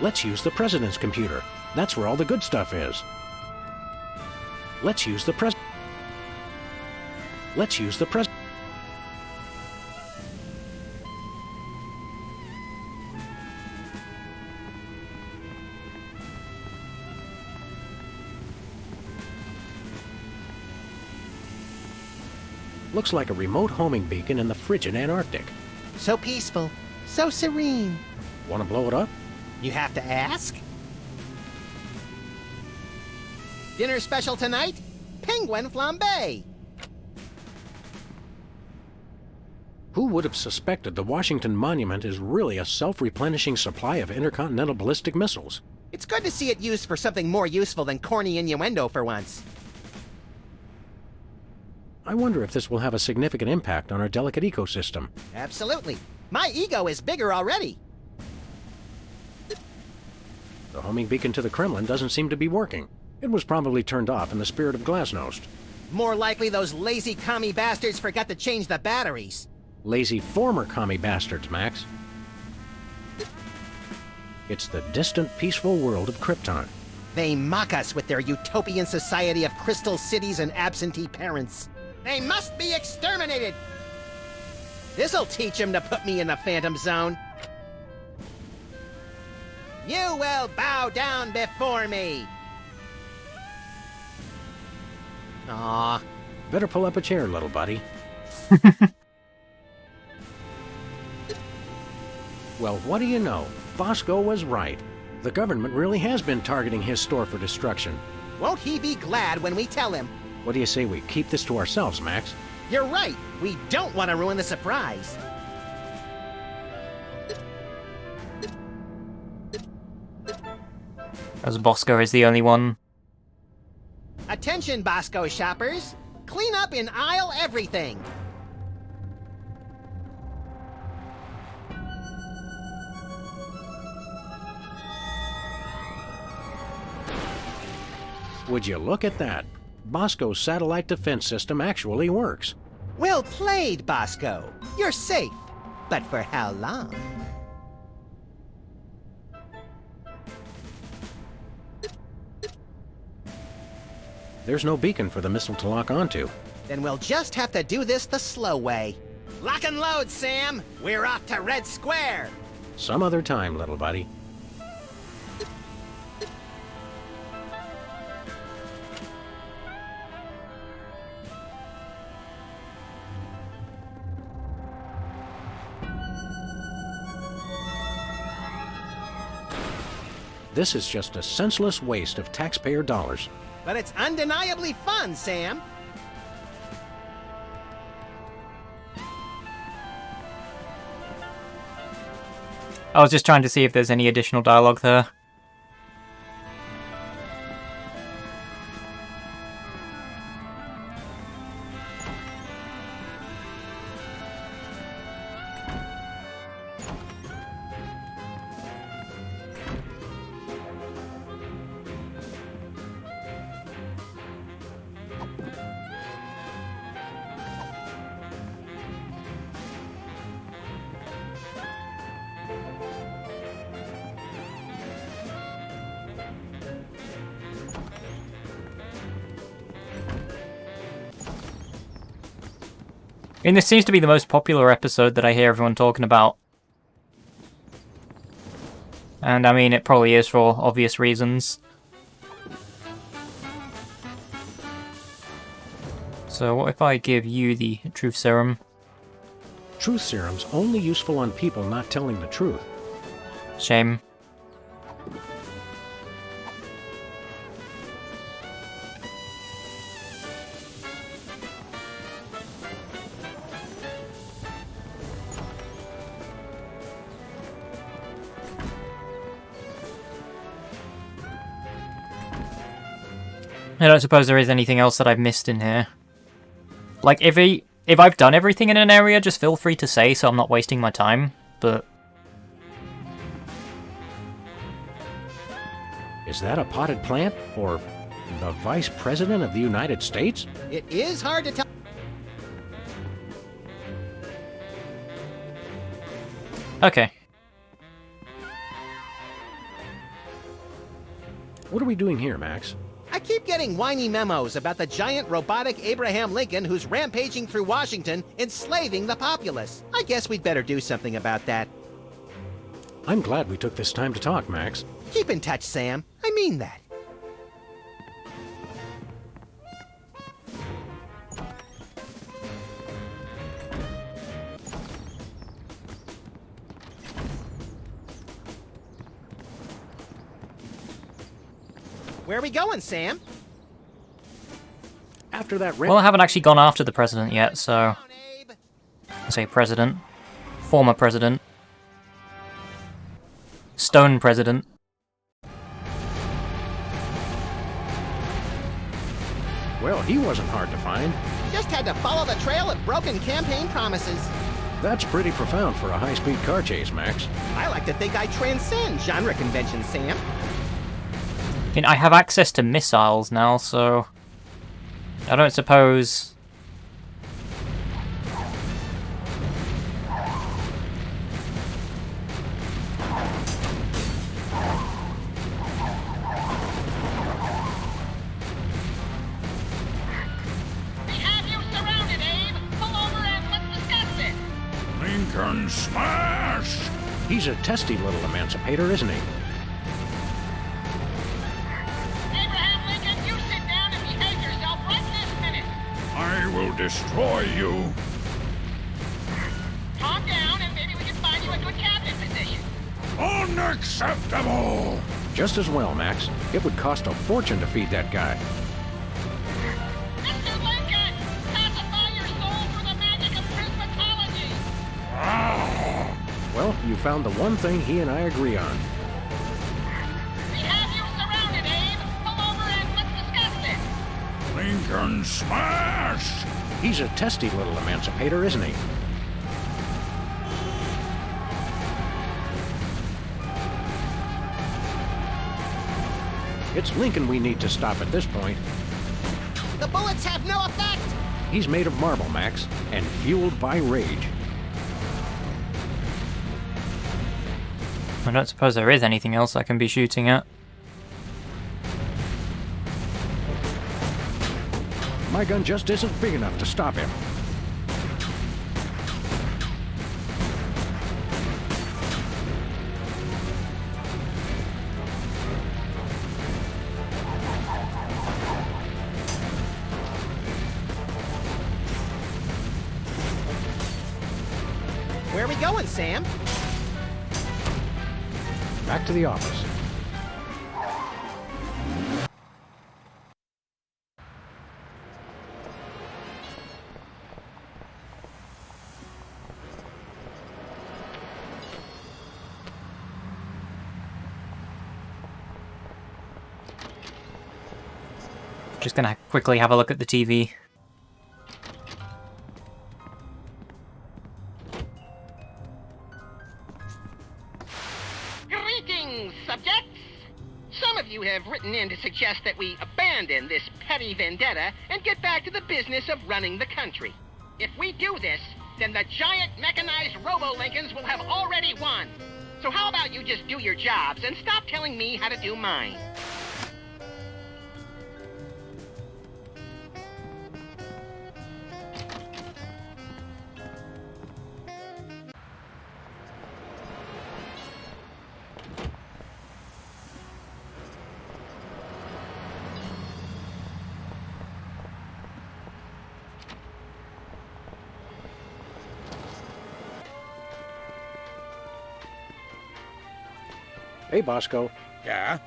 Let's use the President's computer. That's where all the good stuff is. Let's use the Looks like a remote homing beacon in the frigid Antarctic. So peaceful, so serene. Want to blow it up? You have to ask? Dinner special tonight? Penguin flambe. Who would have suspected the Washington Monument is really a self-replenishing supply of intercontinental ballistic missiles? It's good to see it used for something more useful than corny innuendo for once. I wonder if this will have a significant impact on our delicate ecosystem. Absolutely. My ego is bigger already. The homing beacon to the Kremlin doesn't seem to be working. It was probably turned off in the spirit of glasnost. More likely those lazy commie bastards forgot to change the batteries. Lazy former commie bastards, Max. It's the distant, peaceful world of Krypton. They mock us with their utopian society of crystal cities and absentee parents. They must be exterminated! This'll teach them to put me in the Phantom Zone. You will bow down before me! Aw, Better pull up a chair, little buddy. Well, what do you know? Bosco was right. The government really has been targeting his store for destruction. Won't he be glad when we tell him? What do you say we keep this to ourselves, Max? You're right. We don't want to ruin the surprise. As Bosco is the only one. Attention, Bosco shoppers. Clean up in aisle everything. Would you look at that? Bosco's satellite defense system actually works. Well played, Bosco. You're safe. But for how long? There's no beacon for the missile to lock onto. Then we'll just have to do this the slow way. Lock and load, Sam. We're off to Red Square. Some other time, little buddy. This is just a senseless waste of taxpayer dollars. But it's undeniably fun, Sam. I was just trying to see if there's any additional dialogue there. And this seems to be the most popular episode that I hear everyone talking about. And I mean, it probably is for obvious reasons. So what if I give you the truth serum? Truth serum's only useful on people not telling the truth. Shame. I don't suppose there is anything else that I've missed in here. Like, if I've done everything in an area, just feel free to say so I'm not wasting my time, but... Is that a potted plant? Or the Vice President of the United States? It is hard to tell. Okay. What are we doing here, Max? I keep getting whiny memos about the giant robotic Abraham Lincoln who's rampaging through Washington, enslaving the populace. I guess we'd better do something about that. I'm glad we took this time to talk, Max. Keep in touch, Sam. I mean that. Where are we going, Sam? After that... Well, I haven't actually gone after the president yet, so... I say president. Former president. Stone president. Well, he wasn't hard to find. Just had to follow the trail of broken campaign promises. That's pretty profound for a high-speed car chase, Max. I like to think I transcend genre conventions, Sam. I mean, I have access to missiles now, so... I don't suppose... Lincoln smash! He's a testy little emancipator, isn't he? I will destroy you. Calm down and maybe we can find you a good cabinet position. Unacceptable! Just as well, Max. It would cost a fortune to feed that guy. Mr. Lincoln! Pacify your soul through the magic of prismatology! Well, you found the one thing he and I agree on. We have you surrounded, Abe! Pull over and let's discuss this! Lincoln smash! He's a testy little emancipator, isn't he? It's Lincoln we need to stop at this point. The bullets have no effect! He's made of marble, Max, and fueled by rage. I don't suppose there is anything else I can be shooting at. My gun just isn't big enough to stop him. Where are we going, Sam? Back to the office. Just gonna quickly have a look at the TV. Greetings, subjects! Some of you have written in to suggest that we abandon this petty vendetta and get back to the business of running the country. If we do this, then the giant mechanized Robo-Lincolns will have already won. So how about you just do your jobs and stop telling me how to do mine? Hey, Bosco. Yeah?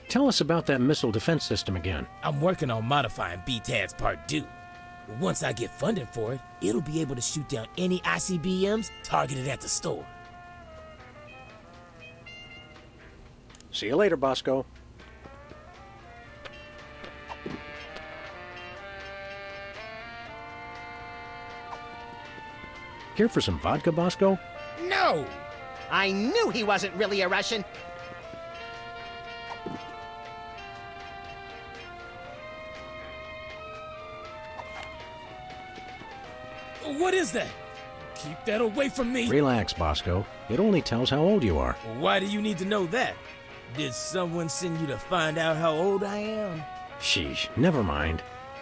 Tell us about that missile defense system again. I'm working on modifying BTAD's Part 2. Once I get funding for it, it'll be able to shoot down any ICBMs targeted at the store. See you later, Bosco. Care for some vodka, Bosco? No! I knew he wasn't really a Russian. What is that? Keep that away from me. Relax, Bosco. It only tells how old you are. Why do you need to know that? Did someone send you to find out how old I am? Sheesh, never mind.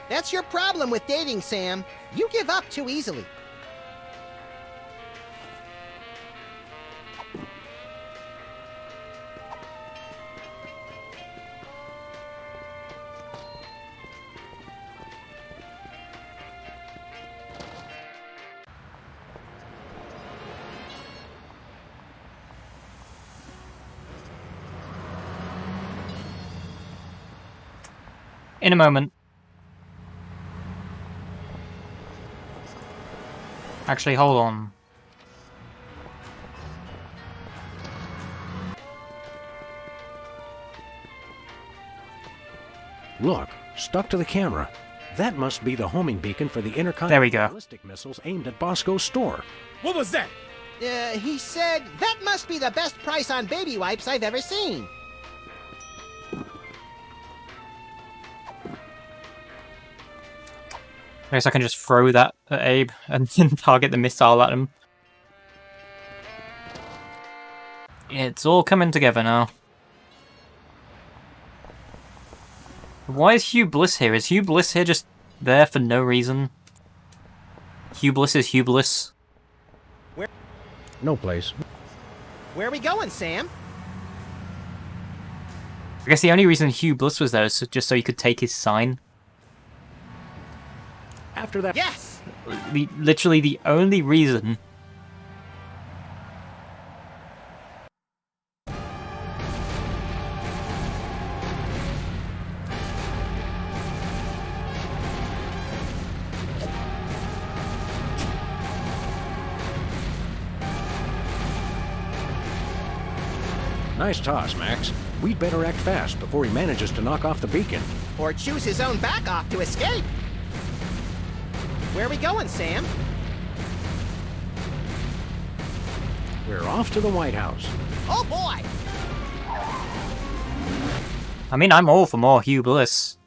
That's your problem with dating, Sam. You give up too easily. In a moment. Actually, hold on. Look, stuck to the camera. That must be the homing beacon for the intercontinental There we go. ballistic missiles aimed at Bosco's store. What was that? He said, that must be the best price on baby wipes I've ever seen. I guess I can just throw that at Abe and then target the missile at him. It's all coming together now. Why is Hugh Bliss here? Is Hugh Bliss here just there for no reason? Hugh Bliss is Hugh Bliss. No place. Where are we going, Sam? I guess the only reason Hugh Bliss was there is just so you could take his sign. After that... Yes! Literally the only reason... Nice toss, Max. We'd better act fast before he manages to knock off the beacon. Or choose his own back off to escape. Where are we going, Sam? We're off to the White House. Oh boy! I mean, I'm all for more Hugh Bliss.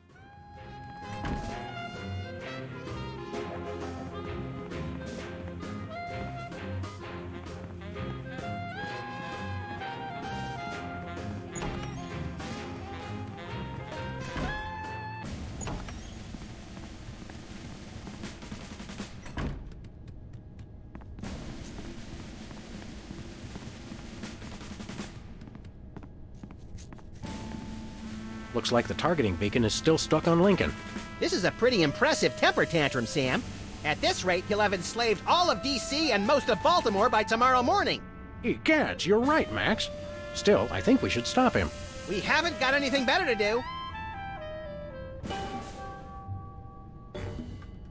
Looks like the targeting beacon is still stuck on Lincoln. This is a pretty impressive temper tantrum, Sam. At this rate, he'll have enslaved all of D.C. and most of Baltimore by tomorrow morning. Egads, you're right, Max. Still, I think we should stop him. We haven't got anything better to do.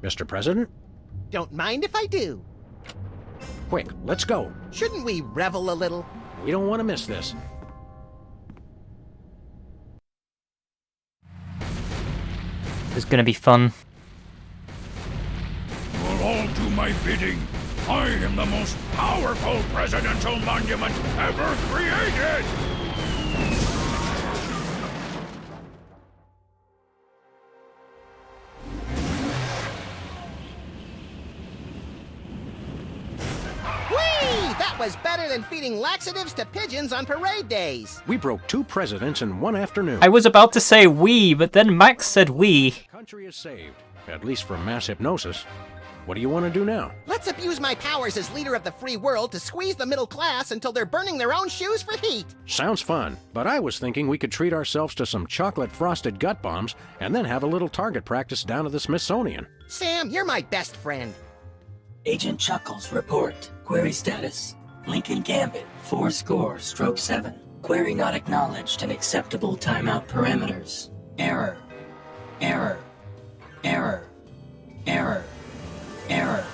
Mr. President? Don't mind if I do. Quick, let's go. Shouldn't we revel a little? We don't want to miss this. It's gonna be fun. You'll all do my bidding. I am the most powerful presidential monument ever created! Whee! That was better than feeding laxatives to pigeons on parade days. We broke 2 presidents in one afternoon. I was about to say we, but then Max said we. Country is saved, at least from mass hypnosis. What do you want to do now? Let's abuse my powers as leader of the free world to squeeze the middle class until they're burning their own shoes for heat. Sounds fun, but I was thinking we could treat ourselves to some chocolate-frosted gut bombs and then have a little target practice down at the Smithsonian. Sam, you're my best friend. Agent Chuckles, report. Query status. Lincoln Gambit, 4-7. Query not acknowledged and acceptable timeout parameters. Error. Error. Error. Error. Error.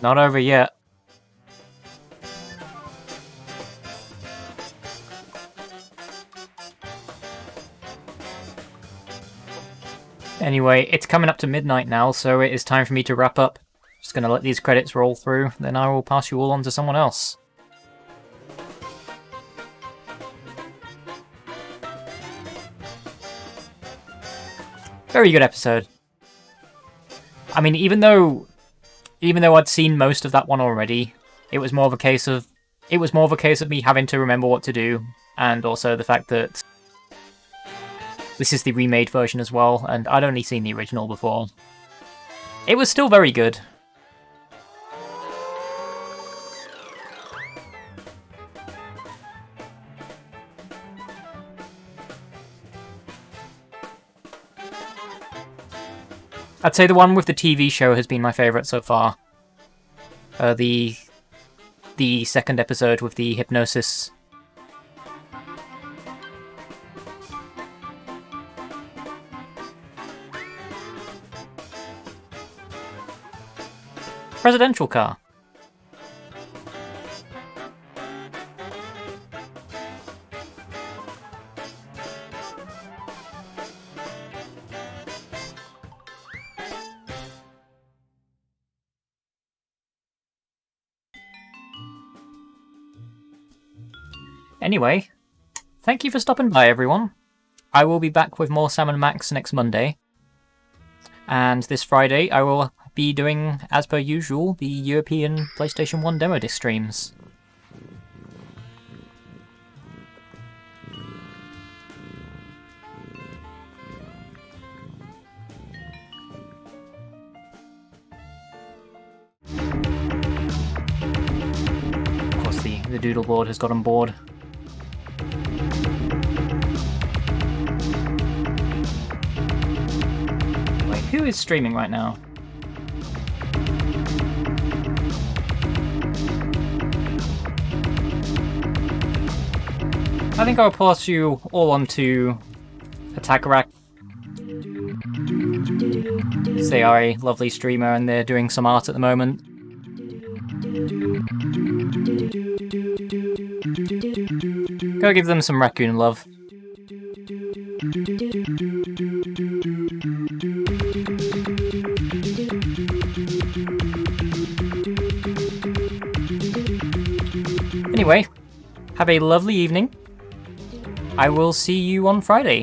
Not over yet. Anyway, it's coming up to midnight now, so it is time for me to wrap up. Just gonna let these credits roll through, then I will pass you all on to someone else. Very good episode. I mean, even though I'd seen most of that one already, it was more of a case of me having to remember what to do, and also the fact that this is the remade version as well, and I'd only seen the original before. It was still very good. I'd say the one with the TV show has been my favourite so far. The second episode with the hypnosis. Presidential car. Anyway, thank you for stopping by, everyone. I will be back with more Sam and Max next Monday. And this Friday, I will be doing, as per usual, the European PlayStation 1 demo disc streams. Of course, the doodle board has got on board. who is streaming right now? I think I'll pass you all onto Attack Rack. They are a lovely streamer and they're doing some art at the moment. Go give them some raccoon love. Anyway, have a lovely evening. I will see you on Friday.